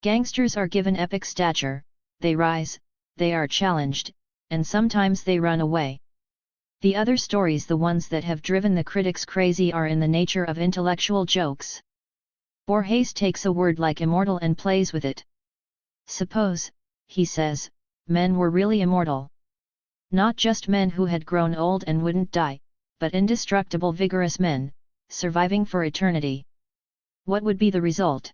Gangsters are given epic stature, they rise, they are challenged, and sometimes they run away. The other stories, the ones that have driven the critics crazy, are in the nature of intellectual jokes. Borges takes a word like immortal and plays with it. Suppose, he says, men were really immortal. Not just men who had grown old and wouldn't die, but indestructible vigorous men, surviving for eternity. What would be the result?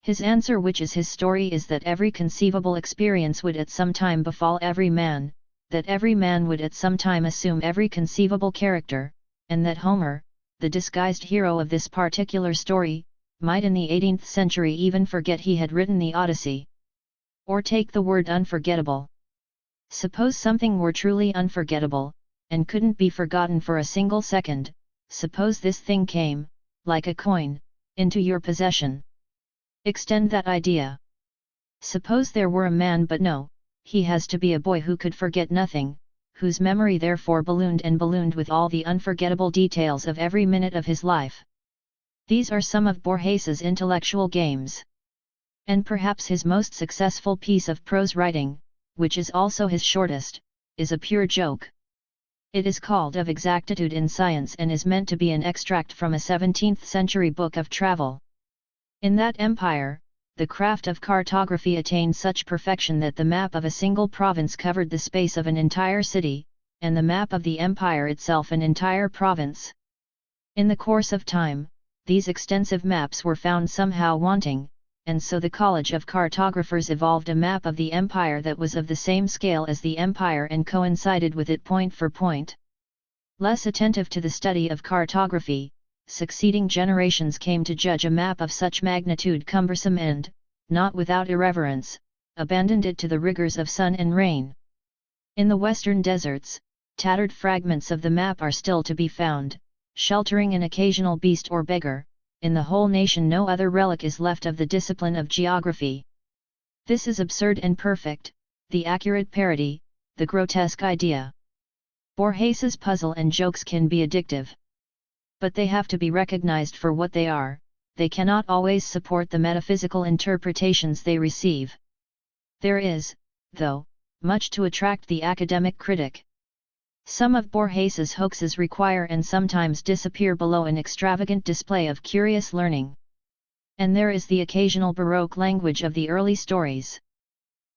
His answer, which is his story, is that every conceivable experience would at some time befall every man, that every man would at some time assume every conceivable character, and that Homer, the disguised hero of this particular story, might in the 18th century even forget he had written the Odyssey. Or take the word unforgettable. Suppose something were truly unforgettable, and couldn't be forgotten for a single second, suppose this thing came, like a coin, into your possession. Extend that idea. Suppose there were a man, but no, he has to be a boy who could forget nothing, whose memory therefore ballooned and ballooned with all the unforgettable details of every minute of his life. These are some of Borges's intellectual games. And perhaps his most successful piece of prose writing, which is also his shortest, is a pure joke. It is called Of Exactitude in Science and is meant to be an extract from a 17th century book of travel. In that empire, the craft of cartography attained such perfection that the map of a single province covered the space of an entire city, and the map of the empire itself an entire province. In the course of time, these extensive maps were found somehow wanting, and so the College of Cartographers evolved a map of the empire that was of the same scale as the empire and coincided with it point for point. Less attentive to the study of cartography, succeeding generations came to judge a map of such magnitude cumbersome and, not without irreverence, abandoned it to the rigors of sun and rain. In the western deserts, tattered fragments of the map are still to be found, sheltering an occasional beast or beggar. In the whole nation no other relic is left of the discipline of geography. This is absurd and perfect, the accurate parody, the grotesque idea. Borges's puzzle and jokes can be addictive. But they have to be recognized for what they are, they cannot always support the metaphysical interpretations they receive. There is, though, much to attract the academic critic. Some of Borges's hoaxes require and sometimes disappear below an extravagant display of curious learning. And there is the occasional Baroque language of the early stories.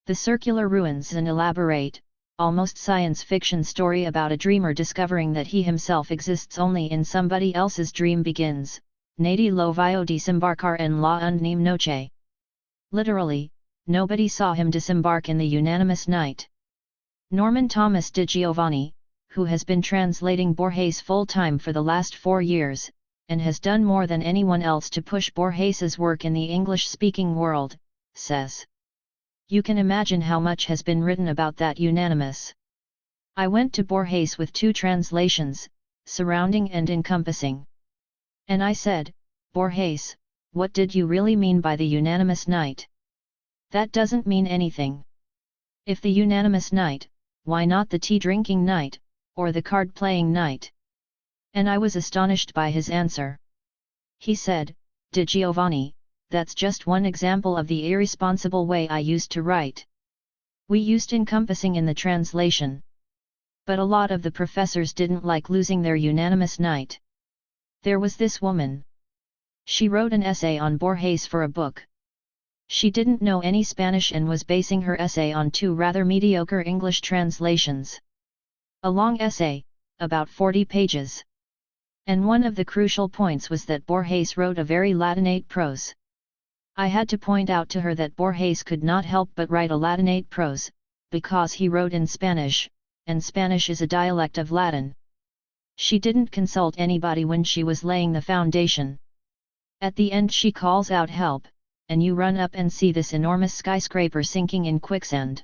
The circular ruins, an elaborate, almost science fiction story about a dreamer discovering that he himself exists only in somebody else's dream, begins, Nadie lo vio desembarcar en la undime noche. Literally, nobody saw him disembark in the unanimous night. Norman Thomas de Giovanni, who has been translating Borges full-time for the last 4 years, and has done more than anyone else to push Borges's work in the English-speaking world, says. You can imagine how much has been written about that unanimous. I went to Borges with 2 translations, surrounding and encompassing. And I said, Borges, what did you really mean by the unanimous night? That doesn't mean anything. If the unanimous night, why not the tea-drinking night, or the card-playing night? And I was astonished by his answer. He said, De Giovanni, that's just one example of the irresponsible way I used to write. We used encompassing in the translation. But a lot of the professors didn't like losing their unanimous night. There was this woman. She wrote an essay on Borges for a book. She didn't know any Spanish and was basing her essay on 2 rather mediocre English translations. A long essay, about 40 pages. And one of the crucial points was that Borges wrote a very Latinate prose. I had to point out to her that Borges could not help but write a Latinate prose, because he wrote in Spanish, and Spanish is a dialect of Latin. She didn't consult anybody when she was laying the foundation. At the end she calls out help, and you run up and see this enormous skyscraper sinking in quicksand.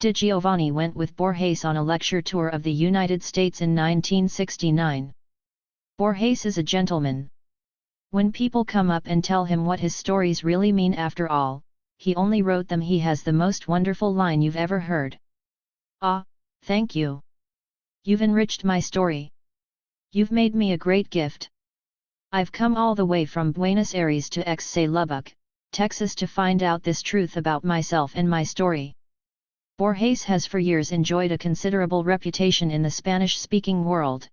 De Giovanni went with Borges on a lecture tour of the United States in 1969. Borges is a gentleman. When people come up and tell him what his stories really mean, after all, he only wrote them, he has the most wonderful line you've ever heard. Ah, thank you. You've enriched my story. You've made me a great gift. I've come all the way from Buenos Aires to Lubbock, Texas to find out this truth about myself and my story. Borges has for years enjoyed a considerable reputation in the Spanish-speaking world.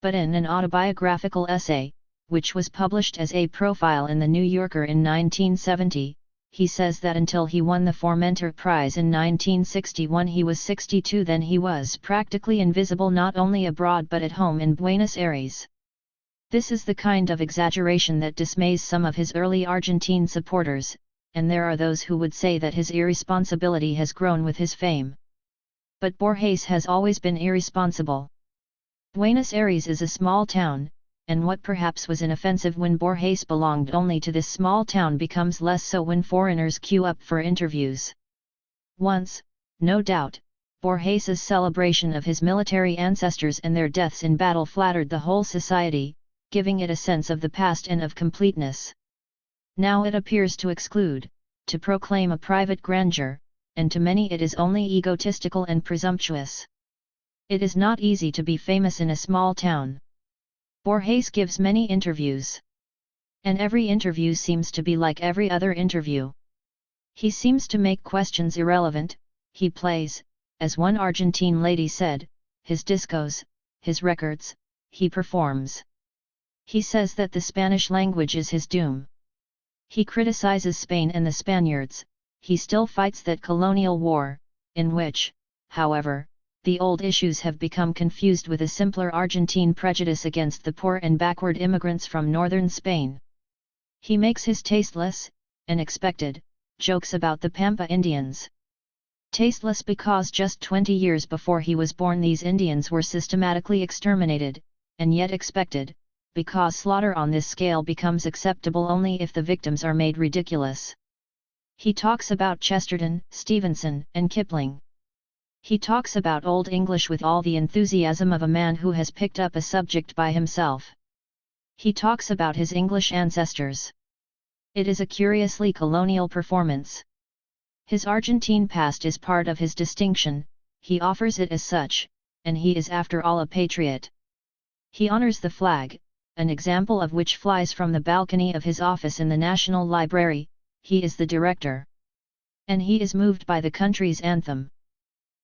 But in an autobiographical essay, which was published as a profile in The New Yorker in 1970, he says that until he won the Formentor Prize in 1961 he was 62. Then he was practically invisible not only abroad but at home in Buenos Aires. This is the kind of exaggeration that dismays some of his early Argentine supporters, and there are those who would say that his irresponsibility has grown with his fame. But Borges has always been irresponsible. Buenos Aires is a small town, and what perhaps was inoffensive when Borges belonged only to this small town becomes less so when foreigners queue up for interviews. Once, no doubt, Borges's celebration of his military ancestors and their deaths in battle flattered the whole society, giving it a sense of the past and of completeness. Now it appears to exclude, to proclaim a private grandeur, and to many it is only egotistical and presumptuous. It is not easy to be famous in a small town. Borges gives many interviews. And every interview seems to be like every other interview. He seems to make questions irrelevant, he plays, as one Argentine lady said, his discos, his records, he performs. He says that the Spanish language is his doom. He criticizes Spain and the Spaniards, he still fights that colonial war, in which, however, the old issues have become confused with a simpler Argentine prejudice against the poor and backward immigrants from northern Spain. He makes his tasteless, and expected, jokes about the Pampa Indians. Tasteless because just 20 years before he was born these Indians were systematically exterminated, and yet expected, because slaughter on this scale becomes acceptable only if the victims are made ridiculous. He talks about Chesterton, Stevenson, and Kipling. He talks about Old English with all the enthusiasm of a man who has picked up a subject by himself. He talks about his English ancestors. It is a curiously colonial performance. His Argentine past is part of his distinction, he offers it as such, and he is after all a patriot. He honors the flag, an example of which flies from the balcony of his office in the National Library. He is the director. And he is moved by the country's anthem.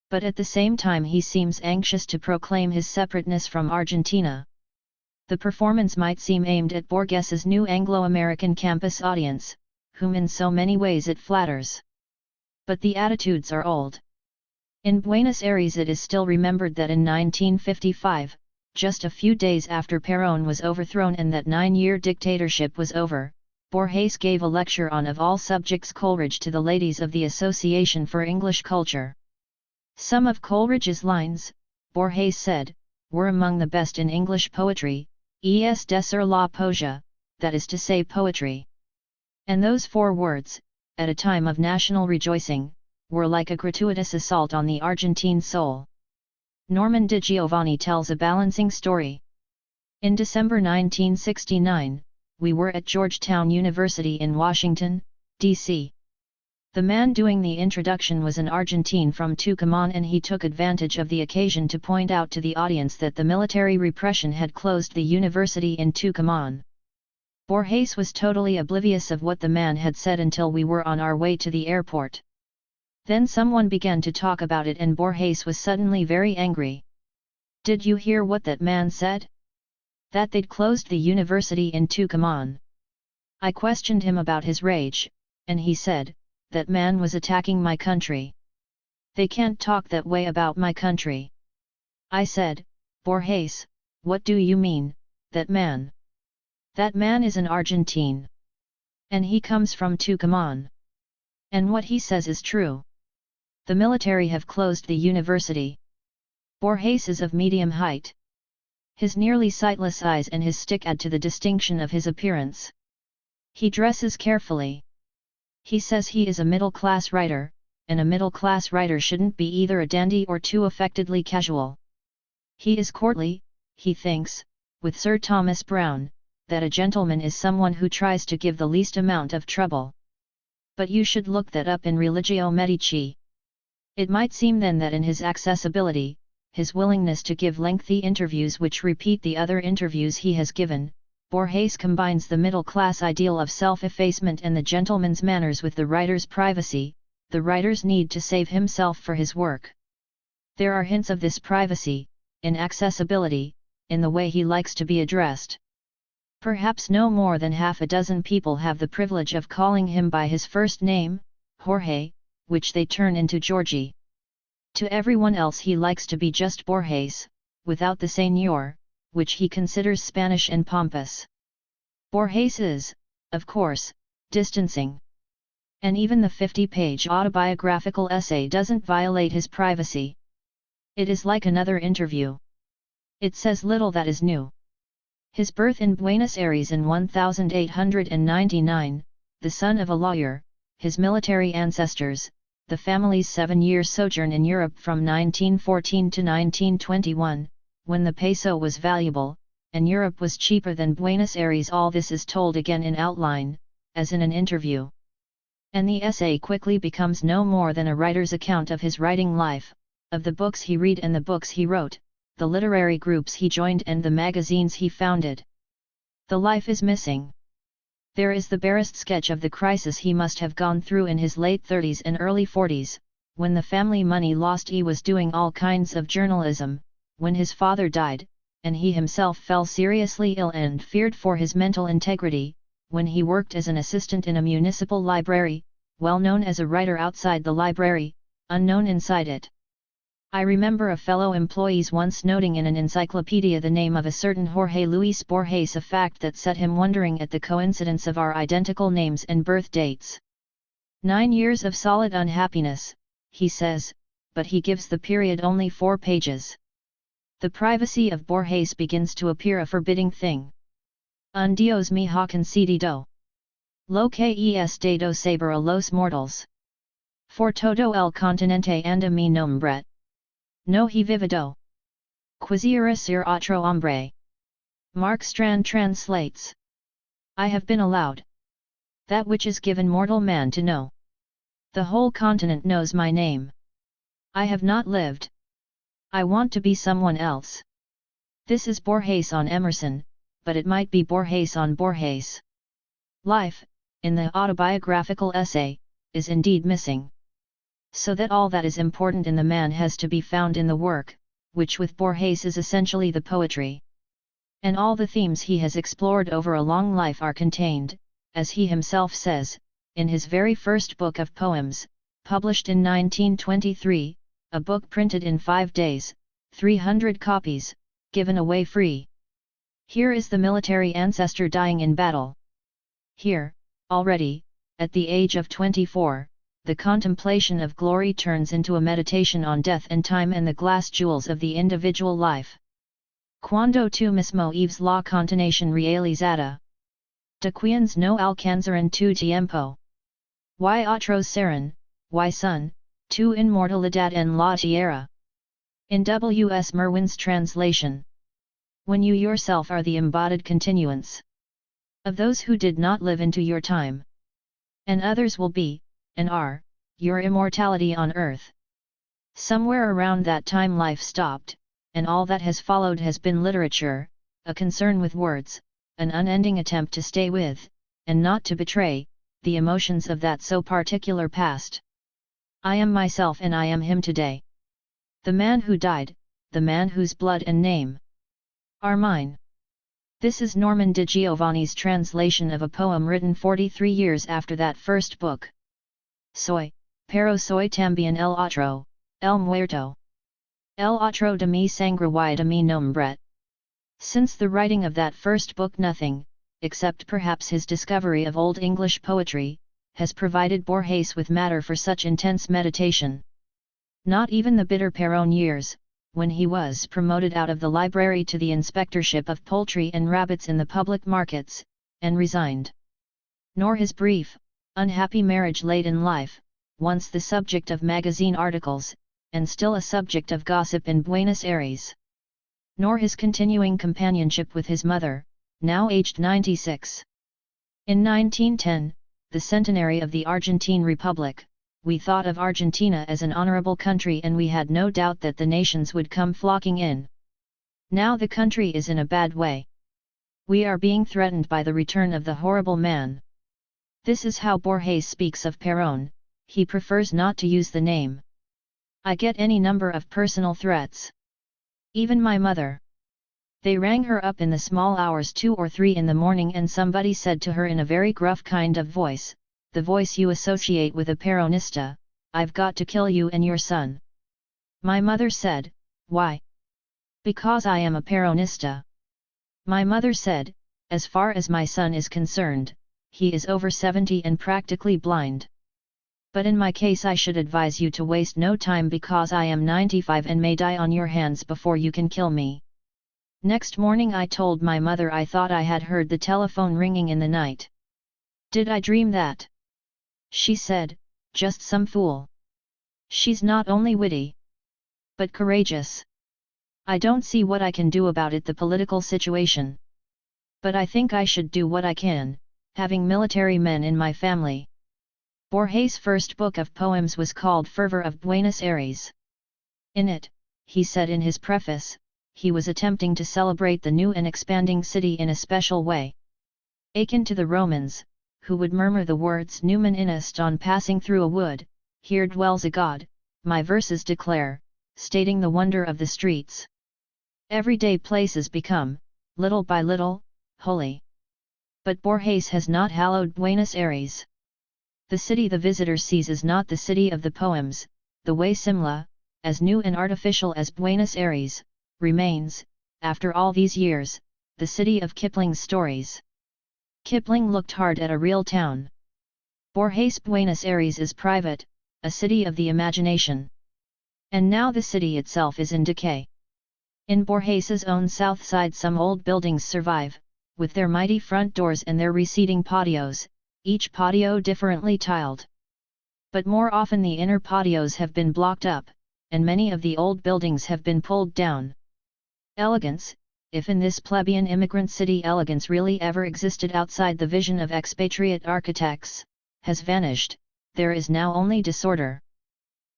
But at the same time he seems anxious to proclaim his separateness from Argentina. The performance might seem aimed at Borges's new Anglo-American campus audience, whom in so many ways it flatters. But the attitudes are old. In Buenos Aires it is still remembered that in 1955, just a few days after Peron was overthrown and that 9-year dictatorship was over, Borges gave a lecture on of all subjects Coleridge to the ladies of the Association for English Culture. Some of Coleridge's lines, Borges said, were among the best in English poetry, es decir la poesia, that is to say poetry. And those 4 words, at a time of national rejoicing, were like a gratuitous assault on the Argentine soul. Norman de Giovanni tells a balancing story. In December 1969, we were at Georgetown University in Washington, D.C. The man doing the introduction was an Argentine from Tucumán and he took advantage of the occasion to point out to the audience that the military repression had closed the university in Tucumán. Borges was totally oblivious of what the man had said until we were on our way to the airport. Then someone began to talk about it and Borges was suddenly very angry. "Did you hear what that man said? That they'd closed the university in Tucumán." I questioned him about his rage, and he said, "That man was attacking my country. They can't talk that way about my country." I said, "Borges, what do you mean, that man? That man is an Argentine. And he comes from Tucumán. And what he says is true. The military have closed the university." Borges is of medium height. His nearly sightless eyes and his stick add to the distinction of his appearance. He dresses carefully. He says he is a middle-class writer, and a middle-class writer shouldn't be either a dandy or too affectedly casual. He is courtly, he thinks, with Sir Thomas Browne, that a gentleman is someone who tries to give the least amount of trouble. But you should look that up in Religio Medici. It might seem then that in his accessibility, his willingness to give lengthy interviews which repeat the other interviews he has given, Borges combines the middle-class ideal of self-effacement and the gentleman's manners with the writer's privacy, the writer's need to save himself for his work. There are hints of this privacy, in accessibility, in the way he likes to be addressed. Perhaps no more than half a dozen people have the privilege of calling him by his first name, Jorge, which they turn into Georgie. To everyone else he likes to be just Borges, without the señor, which he considers Spanish and pompous. Borges is, of course, distancing. And even the 50-page autobiographical essay doesn't violate his privacy. It is like another interview. It says little that is new. His birth in Buenos Aires in 1899, the son of a lawyer, his military ancestors, the family's 7-year sojourn in Europe from 1914 to 1921, when the peso was valuable, and Europe was cheaper than Buenos Aires. All this is told again in outline, as in an interview. And the essay quickly becomes no more than a writer's account of his writing life, of the books he read and the books he wrote, the literary groups he joined and the magazines he founded. The life is missing. There is the barest sketch of the crisis he must have gone through in his late 30s and early 40s, when the family money lost. He was doing all kinds of journalism, when his father died, and he himself fell seriously ill and feared for his mental integrity, when he worked as an assistant in a municipal library, well known as a writer outside the library, unknown inside it. I remember a fellow employee's once noting in an encyclopedia the name of a certain Jorge Luis Borges, a fact that set him wondering at the coincidence of our identical names and birth dates. 9 years of solid unhappiness, he says, but he gives the period only 4 pages. The privacy of Borges begins to appear a forbidding thing. Un Dios me ha concedido lo que es dado saber a los mortals. For todo el continente anda mi nombre. No he vivido. Quisiera ser otro hombre. Mark Strand translates. I have been allowed that which is given mortal man to know. The whole continent knows my name. I have not lived. I want to be someone else. This is Borges on Emerson, but it might be Borges on Borges. Life, in the autobiographical essay, is indeed missing. So that all that is important in the man has to be found in the work, which with Borges is essentially the poetry. And all the themes he has explored over a long life are contained, as he himself says, in his very first book of poems, published in 1923, a book printed in 5 days, 300 copies, given away free. Here is the military ancestor dying in battle. Here, already, at the age of 24, the contemplation of glory turns into a meditation on death and time and the glass jewels of the individual life. Cuando tú mismo eves la continuación realizada. De quienes no alcanzaron tu tiempo. Y otros serán, y son, tu inmortalidad en la tierra. In W. S. Merwin's translation. When you yourself are the embodied continuance of those who did not live into your time. And others will be, and are, your immortality on earth. Somewhere around that time life stopped, and all that has followed has been literature, a concern with words, an unending attempt to stay with, and not to betray, the emotions of that so particular past. I am myself and I am him today. The man who died, the man whose blood and name are mine. This is Norman de Giovanni's translation of a poem written 43 years after that first book. Soy, pero soy también el otro, el muerto. El otro de mi sangre y de mi nombre. Since the writing of that first book nothing, except perhaps his discovery of Old English poetry, has provided Borges with matter for such intense meditation. Not even the bitter Peron years, when he was promoted out of the library to the inspectorship of poultry and rabbits in the public markets, and resigned. Nor his brief, unhappy marriage late in life, once the subject of magazine articles, and still a subject of gossip in Buenos Aires. Nor his continuing companionship with his mother, now aged 96. In 1910, the centenary of the Argentine Republic, we thought of Argentina as an honorable country and we had no doubt that the nations would come flocking in. Now the country is in a bad way. We are being threatened by the return of the horrible man. This is how Borges speaks of Peron, he prefers not to use the name. I get any number of personal threats. Even my mother. They rang her up in the small hours 2 or 3 in the morning and somebody said to her in a very gruff kind of voice, the voice you associate with a Peronista, I've got to kill you and your son. My mother said, why? Because I am a Peronista. My mother said, as far as my son is concerned, he is over 70 and practically blind. But in my case I should advise you to waste no time because I am 95 and may die on your hands before you can kill me. Next morning I told my mother I thought I had heard the telephone ringing in the night. Did I dream that? She said, just some fool. She's not only witty, but courageous. I don't see what I can do about it, the political situation. But I think I should do what I can, having military men in my family. Borges' first book of poems was called Fervor of Buenos Aires. In it, he said in his preface, he was attempting to celebrate the new and expanding city in a special way. Akin to the Romans, who would murmur the words Numen inest on passing through a wood, here dwells a god, my verses declare, stating the wonder of the streets. Everyday places become, little by little, holy. But Borges has not hallowed Buenos Aires. The city the visitor sees is not the city of the poems, the way Simla, as new and artificial as Buenos Aires, remains, after all these years, the city of Kipling's stories. Kipling looked hard at a real town. Borges' Buenos Aires is private, a city of the imagination. And now the city itself is in decay. In Borges' own south side some old buildings survive, with their mighty front doors and their receding patios, each patio differently tiled. But more often the inner patios have been blocked up, and many of the old buildings have been pulled down. Elegance, if in this plebeian immigrant city elegance really ever existed outside the vision of expatriate architects, has vanished, there is now only disorder.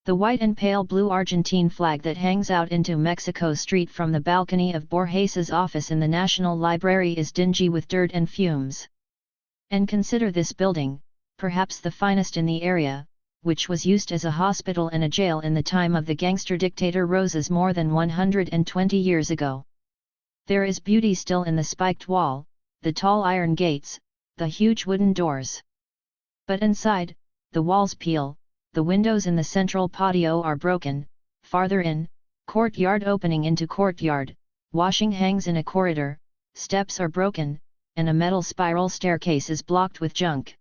The white and pale blue Argentine flag that hangs out into Mexico Street from the balcony of Borges's office in the National Library is dingy with dirt and fumes. And consider this building, perhaps the finest in the area, which was used as a hospital and a jail in the time of the gangster dictator Rosas more than 120 years ago. There is beauty still in the spiked wall, the tall iron gates, the huge wooden doors. But inside, the walls peel, the windows in the central patio are broken, farther in, courtyard opening into courtyard, washing hangs in a corridor, steps are broken, and a metal spiral staircase is blocked with junk.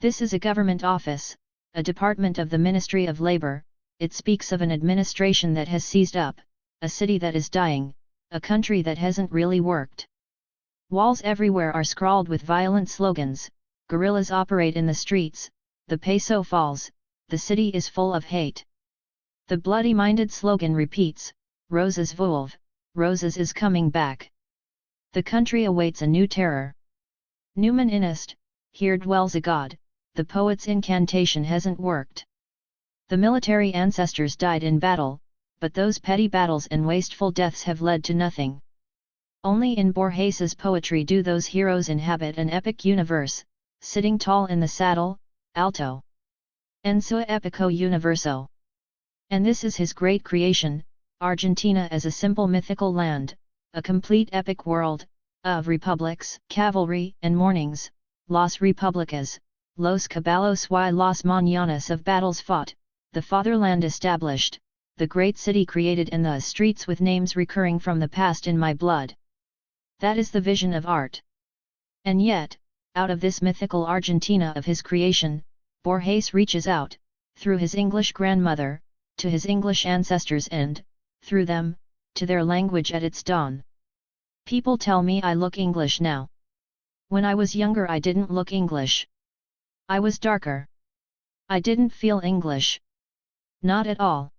This is a government office, a department of the Ministry of Labor, it speaks of an administration that has seized up, a city that is dying, a country that hasn't really worked. Walls everywhere are scrawled with violent slogans, guerrillas operate in the streets, the peso falls, the city is full of hate. The bloody-minded slogan repeats, Rosas vuelve, Rosas is coming back. The country awaits a new terror. Numen inest, here dwells a god, the poet's incantation hasn't worked. The military ancestors died in battle, but those petty battles and wasteful deaths have led to nothing. Only in Borges's poetry do those heroes inhabit an epic universe, sitting tall in the saddle, alto. En su epico universo. And this is his great creation, Argentina as a simple mythical land, a complete epic world, of republics, cavalry and mornings, las republicas, los caballos y las mañanas of battles fought, the fatherland established, the great city created and the streets with names recurring from the past in my blood. That is the vision of art. And yet, out of this mythical Argentina of his creation, Borges reaches out, through his English grandmother, to his English ancestors and, through them, to their language at its dawn. People tell me I look English now. When I was younger I didn't look English. I was darker. I didn't feel English. Not at all.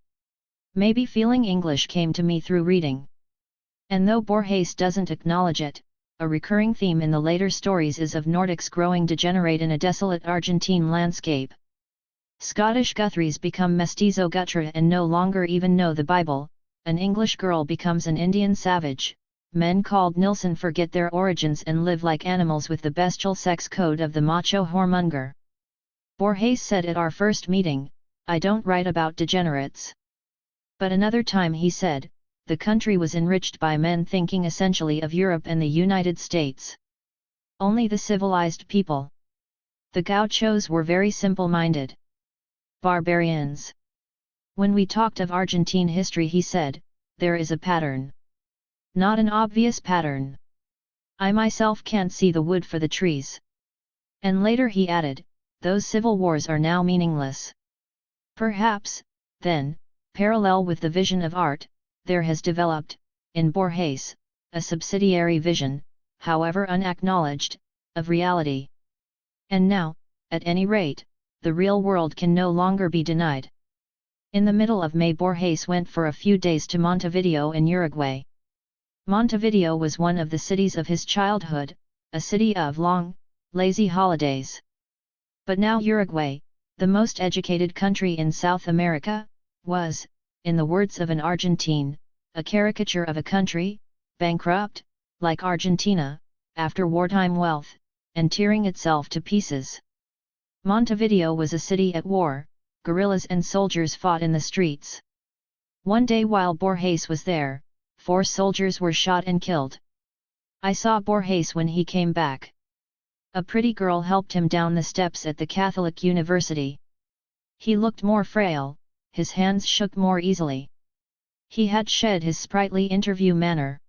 Maybe feeling English came to me through reading. And though Borges doesn't acknowledge it, a recurring theme in the later stories is of Nordics growing degenerate in a desolate Argentine landscape. Scottish Guthries become mestizo Guthrie and no longer even know the Bible, an English girl becomes an Indian savage, men called Nilsson forget their origins and live like animals with the bestial sex code of the macho whoremonger. Borges said at our first meeting, "I don't write about degenerates." But another time he said, the country was enriched by men thinking essentially of Europe and the United States. Only the civilized people. The gauchos were very simple-minded. Barbarians. When we talked of Argentine history he said, there is a pattern. Not an obvious pattern. I myself can't see the wood for the trees. And later he added, those civil wars are now meaningless. Perhaps, then, parallel with the vision of art, there has developed, in Borges, a subsidiary vision, however unacknowledged, of reality. And now, at any rate, the real world can no longer be denied. In the middle of May Borges went for a few days to Montevideo in Uruguay. Montevideo was one of the cities of his childhood, a city of long, lazy holidays. But now Uruguay, the most educated country in South America, was, in the words of an Argentine, a caricature of a country, bankrupt, like Argentina, after wartime wealth, and tearing itself to pieces. Montevideo was a city at war, guerrillas and soldiers fought in the streets. One day while Borges was there, 4 soldiers were shot and killed. I saw Borges when he came back. A pretty girl helped him down the steps at the Catholic University. He looked more frail, his hands shook more easily. He had shed his sprightly interview manner.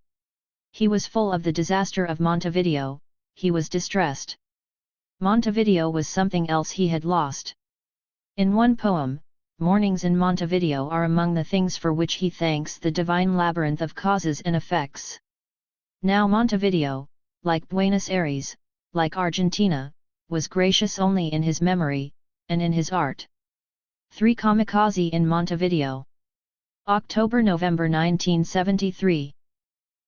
He was full of the disaster of Montevideo, he was distressed. Montevideo was something else he had lost. In one poem, mornings in Montevideo are among the things for which he thanks the divine labyrinth of causes and effects. Now Montevideo, like Buenos Aires, like Argentina, was gracious only in his memory, and in his art. 3 Kamikaze in Montevideo. October-November 1973.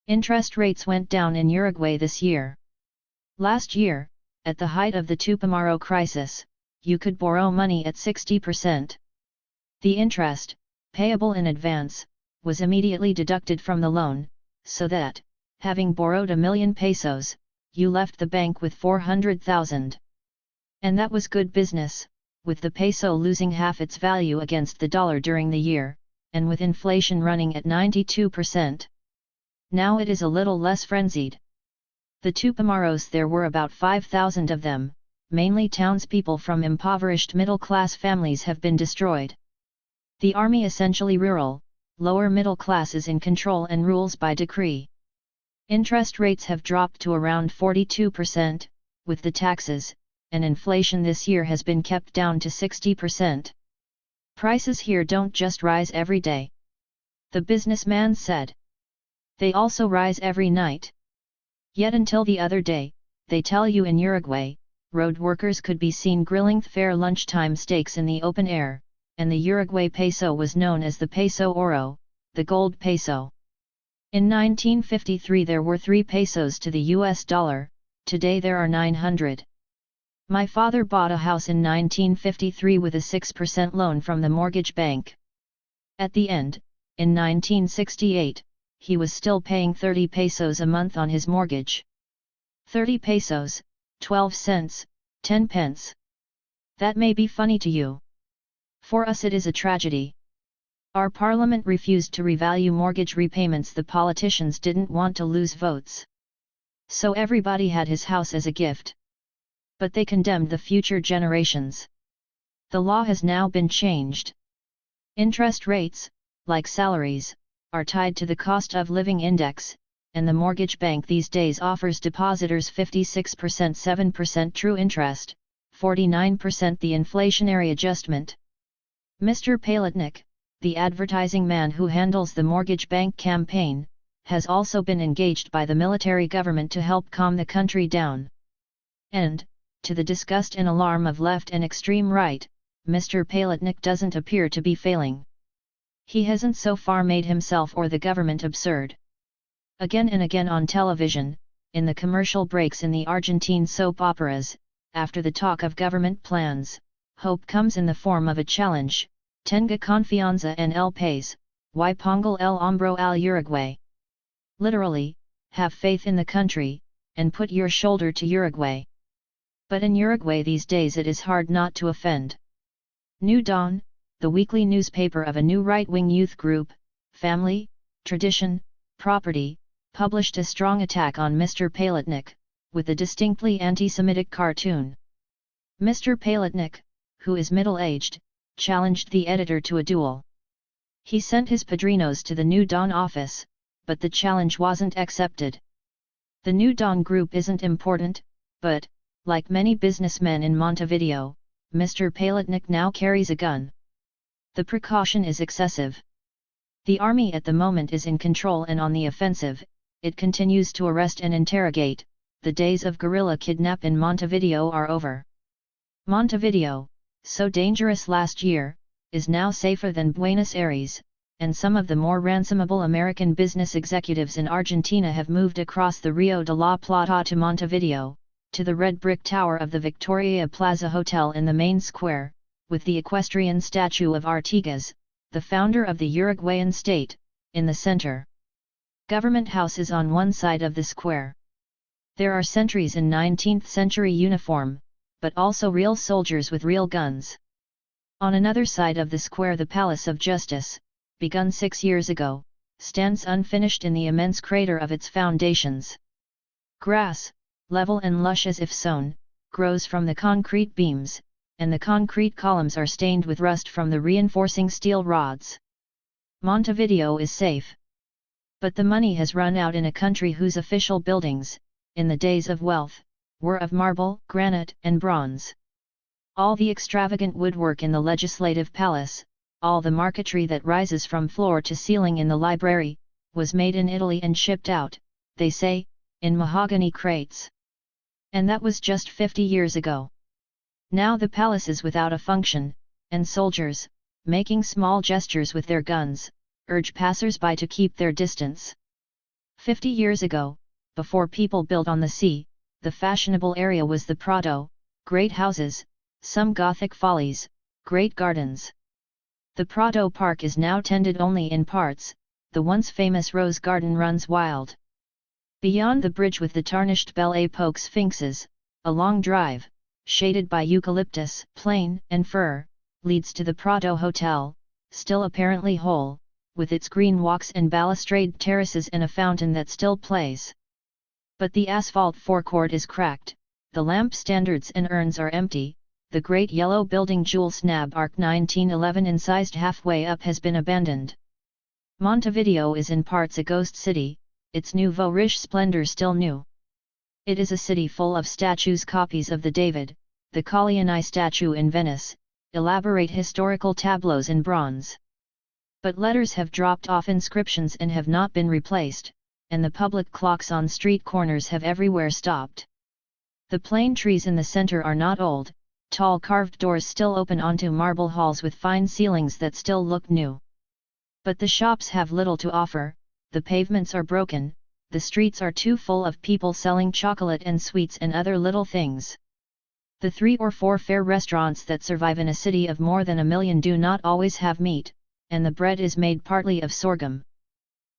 Interest rates went down in Uruguay this year. Last year, at the height of the Tupamaro crisis, you could borrow money at 60%. The interest, payable in advance, was immediately deducted from the loan, so that, having borrowed 1,000,000 pesos, you left the bank with 400,000. And that was good business, with the peso losing half its value against the dollar during the year, and with inflation running at 92%. Now it is a little less frenzied. The Tupamaros, there were about 5,000 of them, mainly townspeople from impoverished middle-class families, have been destroyed. The army, essentially rural, lower middle class, is in control and rules by decree. Interest rates have dropped to around 42%, with the taxes, and inflation this year has been kept down to 60%. Prices here don't just rise every day. The businessman said. They also rise every night. Yet until the other day, they tell you, in Uruguay, road workers could be seen grilling fair lunchtime steaks in the open air, and the Uruguay peso was known as the peso oro, the gold peso. In 1953 there were 3 pesos to the US dollar, today there are 900. My father bought a house in 1953 with a 6% loan from the mortgage bank. At the end, in 1968, he was still paying 30 pesos a month on his mortgage. 30 pesos, 12 cents, 10 pence. That may be funny to you. For us it is a tragedy. Our parliament refused to revalue mortgage repayments. The politicians didn't want to lose votes. So everybody had his house as a gift. But they condemned the future generations. The law has now been changed. Interest rates, like salaries, are tied to the cost of living index, and the mortgage bank these days offers depositors 56%, 7% true interest, 49% the inflationary adjustment. Mr. Palatnik, the advertising man who handles the mortgage bank campaign, has also been engaged by the military government to help calm the country down. And, to the disgust and alarm of left and extreme right, Mr. Palatnik doesn't appear to be failing. He hasn't so far made himself or the government absurd. Again and again on television, in the commercial breaks in the Argentine soap operas, after the talk of government plans, hope comes in the form of a challenge: tenga confianza en el país, y pongo el hombro al Uruguay. Literally, have faith in the country, and put your shoulder to Uruguay. But in Uruguay these days it is hard not to offend. New Dawn, the weekly newspaper of a new right-wing youth group, Family, Tradition, Property, published a strong attack on Mr. Paletnik, with a distinctly anti-Semitic cartoon. Mr. Paletnik, who is middle-aged, challenged the editor to a duel. He sent his padrinos to the New Dawn office, but the challenge wasn't accepted. The New Dawn group isn't important, but, like many businessmen in Montevideo, Mr. Paletnik now carries a gun. The precaution is excessive. The army at the moment is in control and on the offensive. It continues to arrest and interrogate. The days of guerrilla kidnap in Montevideo are over. Montevideo, so dangerous last year, is now safer than Buenos Aires, and some of the more ransomable American business executives in Argentina have moved across the Rio de la Plata to Montevideo, to the red brick tower of the Victoria Plaza Hotel in the main square, with the equestrian statue of Artigas, the founder of the Uruguayan state, in the center. Government House is on one side of the square. There are sentries in 19th century uniform, but also real soldiers with real guns. On another side of the square the Palace of Justice, begun 6 years ago, stands unfinished in the immense crater of its foundations. Grass, level and lush as if sown, grows from the concrete beams, and the concrete columns are stained with rust from the reinforcing steel rods. Montevideo is safe. But the money has run out in a country whose official buildings, in the days of wealth, were of marble, granite, and bronze. All the extravagant woodwork in the legislative palace, all the marquetry that rises from floor to ceiling in the library, was made in Italy and shipped out, they say, in mahogany crates. And that was just 50 years ago. Now the palace is without a function, and soldiers, making small gestures with their guns, urge passers-by to keep their distance. 50 years ago, before people built on the sea, the fashionable area was the Prado, great houses, some Gothic follies, great gardens. The Prado Park is now tended only in parts, the once famous Rose Garden runs wild. Beyond the bridge with the tarnished Belle Epoque sphinxes, a long drive, shaded by eucalyptus, plane, and fir, leads to the Prado Hotel, still apparently whole, with its green walks and balustrade terraces and a fountain that still plays. But the asphalt forecourt is cracked, the lamp standards and urns are empty, the great yellow building Jules Nab Arc 1911 incised halfway up has been abandoned. Montevideo is in parts a ghost city, its nouveau riche splendor still new. It is a city full of statues, copies of the David, the Colleoni statue in Venice, elaborate historical tableaus in bronze. But letters have dropped off inscriptions and have not been replaced, and the public clocks on street corners have everywhere stopped. The plane trees in the center are not old, tall carved doors still open onto marble halls with fine ceilings that still look new. But the shops have little to offer, the pavements are broken, the streets are too full of people selling chocolate and sweets and other little things. The 3 or 4 fair restaurants that survive in a city of more than 1 million do not always have meat, and the bread is made partly of sorghum.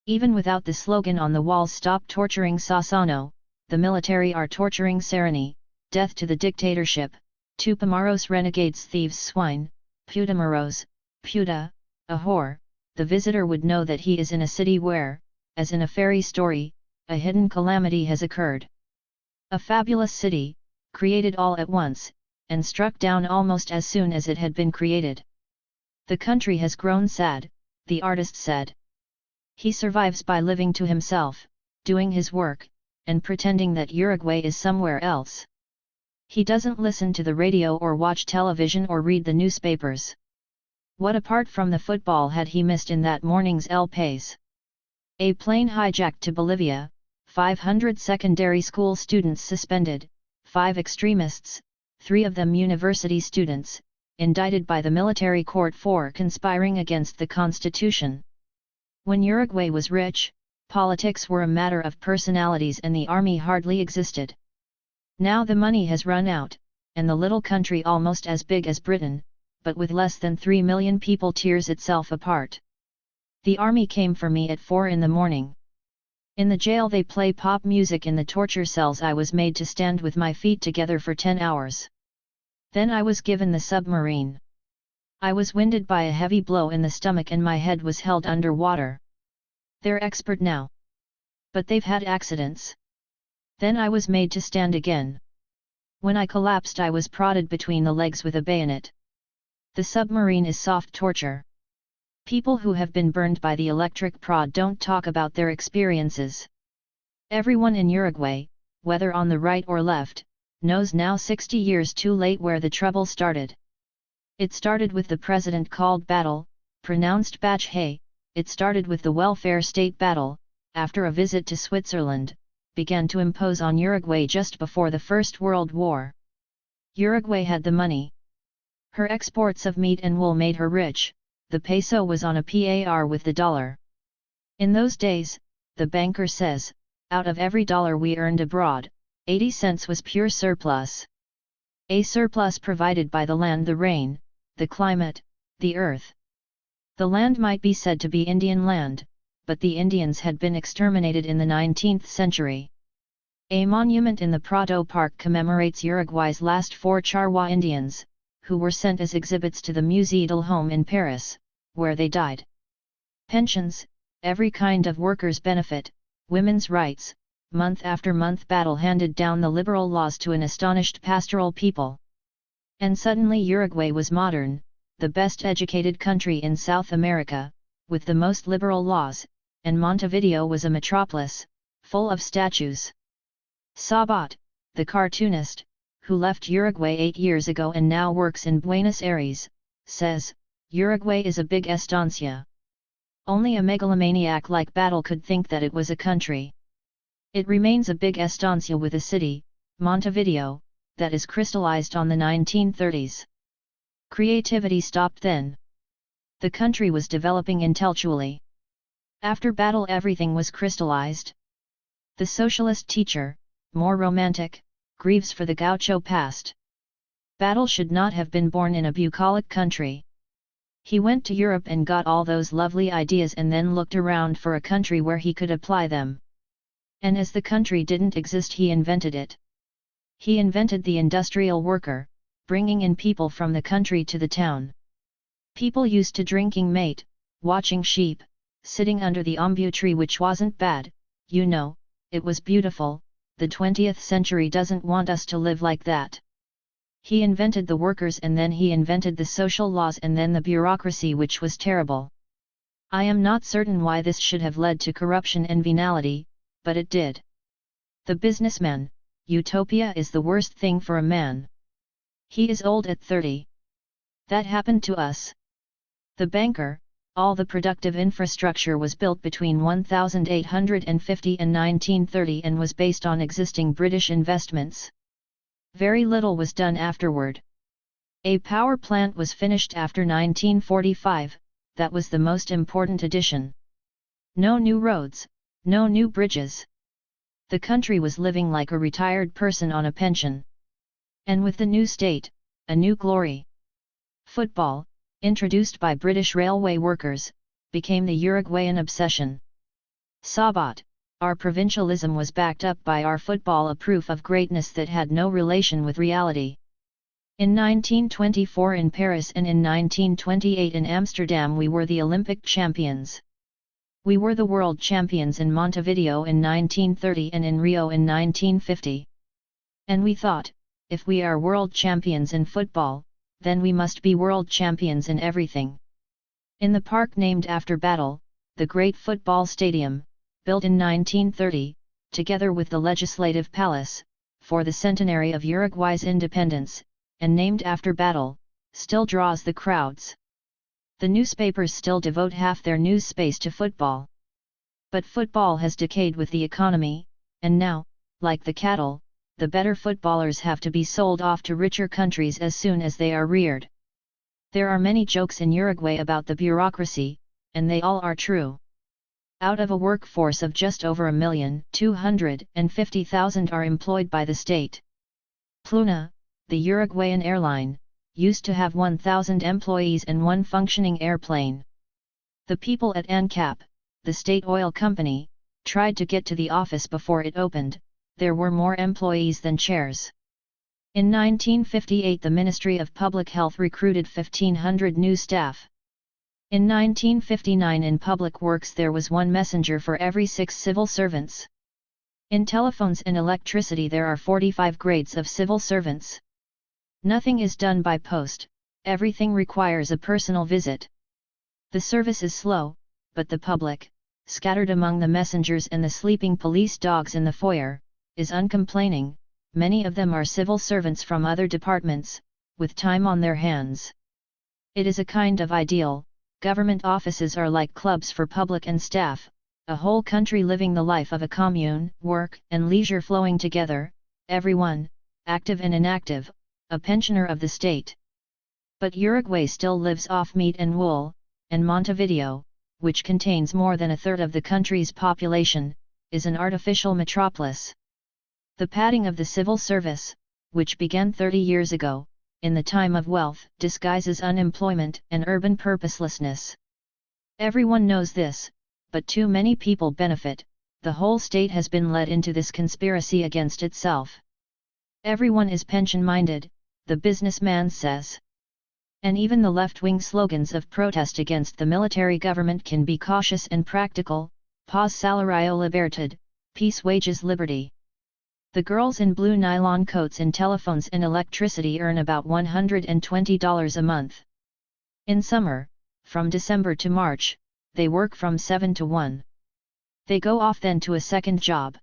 Even without the slogan on the walls "Stop torturing Sassano," the military are torturing Sereni, death to the dictatorship, Tupamaros renegades, thieves, swine, Putamaros, Puta, a whore. The visitor would know that he is in a city where, as in a fairy story, a hidden calamity has occurred. A fabulous city, created all at once, and struck down almost as soon as it had been created. The country has grown sad, the artist said. He survives by living to himself, doing his work, and pretending that Uruguay is somewhere else. He doesn't listen to the radio or watch television or read the newspapers. What apart from the football had he missed in that morning's El País? A plane hijacked to Bolivia, 500 secondary school students suspended, 5 extremists, 3 of them university students, indicted by the military court for conspiring against the constitution. When Uruguay was rich, politics were a matter of personalities and the army hardly existed. Now the money has run out, and the little country almost as big as Britain, but with less than 3 million people tears itself apart. The army came for me at 4 in the morning. In the jail they play pop music. In the torture cells I was made to stand with my feet together for 10 hours. Then I was given the submarine. I was winded by a heavy blow in the stomach and my head was held under water. They're expert now. But they've had accidents. Then I was made to stand again. When I collapsed I was prodded between the legs with a bayonet. The submarine is soft torture. People who have been burned by the electric prod don't talk about their experiences. Everyone in Uruguay, whether on the right or left, knows now 60 years too late where the trouble started. It started with the president called battle, pronounced Batch Hay. It started with the welfare state battle, after a visit to Switzerland, began to impose on Uruguay just before the First World War. Uruguay had the money. Her exports of meat and wool made her rich. The peso was on a par with the dollar. In those days, the banker says, out of every dollar we earned abroad, 80 cents was pure surplus. A surplus provided by the land, the rain, the climate, the earth. The land might be said to be Indian land, but the Indians had been exterminated in the 19th century. A monument in the Prado Park commemorates Uruguay's last 4 Charwa Indians, who were sent as exhibits to the Musée del Homme in Paris, where they died. Pensions, every kind of workers' benefit, women's rights, month after month battle handed down the liberal laws to an astonished pastoral people. And suddenly Uruguay was modern, the best educated country in South America, with the most liberal laws, and Montevideo was a metropolis, full of statues. Sabat, the cartoonist, who left Uruguay 8 years ago and now works in Buenos Aires, says, Uruguay is a big estancia. Only a megalomaniac like Battle could think that it was a country. It remains a big estancia with a city, Montevideo, that is crystallized on the 1930s. Creativity stopped then. The country was developing intellectually. After Battle everything was crystallized. The socialist teacher, more romantic, grieves for the gaucho past. Battle should not have been born in a bucolic country. He went to Europe and got all those lovely ideas and then looked around for a country where he could apply them. And as the country didn't exist, he invented it. He invented the industrial worker, bringing in people from the country to the town. People used to drinking mate, watching sheep, sitting under the ombu tree, which wasn't bad, you know, it was beautiful. The 20th century doesn't want us to live like that. He invented the workers and then he invented the social laws and then the bureaucracy, which was terrible. I am not certain why this should have led to corruption and venality, but it did. The businessman, utopia is the worst thing for a man. He is old at 30. That happened to us. The banker, all the productive infrastructure was built between 1850 and 1930 and was based on existing British investments. Very little was done afterward. A power plant was finished after 1945, that was the most important addition. No new roads, no new bridges. The country was living like a retired person on a pension. And with the new state, a new glory. Football, introduced by British railway workers, became the Uruguayan obsession. Sabat, our provincialism was backed up by our football, a proof of greatness that had no relation with reality. In 1924 in Paris and in 1928 in Amsterdam we were the Olympic champions. We were the world champions in Montevideo in 1930 and in Rio in 1950. And we thought, if we are world champions in football, then we must be world champions in everything. In the park named after Battle, the great football stadium, built in 1930, together with the Legislative Palace, for the centenary of Uruguay's independence, and named after Battle, still draws the crowds. The newspapers still devote half their news space to football. But football has decayed with the economy, and now, like the cattle, the better footballers have to be sold off to richer countries as soon as they are reared. There are many jokes in Uruguay about the bureaucracy, and they all are true. Out of a workforce of just over 1,250,000 are employed by the state. Pluna, the Uruguayan airline, used to have 1,000 employees and one functioning airplane. The people at ANCAP, the state oil company, tried to get to the office before it opened. There were more employees than chairs. In 1958 the Ministry of Public Health recruited 1,500 new staff. In 1959 in Public Works there was one messenger for every 6 civil servants. In telephones and electricity there are 45 grades of civil servants. Nothing is done by post, everything requires a personal visit. The service is slow, but the public, scattered among the messengers and the sleeping police dogs in the foyer, is uncomplaining. Many of them are civil servants from other departments, with time on their hands. It is a kind of ideal. Government offices are like clubs for public and staff, a whole country living the life of a commune, work and leisure flowing together, everyone, active and inactive, a pensioner of the state. But Uruguay still lives off meat and wool, and Montevideo, which contains more than a third of the country's population, is an artificial metropolis. The padding of the civil service, which began 30 years ago, in the time of wealth, disguises unemployment and urban purposelessness. Everyone knows this, but too many people benefit. The whole state has been led into this conspiracy against itself. Everyone is pension-minded, the businessman says. And even the left-wing slogans of protest against the military government can be cautious and practical: paz salario libertad, peace wages liberty. The girls in blue nylon coats in telephones and electricity earn about $120 a month. In summer, from December to March, they work from 7 to 1. They go off then to a second job.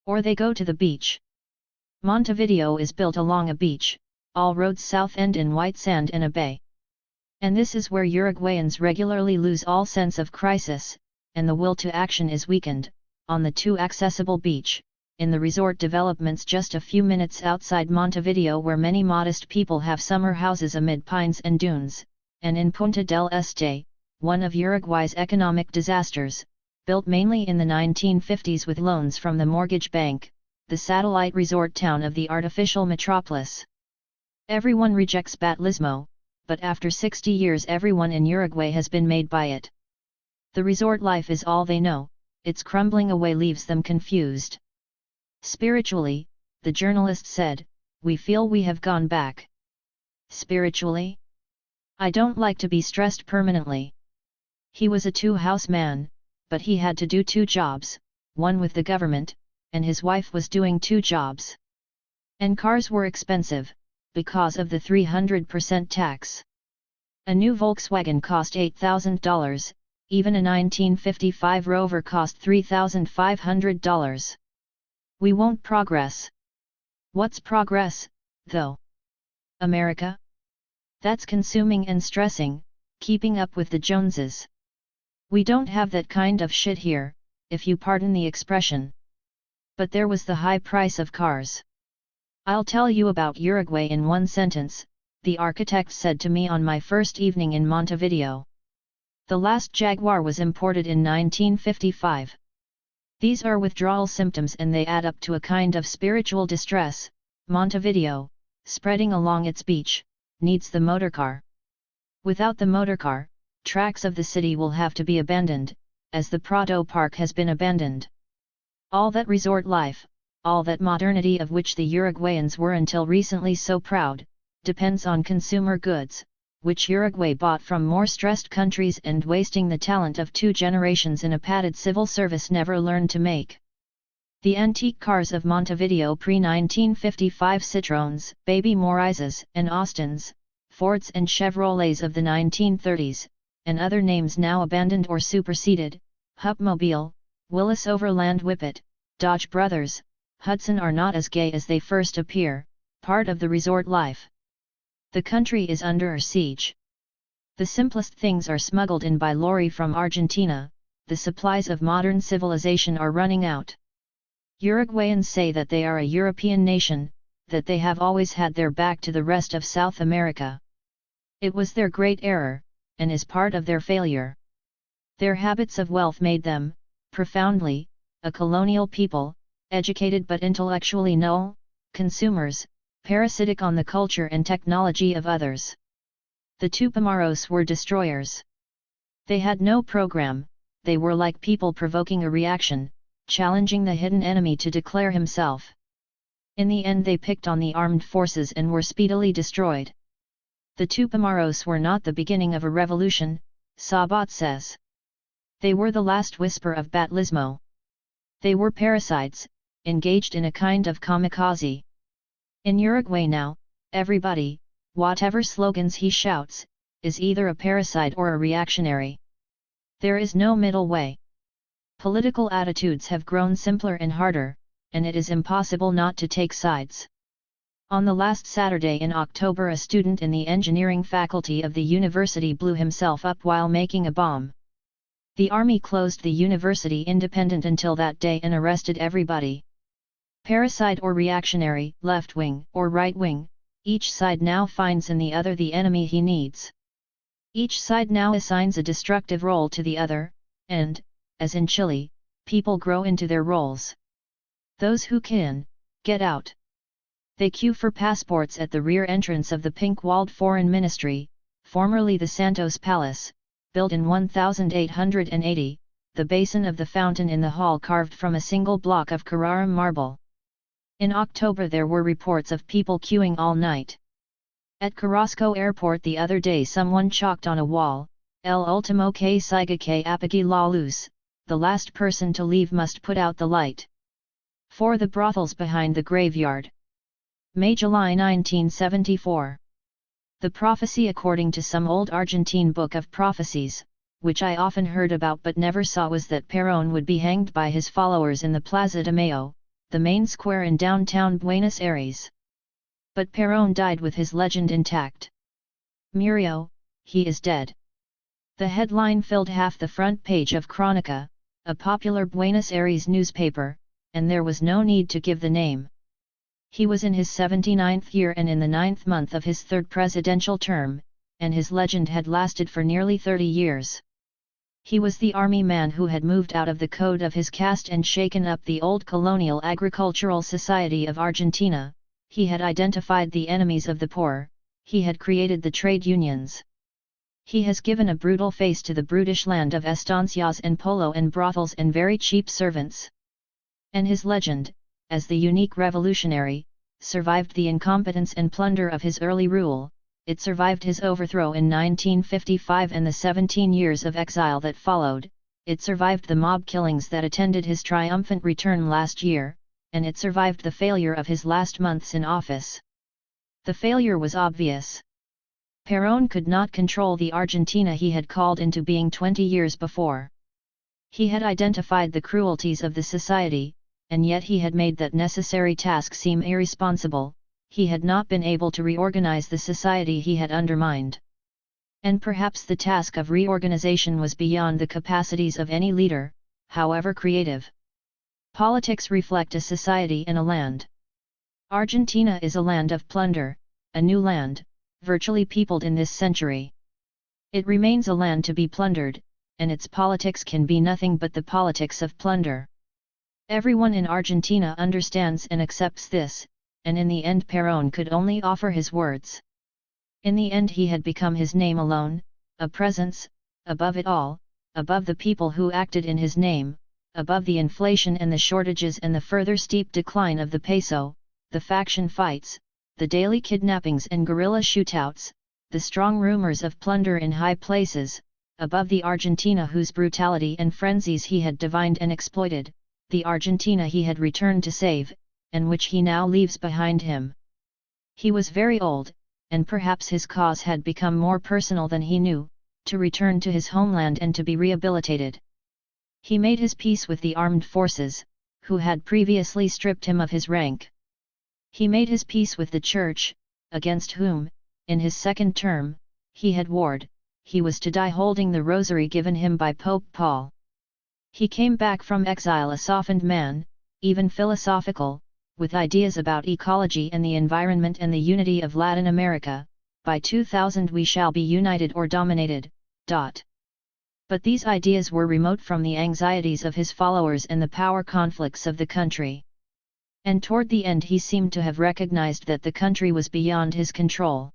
Or they go to the beach. Montevideo is built along a beach, all roads south end in white sand and a bay. And this is where Uruguayans regularly lose all sense of crisis, and the will to action is weakened, on the too accessible beach. In the resort developments just a few minutes outside Montevideo where many modest people have summer houses amid pines and dunes, and in Punta del Este, one of Uruguay's economic disasters, built mainly in the 1950s with loans from the mortgage bank, the satellite resort town of the artificial metropolis. Everyone rejects Batlismo, but after 60 years everyone in Uruguay has been made by it. The resort life is all they know, its crumbling away leaves them confused. Spiritually, the journalist said, we feel we have gone back. Spiritually? I don't like to be stressed permanently. He was a two-house man, but he had to do 2 jobs, one with the government, and his wife was doing 2 jobs. And cars were expensive, because of the 300% tax. A new Volkswagen cost $8,000, even a 1955 Rover cost $3,500. We won't progress. What's progress, though? America? That's consuming and stressing, keeping up with the Joneses. We don't have that kind of shit here, if you pardon the expression. But there was the high price of cars. I'll tell you about Uruguay in one sentence, the architect said to me on my first evening in Montevideo. The last Jaguar was imported in 1955. These are withdrawal symptoms and they add up to a kind of spiritual distress. Montevideo, spreading along its beach, needs the motorcar. Without the motorcar, tracts of the city will have to be abandoned, as the Prado Park has been abandoned. All that resort life, all that modernity of which the Uruguayans were until recently so proud, depends on consumer goods, which Uruguay bought from more stressed countries and wasting the talent of 2 generations in a padded civil service never learned to make. The antique cars of Montevideo pre-1955 Citroëns, Baby Morizas and Austins, Fords and Chevrolets of the 1930s, and other names now abandoned or superseded, Hupmobile, Willis Overland Whippet, Dodge Brothers, Hudson are not as gay as they first appear, part of the resort life. The country is under siege. The simplest things are smuggled in by lorry from Argentina, the supplies of modern civilization are running out. Uruguayans say that they are a European nation, that they have always had their back to the rest of South America. It was their great error, and is part of their failure. Their habits of wealth made them, profoundly, a colonial people, educated but intellectually null, consumers, parasitic on the culture and technology of others. The Tupamaros were destroyers. They had no program, they were like people provoking a reaction, challenging the hidden enemy to declare himself. In the end they picked on the armed forces and were speedily destroyed. The Tupamaros were not the beginning of a revolution, Sabat says. They were the last whisper of Batlismo. They were parasites, engaged in a kind of kamikaze. In Uruguay now, everybody, whatever slogans he shouts, is either a parasite or a reactionary. There is no middle way. Political attitudes have grown simpler and harder, and it is impossible not to take sides. On the last Saturday in October, a student in the engineering faculty of the university blew himself up while making a bomb. The army closed the university independent until that day and arrested everybody. Parasite or reactionary, left-wing or right-wing, each side now finds in the other the enemy he needs. Each side now assigns a destructive role to the other, and, as in Chile, people grow into their roles. Those who can, get out. They queue for passports at the rear entrance of the pink-walled Foreign Ministry, formerly the Santos Palace, built in 1880, the basin of the fountain in the hall carved from a single block of Carrara marble. In October there were reports of people queuing all night. At Carrasco Airport the other day someone chalked on a wall, El último que siga que apague la luz, the last person to leave must put out the light. For the brothels behind the graveyard. May-July 1974. The prophecy according to some old Argentine book of prophecies, which I often heard about but never saw, was that Perón would be hanged by his followers in the Plaza de Mayo, the main square in downtown Buenos Aires. But Perón died with his legend intact. Murió, he is dead. The headline filled half the front page of Crónica, a popular Buenos Aires newspaper, and there was no need to give the name. He was in his 79th year and in the 9th month of his third presidential term, and his legend had lasted for nearly 30 years. He was the army man who had moved out of the code of his caste and shaken up the old colonial agricultural society of Argentina. He had identified the enemies of the poor, he had created the trade unions. He has given a brutal face to the brutish land of estancias and polo and brothels and very cheap servants. And his legend, as the unique revolutionary, survived the incompetence and plunder of his early rule, it survived his overthrow in 1955 and the 17 years of exile that followed, it survived the mob killings that attended his triumphant return last year, and it survived the failure of his last months in office. The failure was obvious. Perón could not control the Argentina he had called into being 20 years before. He had identified the cruelties of the society, and yet he had made that necessary task seem irresponsible. He had not been able to reorganize the society he had undermined. And perhaps the task of reorganization was beyond the capacities of any leader, however creative. Politics reflect a society and a land. Argentina is a land of plunder, a new land, virtually peopled in this century. It remains a land to be plundered, and its politics can be nothing but the politics of plunder. Everyone in Argentina understands and accepts this, and in the end Perón could only offer his words. In the end he had become his name alone, a presence, above it all, above the people who acted in his name, above the inflation and the shortages and the further steep decline of the peso, the faction fights, the daily kidnappings and guerrilla shootouts, the strong rumors of plunder in high places, above the Argentina whose brutality and frenzies he had divined and exploited, the Argentina he had returned to save, and which he now leaves behind him. He was very old, and perhaps his cause had become more personal than he knew, to return to his homeland and to be rehabilitated. He made his peace with the armed forces, who had previously stripped him of his rank. He made his peace with the Church, against whom, in his second term, he had warred. He was to die holding the rosary given him by Pope Paul. He came back from exile a softened man, even philosophical, with ideas about ecology and the environment and the unity of Latin America. By 2000 we shall be united or dominated. But these ideas were remote from the anxieties of his followers and the power conflicts of the country. And toward the end he seemed to have recognized that the country was beyond his control.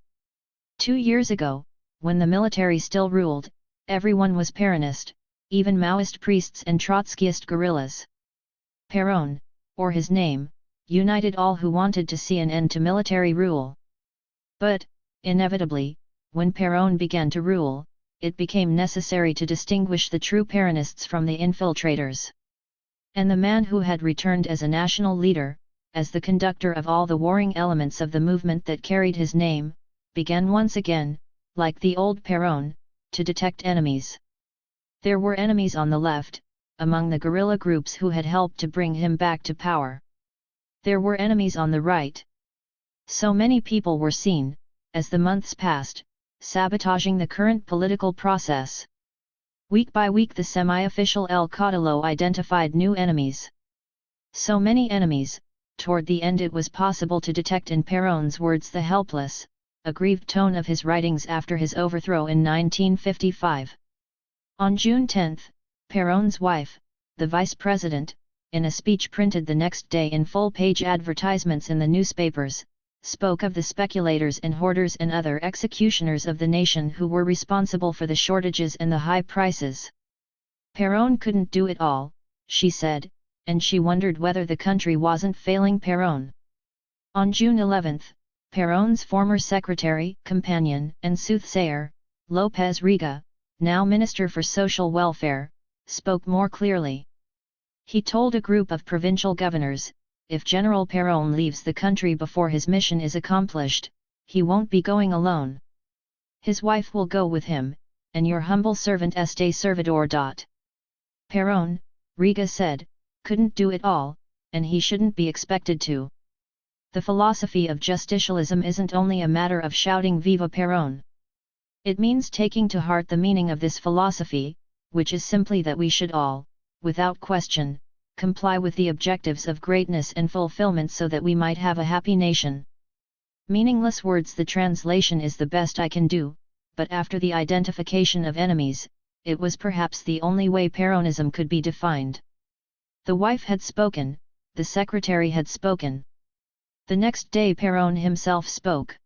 2 years ago, when the military still ruled, everyone was Peronist, even Maoist priests and Trotskyist guerrillas. Peron, or his name, united all who wanted to see an end to military rule. But, inevitably, when Peron began to rule, it became necessary to distinguish the true Peronists from the infiltrators. And the man who had returned as a national leader, as the conductor of all the warring elements of the movement that carried his name, began once again, like the old Peron, to detect enemies. There were enemies on the left, among the guerrilla groups who had helped to bring him back to power. There were enemies on the right. So many people were seen, as the months passed, sabotaging the current political process. Week by week the semi-official El Caudillo identified new enemies. So many enemies, toward the end it was possible to detect in Peron's words the helpless, aggrieved tone of his writings after his overthrow in 1955. On June 10, Peron's wife, the vice president, in a speech printed the next day in full-page advertisements in the newspapers, spoke of the speculators and hoarders and other executioners of the nation who were responsible for the shortages and the high prices. Peron couldn't do it all, she said, and she wondered whether the country wasn't failing Peron. On June 11, Peron's former secretary, companion, and soothsayer, López Rega, now Minister for Social Welfare, spoke more clearly. He told a group of provincial governors, if General Peron leaves the country before his mission is accomplished, he won't be going alone. His wife will go with him, and your humble servant este servidor. Peron, Rega said, couldn't do it all, and he shouldn't be expected to. The philosophy of justicialism isn't only a matter of shouting Viva Peron. It means taking to heart the meaning of this philosophy, which is simply that we should all, without question, comply with the objectives of greatness and fulfillment so that we might have a happy nation. Meaningless words. The translation is the best I can do, but after the identification of enemies, it was perhaps the only way Peronism could be defined. The wife had spoken, the secretary had spoken. The next day Peron himself spoke.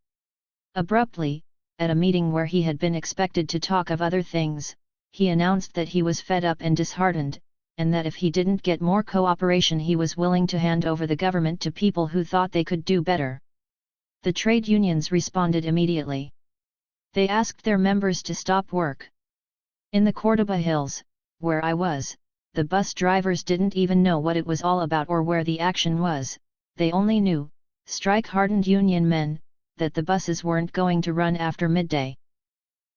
Abruptly, at a meeting where he had been expected to talk of other things, he announced that he was fed up and disheartened, and that if he didn't get more cooperation he was willing to hand over the government to people who thought they could do better. The trade unions responded immediately. They asked their members to stop work. In the Córdoba hills, where I was, the bus drivers didn't even know what it was all about or where the action was. They only knew, strike-hardened union men, that the buses weren't going to run after midday.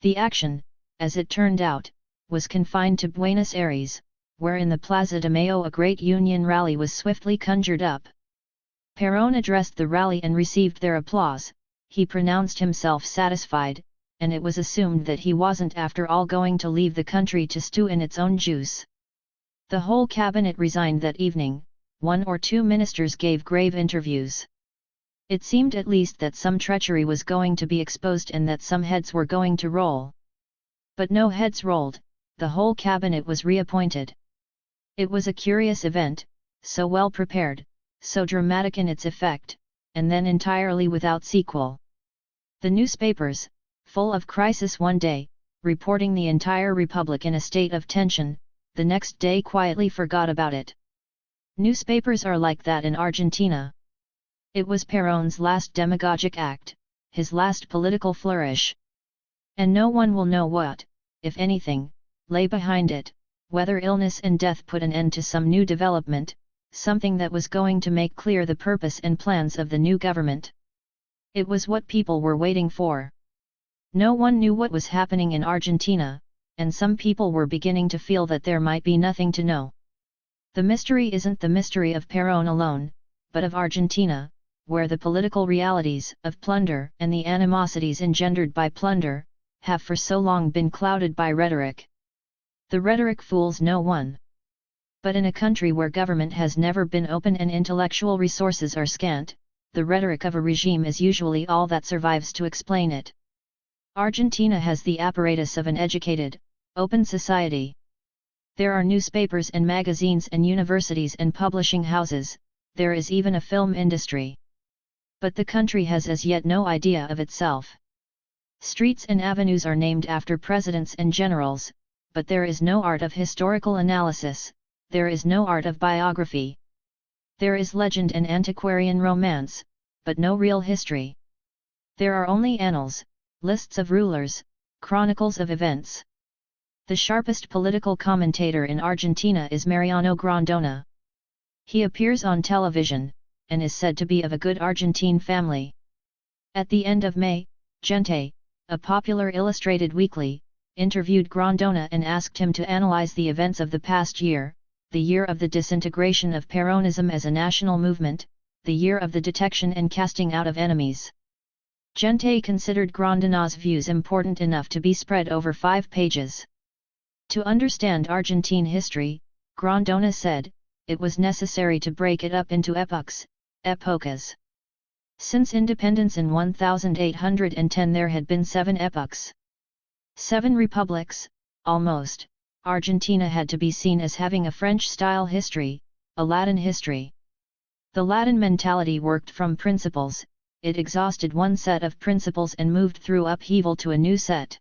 The action, as it turned out, was confined to Buenos Aires, where in the Plaza de Mayo a great union rally was swiftly conjured up. Peron addressed the rally and received their applause. He pronounced himself satisfied, and it was assumed that he wasn't after all going to leave the country to stew in its own juice. The whole cabinet resigned that evening. 1 or 2 ministers gave grave interviews. It seemed at least that some treachery was going to be exposed and that some heads were going to roll. But no heads rolled. The whole cabinet was reappointed. It was a curious event, so well prepared, so dramatic in its effect, and then entirely without sequel. The newspapers, full of crisis one day, reporting the entire republic in a state of tension, the next day quietly forgot about it. Newspapers are like that in Argentina. It was Peron's last demagogic act, his last political flourish. And no one will know what, if anything, lay behind it. Whether illness and death put an end to some new development, something that was going to make clear the purpose and plans of the new government. It was what people were waiting for. No one knew what was happening in Argentina, and some people were beginning to feel that there might be nothing to know. The mystery isn't the mystery of Peron alone, but of Argentina, where the political realities of plunder and the animosities engendered by plunder, have for so long been clouded by rhetoric. The rhetoric fools no one. But in a country where government has never been open and intellectual resources are scant, the rhetoric of a regime is usually all that survives to explain it. Argentina has the apparatus of an educated, open society. There are newspapers and magazines and universities and publishing houses, there is even a film industry. But the country has as yet no idea of itself. Streets and avenues are named after presidents and generals, but there is no art of historical analysis, there is no art of biography. There is legend and antiquarian romance, but no real history. There are only annals, lists of rulers, chronicles of events. The sharpest political commentator in Argentina is Mariano Grondona. He appears on television, and is said to be of a good Argentine family. At the end of May, Gente, a popular illustrated weekly, interviewed Grondona and asked him to analyze the events of the past year, the year of the disintegration of Peronism as a national movement, the year of the detection and casting out of enemies. Gente considered Grondona's views important enough to be spread over 5 pages. To understand Argentine history, Grondona said, it was necessary to break it up into epochs, épocas. Since independence in 1810 there had been 7 epochs. 7 republics, almost. Argentina had to be seen as having a French-style history, a Latin history. The Latin mentality worked from principles, it exhausted one set of principles and moved through upheaval to a new set.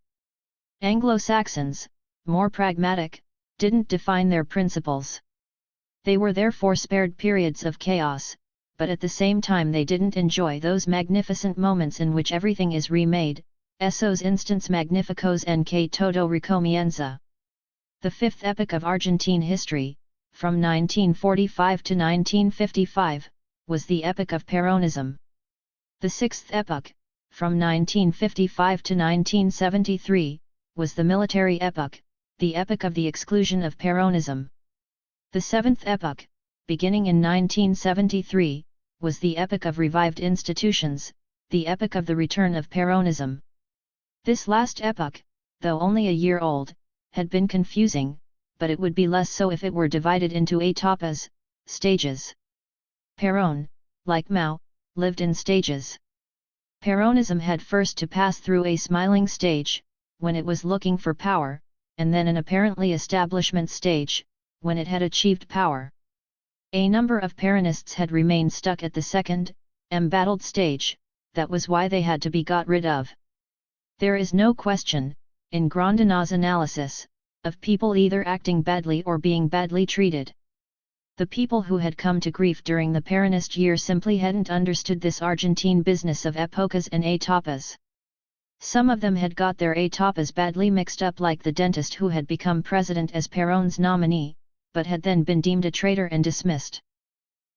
Anglo-Saxons, more pragmatic, didn't define their principles. They were therefore spared periods of chaos, but at the same time they didn't enjoy those magnificent moments in which everything is remade, esos instants magnificos en que todo recomienza. The 5th epoch of Argentine history, from 1945 to 1955, was the epoch of Peronism. The 6th epoch, from 1955 to 1973, was the military epoch, the epoch of the exclusion of Peronism. The 7th epoch, beginning in 1973, was the epoch of revived institutions, the epoch of the return of Peronism. This last epoch, though only a year old, had been confusing, but it would be less so if it were divided into etapas, stages. Perón, like Mao, lived in stages. Peronism had first to pass through a smiling stage, when it was looking for power, and then an apparently establishment stage, when it had achieved power. A number of Peronists had remained stuck at the second, embattled stage, that was why they had to be got rid of. There is no question, in Grondona's analysis, of people either acting badly or being badly treated. The people who had come to grief during the Peronist year simply hadn't understood this Argentine business of épocas and etapas. Some of them had got their etapas badly mixed up, like the dentist who had become president as Perón's nominee, but had then been deemed a traitor and dismissed.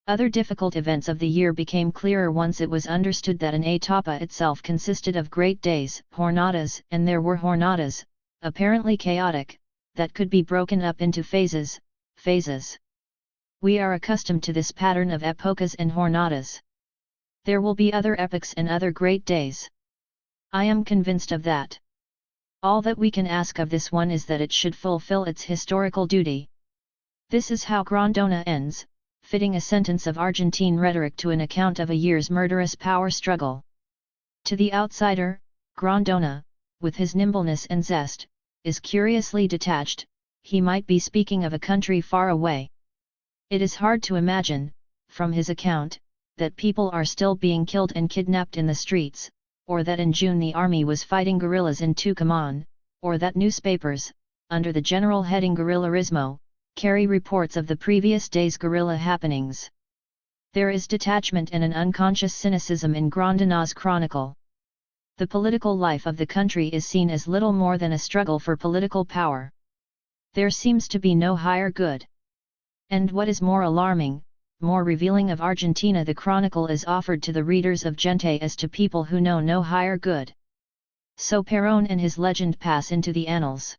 Other difficult events of the year became clearer once it was understood that an etapa itself consisted of great days, jornadas, and there were jornadas, apparently chaotic, that could be broken up into phases. We are accustomed to this pattern of épocas and jornadas. There will be other epochs and other great days. I am convinced of that. All that we can ask of this one is that it should fulfill its historical duty. This is how Grondona ends, fitting a sentence of Argentine rhetoric to an account of a year's murderous power struggle. To the outsider, Grondona, with his nimbleness and zest, is curiously detached, he might be speaking of a country far away. It is hard to imagine, from his account, that people are still being killed and kidnapped in the streets, or that in June the army was fighting guerrillas in Tucumán, or that newspapers, under the general heading Guerrillerismo, carry reports of the previous day's guerrilla happenings. There is detachment and an unconscious cynicism in Grondona's chronicle. The political life of the country is seen as little more than a struggle for political power. There seems to be no higher good. And what is more alarming, more revealing of Argentina, the chronicle is offered to the readers of Gente as to people who know no higher good. So Perón and his legend pass into the annals.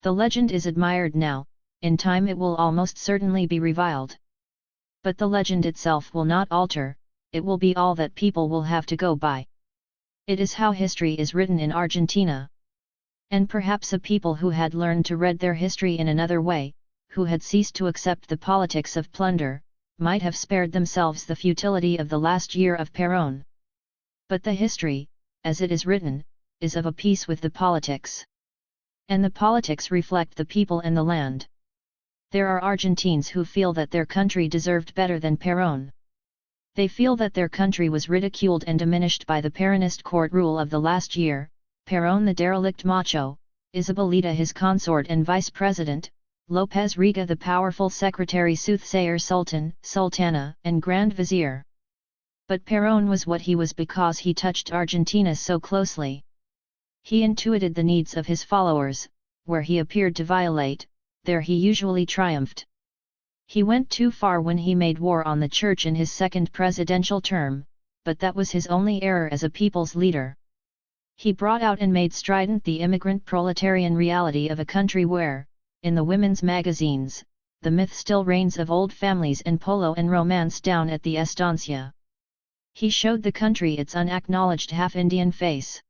The legend is admired now, in time it will almost certainly be reviled. But the legend itself will not alter, it will be all that people will have to go by. It is how history is written in Argentina. And perhaps a people who had learned to read their history in another way, who had ceased to accept the politics of plunder, might have spared themselves the futility of the last year of Perón. But the history, as it is written, is of a piece with the politics. And the politics reflect the people and the land. There are Argentines who feel that their country deserved better than Perón. They feel that their country was ridiculed and diminished by the Peronist court rule of the last year, Peron the derelict macho, Isabelita his consort and vice president, Lopez Riga the powerful secretary soothsayer sultan, sultana, and grand vizier. But Peron was what he was because he touched Argentina so closely. He intuited the needs of his followers, where he appeared to violate, there he usually triumphed. He went too far when he made war on the church in his second presidential term, but that was his only error as a people's leader. He brought out and made strident the immigrant proletarian reality of a country where, in the women's magazines, the myth still reigns of old families and polo and romance down at the estancia. He showed the country its unacknowledged half-Indian face.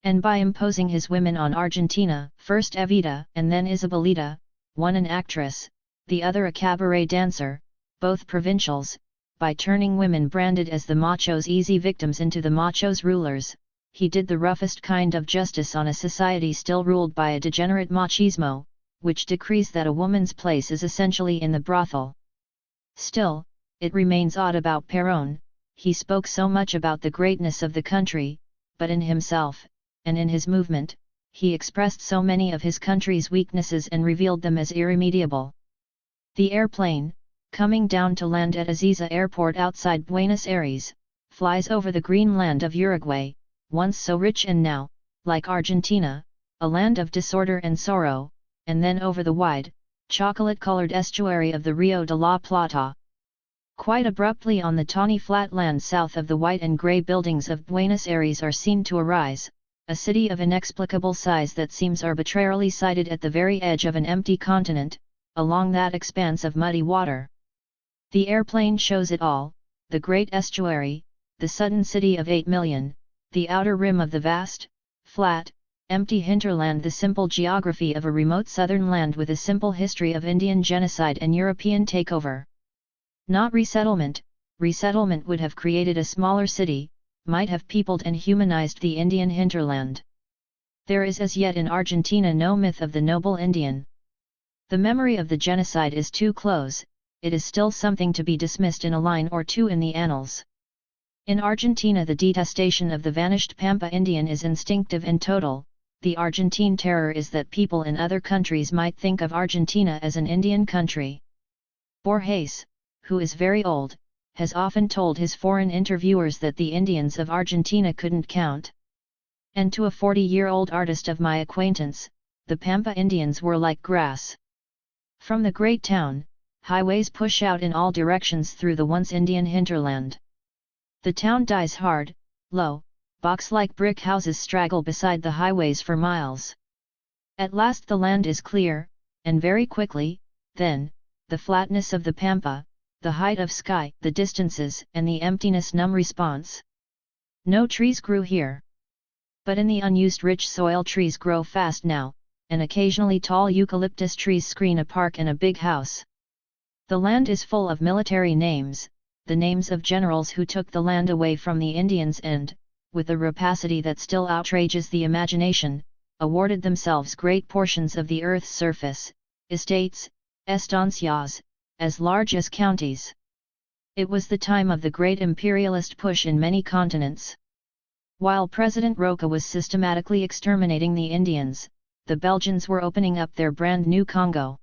And by imposing his women on Argentina, first Evita and then Isabelita, one an actress, the other a cabaret dancer, both provincials, by turning women branded as the machos' easy victims into the machos' rulers, he did the roughest kind of justice on a society still ruled by a degenerate machismo, which decrees that a woman's place is essentially in the brothel. Still, it remains odd about Peron, he spoke so much about the greatness of the country, but in himself, and in his movement, he expressed so many of his country's weaknesses and revealed them as irremediable. The airplane, coming down to land at Ezeiza Airport outside Buenos Aires, flies over the green land of Uruguay, once so rich and now, like Argentina, a land of disorder and sorrow, and then over the wide, chocolate-colored estuary of the Rio de la Plata. Quite abruptly on the tawny flat land south of the white and grey buildings of Buenos Aires are seen to arise, a city of inexplicable size that seems arbitrarily sited at the very edge of an empty continent, along that expanse of muddy water. The airplane shows it all, the great estuary, the sudden city of 8 million, the outer rim of the vast, flat, empty hinterland, the simple geography of a remote southern land with a simple history of Indian genocide and European takeover. Not resettlement, resettlement would have created a smaller city, might have peopled and humanized the Indian hinterland. There is as yet in Argentina no myth of the noble Indian. The memory of the genocide is too close, it is still something to be dismissed in a line or two in the annals. In Argentina the detestation of the vanished Pampa Indian is instinctive and total, the Argentine terror is that people in other countries might think of Argentina as an Indian country. Borges, who is very old, has often told his foreign interviewers that the Indians of Argentina couldn't count. And to a 40-year-old artist of my acquaintance, the Pampa Indians were like grass. From the great town, highways push out in all directions through the once Indian hinterland. The town dies hard, low, box-like brick houses straggle beside the highways for miles. At last the land is clear, and very quickly, then, the flatness of the pampa, the height of sky, the distances and the emptiness numb response. No trees grew here. But in the unused rich soil trees grow fast now, and occasionally tall eucalyptus trees screen a park and a big house. The land is full of military names, the names of generals who took the land away from the Indians and, with a rapacity that still outrages the imagination, awarded themselves great portions of the earth's surface, estates, estancias, as large as counties. It was the time of the great imperialist push in many continents. While President Roca was systematically exterminating the Indians, the Belgians were opening up their brand new Congo.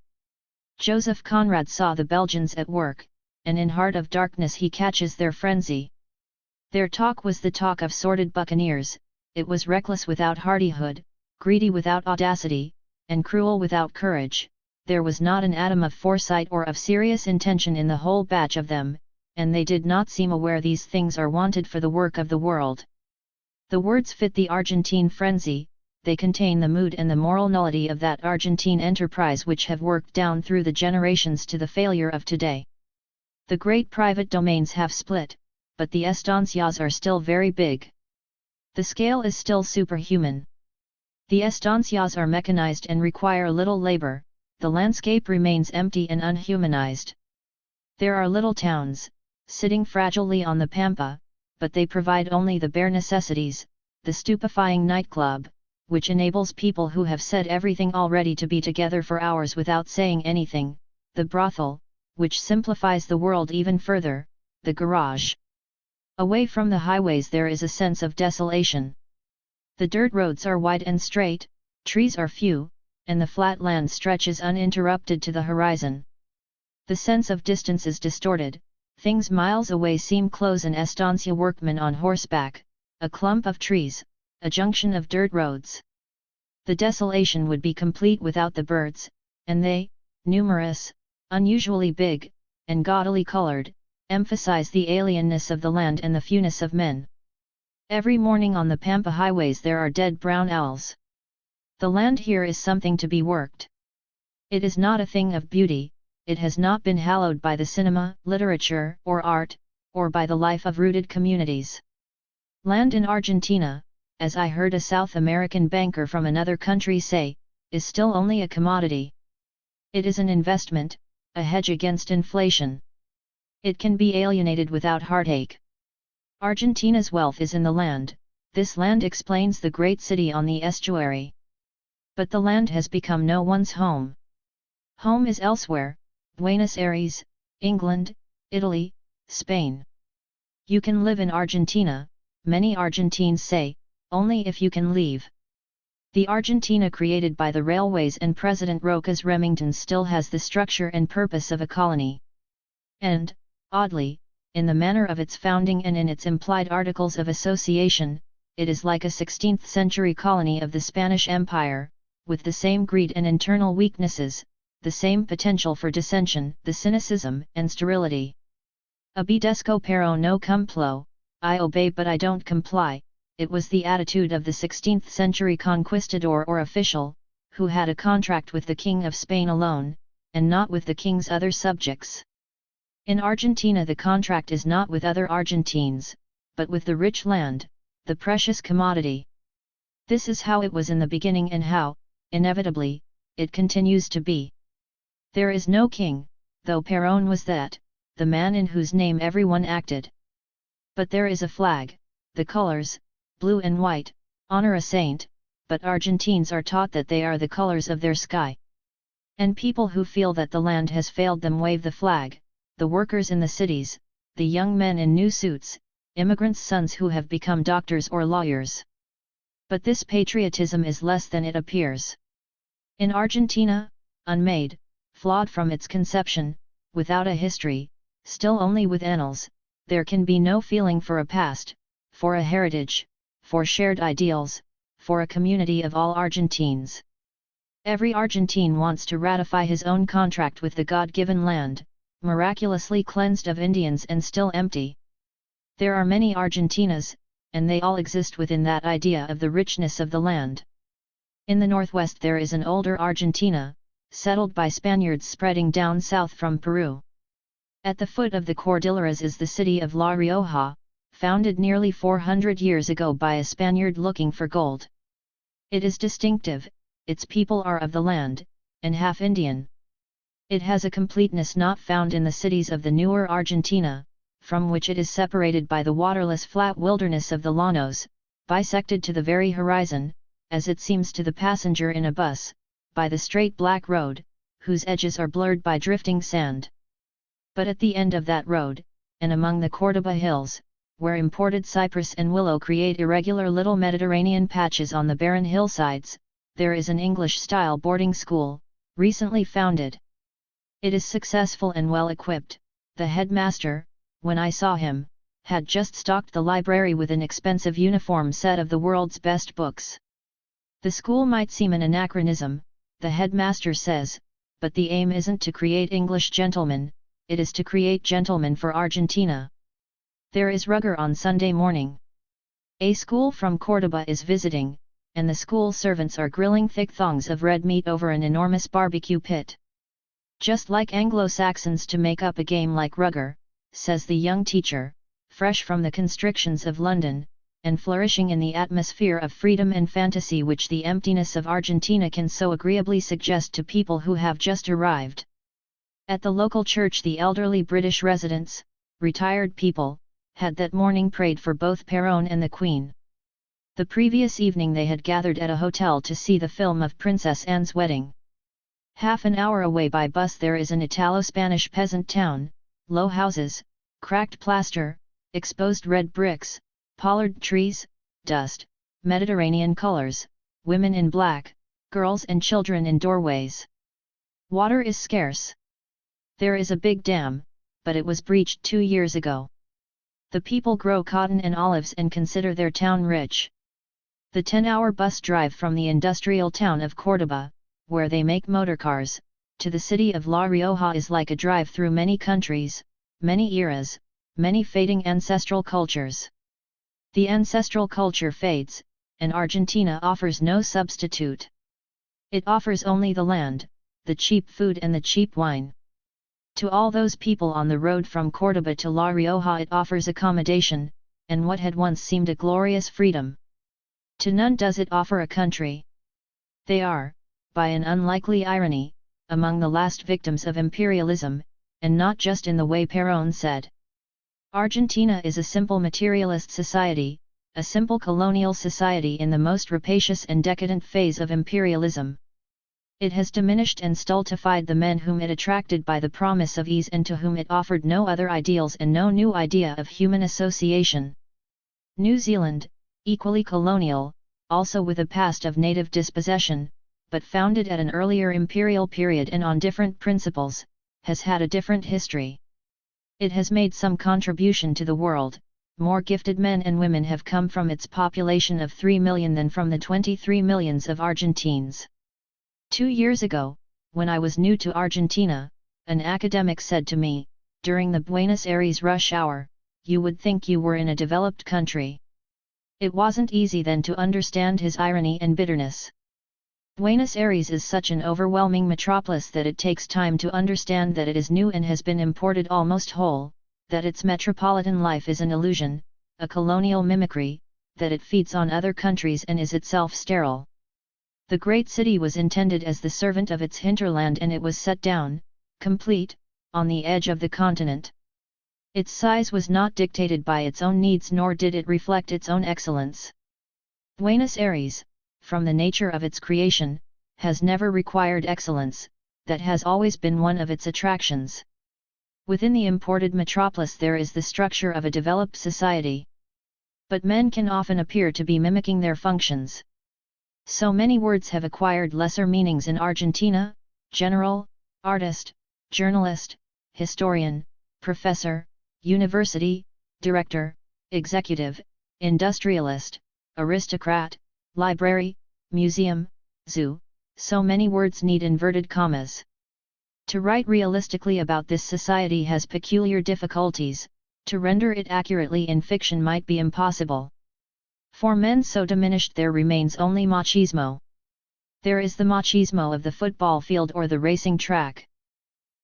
Joseph Conrad saw the Belgians at work, and in heart of darkness he catches their frenzy. Their talk was the talk of sordid buccaneers, it was reckless without hardihood, greedy without audacity, and cruel without courage. There was not an atom of foresight or of serious intention in the whole batch of them, and they did not seem aware these things are wanted for the work of the world. The words fit the Argentine frenzy, they contain the mood and the moral nullity of that Argentine enterprise which have worked down through the generations to the failure of today. The great private domains have split, but the estancias are still very big. The scale is still superhuman. The estancias are mechanized and require little labor, the landscape remains empty and unhumanized. There are little towns, sitting fragilely on the pampa, but they provide only the bare necessities, the stupefying nightclub, which enables people who have said everything already to be together for hours without saying anything, the brothel, which simplifies the world even further, the garage. Away from the highways there is a sense of desolation. The dirt roads are wide and straight, trees are few, and the flat land stretches uninterrupted to the horizon. The sense of distance is distorted, things miles away seem close. An estancia workman on horseback, a clump of trees, a junction of dirt roads. The desolation would be complete without the birds, and they, numerous, unusually big, and gaudily colored, emphasize the alienness of the land and the fewness of men. Every morning on the Pampa highways there are dead brown owls. The land here is something to be worked. It is not a thing of beauty, it has not been hallowed by the cinema, literature, or art, or by the life of rooted communities. Land in Argentina, as I heard a South American banker from another country say, is still only a commodity. It is an investment, a hedge against inflation. It can be alienated without heartache. Argentina's wealth is in the land, this land explains the great city on the estuary. But the land has become no one's home. Home is elsewhere, Buenos Aires, England, Italy, Spain. You can live in Argentina, many Argentines say, only if you can leave. The Argentina created by the railways and President Roca's Remington still has the structure and purpose of a colony. And, oddly, in the manner of its founding and in its implied articles of association, it is like a 16th-century colony of the Spanish Empire, with the same greed and internal weaknesses, the same potential for dissension, the cynicism and sterility. Obedezco pero no cumplo, I obey but I don't comply. It was the attitude of the 16th-century conquistador or official, who had a contract with the King of Spain alone, and not with the king's other subjects. In Argentina the contract is not with other Argentines, but with the rich land, the precious commodity. This is how it was in the beginning and how, inevitably, it continues to be. There is no king, though Peron was that, the man in whose name everyone acted. But there is a flag, the colors, blue and white, honor a saint, but Argentines are taught that they are the colors of their sky. And people who feel that the land has failed them wave the flag, the workers in the cities, the young men in new suits, immigrants' sons who have become doctors or lawyers. But this patriotism is less than it appears. In Argentina, unmade, flawed from its conception, without a history, still only with annals, there can be no feeling for a past, for a heritage, for shared ideals, for a community of all Argentines. Every Argentine wants to ratify his own contract with the God-given land, miraculously cleansed of Indians and still empty. There are many Argentinas, and they all exist within that idea of the richness of the land. In the northwest there is an older Argentina, settled by Spaniards spreading down south from Peru. At the foot of the Cordilleras is the city of La Rioja, founded nearly 400 years ago by a Spaniard looking for gold. It is distinctive, its people are of the land, and half Indian. It has a completeness not found in the cities of the newer Argentina, from which it is separated by the waterless flat wilderness of the Llanos, bisected to the very horizon, as it seems to the passenger in a bus, by the straight black road, whose edges are blurred by drifting sand. But at the end of that road, and among the Córdoba hills, where imported cypress and willow create irregular little Mediterranean patches on the barren hillsides, there is an English-style boarding school, recently founded. It is successful and well equipped. The headmaster, when I saw him, had just stocked the library with an expensive uniform set of the world's best books. The school might seem an anachronism, the headmaster says, but the aim isn't to create English gentlemen, it is to create gentlemen for Argentina. There is rugger on Sunday morning. A school from Córdoba is visiting, and the school servants are grilling thick thongs of red meat over an enormous barbecue pit. Just like Anglo-Saxons to make up a game like rugger, says the young teacher, fresh from the constrictions of London, and flourishing in the atmosphere of freedom and fantasy which the emptiness of Argentina can so agreeably suggest to people who have just arrived. At the local church the elderly British residents, retired people, had that morning prayed for both Peron and the Queen. The previous evening they had gathered at a hotel to see the film of Princess Anne's wedding. Half an hour away by bus there is an Italo-Spanish peasant town, low houses, cracked plaster, exposed red bricks, pollard trees, dust, Mediterranean colors, women in black, girls and children in doorways. Water is scarce. There is a big dam, but it was breached 2 years ago. The people grow cotton and olives and consider their town rich. The 10-hour bus drive from the industrial town of Córdoba, where they make motorcars, to the city of La Rioja is like a drive through many countries, many eras, many fading ancestral cultures. The ancestral culture fades, and Argentina offers no substitute. It offers only the land, the cheap food and the cheap wine. To all those people on the road from Córdoba to La Rioja it offers accommodation, and what had once seemed a glorious freedom. To none does it offer a country. They are, by an unlikely irony, among the last victims of imperialism, and not just in the way Peron said. Argentina is a simple materialist society, a simple colonial society in the most rapacious and decadent phase of imperialism. It has diminished and stultified the men whom it attracted by the promise of ease and to whom it offered no other ideals and no new idea of human association. New Zealand, equally colonial, also with a past of native dispossession, but founded at an earlier imperial period and on different principles, has had a different history. It has made some contribution to the world. More gifted men and women have come from its population of 3 million than from the 23 millions of Argentines. 2 years ago, when I was new to Argentina, an academic said to me, during the Buenos Aires rush hour, "You would think you were in a developed country." It wasn't easy then to understand his irony and bitterness. Buenos Aires is such an overwhelming metropolis that it takes time to understand that it is new and has been imported almost whole, that its metropolitan life is an illusion, a colonial mimicry, that it feeds on other countries and is itself sterile. The great city was intended as the servant of its hinterland and it was set down, complete, on the edge of the continent. Its size was not dictated by its own needs nor did it reflect its own excellence. Buenos Aires, from the nature of its creation, has never required excellence, that has always been one of its attractions. Within the imported metropolis there is the structure of a developed society. But men can often appear to be mimicking their functions. So many words have acquired lesser meanings in Argentina: general, artist, journalist, historian, professor, university, director, executive, industrialist, aristocrat, library, museum, zoo, so many words need inverted commas. To write realistically about this society has peculiar difficulties, to render it accurately in fiction might be impossible. For men so diminished there remains only machismo. There is the machismo of the football field or the racing track.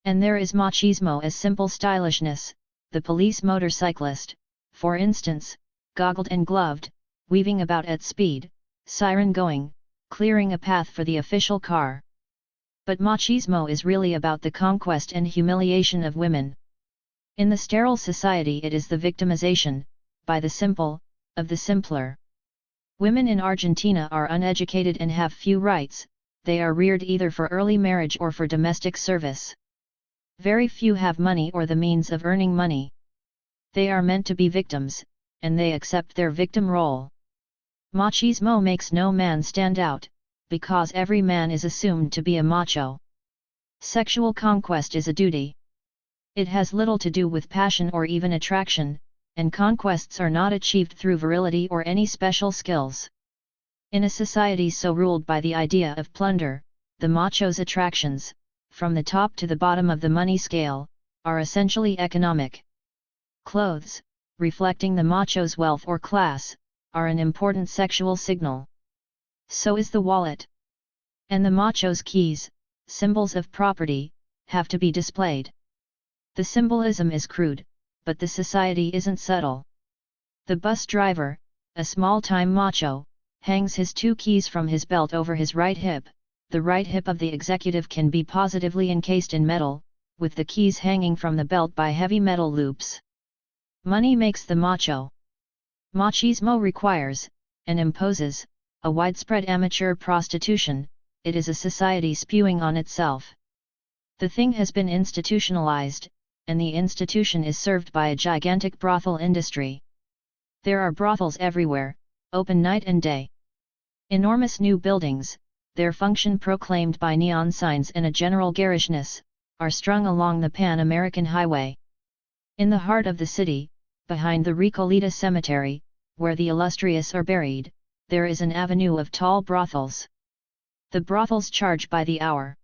And there is machismo as simple stylishness, the police motorcyclist, for instance, goggled and gloved, weaving about at speed, siren going, clearing a path for the official car. But machismo is really about the conquest and humiliation of women. In the sterile society it is the victimization, by the simple, of the simpler. Women in Argentina are uneducated and have few rights, they are reared either for early marriage or for domestic service. Very few have money or the means of earning money. They are meant to be victims, and they accept their victim role. Machismo makes no man stand out, because every man is assumed to be a macho. Sexual conquest is a duty. It has little to do with passion or even attraction, and conquests are not achieved through virility or any special skills. In a society so ruled by the idea of plunder, the macho's attractions, from the top to the bottom of the money scale, are essentially economic. Clothes, reflecting the macho's wealth or class, are an important sexual signal. So is the wallet. And the macho's keys, symbols of property, have to be displayed. The symbolism is crude, but the society isn't subtle. The bus driver, a small-time macho, hangs his 2 keys from his belt over his right hip. The right hip of the executive can be positively encased in metal, with the keys hanging from the belt by heavy metal loops. Money makes the macho. Machismo requires, and imposes, a widespread amateur prostitution. It is a society spewing on itself. The thing has been institutionalized, and the institution is served by a gigantic brothel industry. There are brothels everywhere, open night and day. Enormous new buildings, their function proclaimed by neon signs and a general garishness, are strung along the Pan-American Highway. In the heart of the city, behind the Recoleta Cemetery, where the illustrious are buried, there is an avenue of tall brothels. The brothels charge by the hour.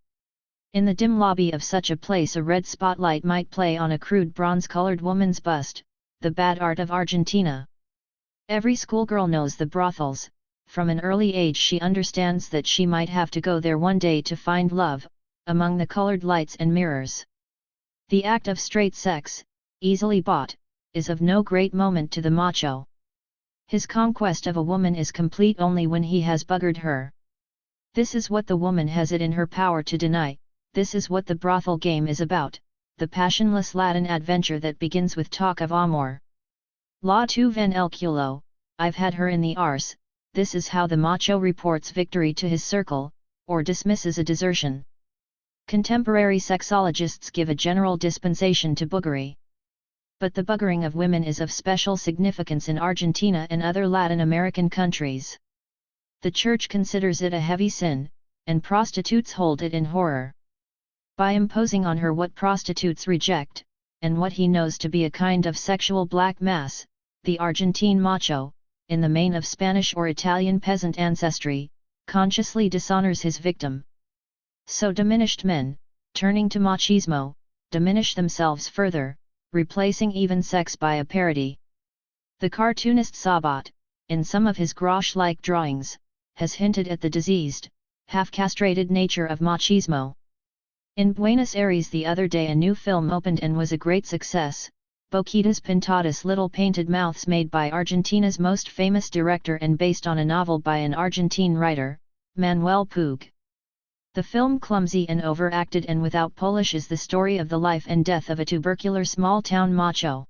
In the dim lobby of such a place a red spotlight might play on a crude bronze-colored woman's bust, the bad art of Argentina. Every schoolgirl knows the brothels. From an early age she understands that she might have to go there one day to find love, among the colored lights and mirrors. The act of straight sex, easily bought, is of no great moment to the macho. His conquest of a woman is complete only when he has buggered her. This is what the woman has it in her power to deny, this is what the brothel game is about, the passionless Latin adventure that begins with talk of amor. La tu ven el culo, I've had her in the arse. This is how the macho reports victory to his circle, or dismisses a desertion. Contemporary sexologists give a general dispensation to buggery. But the buggering of women is of special significance in Argentina and other Latin American countries. The Church considers it a heavy sin, and prostitutes hold it in horror. By imposing on her what prostitutes reject, and what he knows to be a kind of sexual black mass, the Argentine macho, in the main of Spanish or Italian peasant ancestry, consciously dishonors his victim. So diminished men, turning to machismo, diminish themselves further, replacing even sex by a parody. The cartoonist Sabat, in some of his gouache-like drawings, has hinted at the diseased, half-castrated nature of machismo. In Buenos Aires the other day a new film opened and was a great success, Boquitas Pintadas, Little Painted Mouths, made by Argentina's most famous director and based on a novel by an Argentine writer, Manuel Puig. The film, clumsy and overacted and without polish, is the story of the life and death of a tubercular small-town macho.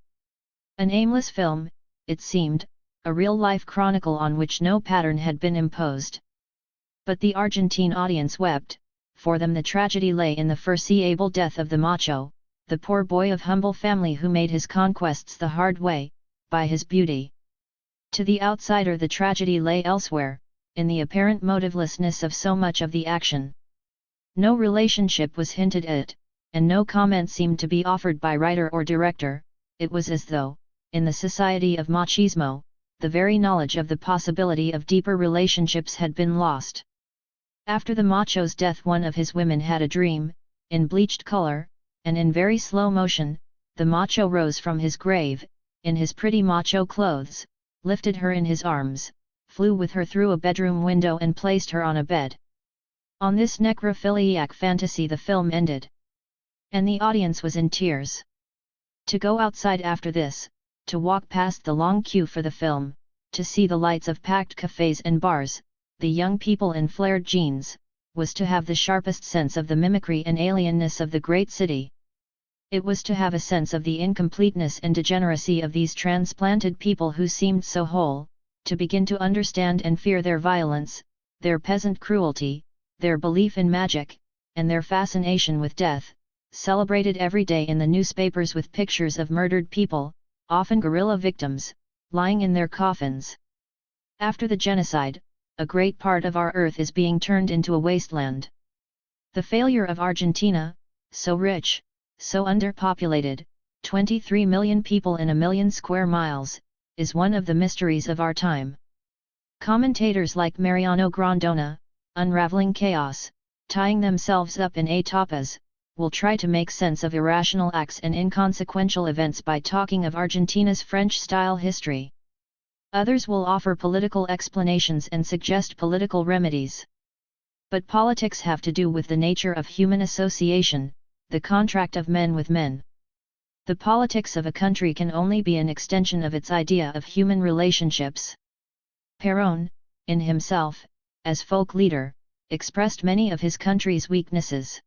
An aimless film, it seemed, a real-life chronicle on which no pattern had been imposed. But the Argentine audience wept, for them the tragedy lay in the foreseeable death of the macho, the poor boy of humble family who made his conquests the hard way, by his beauty. To the outsider the tragedy lay elsewhere, in the apparent motivelessness of so much of the action. No relationship was hinted at, and no comment seemed to be offered by writer or director. It was as though, in the society of machismo, the very knowledge of the possibility of deeper relationships had been lost. After the macho's death one of his women had a dream, in bleached color, and in very slow motion, the macho rose from his grave, in his pretty macho clothes, lifted her in his arms, flew with her through a bedroom window and placed her on a bed. On this necrophiliac fantasy the film ended. And the audience was in tears. To go outside after this, to walk past the long queue for the film, to see the lights of packed cafes and bars, the young people in flared jeans, was to have the sharpest sense of the mimicry and alienness of the great city. It was to have a sense of the incompleteness and degeneracy of these transplanted people who seemed so whole, to begin to understand and fear their violence, their peasant cruelty, their belief in magic, and their fascination with death, celebrated every day in the newspapers with pictures of murdered people, often guerrilla victims, lying in their coffins. After the genocide, a great part of our earth is being turned into a wasteland. The failure of Argentina, so rich, so underpopulated, 23 million people in a million square miles, is one of the mysteries of our time. Commentators like Mariano Grondona, unraveling chaos, tying themselves up in etapas, will try to make sense of irrational acts and inconsequential events by talking of Argentina's French-style history. Others will offer political explanations and suggest political remedies. But politics have to do with the nature of human association, the contract of men with men. The politics of a country can only be an extension of its idea of human relationships. Peron, in himself, as folk leader, expressed many of his country's weaknesses.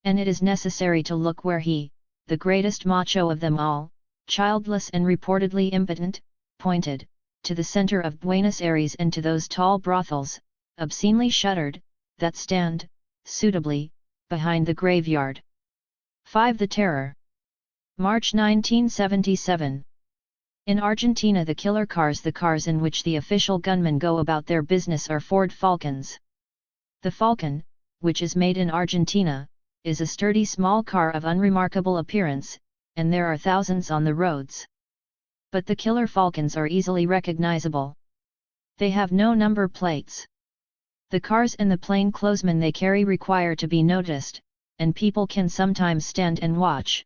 And it is necessary to look where he, the greatest macho of them all, childless and reportedly impotent, pointed, to the center of Buenos Aires and to those tall brothels, obscenely shuttered, that stand, suitably, behind the graveyard. 5. The Terror. March 1977. In Argentina, the killer cars, the cars in which the official gunmen go about their business, are Ford Falcons. The Falcon, which is made in Argentina, is a sturdy small car of unremarkable appearance, and there are thousands on the roads. But the killer Falcons are easily recognizable. They have no number plates. The cars and the plainclothesmen they carry require to be noticed, and people can sometimes stand and watch.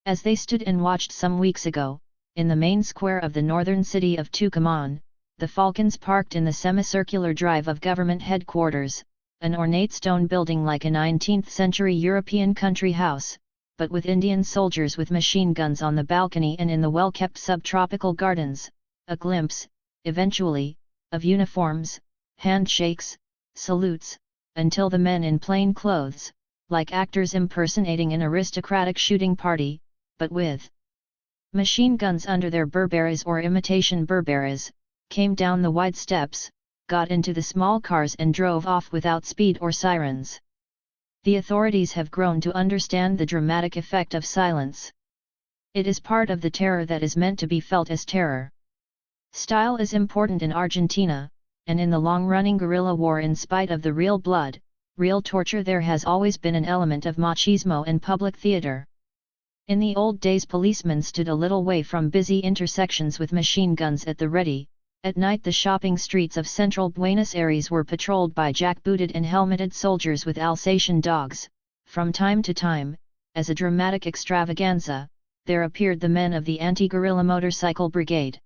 As they stood and watched some weeks ago, in the main square of the northern city of Tucumán, the Falcons parked in the semicircular drive of government headquarters, an ornate stone building like a 19th-century European country house, but with Indian soldiers with machine guns on the balcony, and in the well-kept subtropical gardens, a glimpse, eventually, of uniforms, handshakes, salutes, until the men in plain clothes, like actors impersonating an aristocratic shooting party, but with machine guns under their Burberrys or imitation Burberrys, came down the wide steps, got into the small cars and drove off without speed or sirens. The authorities have grown to understand the dramatic effect of silence. It is part of the terror that is meant to be felt as terror. Style is important in Argentina, and in the long-running guerrilla war, in spite of the real blood, real torture, there has always been an element of machismo and public theater. In the old days, policemen stood a little way from busy intersections with machine guns at the ready. At night, the shopping streets of central Buenos Aires were patrolled by jackbooted and helmeted soldiers with Alsatian dogs. From time to time, as a dramatic extravaganza, there appeared the men of the anti-guerrilla motorcycle brigade.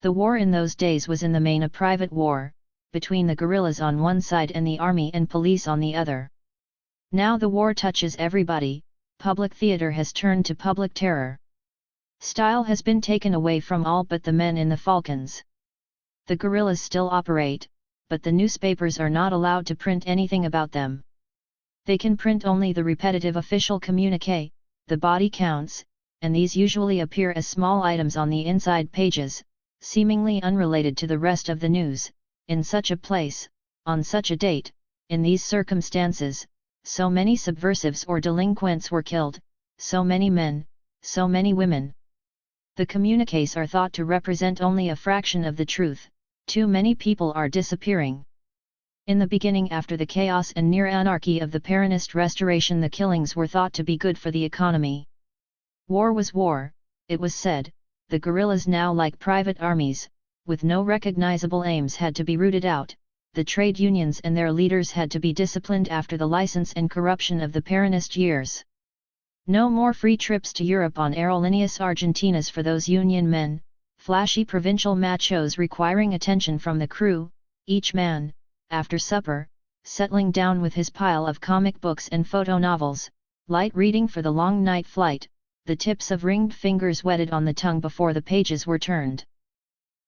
The war in those days was in the main a private war, between the guerrillas on one side and the army and police on the other. Now the war touches everybody. Public theater has turned to public terror. Style has been taken away from all but the men in the Falcons. The guerrillas still operate, but the newspapers are not allowed to print anything about them. They can print only the repetitive official communiqué, the body counts, and these usually appear as small items on the inside pages, seemingly unrelated to the rest of the news. In such a place, on such a date, in these circumstances, so many subversives or delinquents were killed, so many men, so many women. The communiques are thought to represent only a fraction of the truth. Too many people are disappearing. In the beginning, after the chaos and near anarchy of the Peronist restoration, the killings were thought to be good for the economy. War was war, it was said. The guerrillas, now like private armies, with no recognizable aims, had to be rooted out. The trade unions and their leaders had to be disciplined after the license and corruption of the Peronist years. No more free trips to Europe on aerolíneas argentinas for those union men, flashy provincial machos requiring attention from the crew, each man, after supper, settling down with his pile of comic books and photo novels, light reading for the long night flight, the tips of ringed fingers wetted on the tongue before the pages were turned.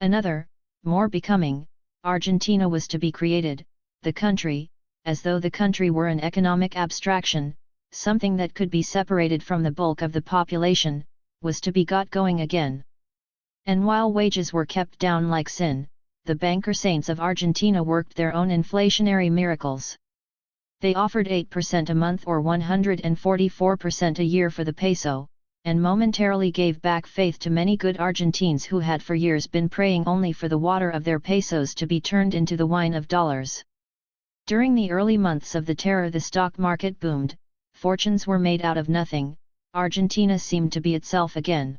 Another, more becoming, Argentina was to be created, the country, as though the country were an economic abstraction, something that could be separated from the bulk of the population, was to be got going again. And while wages were kept down like sin, the banker saints of Argentina worked their own inflationary miracles. They offered 8% a month or 144% a year for the peso, and momentarily gave back faith to many good Argentines who had for years been praying only for the water of their pesos to be turned into the wine of dollars. During the early months of the terror, the stock market boomed, fortunes were made out of nothing, Argentina seemed to be itself again.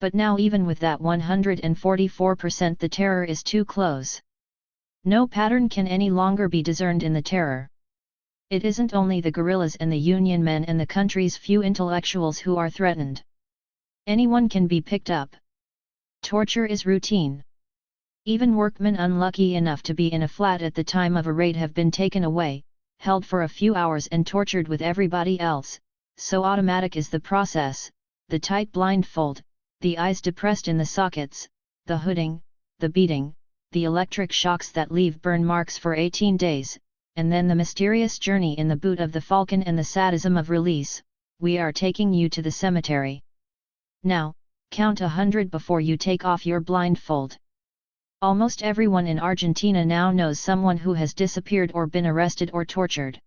But now, even with that 144%, the terror is too close. No pattern can any longer be discerned in the terror. It isn't only the guerrillas and the union men and the country's few intellectuals who are threatened. Anyone can be picked up. Torture is routine. Even workmen unlucky enough to be in a flat at the time of a raid have been taken away, held for a few hours and tortured with everybody else. So automatic is the process, the tight blindfold, the eyes depressed in the sockets, the hooding, the beating, the electric shocks that leave burn marks for 18 days, and then the mysterious journey in the boot of the Falcon and the sadism of release. We are taking you to the cemetery. Now, count 100 before you take off your blindfold. Almost everyone in Argentina now knows someone who has disappeared or been arrested or tortured.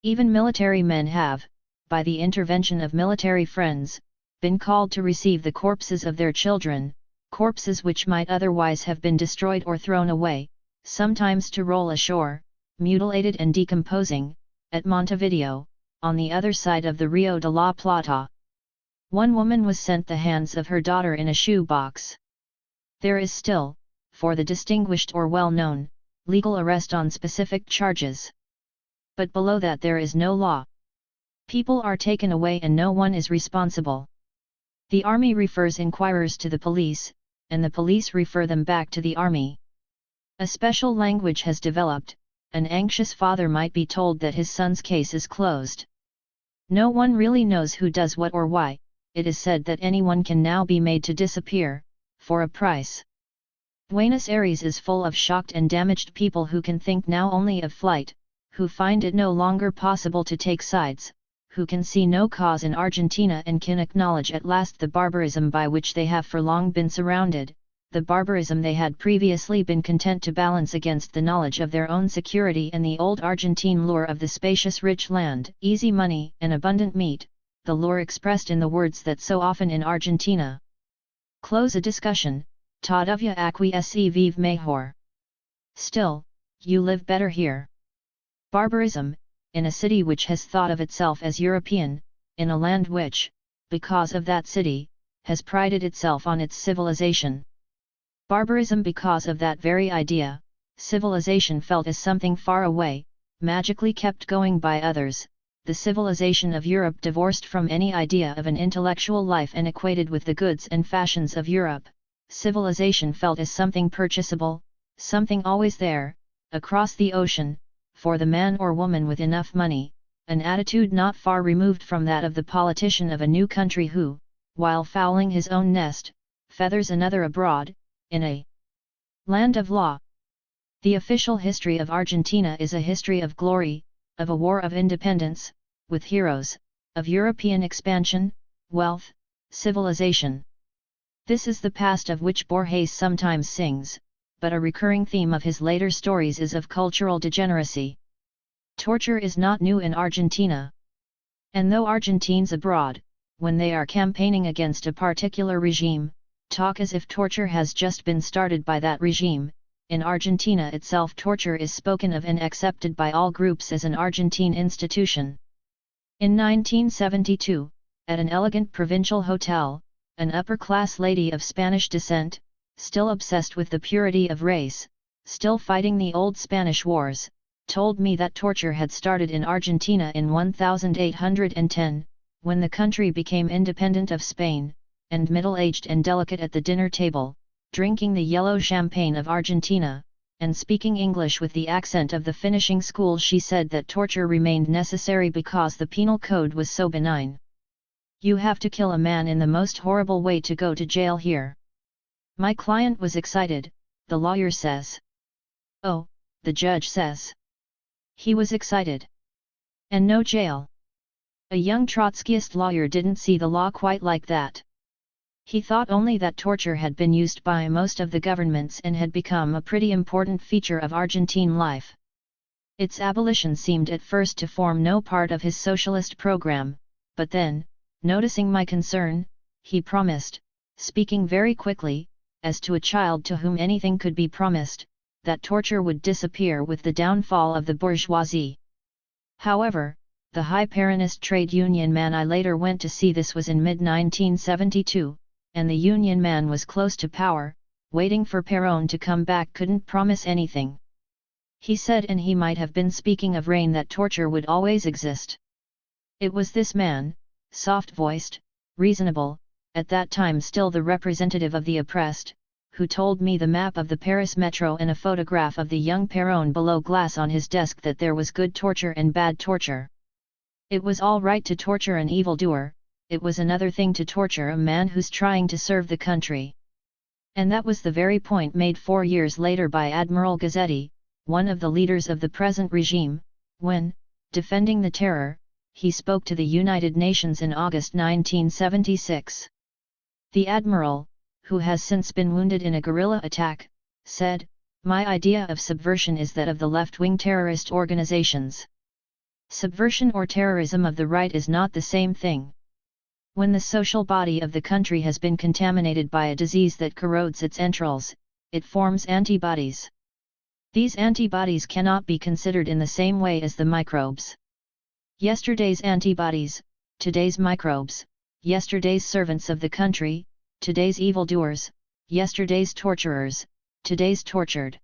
Even military men have, by the intervention of military friends, been called to receive the corpses of their children, corpses which might otherwise have been destroyed or thrown away, sometimes to roll ashore, mutilated and decomposing, at Montevideo, on the other side of the Rio de la Plata. One woman was sent the hands of her daughter in a shoe box. There is still, for the distinguished or well-known, legal arrest on specific charges. But below that there is no law. People are taken away and no one is responsible. The army refers inquirers to the police, and the police refer them back to the army. A special language has developed. An anxious father might be told that his son's case is closed. No one really knows who does what or why. It is said that anyone can now be made to disappear, for a price. Buenos Aires is full of shocked and damaged people who can think now only of flight, who find it no longer possible to take sides, who can see no cause in Argentina and can acknowledge at last the barbarism by which they have for long been surrounded, the barbarism they had previously been content to balance against the knowledge of their own security and the old Argentine lure of the spacious rich land, easy money and abundant meat, the lure expressed in the words that so often in Argentina close a discussion, todavía aquí se vive mejor. Still, you live better here. Barbarism, in a city which has thought of itself as European, in a land which, because of that city, has prided itself on its civilization. Barbarism because of that very idea, civilization felt as something far away, magically kept going by others, the civilization of Europe divorced from any idea of an intellectual life and equated with the goods and fashions of Europe, civilization felt as something purchasable, something always there, across the ocean, for the man or woman with enough money, an attitude not far removed from that of the politician of a new country who, while fouling his own nest, feathers another abroad, in a land of law. The official history of Argentina is a history of glory, of a war of independence, with heroes, of European expansion, wealth, civilization. This is the past of which Borges sometimes sings, but a recurring theme of his later stories is of cultural degeneracy. Torture is not new in Argentina. And though Argentines abroad, when they are campaigning against a particular regime, talk as if torture has just been started by that regime, in Argentina itself torture is spoken of and accepted by all groups as an Argentine institution. In 1972, at an elegant provincial hotel, an upper-class lady of Spanish descent, still obsessed with the purity of race, still fighting the old Spanish wars, told me that torture had started in Argentina in 1810, when the country became independent of Spain, and middle-aged and delicate at the dinner table, drinking the yellow champagne of Argentina, and speaking English with the accent of the finishing school. She said that torture remained necessary because the penal code was so benign. You have to kill a man in the most horrible way to go to jail here. My client was excited, the lawyer says. Oh, the judge says. He was excited. And no jail. A young Trotskyist lawyer didn't see the law quite like that. He thought only that torture had been used by most of the governments and had become a pretty important feature of Argentine life. Its abolition seemed at first to form no part of his socialist program, but then, noticing my concern, he promised, speaking very quickly, as to a child to whom anything could be promised, that torture would disappear with the downfall of the bourgeoisie. However, the high Peronist trade union man I later went to see, this was in mid-1972, and the union man was close to power, waiting for Peron to come back, couldn't promise anything. He said, and he might have been speaking of rain, that torture would always exist. It was this man, soft-voiced, reasonable, at that time still the representative of the oppressed, who told me the map of the Paris metro and a photograph of the young Peron below glass on his desk that there was good torture and bad torture. It was all right to torture an evildoer, it was another thing to torture a man who's trying to serve the country. And that was the very point made 4 years later by Admiral Gazzetti, one of the leaders of the present regime, when, defending the terror, he spoke to the United Nations in August 1976. The Admiral, who has since been wounded in a guerrilla attack, said, "My idea of subversion is that of the left-wing terrorist organizations. Subversion or terrorism of the right is not the same thing. When the social body of the country has been contaminated by a disease that corrodes its entrails, it forms antibodies. These antibodies cannot be considered in the same way as the microbes. Yesterday's antibodies, today's microbes, yesterday's servants of the country, today's evildoers, yesterday's torturers, today's tortured.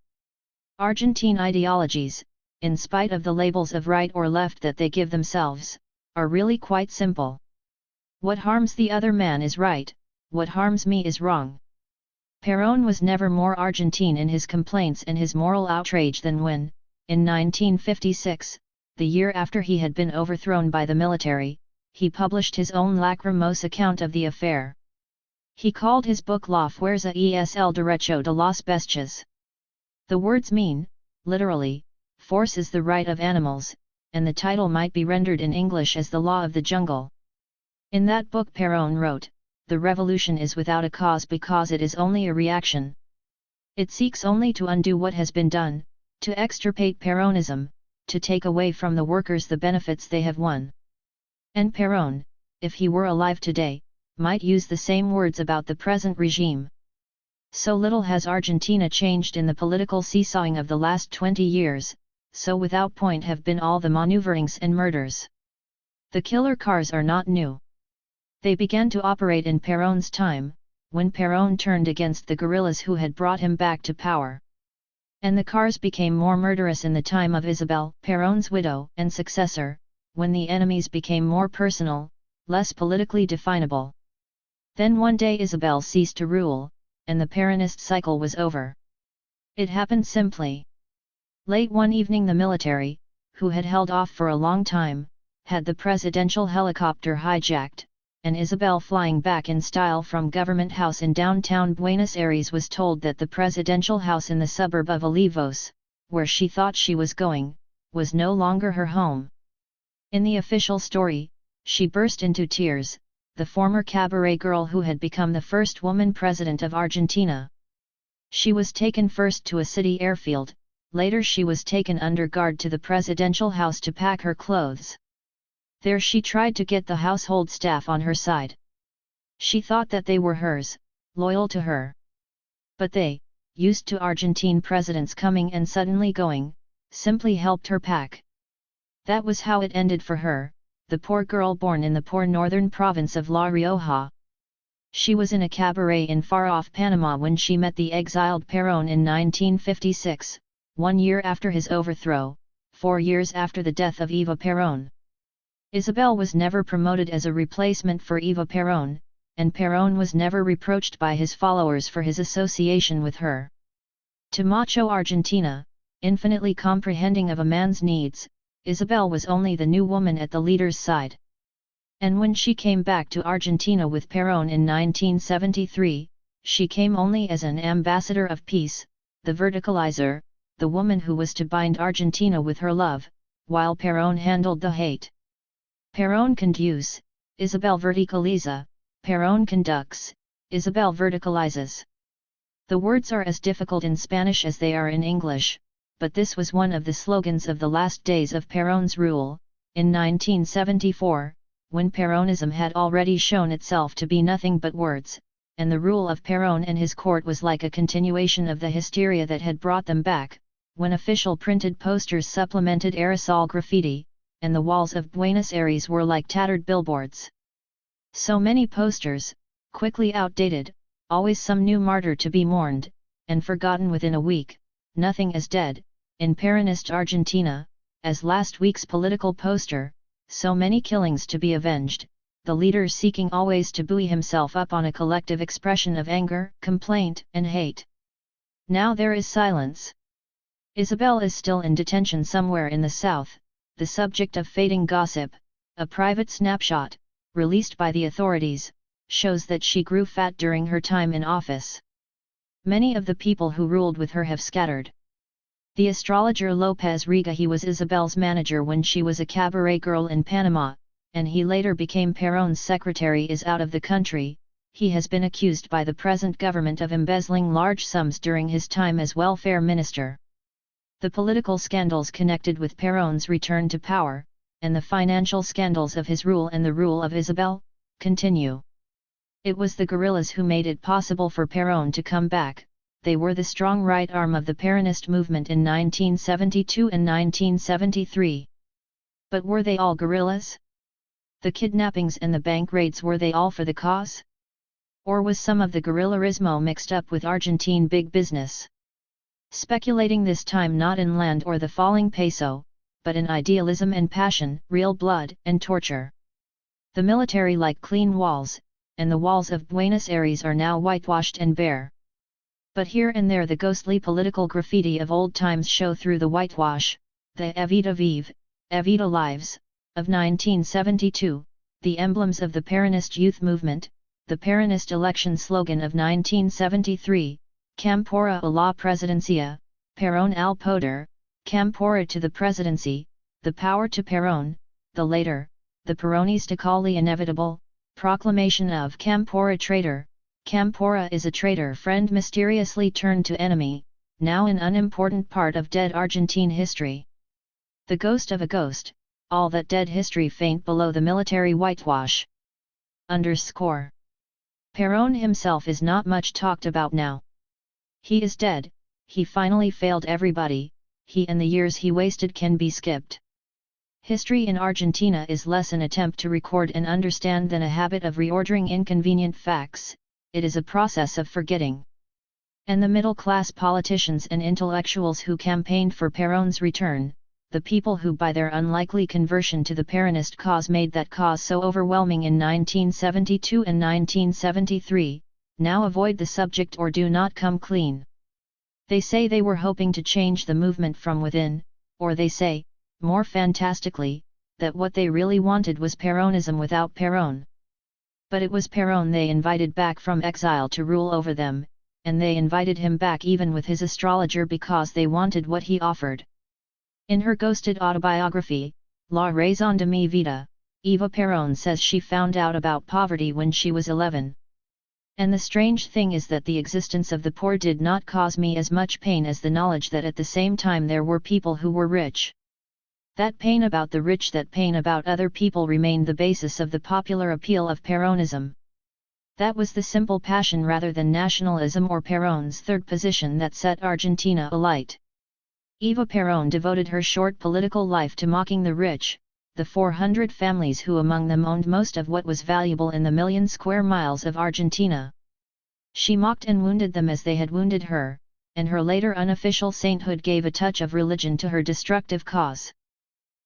Argentine ideologies, in spite of the labels of right or left that they give themselves, are really quite simple. What harms the other man is right, what harms me is wrong. Perón was never more Argentine in his complaints and his moral outrage than when, in 1956, the year after he had been overthrown by the military, he published his own lachrymose account of the affair. He called his book La Fuerza es el Derecho de las Bestias. The words mean, literally, force is the right of animals, and the title might be rendered in English as The Law of the Jungle. In that book Perón wrote, "The revolution is without a cause because it is only a reaction. It seeks only to undo what has been done, to extirpate Peronism, to take away from the workers the benefits they have won." And Perón, if he were alive today, might use the same words about the present regime. So little has Argentina changed in the political seesawing of the last 20 years, so without point have been all the maneuverings and murders. The killer cars are not new. They began to operate in Perón's time, when Perón turned against the guerrillas who had brought him back to power. And the cars became more murderous in the time of Isabel, Perón's widow and successor, when the enemies became more personal, less politically definable. Then one day Isabel ceased to rule, and the Peronist cycle was over. It happened simply. Late one evening the military, who had held off for a long time, had the presidential helicopter hijacked, and Isabel flying back in style from Government House in downtown Buenos Aires was told that the presidential house in the suburb of Olivos, where she thought she was going, was no longer her home. In the official story, she burst into tears, the former cabaret girl who had become the first woman president of Argentina. She was taken first to a city airfield, later she was taken under guard to the presidential house to pack her clothes. There she tried to get the household staff on her side. She thought that they were hers, loyal to her. But they, used to Argentine presidents coming and suddenly going, simply helped her pack. That was how it ended for her, the poor girl born in the poor northern province of La Rioja. She was in a cabaret in far-off Panama when she met the exiled Perón in 1956, 1 year after his overthrow, 4 years after the death of Eva Perón. Isabel was never promoted as a replacement for Eva Perón, and Perón was never reproached by his followers for his association with her. To Macho Argentina, infinitely comprehending of a man's needs, Isabel was only the new woman at the leader's side. And when she came back to Argentina with Perón in 1973, she came only as an ambassador of peace, the verticalizer, the woman who was to bind Argentina with her love, while Perón handled the hate. Perón conduce, Isabel verticaliza, Perón conducts, Isabel verticalizes. The words are as difficult in Spanish as they are in English, but this was one of the slogans of the last days of Perón's rule, in 1974, when Peronism had already shown itself to be nothing but words, and the rule of Perón and his court was like a continuation of the hysteria that had brought them back, when official printed posters supplemented aerosol graffiti, and the walls of Buenos Aires were like tattered billboards. So many posters, quickly outdated, always some new martyr to be mourned, and forgotten within a week, nothing is dead, in Peronist Argentina, as last week's political poster, so many killings to be avenged, the leader seeking always to buoy himself up on a collective expression of anger, complaint, and hate. Now there is silence. Isabel is still in detention somewhere in the south, the subject of fading gossip. A private snapshot, released by the authorities, shows that she grew fat during her time in office. Many of the people who ruled with her have scattered. The astrologer López Rega, he was Isabel's manager when she was a cabaret girl in Panama, and he later became Perón's secretary, is out of the country. He has been accused by the present government of embezzling large sums during his time as welfare minister. The political scandals connected with Perón's return to power, and the financial scandals of his rule and the rule of Isabel, continue. It was the guerrillas who made it possible for Peron to come back. They were the strong right arm of the Peronist movement in 1972 and 1973. But were they all guerrillas? The kidnappings and the bank raids, were they all for the cause? Or was some of the guerrillerismo mixed up with Argentine big business? Speculating this time not in land or the falling peso, but in idealism and passion, real blood and torture. The military like clean walls, and the walls of Buenos Aires are now whitewashed and bare. But here and there the ghostly political graffiti of old times show through the whitewash, the Evita Vive, Evita Lives, of 1972, the emblems of the Peronist youth movement, the Peronist election slogan of 1973, Campora a la Presidencia, Peron al Poder, Campora to the Presidency, the power to Peron, the later, the Peronista call the inevitable, proclamation of Campora traitor. Campora is a traitor friend mysteriously turned to enemy, now an unimportant part of dead Argentine history. The ghost of a ghost, all that dead history faint below the military whitewash. _ Peron himself is not much talked about now. He is dead, he finally failed everybody, he and the years he wasted can be skipped. History in Argentina is less an attempt to record and understand than a habit of reordering inconvenient facts. It is a process of forgetting. And the middle-class politicians and intellectuals who campaigned for Peron's return, the people who by their unlikely conversion to the Peronist cause made that cause so overwhelming in 1972 and 1973, now avoid the subject or do not come clean. They say they were hoping to change the movement from within, or they say, more fantastically, that what they really wanted was Peronism without Peron. But it was Peron they invited back from exile to rule over them, and they invited him back even with his astrologer because they wanted what he offered. In her ghosted autobiography, La Raison de mi vida, Eva Peron says she found out about poverty when she was 11. And the strange thing is that the existence of the poor did not cause me as much pain as the knowledge that at the same time there were people who were rich. That pain about the rich, that pain about other people remained the basis of the popular appeal of Peronism. That was the simple passion rather than nationalism or Peron's third position that set Argentina alight. Eva Peron devoted her short political life to mocking the rich, the 400 families who among them owned most of what was valuable in the million square miles of Argentina. She mocked and wounded them as they had wounded her, and her later unofficial sainthood gave a touch of religion to her destructive cause.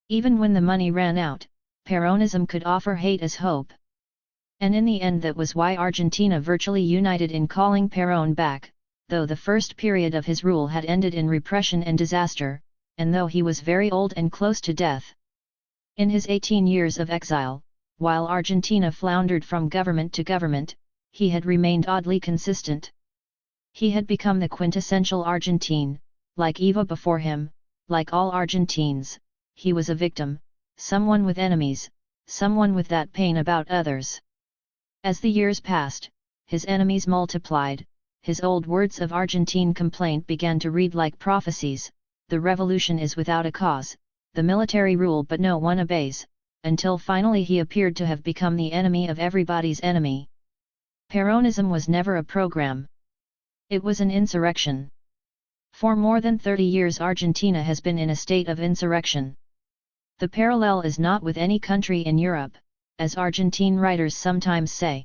Even when the money ran out, Peronism could offer hate as hope. And in the end that was why Argentina virtually united in calling Peron back, though the first period of his rule had ended in repression and disaster, and though he was very old and close to death. In his 18 years of exile, while Argentina floundered from government to government, he had remained oddly consistent. He had become the quintessential Argentine, like Eva before him, like all Argentines. He was a victim, someone with enemies, someone with that pain about others. As the years passed, his enemies multiplied, his old words of Argentine complaint began to read like prophecies: the revolution is without a cause, the military rule but no one obeys, until finally he appeared to have become the enemy of everybody's enemy. Peronism was never a program. It was an insurrection. For more than 30 years Argentina has been in a state of insurrection. The parallel is not with any country in Europe, as Argentine writers sometimes say.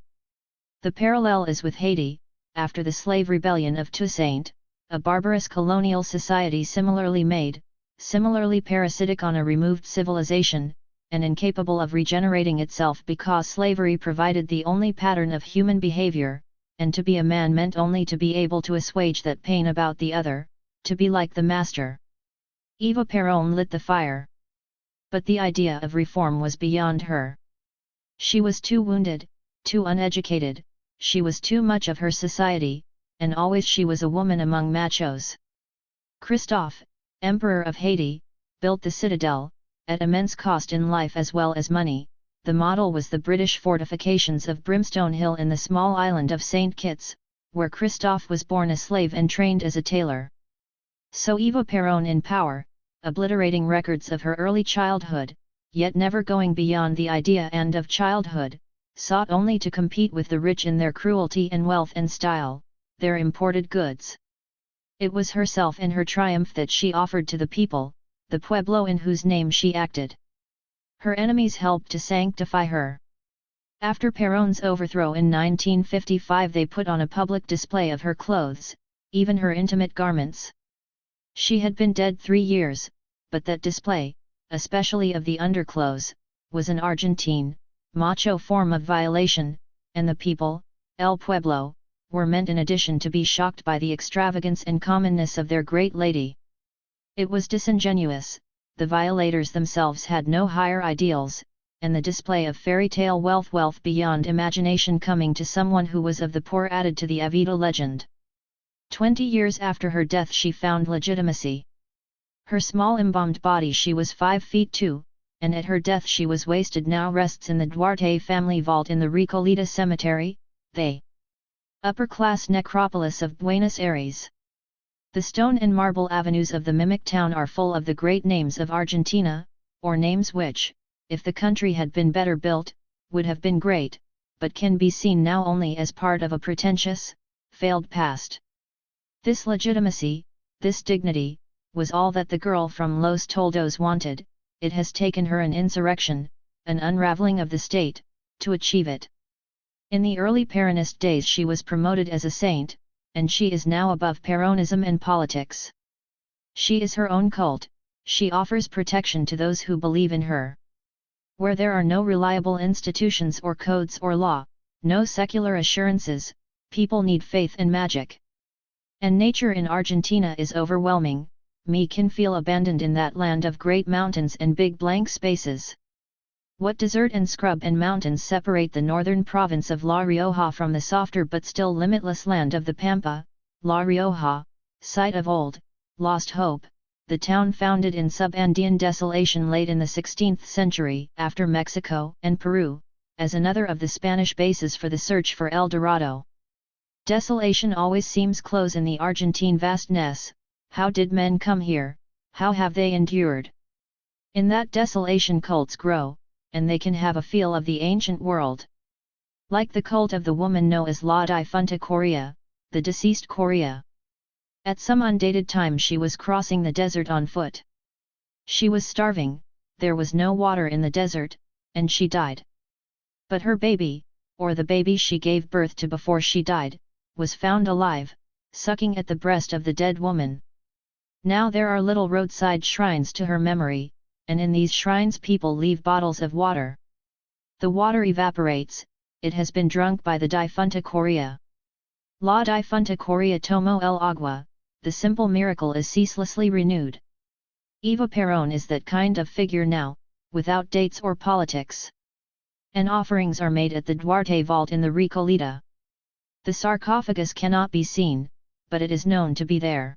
The parallel is with Haiti, after the slave rebellion of Toussaint, a barbarous colonial society similarly made, similarly parasitic on a removed civilization, and incapable of regenerating itself because slavery provided the only pattern of human behavior, and to be a man meant only to be able to assuage that pain about the other, to be like the master. Eva Peron lit the fire. But the idea of reform was beyond her. She was too wounded, too uneducated, she was too much of her society, and always she was a woman among machos. Christophe, Emperor of Haiti, built the citadel, at immense cost in life as well as money. The model was the British fortifications of Brimstone Hill in the small island of St. Kitts, where Christophe was born a slave and trained as a tailor. So Eva Peron in power, obliterating records of her early childhood, yet never going beyond the idea and of childhood, sought only to compete with the rich in their cruelty and wealth and style, their imported goods. It was herself and her triumph that she offered to the people, the pueblo in whose name she acted. Her enemies helped to sanctify her. After Perón's overthrow in 1955, they put on a public display of her clothes, even her intimate garments. She had been dead 3 years, but that display, especially of the underclothes, was an Argentine, macho form of violation, and the people, el pueblo, were meant in addition to be shocked by the extravagance and commonness of their great lady. It was disingenuous, the violators themselves had no higher ideals, and the display of fairy tale wealth beyond imagination coming to someone who was of the poor added to the Evita legend. 20 years after her death she found legitimacy. Her small embalmed body, she was 5 feet 2, and at her death she was wasted, now rests in the Duarte family vault in the Recoleta Cemetery, the upper-class necropolis of Buenos Aires. The stone and marble avenues of the mimic town are full of the great names of Argentina, or names which, if the country had been better built, would have been great, but can be seen now only as part of a pretentious, failed past. This legitimacy, this dignity, was all that the girl from Los Toldos wanted. It has taken her an insurrection, an unraveling of the state, to achieve it. In the early Peronist days she was promoted as a saint, and she is now above Peronism and politics. She is her own cult, she offers protection to those who believe in her. Where there are no reliable institutions or codes or law, no secular assurances, people need faith and magic. And nature in Argentina is overwhelming. Me can feel abandoned in that land of great mountains and big blank spaces. What desert and scrub and mountains separate the northern province of La Rioja from the softer but still limitless land of the Pampa, La Rioja, site of old, lost hope, the town founded in sub-Andean desolation late in the 16th century, after Mexico and Peru, as another of the Spanish bases for the search for El Dorado. Desolation always seems close in the Argentine vastness. How did men come here, how have they endured? In that desolation cults grow, and they can have a feel of the ancient world. Like the cult of the woman known as La Difunta Coria, the deceased Coria. At some undated time she was crossing the desert on foot. She was starving, there was no water in the desert, and she died. But her baby, or the baby she gave birth to before she died, was found alive, sucking at the breast of the dead woman. Now there are little roadside shrines to her memory, and in these shrines people leave bottles of water. The water evaporates, it has been drunk by the Difunta Coria. La Difunta Coria tomo el agua, the simple miracle is ceaselessly renewed. Eva Perón is that kind of figure now, without dates or politics. And offerings are made at the Duarte vault in the Recoleta. The sarcophagus cannot be seen, but it is known to be there.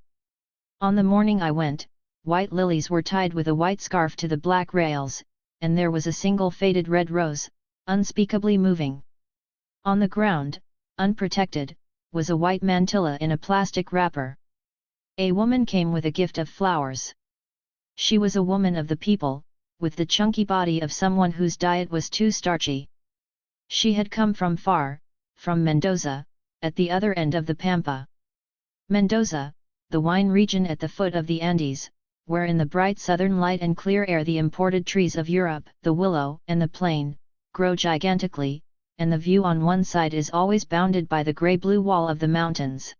On the morning I went, white lilies were tied with a white scarf to the black rails, and there was a single faded red rose, unspeakably moving. On the ground, unprotected, was a white mantilla in a plastic wrapper. A woman came with a gift of flowers. She was a woman of the people, with the chunky body of someone whose diet was too starchy. She had come from far, from Mendoza, at the other end of the Pampa. Mendoza, the wine region at the foot of the Andes, where in the bright southern light and clear air the imported trees of Europe, the willow and the plane, grow gigantically, and the view on one side is always bounded by the grey-blue wall of the mountains.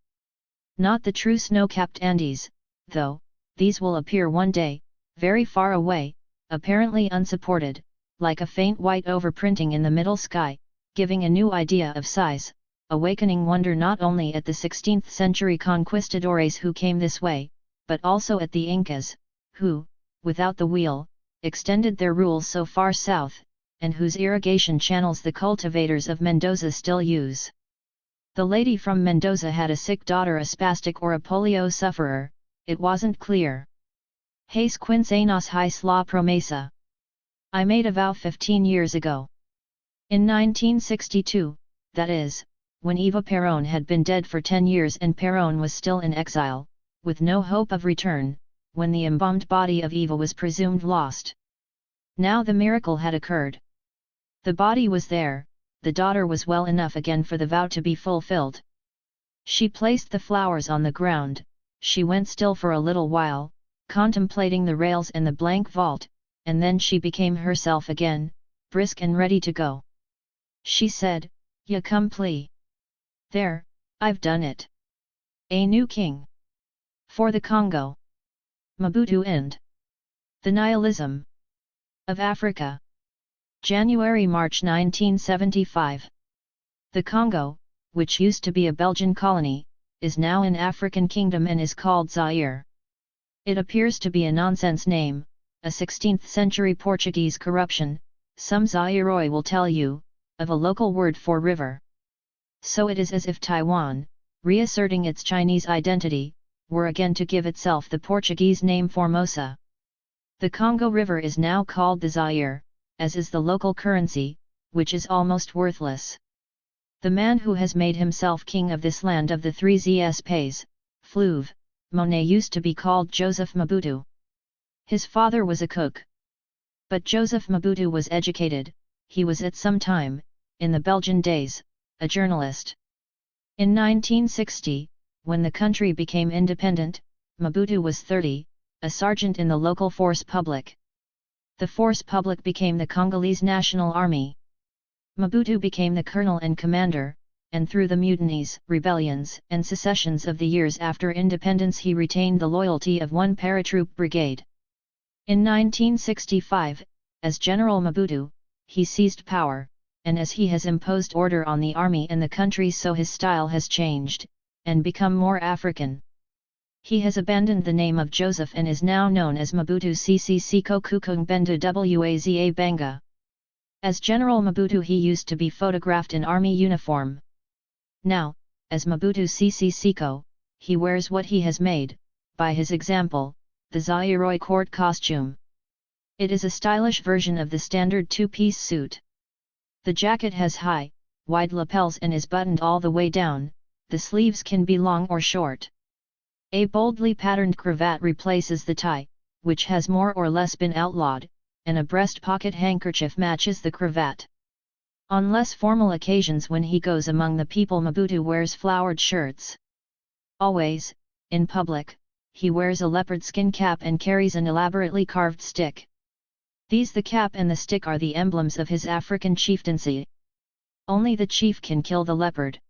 Not the true snow-capped Andes, though, these will appear one day, very far away, apparently unsupported, like a faint white overprinting in the middle sky, giving a new idea of size, awakening wonder not only at the 16th century conquistadores who came this way, but also at the Incas, who, without the wheel, extended their rule so far south, and whose irrigation channels the cultivators of Mendoza still use. The lady from Mendoza had a sick daughter, a spastic or a polio sufferer, it wasn't clear. Hayes quincenas his la promesa. I made a vow 15 years ago. In 1962, that is, when Eva Perón had been dead for 10 years and Perón was still in exile, with no hope of return, when the embalmed body of Eva was presumed lost. Now the miracle had occurred. The body was there, the daughter was well enough again for the vow to be fulfilled. She placed the flowers on the ground, she went still for a little while, contemplating the rails and the blank vault, and then she became herself again, brisk and ready to go. She said, "Ya come plee. There, I've done it. A new king. For the Congo. Mobutu and the nihilism of Africa." January-March 1975. The Congo, which used to be a Belgian colony, is now an African kingdom and is called Zaire. It appears to be a nonsense name, a 16th-century Portuguese corruption, some Zairoi will tell you, of a local word for river. So it is as if Taiwan, reasserting its Chinese identity, were again to give itself the Portuguese name Formosa. The Congo River is now called the Zaire, as is the local currency, which is almost worthless. The man who has made himself king of this land of the three Zs Fleuve, Monet used to be called Joseph Mobutu. His father was a cook. But Joseph Mobutu was educated, he was at some time, in the Belgian days, a journalist. In 1960, when the country became independent, Mobutu was 30, a sergeant in the local force publique. The force publique became the Congolese National Army. Mobutu became the colonel and commander, and through the mutinies, rebellions, and secessions of the years after independence he retained the loyalty of one paratroop brigade. In 1965, as General Mobutu, he seized power, and as he has imposed order on the army and the country, so his style has changed, and become more African. He has abandoned the name of Joseph and is now known as Mobutu Sese Seko Kukung Benda Waza Banga. As General Mobutu he used to be photographed in army uniform. Now, as Mobutu Sese Seko, he wears what he has made, by his example, the Zairoi court costume. It is a stylish version of the standard two-piece suit. The jacket has high, wide lapels and is buttoned all the way down, the sleeves can be long or short. A boldly patterned cravat replaces the tie, which has more or less been outlawed, and a breast pocket handkerchief matches the cravat. On less formal occasions when he goes among the people, Mobutu wears flowered shirts. Always, in public, he wears a leopard skin cap and carries an elaborately carved stick. The cap and the stick are the emblems of his African chieftaincy. Only the chief can kill the leopard.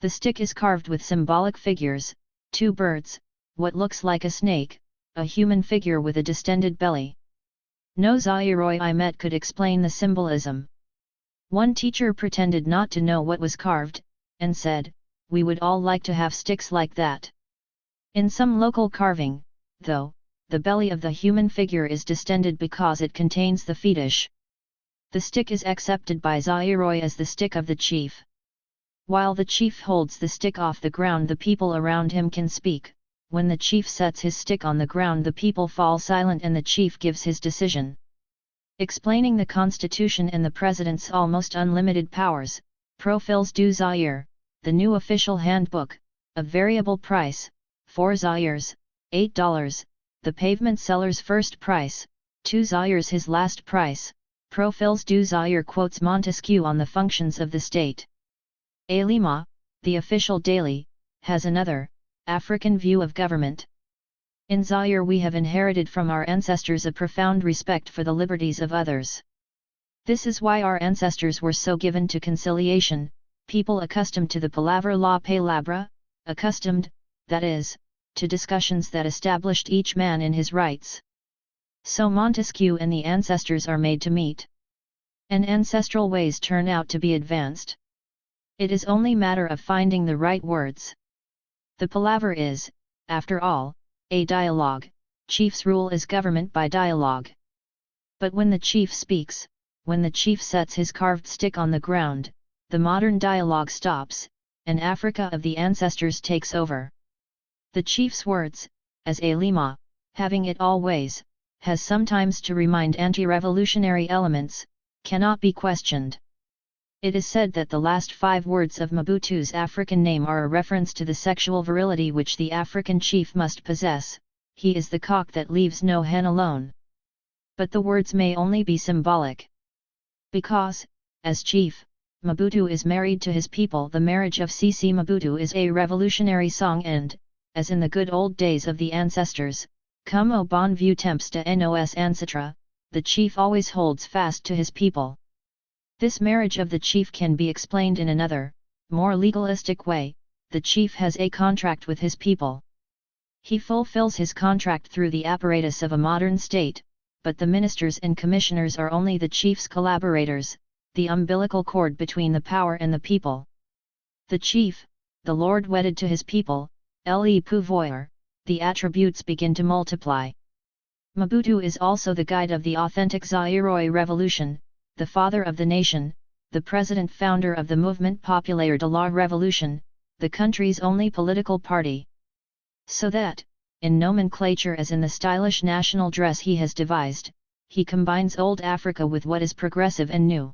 The stick is carved with symbolic figures, two birds, what looks like a snake, a human figure with a distended belly. No Zairoi I met could explain the symbolism. One teacher pretended not to know what was carved, and said, "We would all like to have sticks like that." In some local carving, though, the belly of the human figure is distended because it contains the fetish. The stick is accepted by Zairoi as the stick of the chief. While the chief holds the stick off the ground, the people around him can speak. When the chief sets his stick on the ground, the people fall silent and the chief gives his decision. Explaining the constitution and the president's almost unlimited powers, Profils du Zaire, the new official handbook, of variable price, 4 zaires, $8, the pavement seller's first price, 2 zaires his last price. Profils du Zaire quotes Montesquieu on the functions of the state. Alima, the official daily, has another, African view of government. In Zaire we have inherited from our ancestors a profound respect for the liberties of others. This is why our ancestors were so given to conciliation, people accustomed to the palaver la palabra, accustomed, that is, to discussions that established each man in his rights. So Montesquieu and the ancestors are made to meet. And ancestral ways turn out to be advanced. It is only matter of finding the right words. The palaver is, after all, a dialogue, chief's rule is government by dialogue. But when the chief speaks, when the chief sets his carved stick on the ground, the modern dialogue stops, and Africa of the ancestors takes over. The chief's words, as a lima, having it always, has sometimes to remind anti-revolutionary elements, cannot be questioned. It is said that the last 5 words of Mobutu's African name are a reference to the sexual virility which the African chief must possess. He is the cock that leaves no hen alone. But the words may only be symbolic. Because, as chief, Mobutu is married to his people. The marriage of Sisi Mobutu is a revolutionary song and, as in the good old days of the ancestors, comme au bon vieux temps de nos ancêtres, the chief always holds fast to his people. This marriage of the chief can be explained in another, more legalistic way. The chief has a contract with his people. He fulfills his contract through the apparatus of a modern state, but the ministers and commissioners are only the chief's collaborators, the umbilical cord between the power and the people. The chief, the lord wedded to his people, le pouvoir, the attributes begin to multiply. Mobutu is also the guide of the authentic Zaïrois revolution, the father of the nation, the president-founder of the Mouvement Populaire de la Révolution, the country's only political party. So that, in nomenclature as in the stylish national dress he has devised, he combines old Africa with what is progressive and new.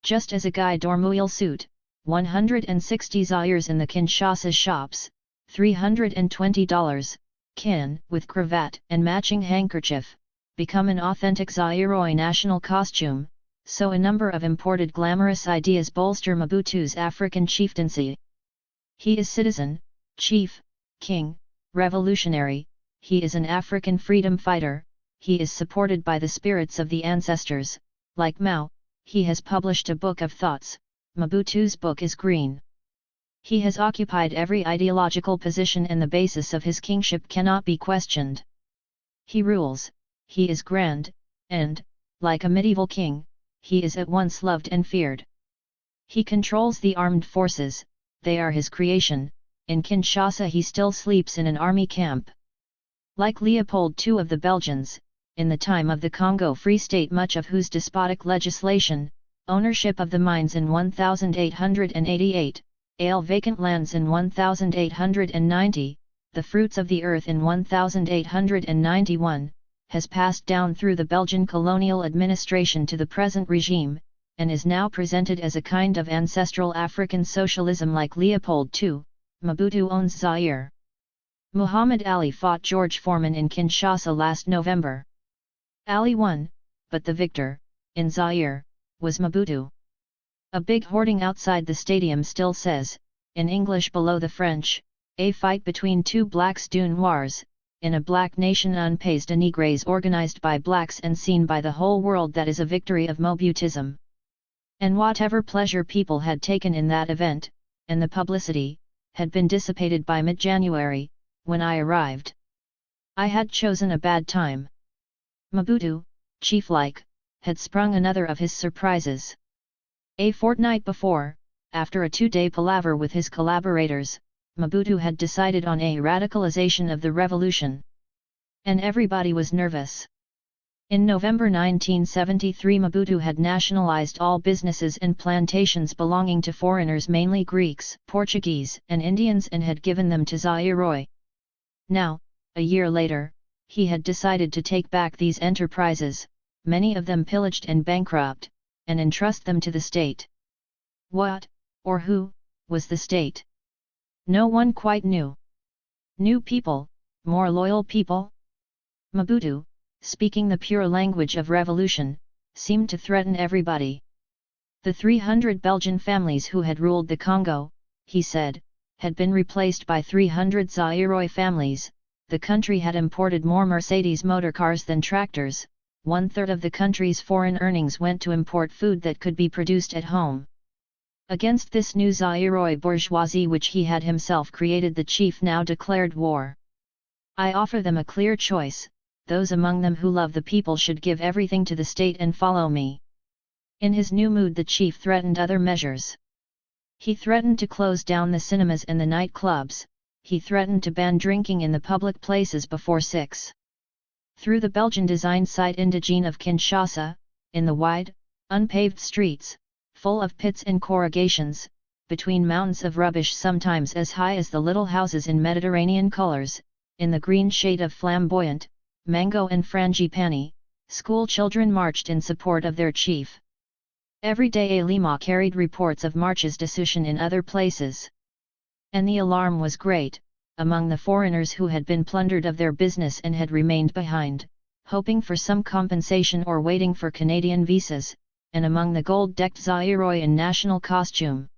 Just as a Guy d'Ormeil suit, 160 Zaires in the Kinshasa shops, $320, kin, with cravat and matching handkerchief, become an authentic Zaïrois national costume, so a number of imported glamorous ideas bolster Mobutu's African chieftaincy. He is citizen, chief, king, revolutionary, he is an African freedom fighter, he is supported by the spirits of the ancestors. Like Mao, he has published a book of thoughts. Mobutu's book is green. He has occupied every ideological position and the basis of his kingship cannot be questioned. He rules, he is grand, and, like a medieval king, he is at once loved and feared. He controls the armed forces, they are his creation. In Kinshasa he still sleeps in an army camp. Like Leopold II of the Belgians, in the time of the Congo Free State, much of whose despotic legislation, ownership of the mines in 1888, ale vacant lands in 1890, the fruits of the earth in 1891, has passed down through the Belgian colonial administration to the present regime, and is now presented as a kind of ancestral African socialism like Leopold II. Mobutu owns Zaire. Muhammad Ali fought George Foreman in Kinshasa last November. Ali won, but the victor, in Zaire, was Mobutu. A big hoarding outside the stadium still says, in English below the French, a fight between two blacks du noirs, in a black nation un pays de négres organized by blacks and seen by the whole world, that is a victory of Mobutism. And whatever pleasure people had taken in that event, and the publicity, had been dissipated by mid-January, when I arrived. I had chosen a bad time. Mobutu, chief-like, had sprung another of his surprises. A fortnight before, after a 2-day palaver with his collaborators, Mobutu had decided on a radicalization of the revolution. And everybody was nervous. In November 1973 Mobutu had nationalized all businesses and plantations belonging to foreigners, mainly Greeks, Portuguese and Indians, and had given them to Zaïrois. Now, a year later, he had decided to take back these enterprises, many of them pillaged and bankrupt, and entrust them to the state. What, or who, was the state? No one quite knew. New people, more loyal people? Mobutu, speaking the pure language of revolution, seemed to threaten everybody. The 300 Belgian families who had ruled the Congo, he said, had been replaced by 300 Zaïrois families. The country had imported more Mercedes motorcars than tractors. 1/3 of the country's foreign earnings went to import food that could be produced at home. Against this new Zaïrois bourgeoisie which he had himself created, the chief now declared war. I offer them a clear choice. Those among them who love the people should give everything to the state and follow me. In his new mood the chief threatened other measures. He threatened to close down the cinemas and the night clubs, he threatened to ban drinking in the public places before 6. Through the Belgian-designed site indigene of Kinshasa, in the wide, unpaved streets, full of pits and corrugations, between mountains of rubbish sometimes as high as the little houses in Mediterranean colors, in the green shade of flamboyant, mango and frangipani, school children marched in support of their chief. Every day Lima carried reports of marches de soutien in other places. And the alarm was great, among the foreigners who had been plundered of their business and had remained behind, hoping for some compensation or waiting for Canadian visas. and among the gold-decked Zairoi in national costume.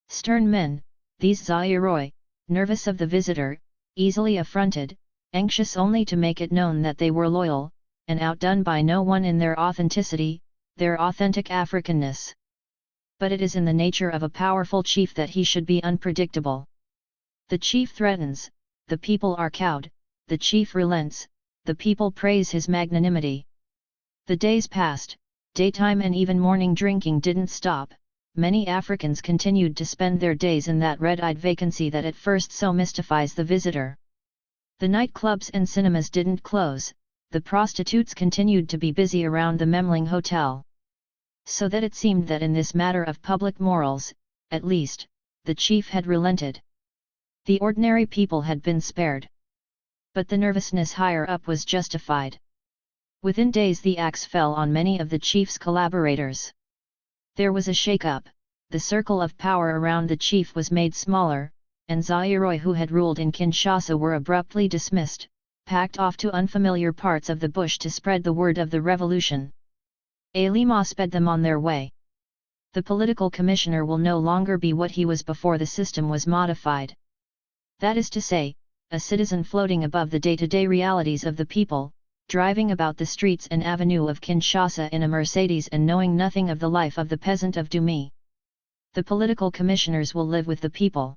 Stern men, these Zairoi, nervous of the visitor, easily affronted, anxious only to make it known that they were loyal, and outdone by no one in their authenticity, their authentic Africanness. But it is in the nature of a powerful chief that he should be unpredictable. The chief threatens, the people are cowed, the chief relents, the people praise his magnanimity. The days passed, daytime and even morning drinking didn't stop. Many Africans continued to spend their days in that red-eyed vacancy that at first so mystifies the visitor. The nightclubs and cinemas didn't close, the prostitutes continued to be busy around the Memling Hotel. So that it seemed that in this matter of public morals, at least, the chief had relented. The ordinary people had been spared. But the nervousness higher up was justified. Within days the axe fell on many of the chief's collaborators. There was a shake-up, the circle of power around the chief was made smaller, and Zairoi who had ruled in Kinshasa were abruptly dismissed, packed off to unfamiliar parts of the bush to spread the word of the revolution. Elima sped them on their way. The political commissioner will no longer be what he was before the system was modified. That is to say, a citizen floating above the day-to-day realities of the people, driving about the streets and avenue of Kinshasa in a Mercedes and knowing nothing of the life of the peasant of Dumi. The political commissioners will live with the people.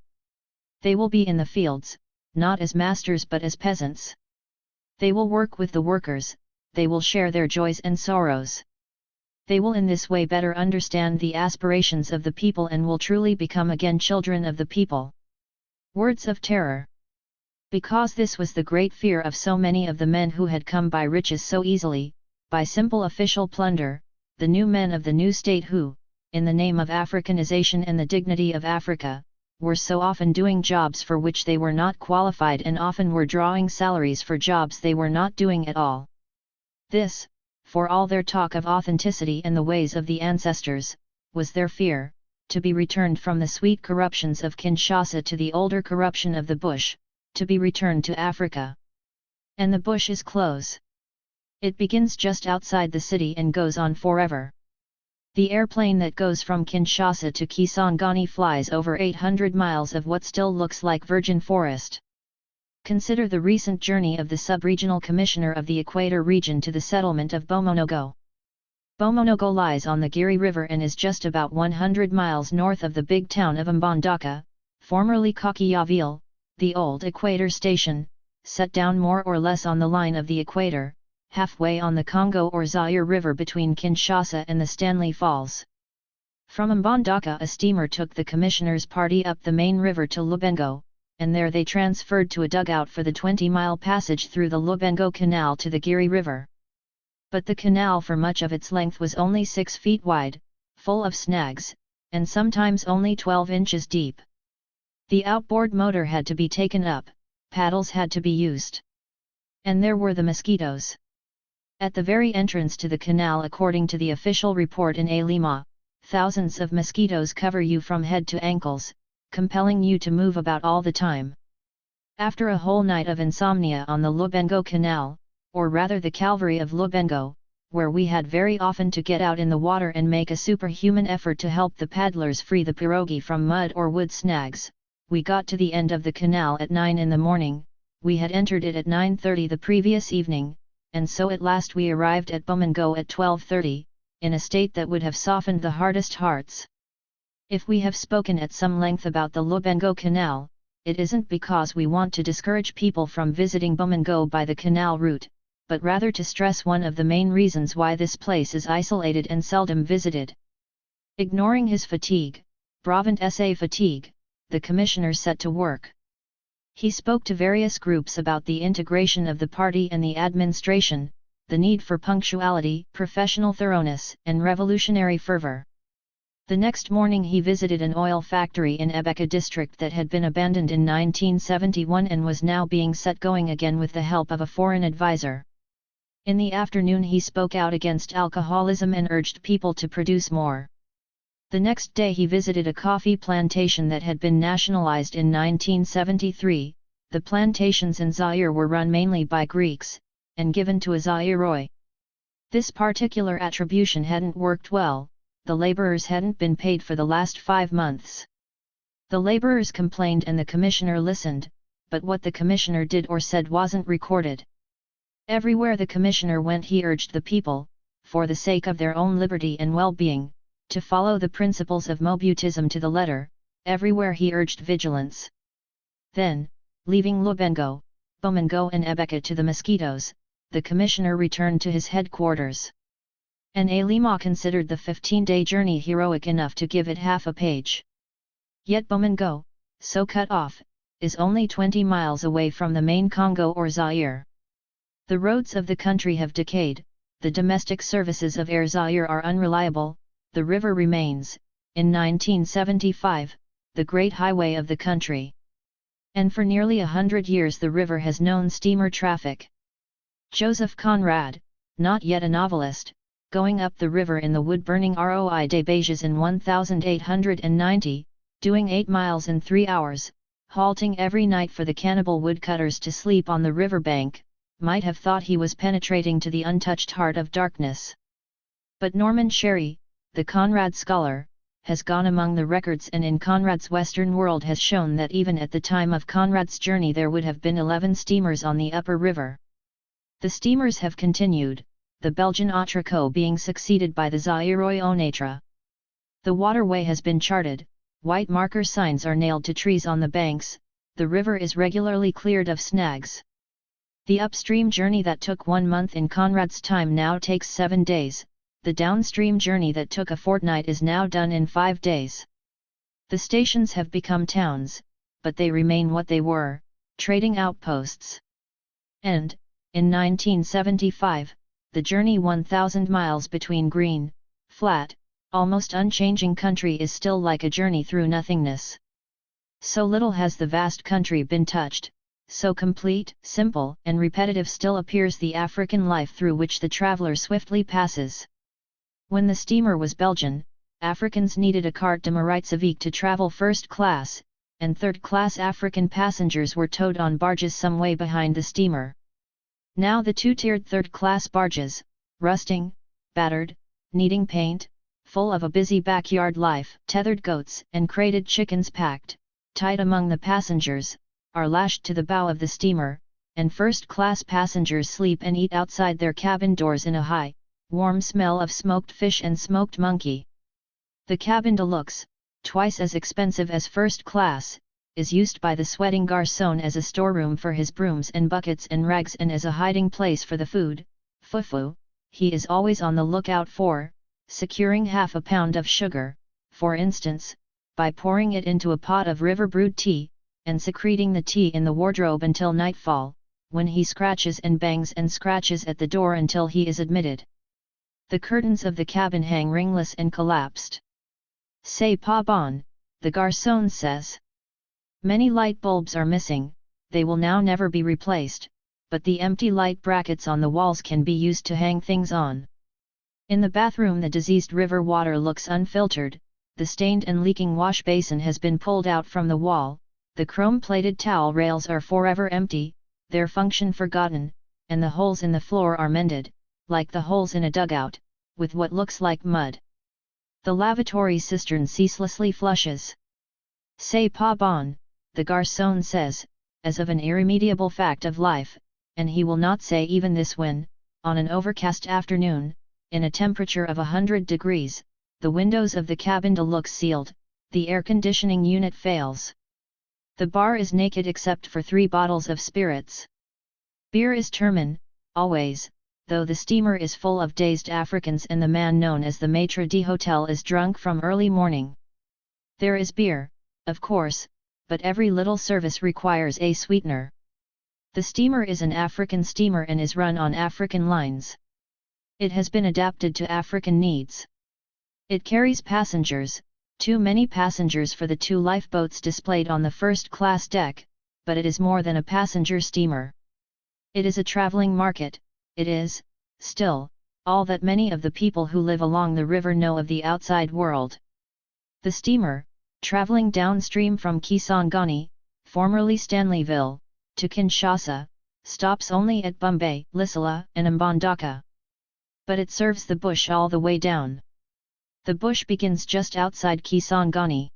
They will be in the fields, not as masters but as peasants. They will work with the workers, they will share their joys and sorrows. They will in this way better understand the aspirations of the people and will truly become again children of the people. Words of terror. Because this was the great fear of so many of the men who had come by riches so easily, by simple official plunder, the new men of the new state who, in the name of Africanization and the dignity of Africa, were so often doing jobs for which they were not qualified and often were drawing salaries for jobs they were not doing at all. This, for all their talk of authenticity and the ways of the ancestors, was their fear, to be returned from the sweet corruptions of Kinshasa to the older corruption of the bush, to be returned to Africa. And the bush is close. It begins just outside the city and goes on forever. The airplane that goes from Kinshasa to Kisangani flies over 800 miles of what still looks like virgin forest. Consider the recent journey of the sub-regional commissioner of the Equator region to the settlement of Bomonogo. Bomonogo lies on the Giri River and is just about 100 miles north of the big town of Mbandaka, formerly Kakiyaville, the old Equator station, set down more or less on the line of the equator, halfway on the Congo or Zaire River between Kinshasa and the Stanley Falls. From Mbandaka a steamer took the commissioner's party up the main river to Lubengo, and there they transferred to a dugout for the 20-mile passage through the Lubengo Canal to the Giri River. But the canal for much of its length was only 6 feet wide, full of snags, and sometimes only 12 inches deep. The outboard motor had to be taken up, paddles had to be used. And there were the mosquitoes. At the very entrance to the canal, according to the official report in Elima, thousands of mosquitoes cover you from head to ankles, compelling you to move about all the time. After a whole night of insomnia on the Lubengo Canal, or rather the Calvary of Lubengo, where we had very often to get out in the water and make a superhuman effort to help the paddlers free the pirogue from mud or wood snags, we got to the end of the canal at 9 in the morning, we had entered it at 9:30 the previous evening, and so at last we arrived at Bomongo at 12:30, in a state that would have softened the hardest hearts. If we have spoken at some length about the Lubengo Canal, it isn't because we want to discourage people from visiting Bomongo by the canal route, but rather to stress one of the main reasons why this place is isolated and seldom visited. Ignoring his fatigue, bravant sa fatigue, the commissioner set to work. He spoke to various groups about the integration of the party and the administration, the need for punctuality, professional thoroughness, and revolutionary fervor. The next morning he visited an oil factory in Ebeka district that had been abandoned in 1971 and was now being set going again with the help of a foreign advisor. In the afternoon he spoke out against alcoholism and urged people to produce more. The next day he visited a coffee plantation that had been nationalized in 1973. The plantations in Zaire were run mainly by Greeks, and given to a Zairoi. This particular attribution hadn't worked well, the laborers hadn't been paid for the last 5 months. The laborers complained and the commissioner listened, but what the commissioner did or said wasn't recorded. Everywhere the commissioner went he urged the people, for the sake of their own liberty and well-being, to follow the principles of Mobutism to the letter. Everywhere he urged vigilance. Then, leaving Lubengo, Bomengo and Ebeka to the mosquitoes, the commissioner returned to his headquarters. And Lima considered the 15-day journey heroic enough to give it half a page. Yet Bomengo, so cut off, is only 20 miles away from the main Congo or Zaire. The roads of the country have decayed, the domestic services of Air Zaire are unreliable, the river remains, in 1975, the great highway of the country. And for nearly 100 years the river has known steamer traffic. Joseph Conrad, not yet a novelist, going up the river in the wood-burning Roi des Beiges in 1890, doing 8 miles in 3 hours, halting every night for the cannibal woodcutters to sleep on the riverbank, might have thought he was penetrating to the untouched heart of darkness. But Norman Sherry, the Conrad scholar, has gone among the records and in Conrad's Western World has shown that even at the time of Conrad's journey there would have been 11 steamers on the upper river. The steamers have continued, the Belgian Autreco being succeeded by the Zairois Onatra. The waterway has been charted, white marker signs are nailed to trees on the banks, the river is regularly cleared of snags. The upstream journey that took 1 month in Conrad's time now takes 7 days, the downstream journey that took a fortnight is now done in 5 days. The stations have become towns, but they remain what they were, trading outposts. And, in 1975, the journey 1,000 miles between green, flat, almost unchanging country is still like a journey through nothingness. So little has the vast country been touched, so complete, simple, and repetitive still appears the African life through which the traveler swiftly passes. When the steamer was Belgian, Africans needed a carte de mérite civique to travel first class, and third-class African passengers were towed on barges some way behind the steamer. Now the two-tiered third-class barges, rusting, battered, needing paint, full of a busy backyard life, tethered goats and crated chickens packed, tight among the passengers, are lashed to the bow of the steamer, and first-class passengers sleep and eat outside their cabin doors in a high, warm smell of smoked fish and smoked monkey. The cabin de luxe, twice as expensive as first class, is used by the sweating garçon as a storeroom for his brooms and buckets and rags and as a hiding place for the food, fufu, he is always on the lookout for, securing half a pound of sugar, for instance, by pouring it into a pot of river-brewed tea, and secreting the tea in the wardrobe until nightfall, when he scratches and bangs and scratches at the door until he is admitted. The curtains of the cabin hang ringless and collapsed. C'est pas bon, the garçon says. Many light bulbs are missing, they will now never be replaced, but the empty light brackets on the walls can be used to hang things on. In the bathroom the diseased river water looks unfiltered, the stained and leaking wash basin has been pulled out from the wall, the chrome-plated towel rails are forever empty, their function forgotten, and the holes in the floor are mended, like the holes in a dugout, with what looks like mud. The lavatory cistern ceaselessly flushes. C'est pas bon, the garçon says, as of an irremediable fact of life, and he will not say even this when, on an overcast afternoon, in a temperature of 100 degrees, the windows of the cabin de luxe sealed, the air conditioning unit fails. The bar is naked except for 3 bottles of spirits. Beer is termin, always, though the steamer is full of dazed Africans and the man known as the maitre d'hotel is drunk from early morning. There is beer, of course, but every little service requires a sweetener. The steamer is an African steamer and is run on African lines. It has been adapted to African needs. It carries passengers, too many passengers for the 2 lifeboats displayed on the first-class deck, but it is more than a passenger steamer. It is a traveling market, it is, still, all that many of the people who live along the river know of the outside world. The steamer, traveling downstream from Kisangani, formerly Stanleyville, to Kinshasa, stops only at Bombay, Lisala and Mbandaka. but it serves the bush all the way down. The bush begins just outside Kisangani.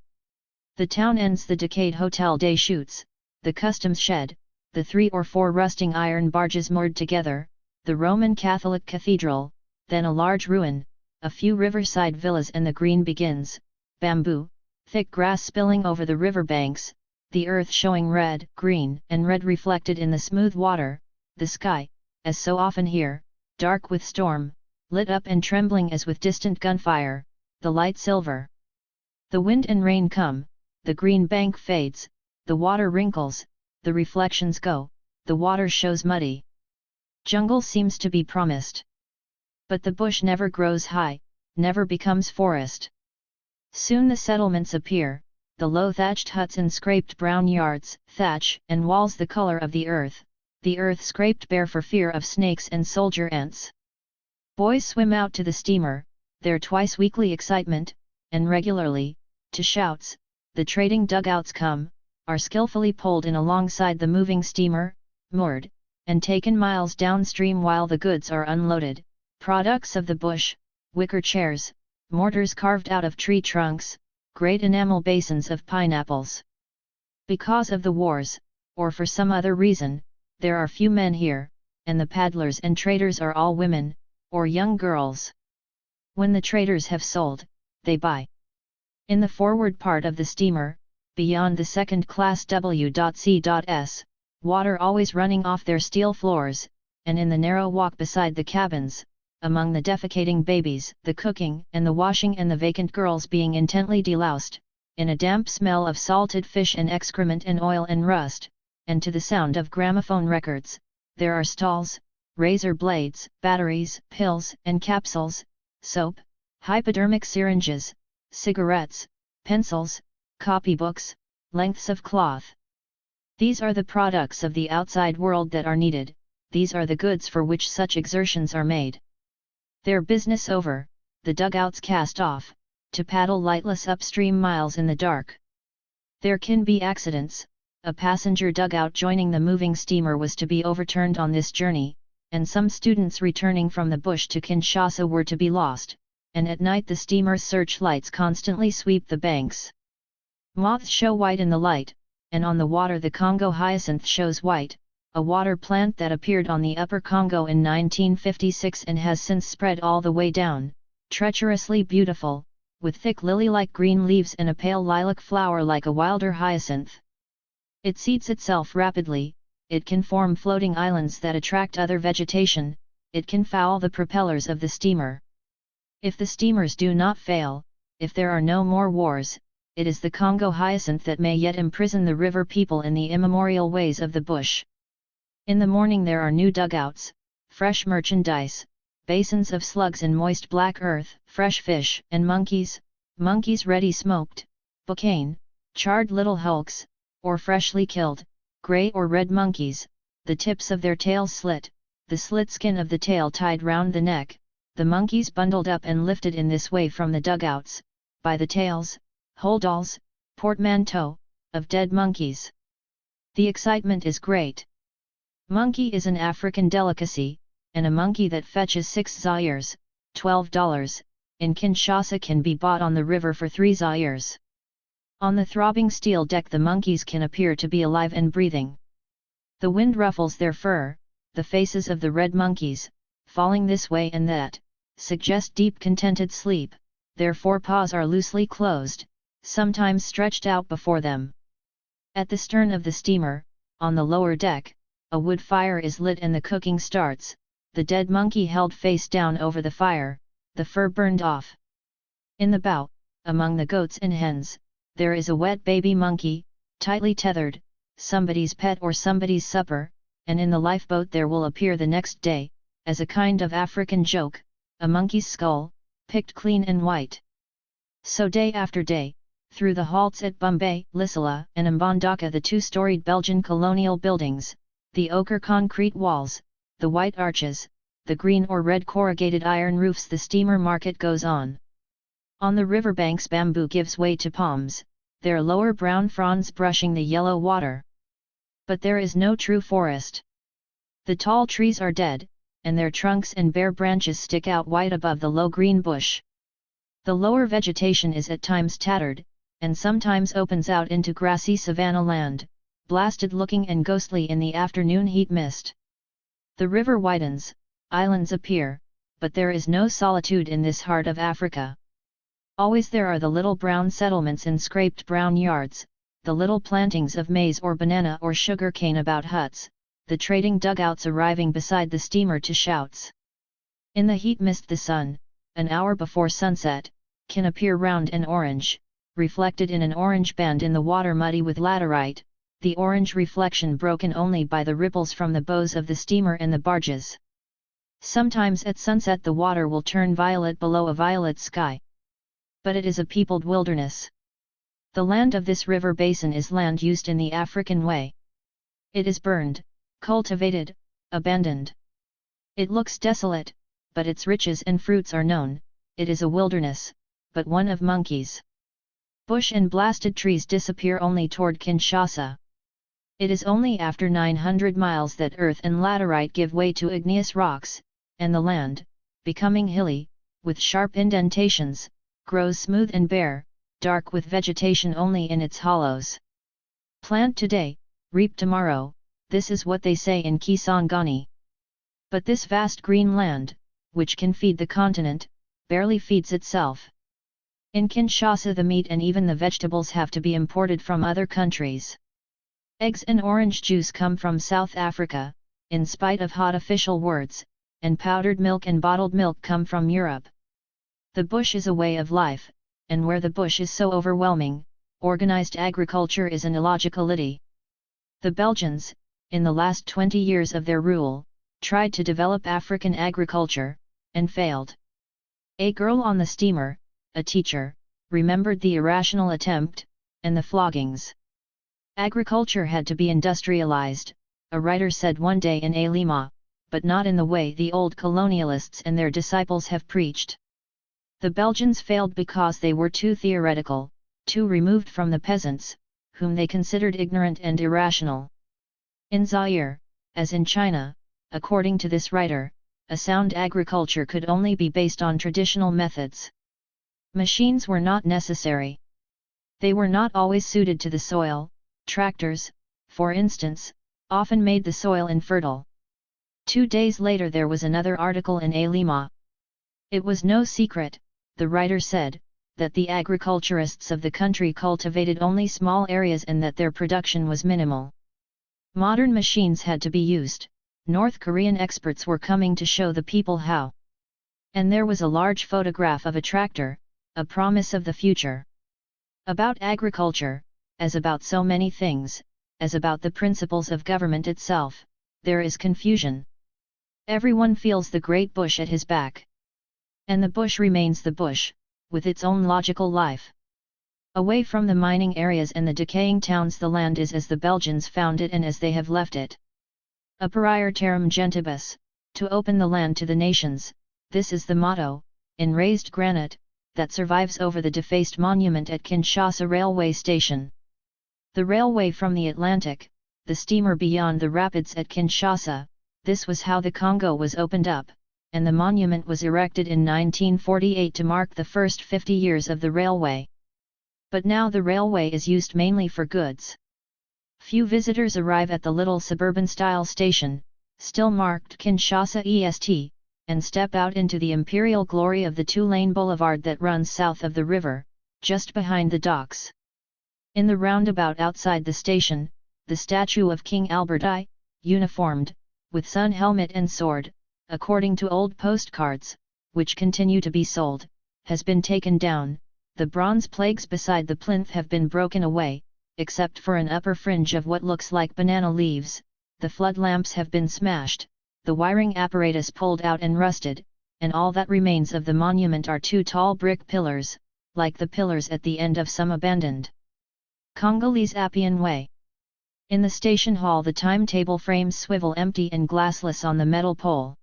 The town ends the decayed Hotel des Chutes, the customs shed, the 3 or 4 rusting iron barges moored together, the Roman Catholic cathedral, then a large ruin, a few riverside villas, and the green begins, bamboo, thick grass spilling over the river banks, the earth showing red, green, and red reflected in the smooth water, the sky, as so often here, dark with storm, lit up and trembling as with distant gunfire, the light silver. The wind and rain come, the green bank fades, the water wrinkles, the reflections go, the water shows muddy. Jungle seems to be promised. But the bush never grows high, never becomes forest. Soon the settlements appear, the low thatched huts and scraped brown yards, thatch and walls the color of the earth scraped bare for fear of snakes and soldier ants. Boys swim out to the steamer, their twice weekly excitement, and regularly, to shouts, the trading dugouts come, are skillfully poled in alongside the moving steamer, moored, and taken miles downstream while the goods are unloaded, products of the bush, wicker chairs, mortars carved out of tree trunks, great enamel basins of pineapples. Because of the wars, or for some other reason, there are few men here, and the paddlers and traders are all women, or young girls. When the traders have sold, they buy. In the forward part of the steamer, beyond the second-class W.C.S., water always running off their steel floors, and in the narrow walk beside the cabins, among the defecating babies, the cooking and the washing and the vacant girls being intently deloused, in a damp smell of salted fish and excrement and oil and rust, and to the sound of gramophone records, there are stalls, razor blades, batteries, pills and capsules, soap, hypodermic syringes, cigarettes, pencils, copybooks, lengths of cloth. These are the products of the outside world that are needed, these are the goods for which such exertions are made. Their business over, the dugouts cast off, to paddle lightless upstream miles in the dark. There can be accidents. A passenger dugout joining the moving steamer was to be overturned on this journey, and some students returning from the bush to Kinshasa were to be lost, and at night the steamer's searchlights constantly sweep the banks. Moths show white in the light, and on the water the Congo hyacinth shows white, a water plant that appeared on the Upper Congo in 1956 and has since spread all the way down, treacherously beautiful, with thick lily-like green leaves and a pale lilac flower like a wilder hyacinth. It seeds itself rapidly, it can form floating islands that attract other vegetation, it can foul the propellers of the steamer. If the steamers do not fail, if there are no more wars, it is the Congo hyacinth that may yet imprison the river people in the immemorial ways of the bush. In the morning there are new dugouts, fresh merchandise, basins of slugs and moist black earth, fresh fish and monkeys ready smoked, bouquin, charred little hulks, or freshly killed, grey or red monkeys, the tips of their tails slit, the slit skin of the tail tied round the neck, the monkeys bundled up and lifted in this way from the dugouts, by the tails, holdalls, portmanteaux, of dead monkeys. The excitement is great. Monkey is an African delicacy, and a monkey that fetches 6 zaires, $12, in Kinshasa can be bought on the river for 3 zaires. On the throbbing steel deck the monkeys can appear to be alive and breathing. The wind ruffles their fur, the faces of the red monkeys, falling this way and that, suggest deep contented sleep, their forepaws are loosely closed, sometimes stretched out before them. At the stern of the steamer, on the lower deck, a wood fire is lit and the cooking starts, the dead monkey held face down over the fire, the fur burned off. In the bow, among the goats and hens, there is a wet baby monkey, tightly tethered, somebody's pet or somebody's supper, and in the lifeboat there will appear the next day, as a kind of African joke, a monkey's skull, picked clean and white. So day after day, through the halts at Bombay, Lisala and Mbandaka, the 2-storied Belgian colonial buildings, the ochre concrete walls, the white arches, the green or red corrugated iron roofs, the steamer market goes on. On the riverbanks bamboo gives way to palms, their lower brown fronds brushing the yellow water. But there is no true forest. The tall trees are dead, and their trunks and bare branches stick out white above the low green bush. The lower vegetation is at times tattered, and sometimes opens out into grassy savanna land, blasted-looking and ghostly in the afternoon heat mist. The river widens, islands appear, but there is no solitude in this heart of Africa. Always there are the little brown settlements in scraped brown yards, the little plantings of maize or banana or sugar cane about huts, the trading dugouts arriving beside the steamer to shouts. In the heat mist the sun, an hour before sunset, can appear round and orange, reflected in an orange band in the water muddy with laterite, the orange reflection broken only by the ripples from the bows of the steamer and the barges. Sometimes at sunset the water will turn violet below a violet sky. But it is a peopled wilderness. The land of this river basin is land used in the African way. It is burned, cultivated, abandoned. It looks desolate, but its riches and fruits are known. It is a wilderness, but one of monkeys. Bush and blasted trees disappear only toward Kinshasa. It is only after 900 miles that earth and laterite give way to igneous rocks, and the land, becoming hilly, with sharp indentations, grows smooth and bare, dark with vegetation only in its hollows. Plant today, reap tomorrow, this is what they say in Kisangani. But this vast green land, which can feed the continent, barely feeds itself. In Kinshasa the meat and even the vegetables have to be imported from other countries. Eggs and orange juice come from South Africa, in spite of hot official words, and powdered milk and bottled milk come from Europe. The bush is a way of life, and where the bush is so overwhelming, organized agriculture is an illogicality. The Belgians, in the last 20 years of their rule, tried to develop African agriculture, and failed. A girl on the steamer, a teacher, remembered the irrational attempt, and the floggings. Agriculture had to be industrialized, a writer said one day in A Lima, but not in the way the old colonialists and their disciples have preached. The Belgians failed because they were too theoretical, too removed from the peasants, whom they considered ignorant and irrational. In Zaire, as in China, according to this writer, a sound agriculture could only be based on traditional methods. Machines were not necessary. They were not always suited to the soil. Tractors, for instance, often made the soil infertile. 2 days later there was another article in A Lima. It was no secret, the writer said, that the agriculturists of the country cultivated only small areas and that their production was minimal. Modern machines had to be used. North Korean experts were coming to show the people how. And there was a large photograph of a tractor, a promise of the future. About agriculture, as about so many things, as about the principles of government itself, there is confusion. Everyone feels the great bush at his back. And the bush remains the bush, with its own logical life. Away from the mining areas and the decaying towns the land is as the Belgians found it and as they have left it. Aperior terram gentibus, to open the land to the nations, this is the motto, in raised granite, that survives over the defaced monument at Kinshasa railway station. The railway from the Atlantic, the steamer beyond the rapids at Kinshasa, this was how the Congo was opened up, and the monument was erected in 1948 to mark the first 50 years of the railway. But now the railway is used mainly for goods. Few visitors arrive at the little suburban-style station, still marked Kinshasa Est, and step out into the imperial glory of the two-lane boulevard that runs south of the river, just behind the docks. In the roundabout outside the station, the statue of King Albert I, uniformed, with sun helmet and sword, according to old postcards, which continue to be sold, has been taken down. The bronze plaques beside the plinth have been broken away, except for an upper fringe of what looks like banana leaves. The flood lamps have been smashed, the wiring apparatus pulled out and rusted, and all that remains of the monument are 2 tall brick pillars, like the pillars at the end of some abandoned Congolese Appian Way. In the station hall the timetable frames swivel empty and glassless on the metal pole.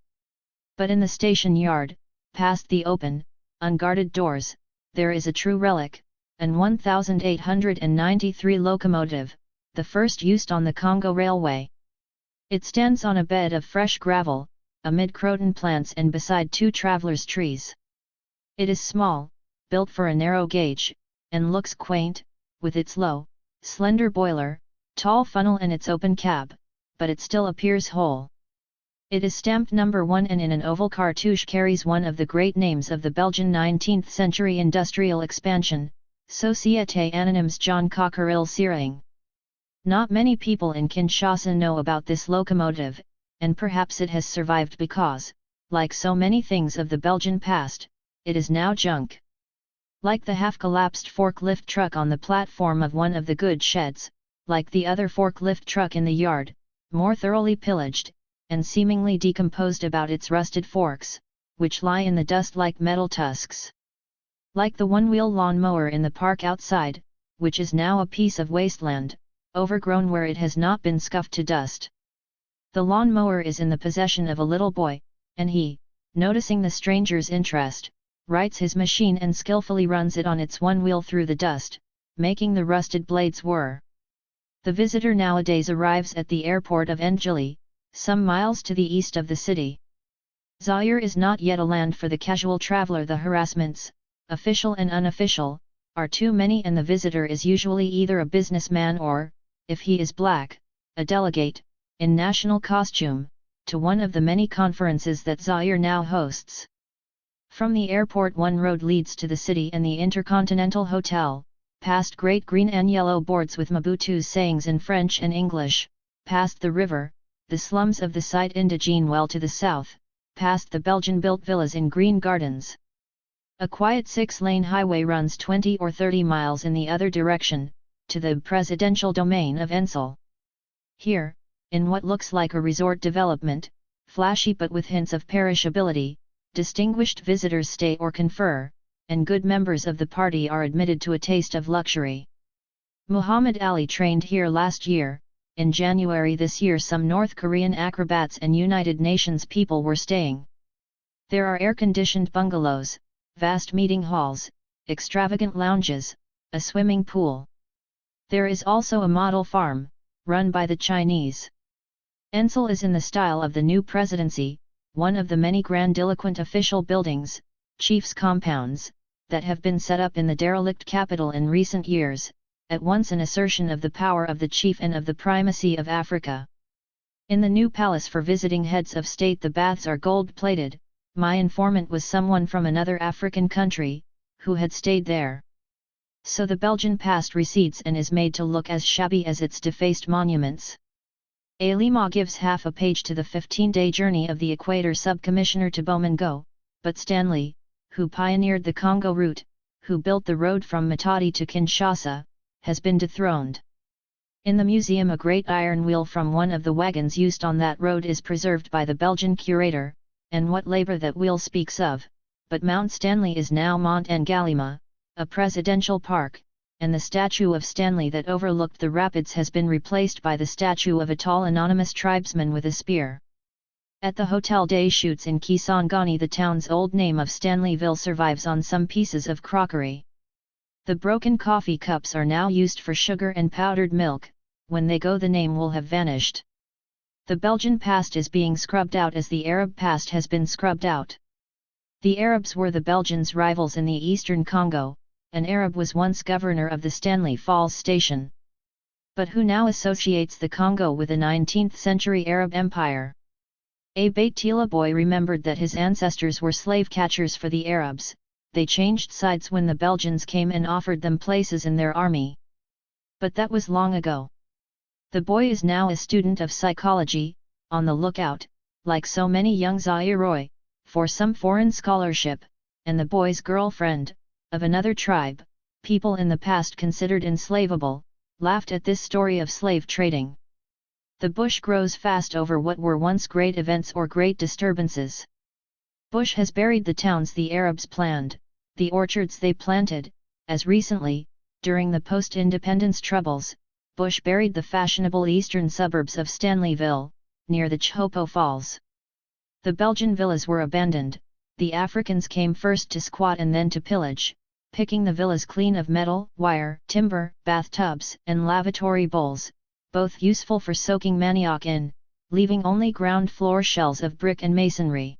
But in the station yard, past the open, unguarded doors, there is a true relic, an 1893 locomotive, the first used on the Congo Railway. It stands on a bed of fresh gravel, amid croton plants and beside two travelers' trees. It is small, built for a narrow gauge, and looks quaint, with its low, slender boiler, tall funnel and its open cab, but it still appears whole. It is stamped number 1 and in an oval cartouche carries one of the great names of the Belgian 19th century industrial expansion, Société Anonymes John Cockerill Searing. Not many people in Kinshasa know about this locomotive, and perhaps it has survived because, like so many things of the Belgian past, it is now junk. Like the half-collapsed forklift truck on the platform of one of the goods sheds, like the other forklift truck in the yard, more thoroughly pillaged, and seemingly decomposed about its rusted forks, which lie in the dust like metal tusks. Like the one-wheel lawn-mower in the park outside, which is now a piece of wasteland, overgrown where it has not been scuffed to dust. The lawn-mower is in the possession of a little boy, and he, noticing the stranger's interest, rights his machine and skillfully runs it on its one wheel through the dust, making the rusted blades whir. The visitor nowadays arrives at the airport of Njili, some miles to the east of the city. Zaire is not yet a land for the casual traveler. The harassments, official and unofficial, are too many, and the visitor is usually either a businessman or, if he is black, a delegate, in national costume, to one of the many conferences that Zaire now hosts. From the airport one road leads to the city and the Intercontinental Hotel, past great green and yellow boards with Mobutu's sayings in French and English, past the river, the slums of the site indigene well to the south, past the Belgian-built villas in green gardens. A quiet 6-lane highway runs 20 or 30 miles in the other direction, to the presidential domain of Ensel. Here, in what looks like a resort development, flashy but with hints of perishability, distinguished visitors stay or confer, and good members of the party are admitted to a taste of luxury. Muhammad Ali trained here last year. In January this year some North Korean acrobats and United Nations people were staying. There are air-conditioned bungalows, vast meeting halls, extravagant lounges, a swimming pool. There is also a model farm, run by the Chinese. Ensel is in the style of the new presidency, one of the many grandiloquent official buildings, chiefs' compounds, that have been set up in the derelict capital in recent years, at once an assertion of the power of the chief and of the primacy of Africa. In the new palace for visiting heads of state the baths are gold-plated. My informant was someone from another African country, who had stayed there. So the Belgian past recedes and is made to look as shabby as its defaced monuments. Alima gives half a page to the 15-day journey of the Equator Sub-Commissioner to Bomengo, but Stanley, who pioneered the Congo route, who built the road from Matadi to Kinshasa, has been dethroned. In the museum a great iron wheel from one of the wagons used on that road is preserved by the Belgian curator, and what labour that wheel speaks of, but Mount Stanley is now Mont Ngalima, a presidential park, and the statue of Stanley that overlooked the rapids has been replaced by the statue of a tall anonymous tribesman with a spear. At the Hotel des Chutes in Kisangani the town's old name of Stanleyville survives on some pieces of crockery. The broken coffee cups are now used for sugar and powdered milk. When they go the name will have vanished. The Belgian past is being scrubbed out as the Arab past has been scrubbed out. The Arabs were the Belgians' rivals in the eastern Congo. An Arab was once governor of the Stanley Falls station. But who now associates the Congo with a 19th century Arab empire? A Baitila boy remembered that his ancestors were slave catchers for the Arabs. They changed sides when the Belgians came and offered them places in their army. But that was long ago. The boy is now a student of psychology, on the lookout, like so many young Zairoi, for some foreign scholarship, and the boy's girlfriend, of another tribe, people in the past considered enslavable, laughed at this story of slave trading. The bush grows fast over what were once great events or great disturbances. Bush has buried the towns the Arabs planned, the orchards they planted, as recently, during the post-independence troubles, Bush buried the fashionable eastern suburbs of Stanleyville, near the Chopo Falls. The Belgian villas were abandoned, the Africans came first to squat and then to pillage, picking the villas clean of metal, wire, timber, bathtubs, and lavatory bowls, both useful for soaking manioc in, leaving only ground floor shells of brick and masonry.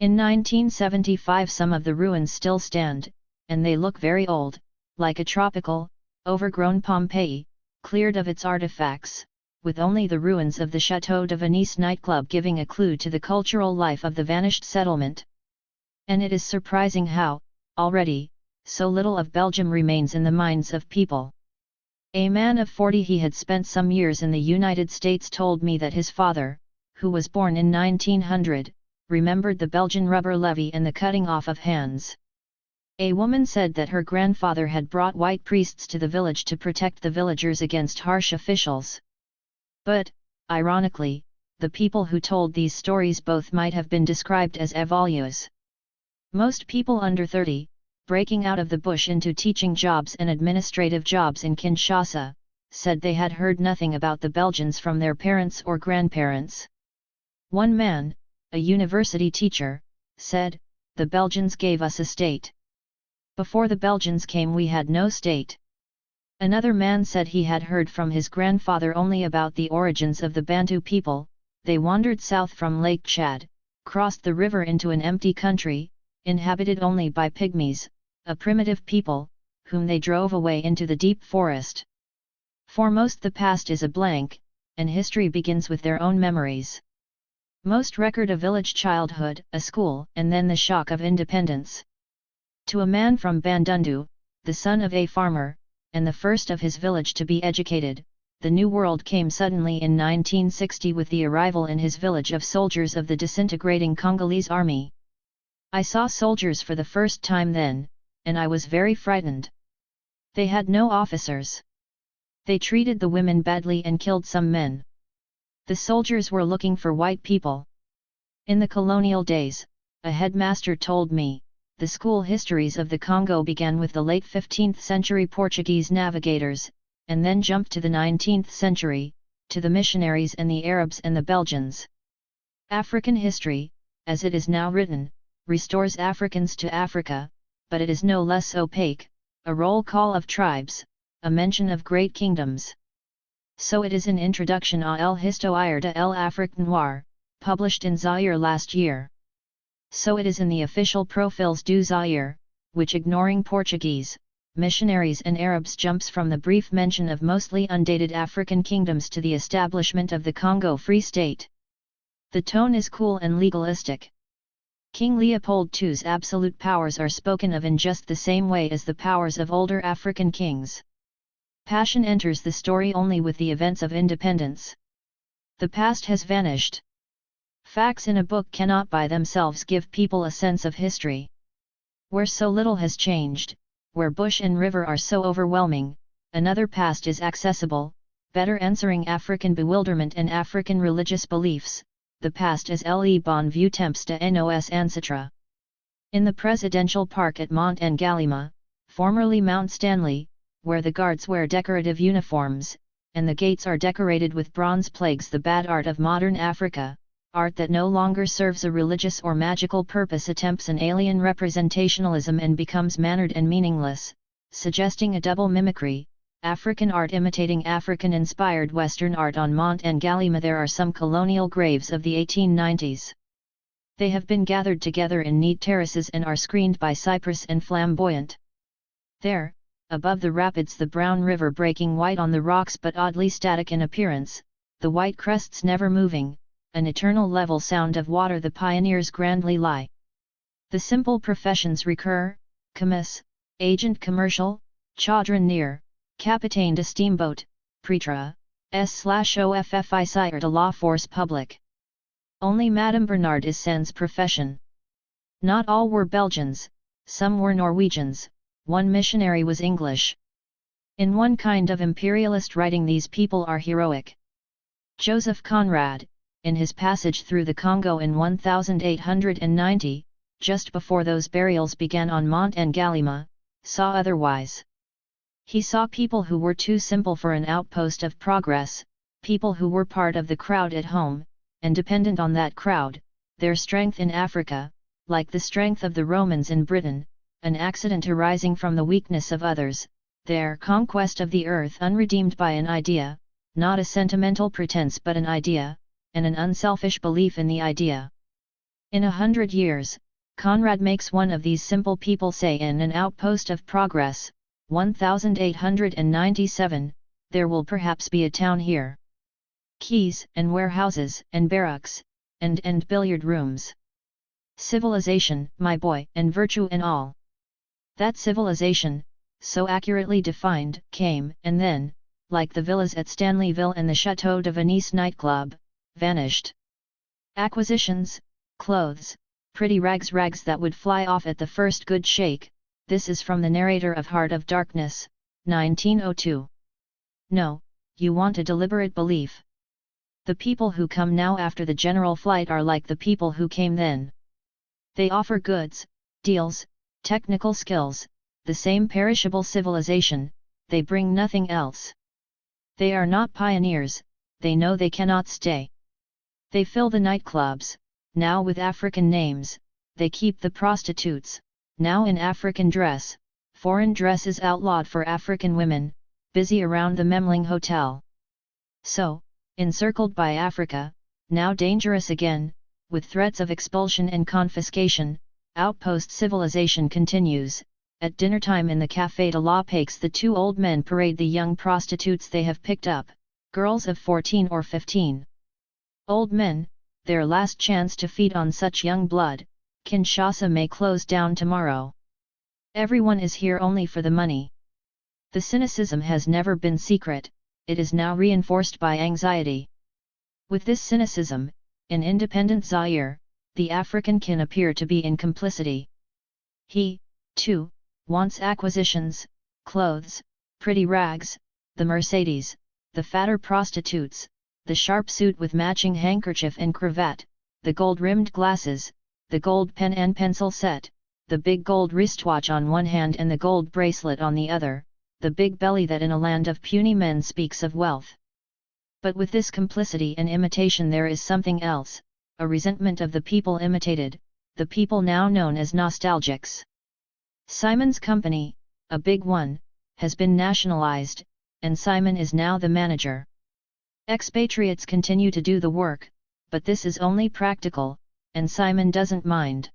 In 1975 some of the ruins still stand, and they look very old, like a tropical, overgrown Pompeii, cleared of its artifacts, with only the ruins of the Chateau de Venise nightclub giving a clue to the cultural life of the vanished settlement. And it is surprising how, already, so little of Belgium remains in the minds of people. A man of 40 he had spent some years in the United States told me that his father, who was born in 1900, remembered the Belgian rubber levy and the cutting off of hands. A woman said that her grandfather had brought white priests to the village to protect the villagers against harsh officials. But, ironically, the people who told these stories both might have been described as évolués. Most people under 30, breaking out of the bush into teaching jobs and administrative jobs in Kinshasa, said they had heard nothing about the Belgians from their parents or grandparents. One man, a university teacher, said, "The Belgians gave us a state. Before the Belgians came we had no state." Another man said he had heard from his grandfather only about the origins of the Bantu people. They wandered south from Lake Chad, crossed the river into an empty country, inhabited only by pygmies, a primitive people, whom they drove away into the deep forest. For most the past is a blank, and history begins with their own memories. Most record a village childhood, a school, and then the shock of independence. To a man from Bandundu, the son of a farmer, and the first of his village to be educated, the new world came suddenly in 1960 with the arrival in his village of soldiers of the disintegrating Congolese army. I saw soldiers for the first time then, and I was very frightened. They had no officers. They treated the women badly and killed some men. The soldiers were looking for white people. In the colonial days, a headmaster told me, the school histories of the Congo began with the late 15th century Portuguese navigators, and then jumped to the 19th century, to the missionaries and the Arabs and the Belgians. African history, as it is now written, restores Africans to Africa, but it is no less opaque, a roll call of tribes, a mention of great kingdoms. So it is in Introduction à l'Histoire de l'Afrique Noire, published in Zaire last year. So it is in the official Profils du Zaire, which ignoring Portuguese, missionaries and Arabs jumps from the brief mention of mostly undated African kingdoms to the establishment of the Congo Free State. The tone is cool and legalistic. King Leopold II's absolute powers are spoken of in just the same way as the powers of older African kings. Passion enters the story only with the events of independence. The past has vanished. Facts in a book cannot by themselves give people a sense of history. Where so little has changed, where bush and river are so overwhelming, another past is accessible, better answering African bewilderment and African religious beliefs. The past is le bon vieux temps de nos ancêtres. In the presidential park at Mont en Galima, formerly Mount Stanley, where the guards wear decorative uniforms, and the gates are decorated with bronze plagues, the bad art of modern Africa, art that no longer serves a religious or magical purpose, attempts an alien representationalism and becomes mannered and meaningless, suggesting a double mimicry, African art imitating African-inspired Western art. On Mont en Galima there are some colonial graves of the 1890s. They have been gathered together in neat terraces and are screened by cypress and flamboyant. There, above the rapids, the brown river breaking white on the rocks but oddly static in appearance, the white crests never moving, an eternal level sound of water, the pioneers grandly lie. The simple professions recur: commis, agent commercial, chaudronnier, capitaine de steamboat, prêtre, /officier de la force publique. Only Madame Bernard is sans profession. Not all were Belgians, some were Norwegians, one missionary was English. In one kind of imperialist writing these people are heroic. Joseph Conrad, in his passage through the Congo in 1890, just before those burials began on Mont en Galima, saw otherwise. He saw people who were too simple for an outpost of progress, people who were part of the crowd at home, and dependent on that crowd, their strength in Africa, like the strength of the Romans in Britain, an accident arising from the weakness of others, their conquest of the earth unredeemed by an idea, not a sentimental pretense but an idea, and an unselfish belief in the idea. In 100 years, Conrad makes one of these simple people say in an outpost of progress, 1897, there will perhaps be a town here. Quays and warehouses and barracks, and billiard rooms. Civilization, my boy, and virtue and all. That civilization, so accurately defined, came, and then, like the villas at Stanleyville and the Chateau de Venise nightclub, vanished. Acquisitions, clothes, pretty rags that would fly off at the first good shake. This is from the narrator of Heart of Darkness, 1902. No, you want a deliberate belief. The people who come now after the general flight are like the people who came then. They offer goods, deals, technical skills, the same perishable civilization, they bring nothing else. They are not pioneers, they know they cannot stay. They fill the nightclubs, now with African names, they keep the prostitutes, now in African dress, foreign dress is outlawed for African women, busy around the Memling Hotel. So, encircled by Africa, now dangerous again, with threats of expulsion and confiscation, outpost civilization continues. At dinnertime in the Café de la Paix the two old men parade the young prostitutes they have picked up, girls of 14 or 15. Old men, their last chance to feed on such young blood. Kinshasa may close down tomorrow. Everyone is here only for the money. The cynicism has never been secret, it is now reinforced by anxiety. With this cynicism, in independent Zaire, the African can appear to be in complicity. He, too, wants acquisitions, clothes, pretty rags, the Mercedes, the fatter prostitutes, the sharp suit with matching handkerchief and cravat, the gold-rimmed glasses, the gold pen and pencil set, the big gold wristwatch on one hand and the gold bracelet on the other, the big belly that in a land of puny men speaks of wealth. But with this complicity and imitation there is something else, a resentment of the people imitated, the people now known as nostalgics. Simon's company, a big one, has been nationalized, and Simon is now the manager. Expatriates continue to do the work, but this is only practical, and Simon doesn't mind.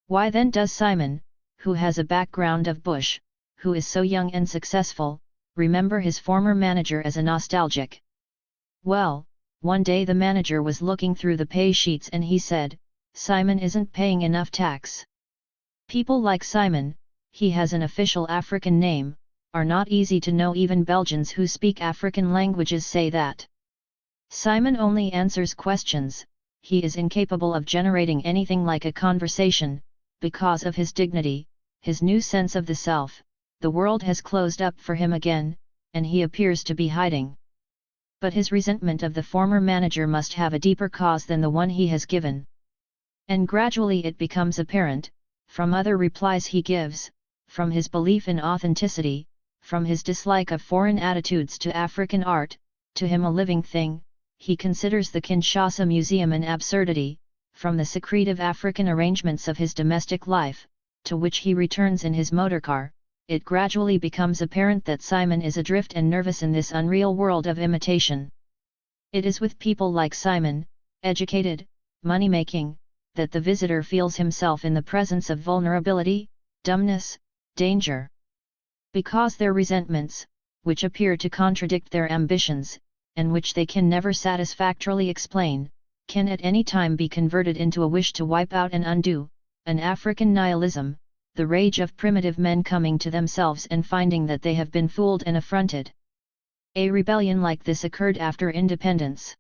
Why then does Simon, who has a background of bush, who is so young and successful, remember his former manager as a nostalgic? Well, one day the manager was looking through the pay sheets and he said, Simon isn't paying enough tax. People like Simon, he has an official African name, are not easy to know. Even Belgians who speak African languages say that. Simon only answers questions, he is incapable of generating anything like a conversation, because of his dignity, his new sense of the self. The world has closed up for him again, and he appears to be hiding. But his resentment of the former manager must have a deeper cause than the one he has given. And gradually it becomes apparent, from other replies he gives, from his belief in authenticity, from his dislike of foreign attitudes to African art, to him a living thing, he considers the Kinshasa Museum an absurdity, from the secretive African arrangements of his domestic life, to which he returns in his motorcar. It gradually becomes apparent that Simon is adrift and nervous in this unreal world of imitation. It is with people like Simon, educated, money-making, that the visitor feels himself in the presence of vulnerability, dumbness, danger. Because their resentments, which appear to contradict their ambitions, and which they can never satisfactorily explain, can at any time be converted into a wish to wipe out and undo, an African nihilism, the rage of primitive men coming to themselves and finding that they have been fooled and affronted. A rebellion like this occurred after independence.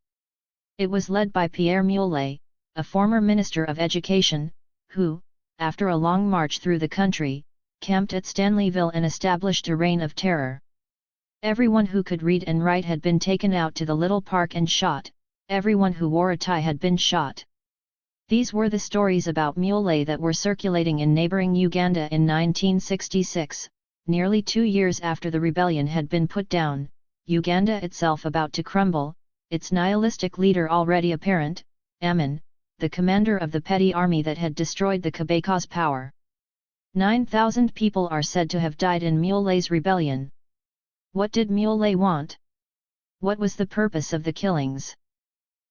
It was led by Pierre Muley, a former Minister of Education, who, after a long march through the country, camped at Stanleyville and established a reign of terror. Everyone who could read and write had been taken out to the little park and shot, everyone who wore a tie had been shot. These were the stories about Muley that were circulating in neighboring Uganda in 1966, nearly 2 years after the rebellion had been put down, Uganda itself about to crumble, its nihilistic leader already apparent, Amin, the commander of the petty army that had destroyed the Quebecois power. 9,000 people are said to have died in Muley's rebellion. What did Muley want? What was the purpose of the killings?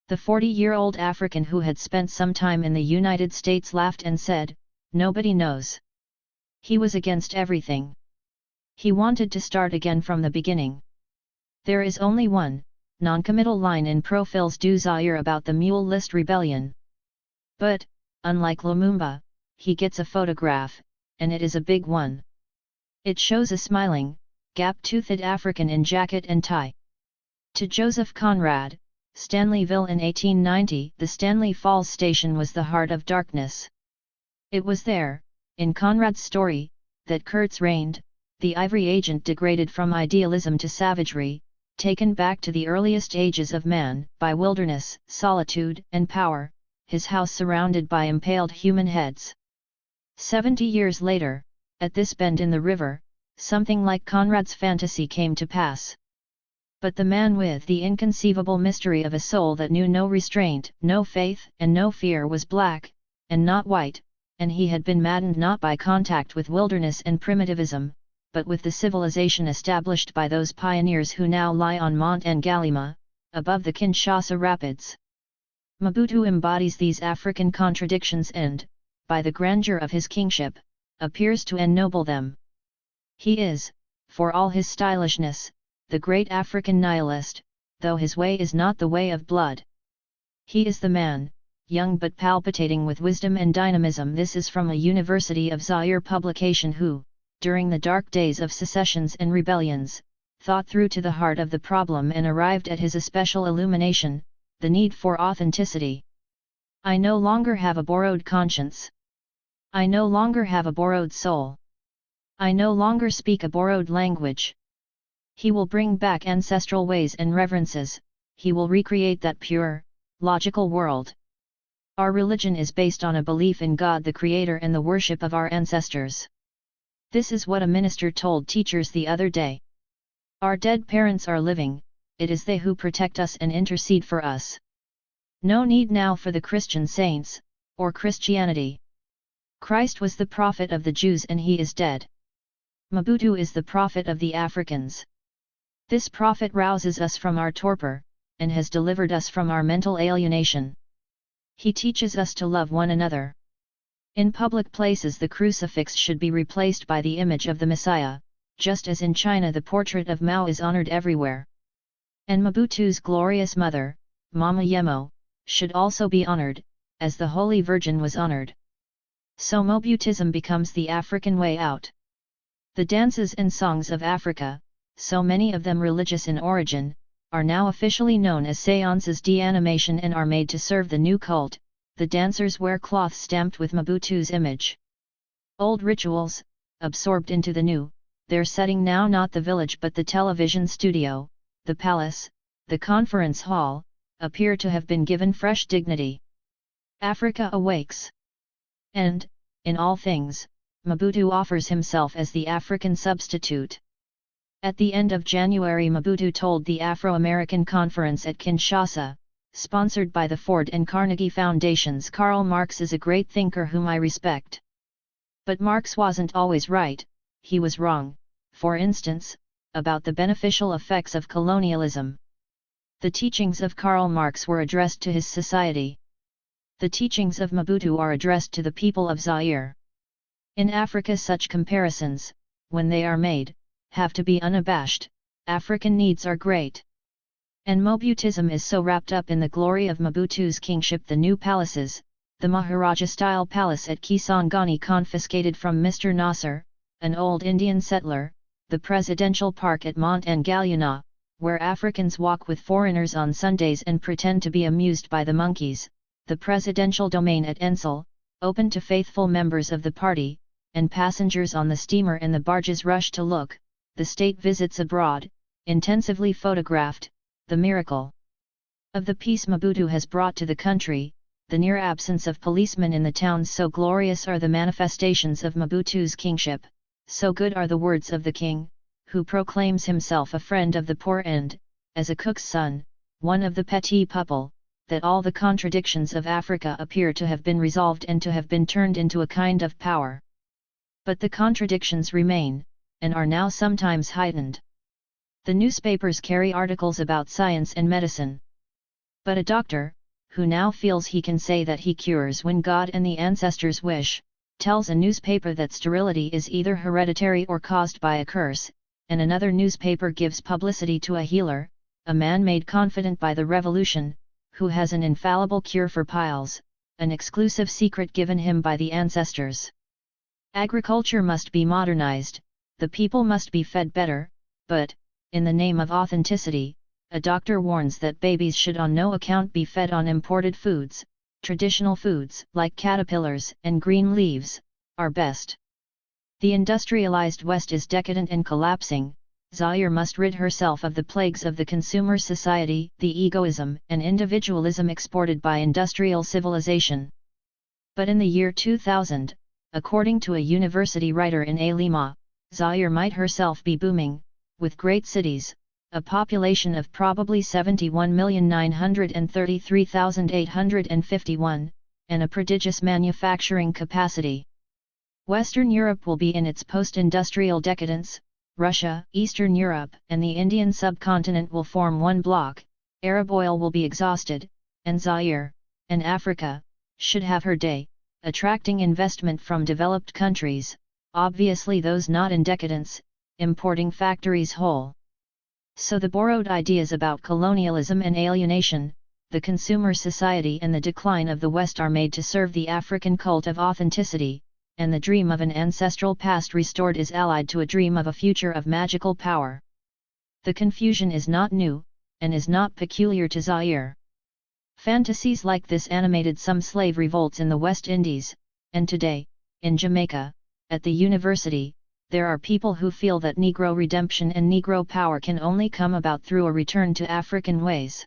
The 40-year-old African who had spent some time in the United States laughed and said, "Nobody knows." He was against everything. He wanted to start again from the beginning. There is only one, non-committal line in Profils du Zaire about the Mule List rebellion. But, unlike Lumumba, he gets a photograph, and it is a big one. It shows a smiling, gap-toothed African in jacket and tie. To Joseph Conrad, Stanleyville in 1890, the Stanley Falls station was the heart of darkness. It was there, in Conrad's story, that Kurtz reigned, the ivory agent degraded from idealism to savagery, taken back to the earliest ages of man, by wilderness, solitude, and power, his house surrounded by impaled human heads. 70 years later, at this bend in the river, something like Conrad's fantasy came to pass. But the man with the inconceivable mystery of a soul that knew no restraint, no faith, and no fear was black, and not white, and he had been maddened not by contact with wilderness and primitivism, but with the civilization established by those pioneers who now lie on Mont Angalima, above the Kinshasa Rapids. Mobutu embodies these African contradictions and, by the grandeur of his kingship, appears to ennoble them. He is, for all his stylishness, the great African nihilist, though his way is not the way of blood. He is the man, young but palpitating with wisdom and dynamism. This is from a University of Zaire publication who, during the dark days of secessions and rebellions, thought through to the heart of the problem and arrived at his especial illumination, the need for authenticity. I no longer have a borrowed conscience. I no longer have a borrowed soul. I no longer speak a borrowed language. He will bring back ancestral ways and reverences, he will recreate that pure, logical world. Our religion is based on a belief in God the Creator and the worship of our ancestors. This is what a minister told teachers the other day. Our dead parents are living, it is they who protect us and intercede for us. No need now for the Christian saints, or Christianity. Christ was the prophet of the Jews and he is dead. Mobutu is the prophet of the Africans. This prophet rouses us from our torpor, and has delivered us from our mental alienation. He teaches us to love one another. In public places the crucifix should be replaced by the image of the Messiah, just as in China the portrait of Mao is honored everywhere. And Mobutu's glorious mother, Mama Yemo, should also be honored, as the Holy Virgin was honored. So Mobutism becomes the African way out. The dances and songs of Africa, so many of them religious in origin, are now officially known as séances d'animation and are made to serve the new cult. The dancers wear cloth stamped with Mobutu's image. Old rituals, absorbed into the new, their setting now not the village but the television studio, the palace, the conference hall, appear to have been given fresh dignity. Africa awakes. And, in all things, Mobutu offers himself as the African substitute. At the end of January Mobutu told the Afro-American Conference at Kinshasa, sponsored by the Ford and Carnegie Foundations, Karl Marx is a great thinker whom I respect. But Marx wasn't always right, he was wrong, for instance, about the beneficial effects of colonialism. The teachings of Karl Marx were addressed to his society. The teachings of Mobutu are addressed to the people of Zaire. In Africa such comparisons, when they are made, have to be unabashed. African needs are great. And Mobutism is so wrapped up in the glory of Mobutu's kingship. The new palaces, the Maharaja-style palace at Kisangani confiscated from Mr. Nasser, an old Indian settler, the presidential park at Mont Angalina, where Africans walk with foreigners on Sundays and pretend to be amused by the monkeys, the presidential domain at Ensel, open to faithful members of the party, and passengers on the steamer and the barges rush to look, the state visits abroad, intensively photographed, the miracle of the peace Mobutu has brought to the country, the near absence of policemen in the towns. So glorious are the manifestations of Mobutu's kingship, so good are the words of the king, who proclaims himself a friend of the poor and, as a cook's son, one of the petit peuple, that all the contradictions of Africa appear to have been resolved and to have been turned into a kind of power. But the contradictions remain, and are now sometimes heightened. The newspapers carry articles about science and medicine. But a doctor, who now feels he can say that he cures when God and the ancestors wish, tells a newspaper that sterility is either hereditary or caused by a curse, and another newspaper gives publicity to a healer, a man made confident by the revolution, who has an infallible cure for piles, an exclusive secret given him by the ancestors. Agriculture must be modernized, the people must be fed better, but, in the name of authenticity, a doctor warns that babies should on no account be fed on imported foods. Traditional foods, like caterpillars and green leaves, are best. The industrialized West is decadent and collapsing. Zaire must rid herself of the plagues of the consumer society, the egoism and individualism exported by industrial civilization. But in the year 2000, according to a university writer in Lima, Zaire might herself be booming, with great cities, a population of probably 71,933,851, and a prodigious manufacturing capacity. Western Europe will be in its post-industrial decadence, Russia, Eastern Europe, and the Indian subcontinent will form one bloc, Arab oil will be exhausted, and Zaire, and Africa, should have her day, attracting investment from developed countries, obviously those not in decadence, importing factories whole. So the borrowed ideas about colonialism and alienation, the consumer society and the decline of the West are made to serve the African cult of authenticity, and the dream of an ancestral past restored is allied to a dream of a future of magical power. The confusion is not new, and is not peculiar to Zaire. Fantasies like this animated some slave revolts in the West Indies, and today, in Jamaica, at the university, there are people who feel that Negro redemption and Negro power can only come about through a return to African ways.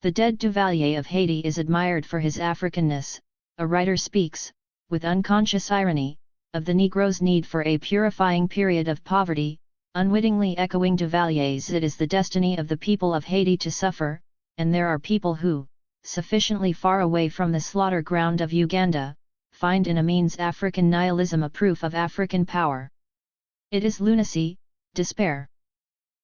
The dead Duvalier of Haiti is admired for his Africanness. A writer speaks, with unconscious irony, of the Negro's need for a purifying period of poverty, unwittingly echoing Duvalier's "It is the destiny of the people of Haiti to suffer," and there are people who, sufficiently far away from the slaughter ground of Uganda, find in Amin's African nihilism a proof of African power. It is lunacy, despair.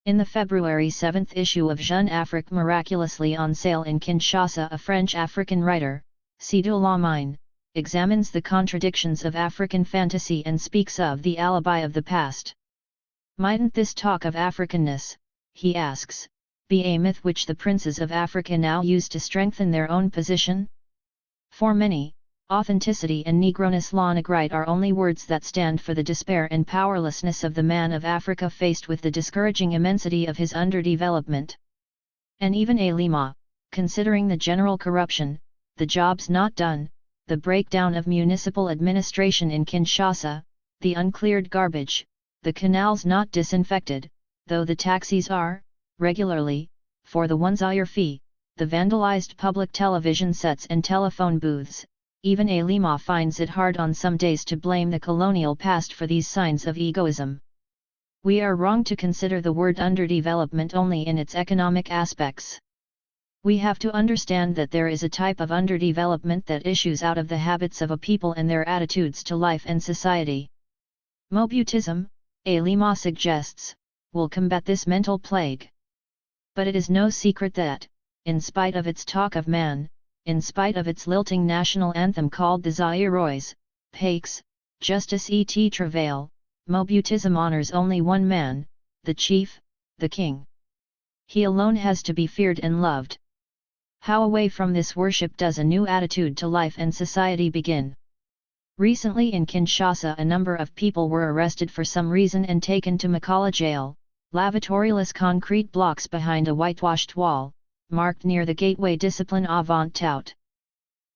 In the February 7 issue of Jeune Afrique miraculously on sale in Kinshasa, a French African writer, Sidou Lamine, examines the contradictions of African fantasy and speaks of the alibi of the past. Mightn't this talk of Africanness, he asks, be a myth which the princes of Africa now use to strengthen their own position? For many, authenticity and Negroness la Negrite are only words that stand for the despair and powerlessness of the man of Africa faced with the discouraging immensity of his underdevelopment. And even Lima, considering the general corruption, the jobs not done, the breakdown of municipal administration in Kinshasa, the uncleared garbage, the canals not disinfected, though the taxis are, regularly, for the $1 fee, the vandalized public television sets and telephone booths, even Lima finds it hard on some days to blame the colonial past for these signs of egoism. We are wrong to consider the word underdevelopment only in its economic aspects. We have to understand that there is a type of underdevelopment that issues out of the habits of a people and their attitudes to life and society. Mobutism, Lima suggests, will combat this mental plague. But it is no secret that, in spite of its talk of man, in spite of its lilting national anthem called the Zairois, Paix, Justice et Travail, Mobutism honors only one man, the chief, the king. He alone has to be feared and loved. How away from this worship does a new attitude to life and society begin? Recently in Kinshasa a number of people were arrested for some reason and taken to Makala jail, lavatorieless concrete blocks behind a whitewashed wall, marked near the gateway Discipline Avant Tout.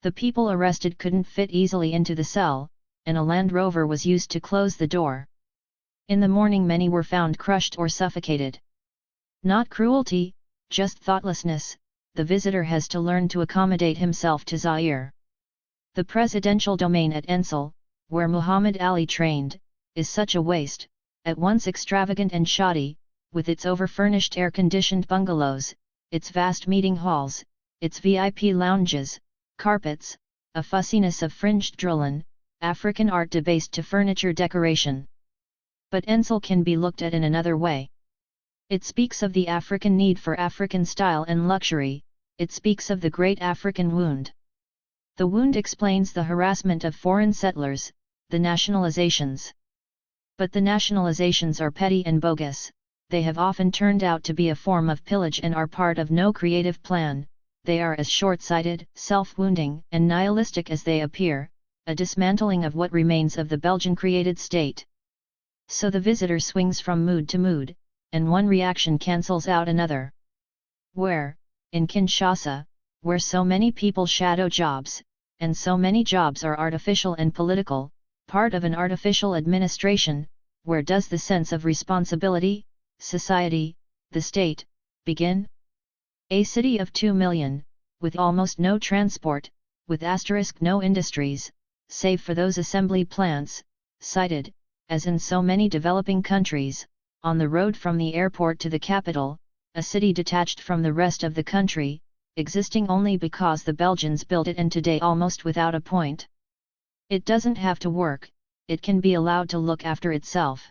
The people arrested couldn't fit easily into the cell, and a Land Rover was used to close the door. In the morning many were found crushed or suffocated. Not cruelty, just thoughtlessness, the visitor has to learn to accommodate himself to Zaire. The presidential domain at Ensel, where Muhammad Ali trained, is such a waste, at once extravagant and shoddy, with its over-furnished air-conditioned bungalows, its vast meeting halls, its VIP lounges, carpets, a fussiness of fringed drillon, African art debased to furniture decoration. But Ensel can be looked at in another way. It speaks of the African need for African style and luxury, it speaks of the great African wound. The wound explains the harassment of foreign settlers, the nationalizations. But the nationalizations are petty and bogus, they have often turned out to be a form of pillage and are part of no creative plan, they are as short-sighted, self-wounding, and nihilistic as they appear, a dismantling of what remains of the Belgian-created state. So the visitor swings from mood to mood, and one reaction cancels out another. Where, in Kinshasa, where so many people shadow jobs, and so many jobs are artificial and political, part of an artificial administration, where does the sense of responsibility, society, the state, begin? A city of 2 million, with almost no transport, with no industries, save for those assembly plants, sited, as in so many developing countries, on the road from the airport to the capital, a city detached from the rest of the country, existing only because the Belgians built it and today almost without a point. It doesn't have to work, it can be allowed to look after itself.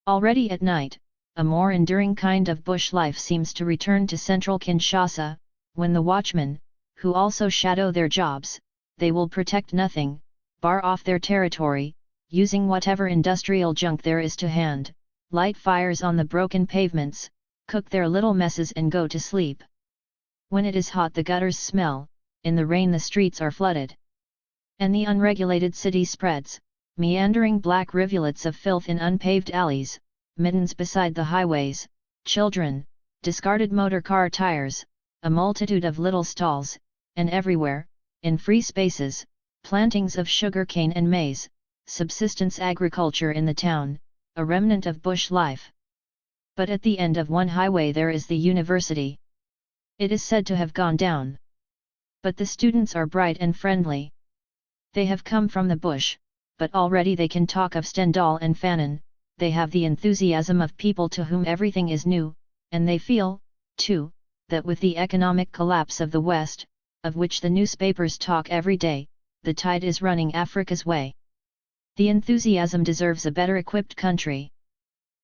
Already at night, a more enduring kind of bush life seems to return to central Kinshasa, when the watchmen, who also shadow their jobs, they will protect nothing, bar off their territory, using whatever industrial junk there is to hand, light fires on the broken pavements, cook their little messes and go to sleep. When it is hot the gutters smell, in the rain the streets are flooded. And the unregulated city spreads, meandering black rivulets of filth in unpaved alleys, middens beside the highways, children, discarded motor car tires, a multitude of little stalls, and everywhere, in free spaces, plantings of sugar cane and maize, subsistence agriculture in the town, a remnant of bush life. But at the end of one highway there is the university. It is said to have gone down. But the students are bright and friendly. They have come from the bush, but already they can talk of Stendhal and Fanon, they have the enthusiasm of people to whom everything is new, and they feel, too, that with the economic collapse of the West, of which the newspapers talk every day, the tide is running Africa's way. The enthusiasm deserves a better equipped country.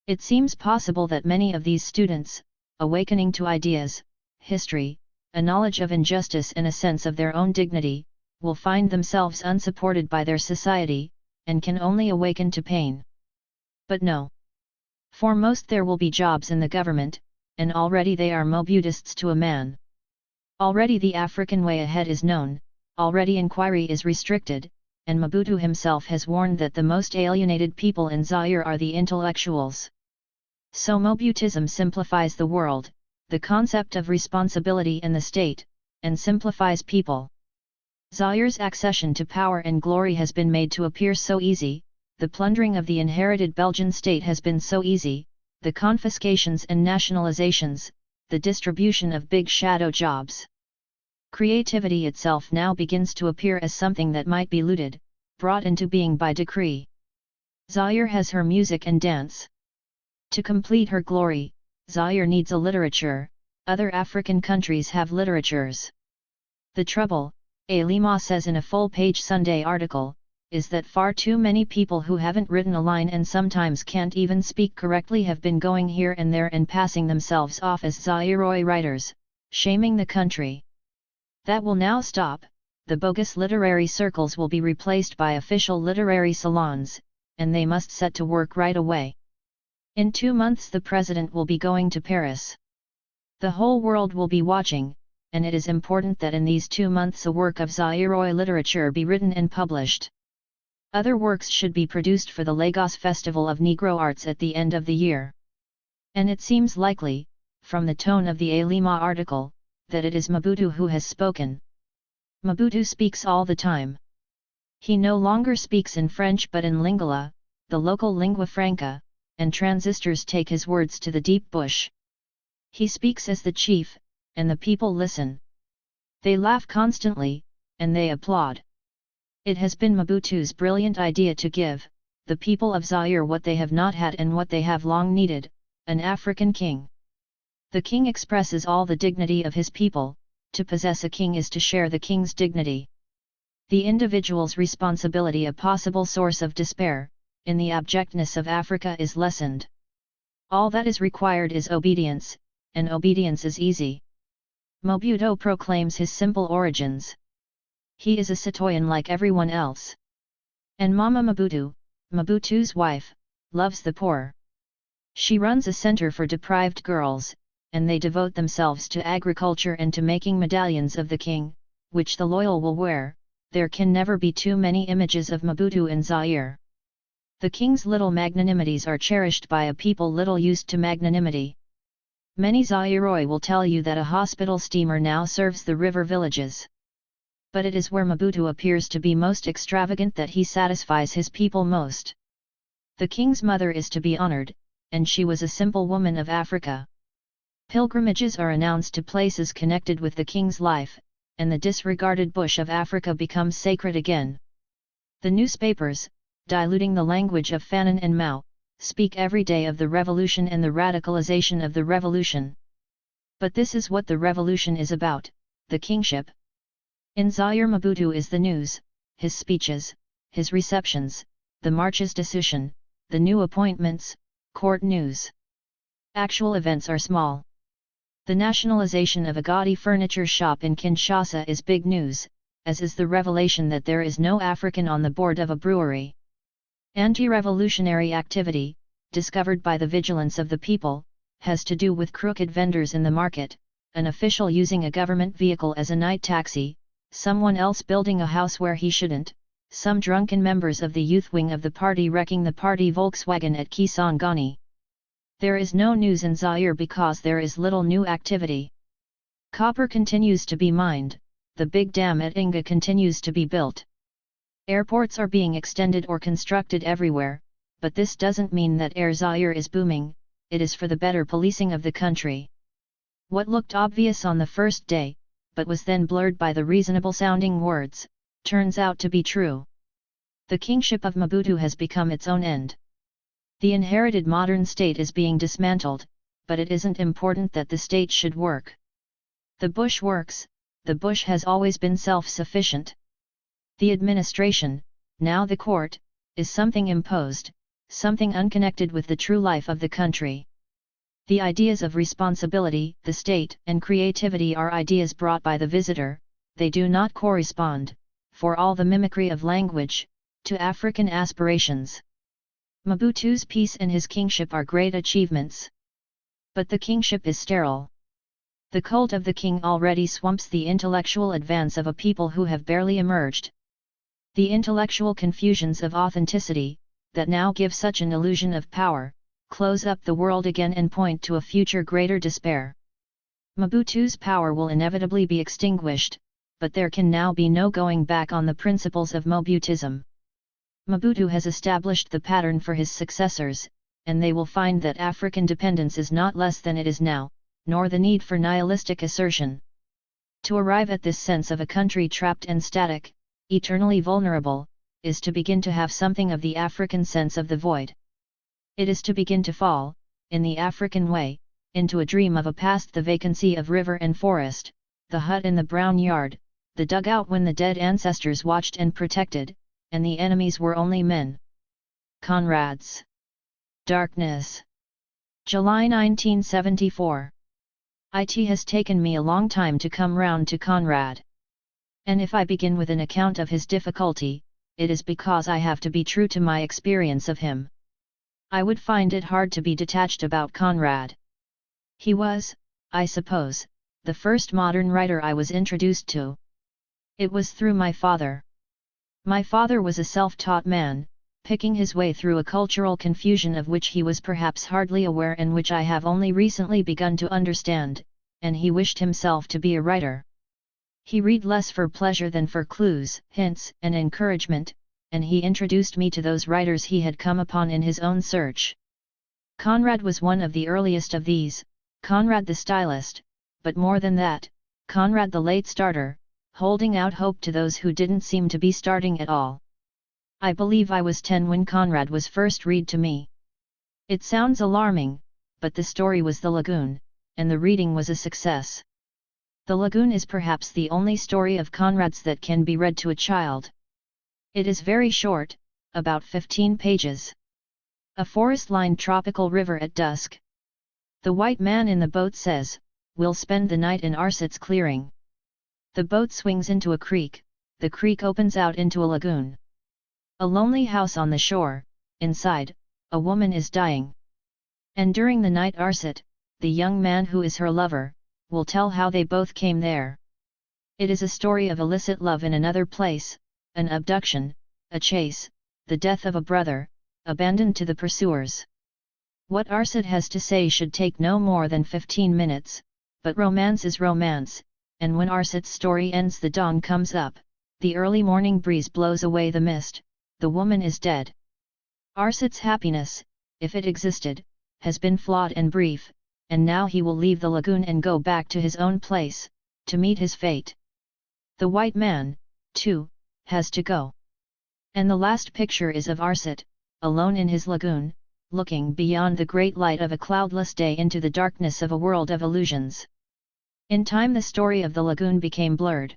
It seems possible that many of these students, awakening to ideas, history, a knowledge of injustice and a sense of their own dignity, will find themselves unsupported by their society, and can only awaken to pain. But no. For most there will be jobs in the government, and already they are Mobudists to a man. Already the African way ahead is known, already inquiry is restricted, and Mobutu himself has warned that the most alienated people in Zaire are the intellectuals. So Mobutism simplifies the world, the concept of responsibility in the state, and simplifies people. Zaire's accession to power and glory has been made to appear so easy, the plundering of the inherited Belgian state has been so easy, the confiscations and nationalizations, the distribution of big shadow jobs. Creativity itself now begins to appear as something that might be looted, brought into being by decree. Zaire has her music and dance. To complete her glory, Zaire needs a literature, other African countries have literatures. The trouble, Alima says in a full-page Sunday article, is that far too many people who haven't written a line and sometimes can't even speak correctly have been going here and there and passing themselves off as Zairois writers, shaming the country. That will now stop, the bogus literary circles will be replaced by official literary salons, and they must set to work right away. In 2 months the president will be going to Paris. The whole world will be watching, and it is important that in these 2 months a work of Zairois literature be written and published. Other works should be produced for the Lagos Festival of Negro Arts at the end of the year. And it seems likely, from the tone of the Alima article, that it is Mobutu who has spoken. Mobutu speaks all the time. He no longer speaks in French but in Lingala, the local lingua franca, and transistors take his words to the deep bush. He speaks as the chief, and the people listen. They laugh constantly, and they applaud. It has been Mobutu's brilliant idea to give, the people of Zaire what they have not had and what they have long needed, an African king. The king expresses all the dignity of his people, to possess a king is to share the king's dignity. The individual's responsibility, a possible source of despair, in the abjectness of Africa is lessened. All that is required is obedience, and obedience is easy. Mobutu proclaims his simple origins. He is a citoyen like everyone else. And Mama Mobutu, Mobutu's wife, loves the poor. She runs a center for deprived girls, and they devote themselves to agriculture and to making medallions of the king, which the loyal will wear. There can never be too many images of Mobutu in Zaire. The king's little magnanimities are cherished by a people little used to magnanimity. Many Zairois will tell you that a hospital steamer now serves the river villages. But it is where Mobutu appears to be most extravagant that he satisfies his people most. The king's mother is to be honored, and she was a simple woman of Africa. Pilgrimages are announced to places connected with the king's life, and the disregarded bush of Africa becomes sacred again. The newspapers, diluting the language of Fanon and Mao, speak every day of the revolution and the radicalization of the revolution. But this is what the revolution is about, the kingship. In Zaire Mobutu is the news, his speeches, his receptions, the marches decision, the new appointments, court news. Actual events are small. The nationalization of a gaudy furniture shop in Kinshasa is big news, as is the revelation that there is no African on the board of a brewery. Anti-revolutionary activity, discovered by the vigilance of the people, has to do with crooked vendors in the market, an official using a government vehicle as a night taxi, someone else building a house where he shouldn't, some drunken members of the youth wing of the party wrecking the party Volkswagen at Kisangani. There is no news in Zaire because there is little new activity. Copper continues to be mined, the big dam at Inga continues to be built. Airports are being extended or constructed everywhere, but this doesn't mean that Air Zaire is booming, it is for the better policing of the country. What looked obvious on the first day, but was then blurred by the reasonable-sounding words, turns out to be true. The kingship of Mobutu has become its own end. The inherited modern state is being dismantled, but it isn't important that the state should work. The bush works, the bush has always been self-sufficient. The administration, now the court, is something imposed, something unconnected with the true life of the country. The ideas of responsibility, the state, and creativity are ideas brought by the visitor, they do not correspond, for all the mimicry of language, to African aspirations. Mobutu's peace and his kingship are great achievements. But the kingship is sterile. The cult of the king already swamps the intellectual advance of a people who have barely emerged. The intellectual confusions of authenticity, that now give such an illusion of power, close up the world again and point to a future greater despair. Mobutu's power will inevitably be extinguished, but there can now be no going back on the principles of Mobutism. Mobutu has established the pattern for his successors, and they will find that African dependence is not less than it is now, nor the need for nihilistic assertion. To arrive at this sense of a country trapped and static, eternally vulnerable, is to begin to have something of the African sense of the void. It is to begin to fall, in the African way, into a dream of a past, the vacancy of river and forest, the hut in the brown yard, the dugout when the dead ancestors watched and protected, and the enemies were only men. Conrad's Darkness. July 1974. It has taken me a long time to come round to Conrad. And if I begin with an account of his difficulty, it is because I have to be true to my experience of him. I would find it hard to be detached about Conrad. He was, I suppose, the first modern writer I was introduced to. It was through my father. My father was a self-taught man, picking his way through a cultural confusion of which he was perhaps hardly aware and which I have only recently begun to understand, and he wished himself to be a writer. He read less for pleasure than for clues, hints, and encouragement, and he introduced me to those writers he had come upon in his own search. Conrad was one of the earliest of these, Conrad the stylist, but more than that, Conrad the late starter, holding out hope to those who didn't seem to be starting at all. I believe I was 10 when Conrad was first read to me. It sounds alarming, but the story was The Lagoon, and the reading was a success. The Lagoon is perhaps the only story of Conrad's that can be read to a child. It is very short, about 15 pages. A forest-lined tropical river at dusk. The white man in the boat says, we'll spend the night in Arset's clearing. The boat swings into a creek, the creek opens out into a lagoon. A lonely house on the shore, inside, a woman is dying. And during the night Arset, the young man who is her lover, will tell how they both came there. It is a story of illicit love in another place, an abduction, a chase, the death of a brother, abandoned to the pursuers. What Arset has to say should take no more than 15 minutes, but romance is romance, and when Arset's story ends the dawn comes up, the early morning breeze blows away the mist, the woman is dead. Arset's happiness, if it existed, has been flawed and brief, and now he will leave the lagoon and go back to his own place, to meet his fate. The white man, too, has to go. And the last picture is of Arset, alone in his lagoon, looking beyond the great light of a cloudless day into the darkness of a world of illusions. In time the story of the lagoon became blurred.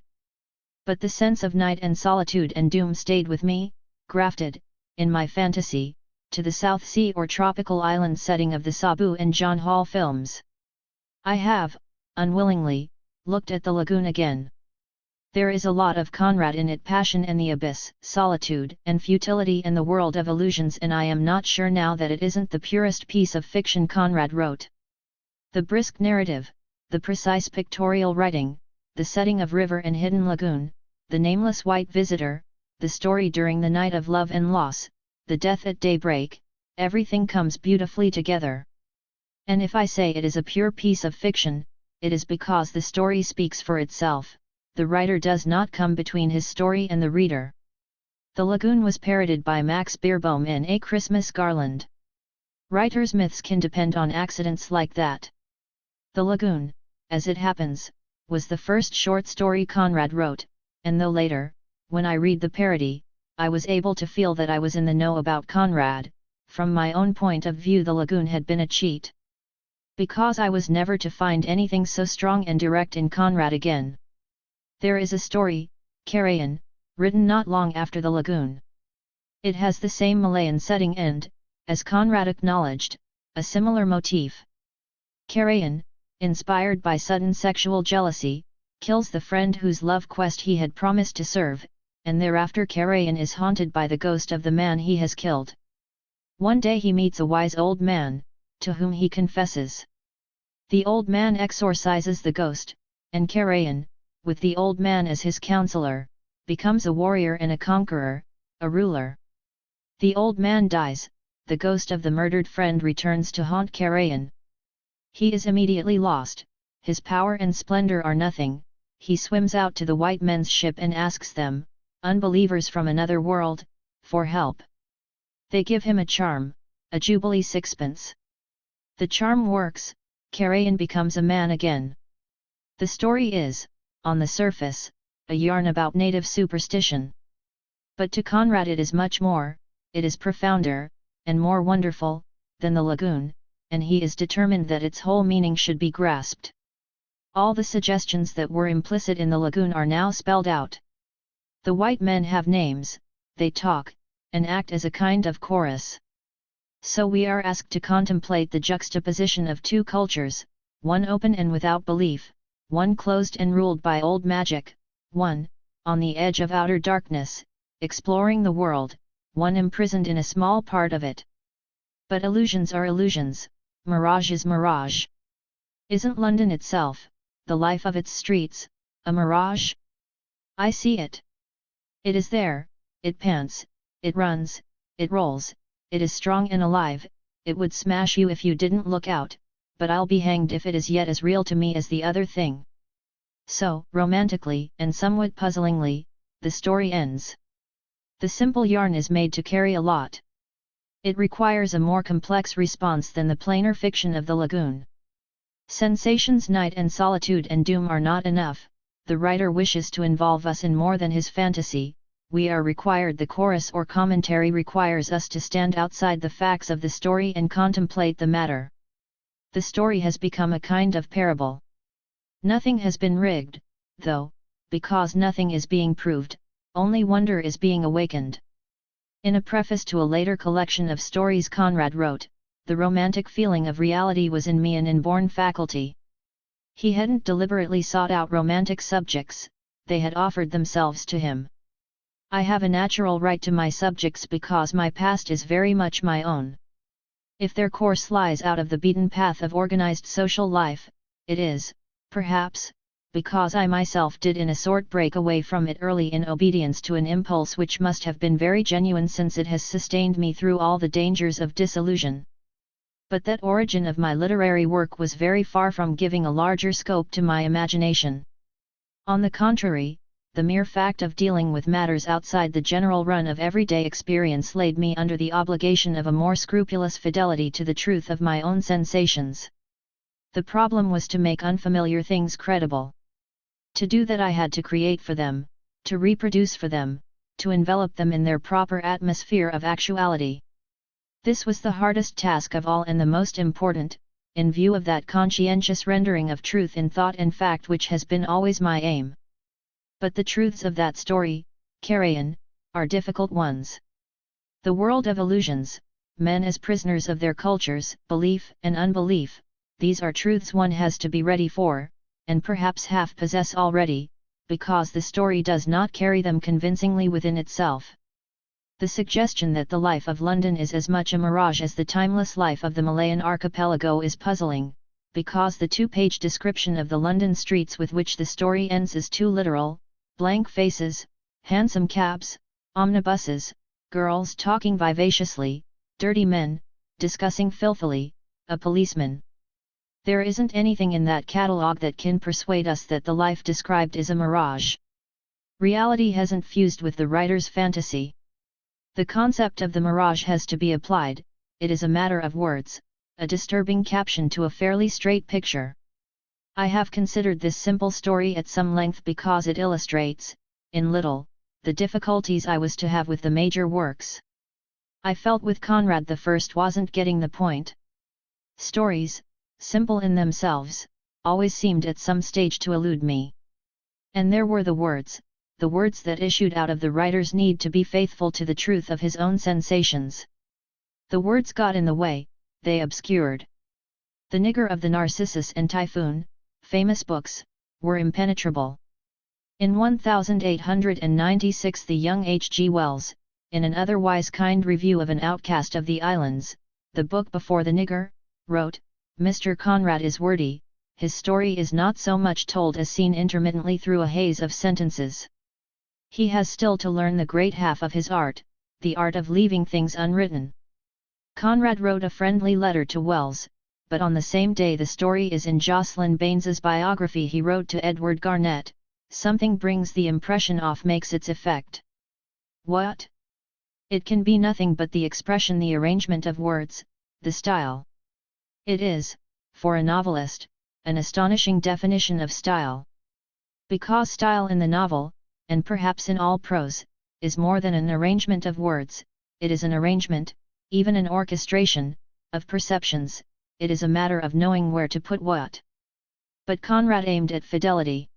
But the sense of night and solitude and doom stayed with me, grafted, in my fantasy, to the South Sea or tropical island setting of the Sabu and John Hall films. I have, unwillingly, looked at the lagoon again. There is a lot of Conrad in it, passion and the abyss, solitude and futility and the world of illusions, and I am not sure now that it isn't the purest piece of fiction Conrad wrote. The brisk narrative, the precise pictorial writing, the setting of river and hidden lagoon, the nameless white visitor, the story during the night of love and loss, the death at daybreak, everything comes beautifully together. And if I say it is a pure piece of fiction, it is because the story speaks for itself. The writer does not come between his story and the reader. The Lagoon was parodied by Max Beerbohm in A Christmas Garland. Writers' myths can depend on accidents like that. The Lagoon, as it happens, was the first short story Conrad wrote, and though later, when I read the parody, I was able to feel that I was in the know about Conrad, from my own point of view the Lagoon had been a cheat. Because I was never to find anything so strong and direct in Conrad again. There is a story, Carrion, written not long after the Lagoon. It has the same Malayan setting and, as Conrad acknowledged, a similar motif. Carrion, inspired by sudden sexual jealousy, kills the friend whose love quest he had promised to serve, and thereafter Carrion is haunted by the ghost of the man he has killed. One day he meets a wise old man, to whom he confesses. The old man exorcises the ghost, and Carrion, with the old man as his counselor, becomes a warrior and a conqueror, a ruler. The old man dies, the ghost of the murdered friend returns to haunt Carrion. He is immediately lost, his power and splendor are nothing, he swims out to the white men's ship and asks them, unbelievers from another world, for help. They give him a charm, a jubilee sixpence. The charm works, Carrion becomes a man again. The story is, on the surface, a yarn about native superstition. But to Conrad it is much more, it is profounder, and more wonderful, than the Lagoon, and he is determined that its whole meaning should be grasped. All the suggestions that were implicit in the Lagoon are now spelled out. The white men have names, they talk, and act as a kind of chorus. So we are asked to contemplate the juxtaposition of two cultures, one open and without belief, one closed and ruled by old magic, one, on the edge of outer darkness, exploring the world, one imprisoned in a small part of it. But illusions are illusions, mirage is mirage. Isn't London itself, the life of its streets, a mirage? I see it. It is there, it pants, it runs, it rolls, it is strong and alive, it would smash you if you didn't look out, but I'll be hanged if it is yet as real to me as the other thing. So, romantically and somewhat puzzlingly, the story ends. The simple yarn is made to carry a lot. It requires a more complex response than the plainer fiction of the Lagoon. Sensations, night and solitude and doom are not enough, the writer wishes to involve us in more than his fantasy, we are required, the chorus or commentary requires us to stand outside the facts of the story and contemplate the matter. The story has become a kind of parable. Nothing has been rigged, though, because nothing is being proved, only wonder is being awakened. In a preface to a later collection of stories Conrad wrote, the romantic feeling of reality was in me an inborn faculty. He hadn't deliberately sought out romantic subjects, they had offered themselves to him. I have a natural right to my subjects because my past is very much my own. If their course lies out of the beaten path of organized social life, it is, perhaps, because I myself did in a sort break away from it early in obedience to an impulse which must have been very genuine since it has sustained me through all the dangers of disillusion. But that origin of my literary work was very far from giving a larger scope to my imagination. On the contrary, the mere fact of dealing with matters outside the general run of everyday experience laid me under the obligation of a more scrupulous fidelity to the truth of my own sensations. The problem was to make unfamiliar things credible. To do that I had to create for them, to reproduce for them, to envelop them in their proper atmosphere of actuality. This was the hardest task of all and the most important, in view of that conscientious rendering of truth in thought and fact which has been always my aim. But the truths of that story, carrion, are difficult ones. The world of illusions, men as prisoners of their cultures, belief and unbelief, these are truths one has to be ready for, and perhaps half possess already, because the story does not carry them convincingly within itself. The suggestion that the life of London is as much a mirage as the timeless life of the Malayan archipelago is puzzling, because the two-page description of the London streets with which the story ends is too literal: blank faces, hansom cabs, omnibuses, girls talking vivaciously, dirty men, discussing filthily, a policeman. There isn't anything in that catalogue that can persuade us that the life described is a mirage. Reality hasn't fused with the writer's fantasy. The concept of the mirage has to be applied, it is a matter of words, a disturbing caption to a fairly straight picture. I have considered this simple story at some length because it illustrates, in little, the difficulties I was to have with the major works. I felt with Conrad the first wasn't getting the point. Stories, simple in themselves, always seemed at some stage to elude me. And there were the words that issued out of the writer's need to be faithful to the truth of his own sensations. The words got in the way, they obscured. The Nigger of the Narcissus and Typhoon, famous books, were impenetrable. In 1896 the young H. G. Wells, in an otherwise kind review of An Outcast of the Islands, the book before The Nigger, wrote, "Mr. Conrad is wordy, his story is not so much told as seen intermittently through a haze of sentences. He has still to learn the great half of his art, the art of leaving things unwritten." Conrad wrote a friendly letter to Wells, but on the same day the story is in Jocelyn Baines's biography he wrote to Edward Garnett, "Something brings the impression off, makes its effect." What? It can be nothing but the expression, the arrangement of words, the style. It is, for a novelist, an astonishing definition of style. Because style in the novel, and perhaps in all prose, is more than an arrangement of words, it is an arrangement, even an orchestration, of perceptions, it is a matter of knowing where to put what. But Conrad aimed at fidelity.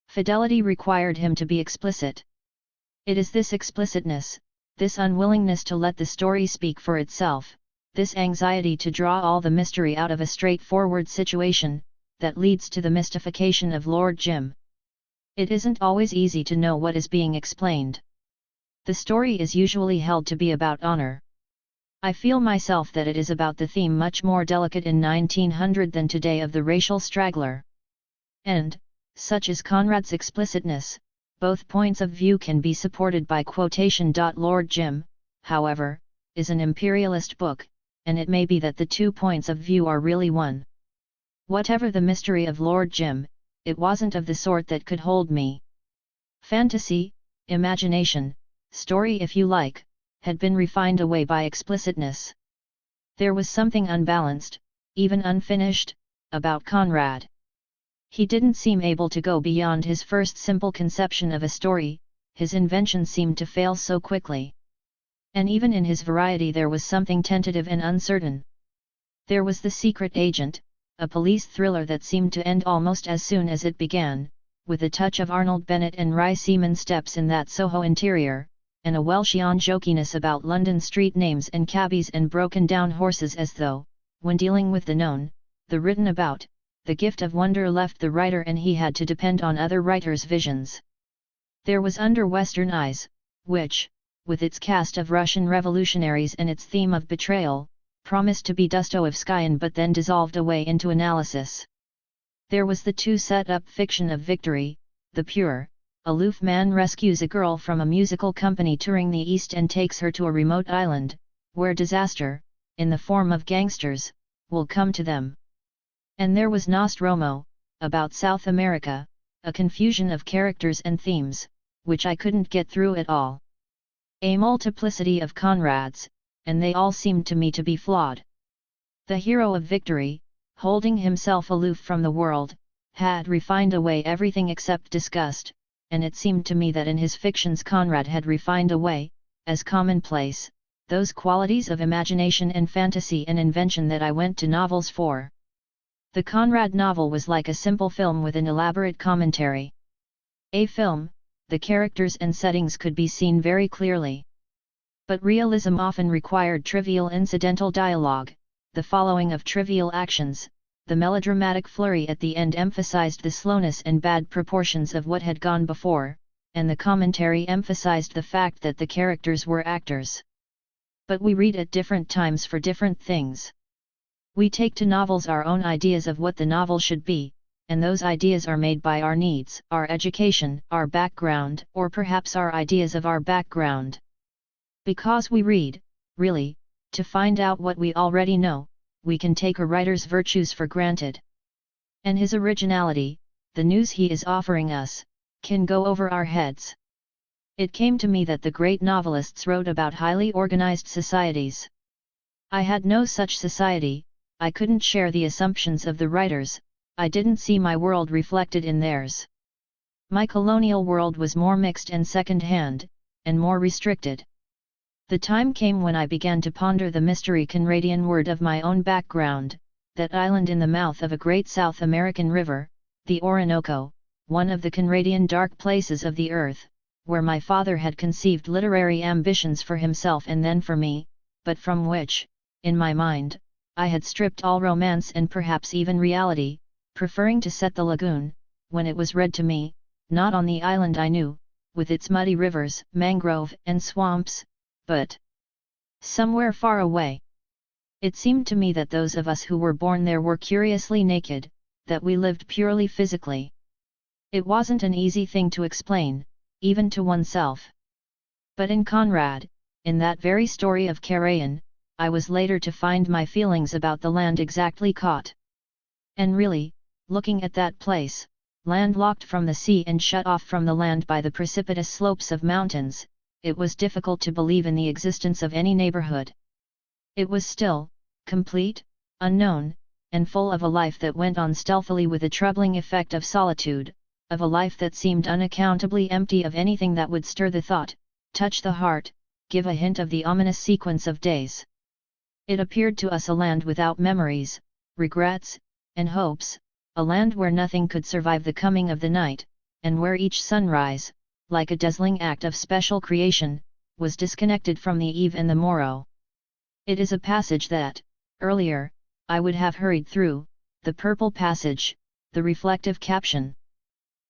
Fidelity required him to be explicit. It is this explicitness, this unwillingness to let the story speak for itself, this anxiety to draw all the mystery out of a straightforward situation, that leads to the mystification of Lord Jim. It isn't always easy to know what is being explained. The story is usually held to be about honor. I feel myself that it is about the theme much more delicate in 1900 than today of the racial straggler. And, such is Conrad's explicitness, both points of view can be supported by quotation. Lord Jim, however, is an imperialist book, and it may be that the two points of view are really one. Whatever the mystery of Lord Jim, it wasn't of the sort that could hold me. Fantasy, imagination, story if you like, had been refined away by explicitness. There was something unbalanced, even unfinished, about Conrad. He didn't seem able to go beyond his first simple conception of a story, his invention seemed to fail so quickly. And even in his variety there was something tentative and uncertain. There was The Secret Agent, a police thriller that seemed to end almost as soon as it began, with a touch of Arnold Bennett and Rye Seaman steps in that Soho interior, and a Welshian jokiness about London street names and cabbies and broken-down horses, as though, when dealing with the known, the written about, the gift of wonder left the writer and he had to depend on other writers' visions. There was Under Western Eyes, which, with its cast of Russian revolutionaries and its theme of betrayal, promised to be Dostoevskian but then dissolved away into analysis. There was the too set-up fiction of Victory, the pure, aloof man rescues a girl from a musical company touring the East and takes her to a remote island, where disaster, in the form of gangsters, will come to them. And there was Nostromo, about South America, a confusion of characters and themes, which I couldn't get through at all. A multiplicity of Conrads, and they all seemed to me to be flawed. The hero of Victory, holding himself aloof from the world, had refined away everything except disgust, and it seemed to me that in his fictions Conrad had refined away, as commonplace, those qualities of imagination and fantasy and invention that I went to novels for. The Conrad novel was like a simple film with an elaborate commentary. A film, the characters and settings could be seen very clearly. But realism often required trivial incidental dialogue, the following of trivial actions. The melodramatic flurry at the end emphasized the slowness and bad proportions of what had gone before, and the commentary emphasized the fact that the characters were actors. But we read at different times for different things. We take to novels our own ideas of what the novel should be, and those ideas are made by our needs, our education, our background, or perhaps our ideas of our background. Because we read, really, to find out what we already know, we can take a writer's virtues for granted. And his originality, the news he is offering us, can go over our heads. It came to me that the great novelists wrote about highly organized societies. I had no such society, I couldn't share the assumptions of the writers, I didn't see my world reflected in theirs. My colonial world was more mixed and second-hand, and more restricted. The time came when I began to ponder the mystery Conradian word of my own background, that island in the mouth of a great South American river, the Orinoco, one of the Conradian dark places of the earth, where my father had conceived literary ambitions for himself and then for me, but from which, in my mind, I had stripped all romance and perhaps even reality, preferring to set the lagoon, when it was read to me, not on the island I knew, with its muddy rivers, mangrove and swamps, but somewhere far away. It seemed to me that those of us who were born there were curiously naked, that we lived purely physically. It wasn't an easy thing to explain, even to oneself. But in Conrad, in that very story of Karajan, I was later to find my feelings about the land exactly caught. And really, looking at that place, landlocked from the sea and shut off from the land by the precipitous slopes of mountains, it was difficult to believe in the existence of any neighborhood. It was still, complete, unknown, and full of a life that went on stealthily with a troubling effect of solitude, of a life that seemed unaccountably empty of anything that would stir the thought, touch the heart, give a hint of the ominous sequence of days. It appeared to us a land without memories, regrets, and hopes, a land where nothing could survive the coming of the night, and where each sunrise, like a dazzling act of special creation, was disconnected from the eve and the morrow. It is a passage that, earlier, I would have hurried through, the purple passage, the reflective caption.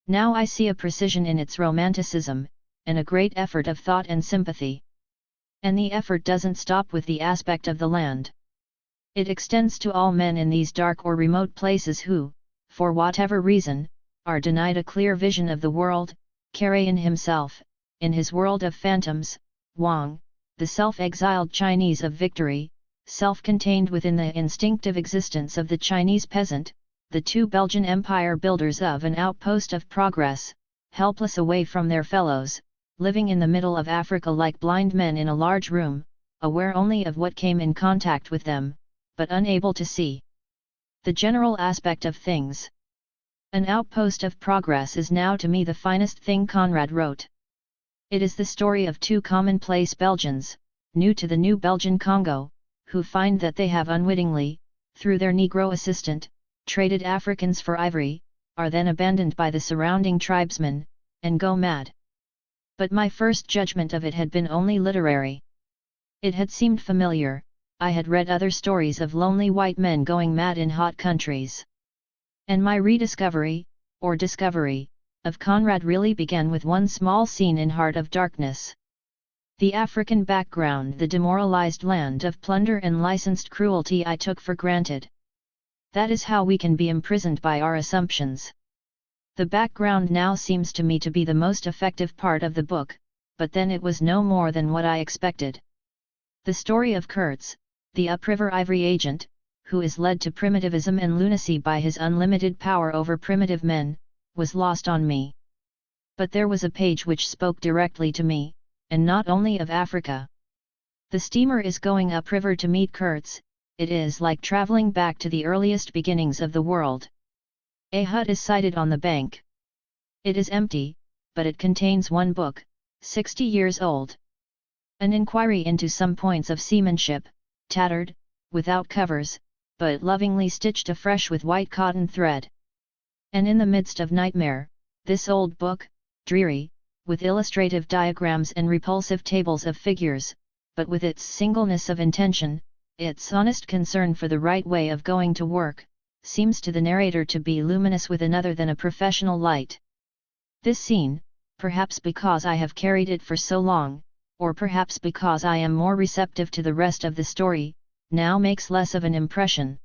Now I see a precision in its romanticism, and a great effort of thought and sympathy. And the effort doesn't stop with the aspect of the land. It extends to all men in these dark or remote places who, for whatever reason, are denied a clear vision of the world. Karajan himself, in his world of phantoms, Wang, the self-exiled Chinese of Victory, self-contained within the instinctive existence of the Chinese peasant, the two Belgian empire builders of an outpost of progress, helpless away from their fellows, living in the middle of Africa like blind men in a large room, aware only of what came in contact with them, but unable to see the general aspect of things. An outpost of progress is now to me the finest thing Conrad wrote. It is the story of two commonplace Belgians, new to the new Belgian Congo, who find that they have unwittingly, through their Negro assistant, traded Africans for ivory, are then abandoned by the surrounding tribesmen, and go mad. But my first judgment of it had been only literary. It had seemed familiar, I had read other stories of lonely white men going mad in hot countries. And my rediscovery, or discovery, of Conrad really began with one small scene in Heart of Darkness. The African background, the demoralized land of plunder and licensed cruelty I took for granted. That is how we can be imprisoned by our assumptions. The background now seems to me to be the most effective part of the book, but then it was no more than what I expected. The story of Kurtz, the upriver ivory agent, who is led to primitivism and lunacy by his unlimited power over primitive men, was lost on me. But there was a page which spoke directly to me, and not only of Africa. The steamer is going upriver to meet Kurtz. It is like traveling back to the earliest beginnings of the world. A hut is sighted on the bank. It is empty, but it contains one book, 60 years old. An inquiry into some points of seamanship, tattered, without covers, but lovingly stitched afresh with white cotton thread. And in the midst of nightmare, this old book, dreary, with illustrative diagrams and repulsive tables of figures, but with its singleness of intention, its honest concern for the right way of going to work, seems to the narrator to be luminous with another than a professional light. This scene, perhaps because I have carried it for so long, or perhaps because I am more receptive to the rest of the story, now makes less of an impression.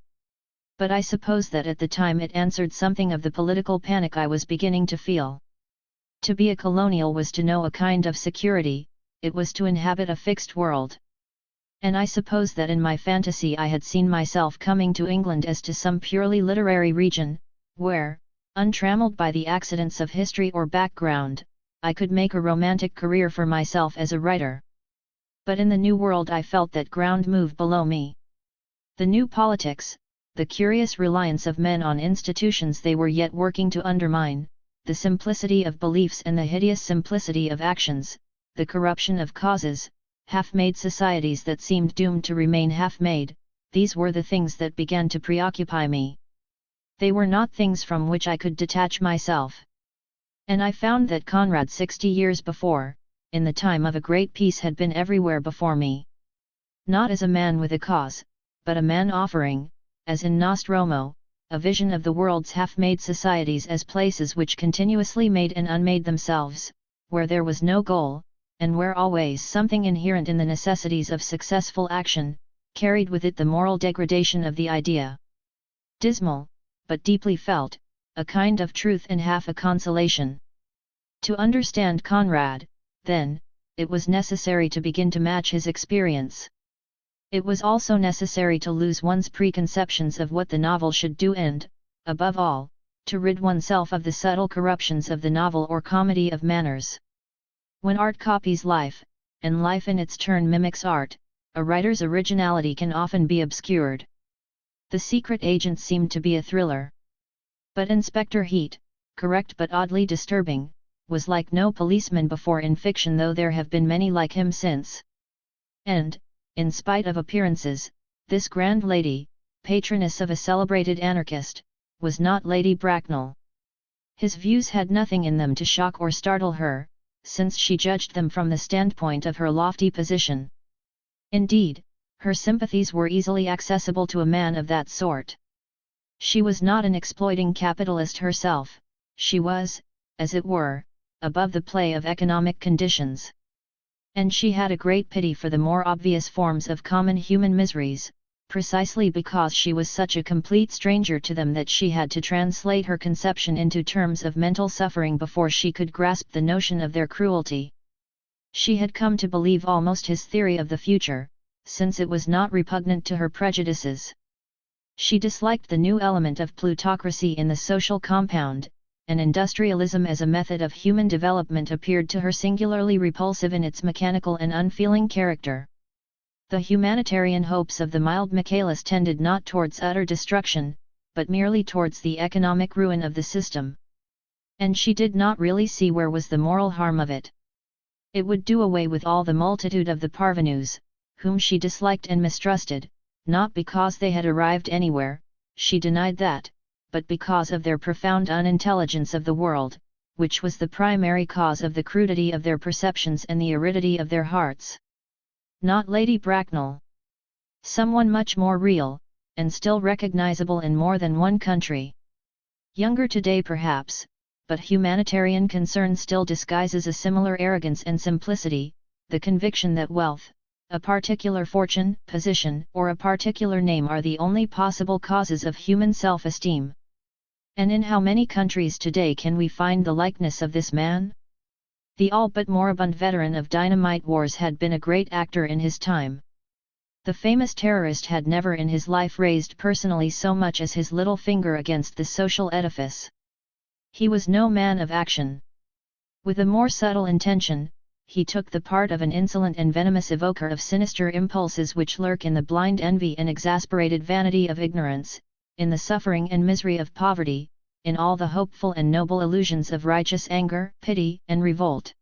But I suppose that at the time it answered something of the political panic I was beginning to feel. To be a colonial was to know a kind of security, it was to inhabit a fixed world. And I suppose that in my fantasy I had seen myself coming to England as to some purely literary region, where, untrammeled by the accidents of history or background, I could make a romantic career for myself as a writer. But in the new world I felt that ground moved below me. The new politics, the curious reliance of men on institutions they were yet working to undermine, the simplicity of beliefs and the hideous simplicity of actions, the corruption of causes, half-made societies that seemed doomed to remain half-made, these were the things that began to preoccupy me. They were not things from which I could detach myself. And I found that Conrad 60 years before, in the time of a great peace, had been everywhere before me. Not as a man with a cause, but a man offering, as in Nostromo, a vision of the world's half-made societies as places which continuously made and unmade themselves, where there was no goal, and where always something inherent in the necessities of successful action, carried with it the moral degradation of the idea. Dismal, but deeply felt, a kind of truth and half a consolation. To understand Conrad, then, it was necessary to begin to match his experience. It was also necessary to lose one's preconceptions of what the novel should do and, above all, to rid oneself of the subtle corruptions of the novel or comedy of manners. When art copies life, and life in its turn mimics art, a writer's originality can often be obscured. The Secret Agent seemed to be a thriller. But Inspector Heat, correct but oddly disturbing, was like no policeman before in fiction, though there have been many like him since. And, in spite of appearances, this grand lady, patroness of a celebrated anarchist, was not Lady Bracknell. His views had nothing in them to shock or startle her, since she judged them from the standpoint of her lofty position. Indeed, her sympathies were easily accessible to a man of that sort. She was not an exploiting capitalist herself, she was, as it were, above the play of economic conditions. And she had a great pity for the more obvious forms of common human miseries, precisely because she was such a complete stranger to them that she had to translate her conception into terms of mental suffering before she could grasp the notion of their cruelty. She had come to believe almost his theory of the future, since it was not repugnant to her prejudices. She disliked the new element of plutocracy in the social compound, and industrialism as a method of human development appeared to her singularly repulsive in its mechanical and unfeeling character. The humanitarian hopes of the mild Michaelis tended not towards utter destruction, but merely towards the economic ruin of the system. And she did not really see where was the moral harm of it. It would do away with all the multitude of the parvenus, whom she disliked and mistrusted, not because they had arrived anywhere, she denied that, but because of their profound unintelligence of the world, which was the primary cause of the crudity of their perceptions and the aridity of their hearts. Not Lady Bracknell. Someone much more real, and still recognizable in more than one country. Younger today perhaps, but humanitarian concern still disguises a similar arrogance and simplicity, the conviction that wealth, a particular fortune, position, or a particular name are the only possible causes of human self-esteem. And in how many countries today can we find the likeness of this man? The all but moribund veteran of dynamite wars had been a great actor in his time. The famous terrorist had never in his life raised personally so much as his little finger against the social edifice. He was no man of action. With a more subtle intention, he took the part of an insolent and venomous evoker of sinister impulses which lurk in the blind envy and exasperated vanity of ignorance, in the suffering and misery of poverty, in all the hopeful and noble illusions of righteous anger, pity, and revolt.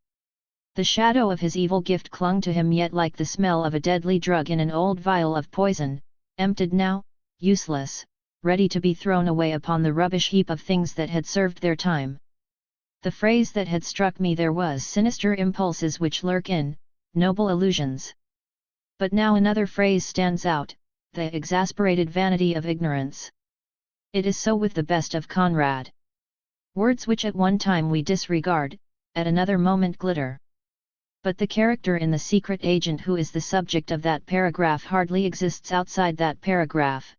The shadow of his evil gift clung to him yet like the smell of a deadly drug in an old vial of poison, emptied now, useless, ready to be thrown away upon the rubbish heap of things that had served their time. The phrase that had struck me there was sinister impulses which lurk in, noble illusions. But now another phrase stands out, the exasperated vanity of ignorance. It is so with the best of Conrad. Words which at one time we disregard, at another moment glitter. But the character in The Secret Agent who is the subject of that paragraph hardly exists outside that paragraph.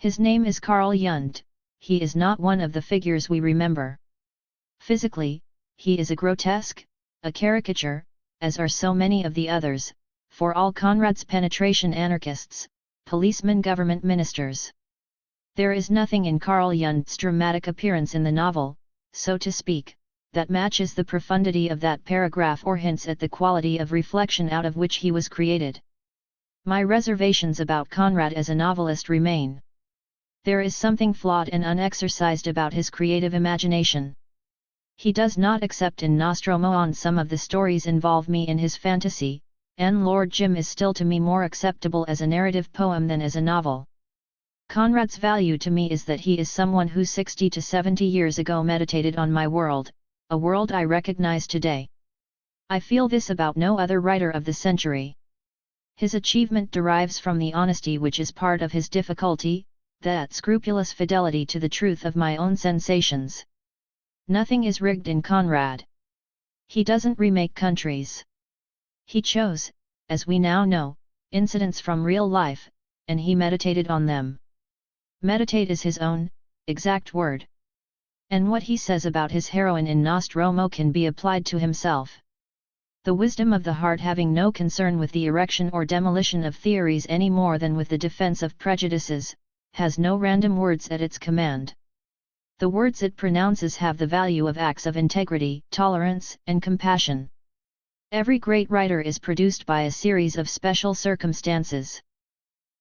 His name is Carl Jund, he is not one of the figures we remember. Physically, he is a grotesque, a caricature, as are so many of the others, for all Conrad's penetration anarchists, policemen government ministers. There is nothing in Carl Jund's dramatic appearance in the novel, so to speak, that matches the profundity of that paragraph or hints at the quality of reflection out of which he was created. My reservations about Conrad as a novelist remain. There is something flawed and unexercised about his creative imagination. He does not accept in Nostromo on some of the stories involve me in his fantasy, and Lord Jim is still to me more acceptable as a narrative poem than as a novel. Conrad's value to me is that he is someone who 60 to 70 years ago meditated on my world, a world I recognize today. I feel this about no other writer of the century. His achievement derives from the honesty which is part of his difficulty, that scrupulous fidelity to the truth of my own sensations. Nothing is rigged in Conrad. He doesn't remake countries. He chose, as we now know, incidents from real life, and he meditated on them. Meditate is his own, exact word. And what he says about his heroine in Nostromo can be applied to himself. The wisdom of the heart having no concern with the erection or demolition of theories any more than with the defense of prejudices, has no random words at its command. The words it pronounces have the value of acts of integrity, tolerance, and compassion. Every great writer is produced by a series of special circumstances.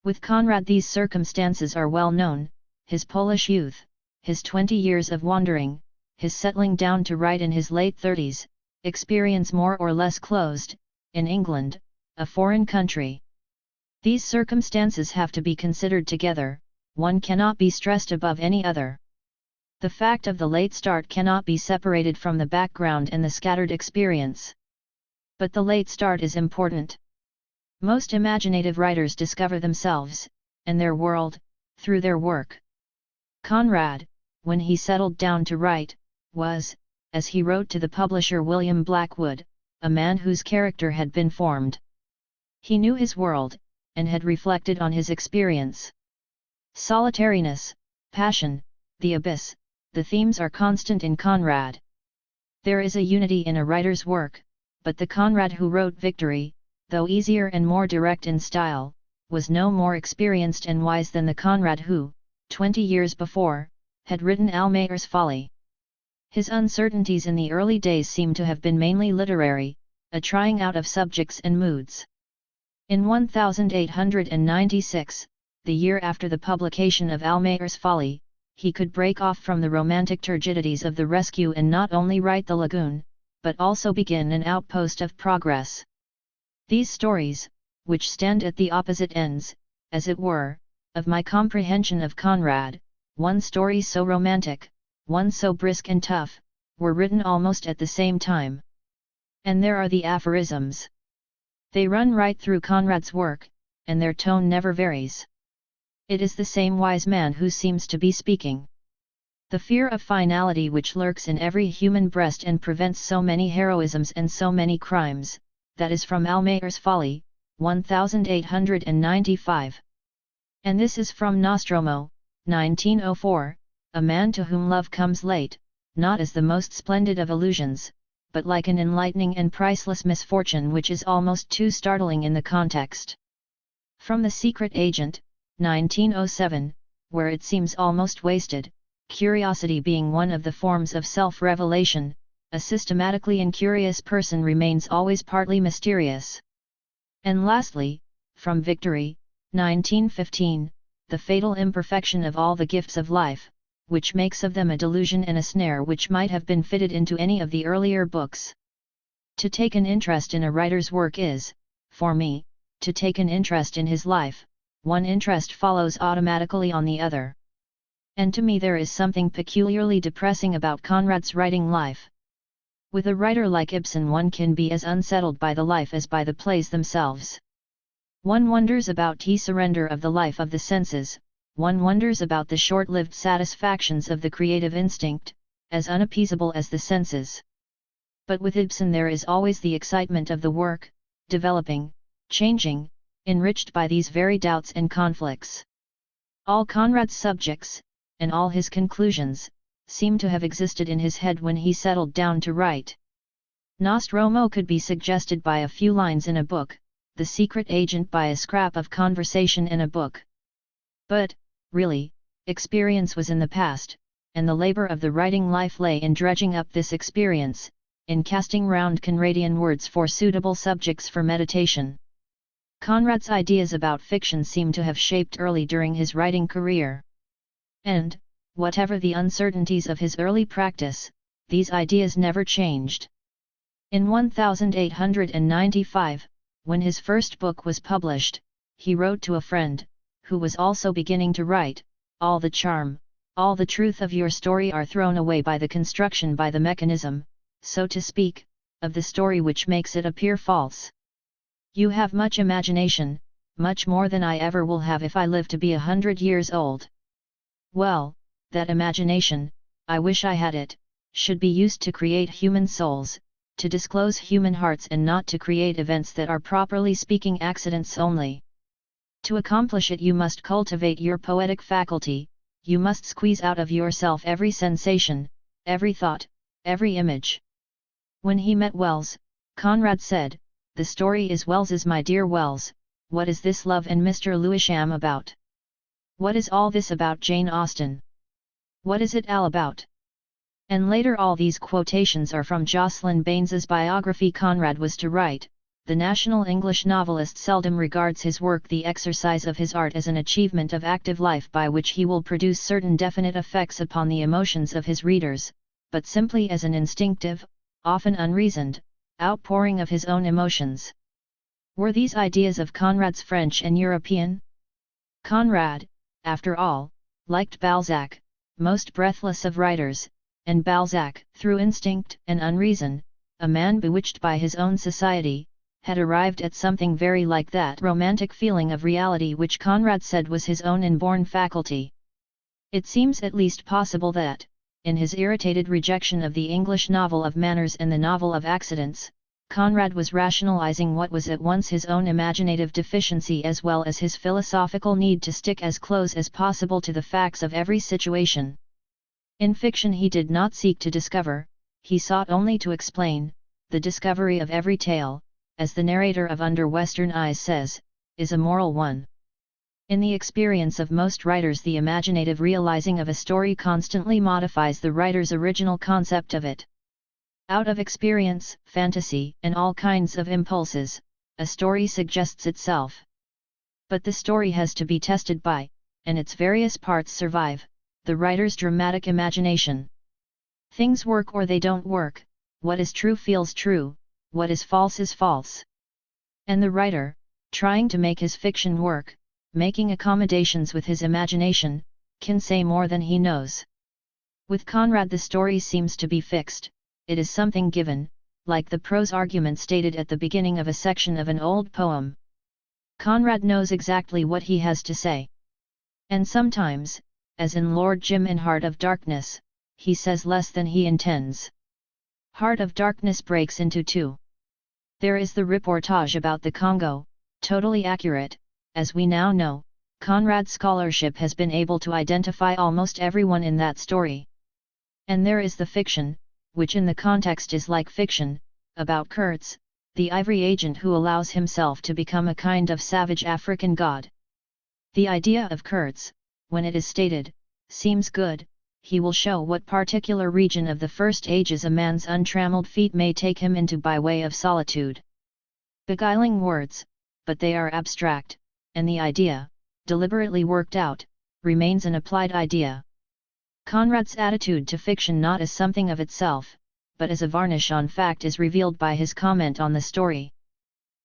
With Conrad these circumstances are well known: his Polish youth, his 20 years of wandering, his settling down to write in his late 30s, experience more or less closed, in England, a foreign country. These circumstances have to be considered together, one cannot be stressed above any other. The fact of the late start cannot be separated from the background and the scattered experience. But the late start is important. Most imaginative writers discover themselves, and their world, through their work. Conrad, when he settled down to write, was, as he wrote to the publisher William Blackwood, a man whose character had been formed. He knew his world, and had reflected on his experience. Solitariness, passion, the abyss, the themes are constant in Conrad. There is a unity in a writer's work, but the Conrad who wrote Victory, though easier and more direct in style, was no more experienced and wise than the Conrad who, 20 years before, had written Almayer's Folly. His uncertainties in the early days seem to have been mainly literary, a trying out of subjects and moods. In 1896, the year after the publication of Almayer's Folly, he could break off from the romantic turgidities of the rescue and not only write The Lagoon, but also begin an outpost of progress. These stories, which stand at the opposite ends, as it were, of my comprehension of Conrad, one story so romantic, one so brisk and tough, were written almost at the same time. And there are the aphorisms. They run right through Conrad's work, and their tone never varies. It is the same wise man who seems to be speaking. The fear of finality which lurks in every human breast and prevents so many heroisms and so many crimes, that is from Almayer's Folly, 1895. And this is from Nostromo, 1904, a man to whom love comes late, not as the most splendid of illusions, but like an enlightening and priceless misfortune which is almost too startling in the context. From The Secret Agent, 1907, where it seems almost wasted, curiosity being one of the forms of self-revelation, a systematically incurious person remains always partly mysterious. And lastly, from Victory, 1915, the fatal imperfection of all the gifts of life, which makes of them a delusion and a snare which might have been fitted into any of the earlier books. To take an interest in a writer's work is, for me, to take an interest in his life. One interest follows automatically on the other. And to me there is something peculiarly depressing about Conrad's writing life. With a writer like Ibsen one can be as unsettled by the life as by the plays themselves. One wonders about the surrender of the life of the senses, one wonders about the short-lived satisfactions of the creative instinct, as unappeasable as the senses. But with Ibsen there is always the excitement of the work, developing, changing, enriched by these very doubts and conflicts. All Conrad's subjects, and all his conclusions, seem to have existed in his head when he settled down to write. Nostromo could be suggested by a few lines in a book, The Secret Agent by a scrap of conversation in a book. But, really, experience was in the past, and the labor of the writing life lay in dredging up this experience, in casting round Conradian words for suitable subjects for meditation. Conrad's ideas about fiction seem to have shaped early during his writing career. And, whatever the uncertainties of his early practice, these ideas never changed. In 1895, when his first book was published, he wrote to a friend, who was also beginning to write, "All the charm, all the truth of your story are thrown away by the construction, by the mechanism, so to speak, of the story which makes it appear false. You have much imagination, much more than I ever will have if I live to be 100 years old. Well, that imagination, I wish I had it, should be used to create human souls, to disclose human hearts, and not to create events that are properly speaking accidents only. To accomplish it you must cultivate your poetic faculty, you must squeeze out of yourself every sensation, every thought, every image." When he met Wells, Conrad said, "The story is Wells's, my dear Wells. What is this love and Mr. Lewisham about? What is all this about Jane Austen? What is it all about?" And later all these quotations are from Jocelyn Baynes's biography. Conrad was to write. The national English novelist seldom regards his work, the exercise of his art, as an achievement of active life by which he will produce certain definite effects upon the emotions of his readers, but simply as an instinctive, often unreasoned, outpouring of his own emotions. Were these ideas of Conrad's French and European? Conrad, after all, liked Balzac, most breathless of writers, and Balzac, through instinct and unreason, a man bewitched by his own society, had arrived at something very like that romantic feeling of reality which Conrad said was his own inborn faculty. It seems at least possible that, in his irritated rejection of the English novel of manners and the novel of accidents, Conrad was rationalizing what was at once his own imaginative deficiency as well as his philosophical need to stick as close as possible to the facts of every situation. In fiction he did not seek to discover, he sought only to explain. The discovery of every tale, as the narrator of Under Western Eyes says, is a moral one. In the experience of most writers, the imaginative realizing of a story constantly modifies the writer's original concept of it. Out of experience, fantasy, and all kinds of impulses, a story suggests itself. But the story has to be tested by, and its various parts survive, the writer's dramatic imagination. Things work or they don't work, what is true feels true, what is false. And the writer, trying to make his fiction work, making accommodations with his imagination, can say more than he knows. With Conrad the story seems to be fixed, it is something given, like the prose argument stated at the beginning of a section of an old poem. Conrad knows exactly what he has to say. And sometimes, as in Lord Jim in Heart of Darkness, he says less than he intends. Heart of Darkness breaks into two. There is the reportage about the Congo, totally accurate. As we now know, Conrad's scholarship has been able to identify almost everyone in that story. And there is the fiction, which in the context is like fiction, about Kurtz, the ivory agent who allows himself to become a kind of savage African god. The idea of Kurtz, when it is stated, seems good. He will show what particular region of the first ages a man's untrammeled feet may take him into by way of solitude. Beguiling words, but they are abstract, and the idea, deliberately worked out, remains an applied idea. Conrad's attitude to fiction not as something of itself, but as a varnish on fact is revealed by his comment on the story.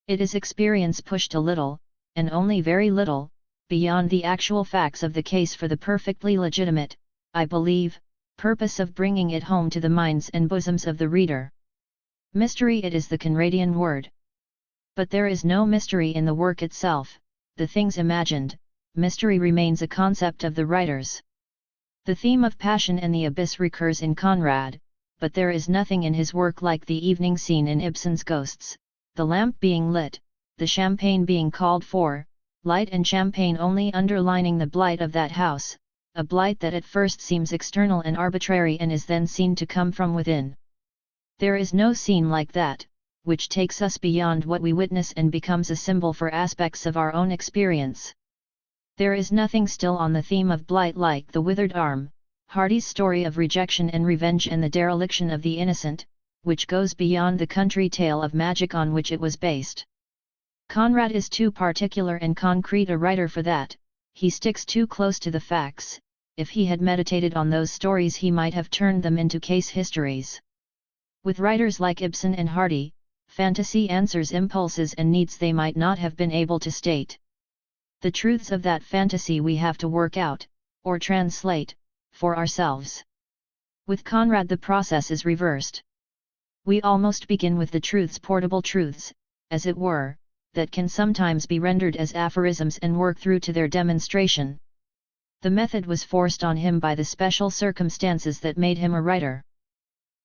It is experience pushed a little, and only very little, beyond the actual facts of the case for the perfectly legitimate, I believe, purpose of bringing it home to the minds and bosoms of the reader. Mystery, it is the Conradian word. But there is no mystery in the work itself, the things imagined. Mystery remains a concept of the writers. The theme of passion and the abyss recurs in Conrad, but there is nothing in his work like the evening scene in Ibsen's Ghosts, the lamp being lit, the champagne being called for, light and champagne only underlining the blight of that house, a blight that at first seems external and arbitrary and is then seen to come from within. There is no scene like that, which takes us beyond what we witness and becomes a symbol for aspects of our own experience. There is nothing still on the theme of blight like The Withered Arm, Hardy's story of rejection and revenge and the dereliction of the innocent, which goes beyond the country tale of magic on which it was based. Conrad is too particular and concrete a writer for that, he sticks too close to the facts. If he had meditated on those stories he might have turned them into case histories. With writers like Ibsen and Hardy, fantasy answers impulses and needs they might not have been able to state. The truths of that fantasy we have to work out, or translate, for ourselves. With Conrad the process is reversed. We almost begin with the truths, portable truths, as it were, that can sometimes be rendered as aphorisms and work through to their demonstration. The method was forced on him by the special circumstances that made him a writer.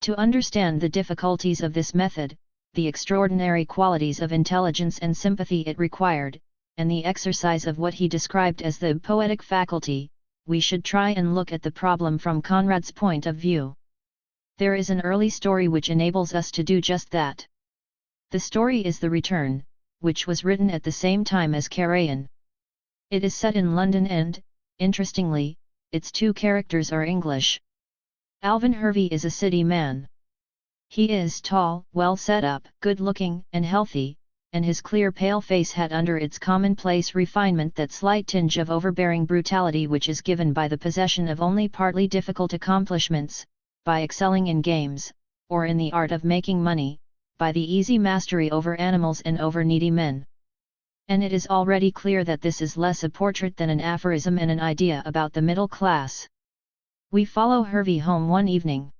To understand the difficulties of this method, the extraordinary qualities of intelligence and sympathy it required, and the exercise of what he described as the poetic faculty, we should try and look at the problem from Conrad's point of view. There is an early story which enables us to do just that. The story is The Return, which was written at the same time as Carrion. It is set in London and, interestingly, its two characters are English. Alvin Hervey is a city man. He is tall, well set up, good-looking, and healthy, and his clear pale face had under its commonplace refinement that slight tinge of overbearing brutality which is given by the possession of only partly difficult accomplishments, by excelling in games, or in the art of making money, by the easy mastery over animals and over needy men. And it is already clear that this is less a portrait than an aphorism and an idea about the middle class. We follow Hervey home one evening.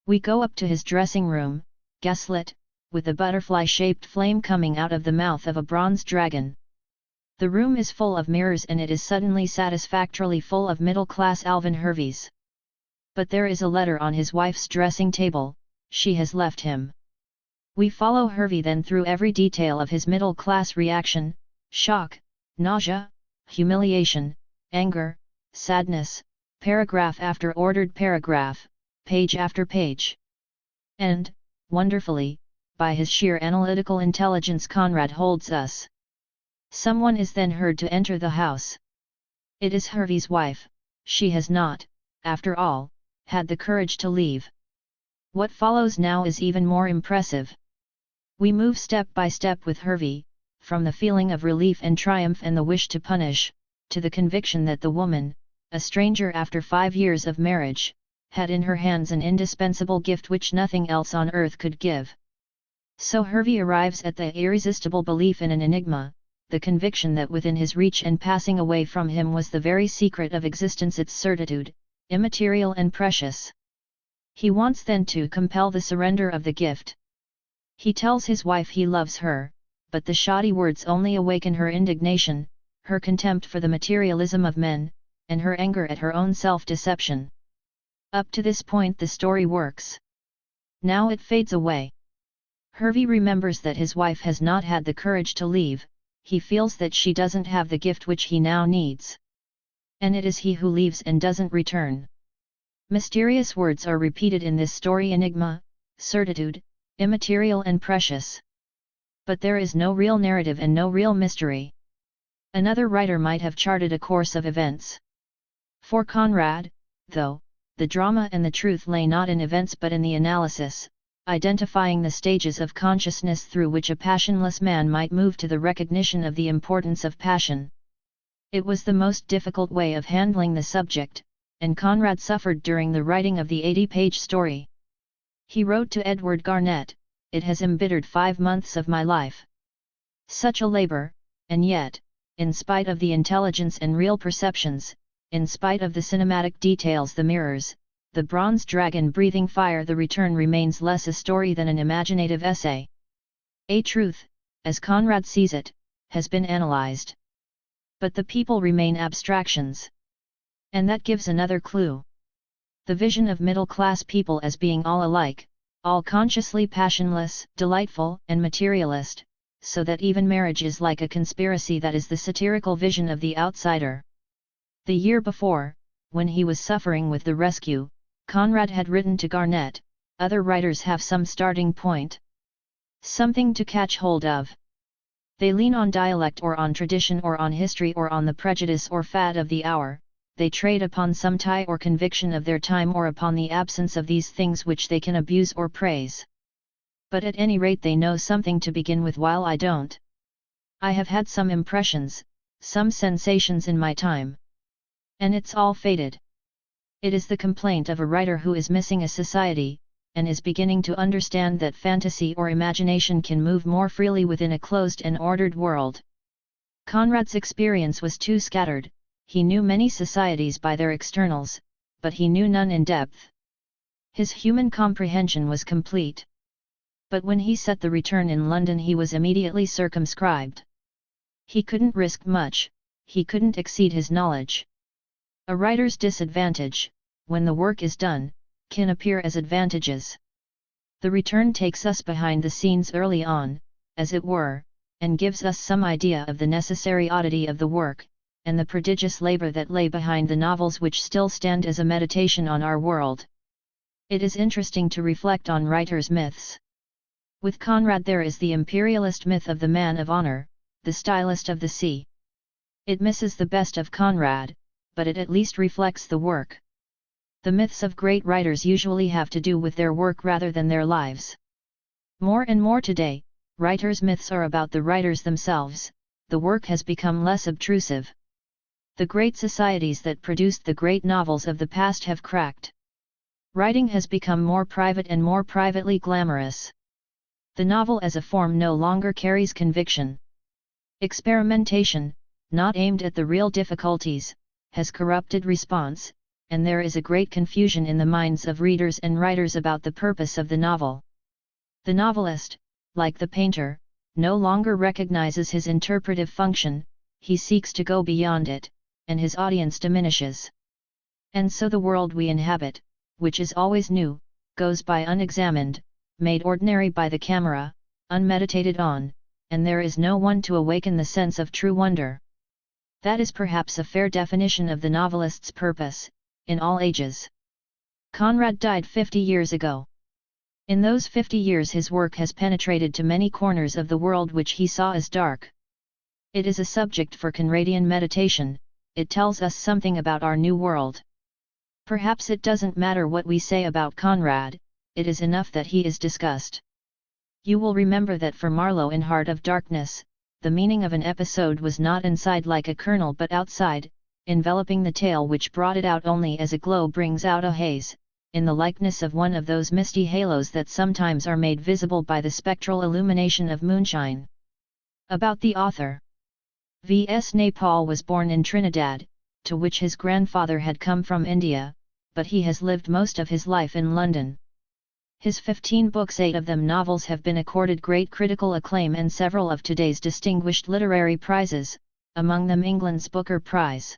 We go up to his dressing room, gaslit, with a butterfly-shaped flame coming out of the mouth of a bronze dragon. The room is full of mirrors and it is suddenly satisfactorily full of middle-class Alvin Herveys. But there is a letter on his wife's dressing table, she has left him. We follow Hervey then through every detail of his middle-class reaction, shock, nausea, humiliation, anger, sadness, paragraph after ordered paragraph, page after page. And, wonderfully, by his sheer analytical intelligence Conrad holds us. Someone is then heard to enter the house. It is Hervey's wife. She has not, after all, had the courage to leave. What follows now is even more impressive. We move step by step with Hervey, from the feeling of relief and triumph and the wish to punish, to the conviction that the woman, a stranger after 5 years of marriage, had in her hands an indispensable gift which nothing else on earth could give. So Hervey arrives at the irresistible belief in an enigma, the conviction that within his reach and passing away from him was the very secret of existence, its certitude, immaterial and precious. He wants then to compel the surrender of the gift. He tells his wife he loves her, but the shoddy words only awaken her indignation, her contempt for the materialism of men, and her anger at her own self-deception. Up to this point the story works. Now it fades away. Hervey remembers that his wife has not had the courage to leave, he feels that she doesn't have the gift which he now needs. And it is he who leaves and doesn't return. Mysterious words are repeated in this story: enigma, certitude, immaterial and precious. But there is no real narrative and no real mystery. Another writer might have charted a course of events. For Conrad, though, the drama and the truth lay not in events but in the analysis, identifying the stages of consciousness through which a passionless man might move to the recognition of the importance of passion. It was the most difficult way of handling the subject, and Conrad suffered during the writing of the 80-page story. He wrote to Edward Garnett, "It has embittered 5 months of my life. Such a labor, and yet, in spite of the intelligence and real perceptions, in spite of the cinematic details, the mirrors, the bronze dragon breathing fire, the return remains less a story than an imaginative essay. A truth, as Conrad sees it, has been analyzed. But the people remain abstractions. And that gives another clue. The vision of middle-class people as being all alike, all consciously passionless, delightful, and materialist, so that even marriage is like a conspiracy, that is the satirical vision of the outsider." The year before, when he was suffering with the rescue, Conrad had written to Garnett, "Other writers have some starting point. Something to catch hold of. They lean on dialect or on tradition or on history or on the prejudice or fad of the hour, they trade upon some tie or conviction of their time or upon the absence of these things which they can abuse or praise. But at any rate they know something to begin with, while I don't. I have had some impressions, some sensations in my time. And it's all faded." It is the complaint of a writer who is missing a society, and is beginning to understand that fantasy or imagination can move more freely within a closed and ordered world. Conrad's experience was too scattered. He knew many societies by their externals, but he knew none in depth. His human comprehension was complete. But when he set the return in London he was immediately circumscribed. He couldn't risk much, he couldn't exceed his knowledge. A writer's disadvantage, when the work is done, can appear as advantages. The return takes us behind the scenes early on, as it were, and gives us some idea of the necessary oddity of the work, and the prodigious labor that lay behind the novels which still stand as a meditation on our world. It is interesting to reflect on writers' myths. With Conrad there is the imperialist myth of the man of honor, the stylist of the sea. It misses the best of Conrad, but it at least reflects the work. The myths of great writers usually have to do with their work rather than their lives. More and more today, writers' myths are about the writers themselves. The work has become less obtrusive. The great societies that produced the great novels of the past have cracked. Writing has become more private and more privately glamorous. The novel as a form no longer carries conviction. Experimentation, not aimed at the real difficulties, has corrupted response, and there is a great confusion in the minds of readers and writers about the purpose of the novel. The novelist, like the painter, no longer recognizes his interpretive function, he seeks to go beyond it, and his audience diminishes. And so the world we inhabit, which is always new, goes by unexamined, made ordinary by the camera, unmeditated on, and there is no one to awaken the sense of true wonder. That is perhaps a fair definition of the novelist's purpose, in all ages. Conrad died 50 years ago. In those 50 years his work has penetrated to many corners of the world which he saw as dark. It is a subject for Conradian meditation, it tells us something about our new world. Perhaps it doesn't matter what we say about Conrad, it is enough that he is discussed. You will remember that for Marlowe in Heart of Darkness, the meaning of an episode was not inside like a kernel but outside, enveloping the tale which brought it out only as a glow brings out a haze, in the likeness of one of those misty halos that sometimes are made visible by the spectral illumination of moonshine. About the author. V.S. Naipaul was born in Trinidad, to which his grandfather had come from India, but he has lived most of his life in London. His 15 books, 8 of them novels, have been accorded great critical acclaim and several of today's distinguished literary prizes, among them England's Booker Prize.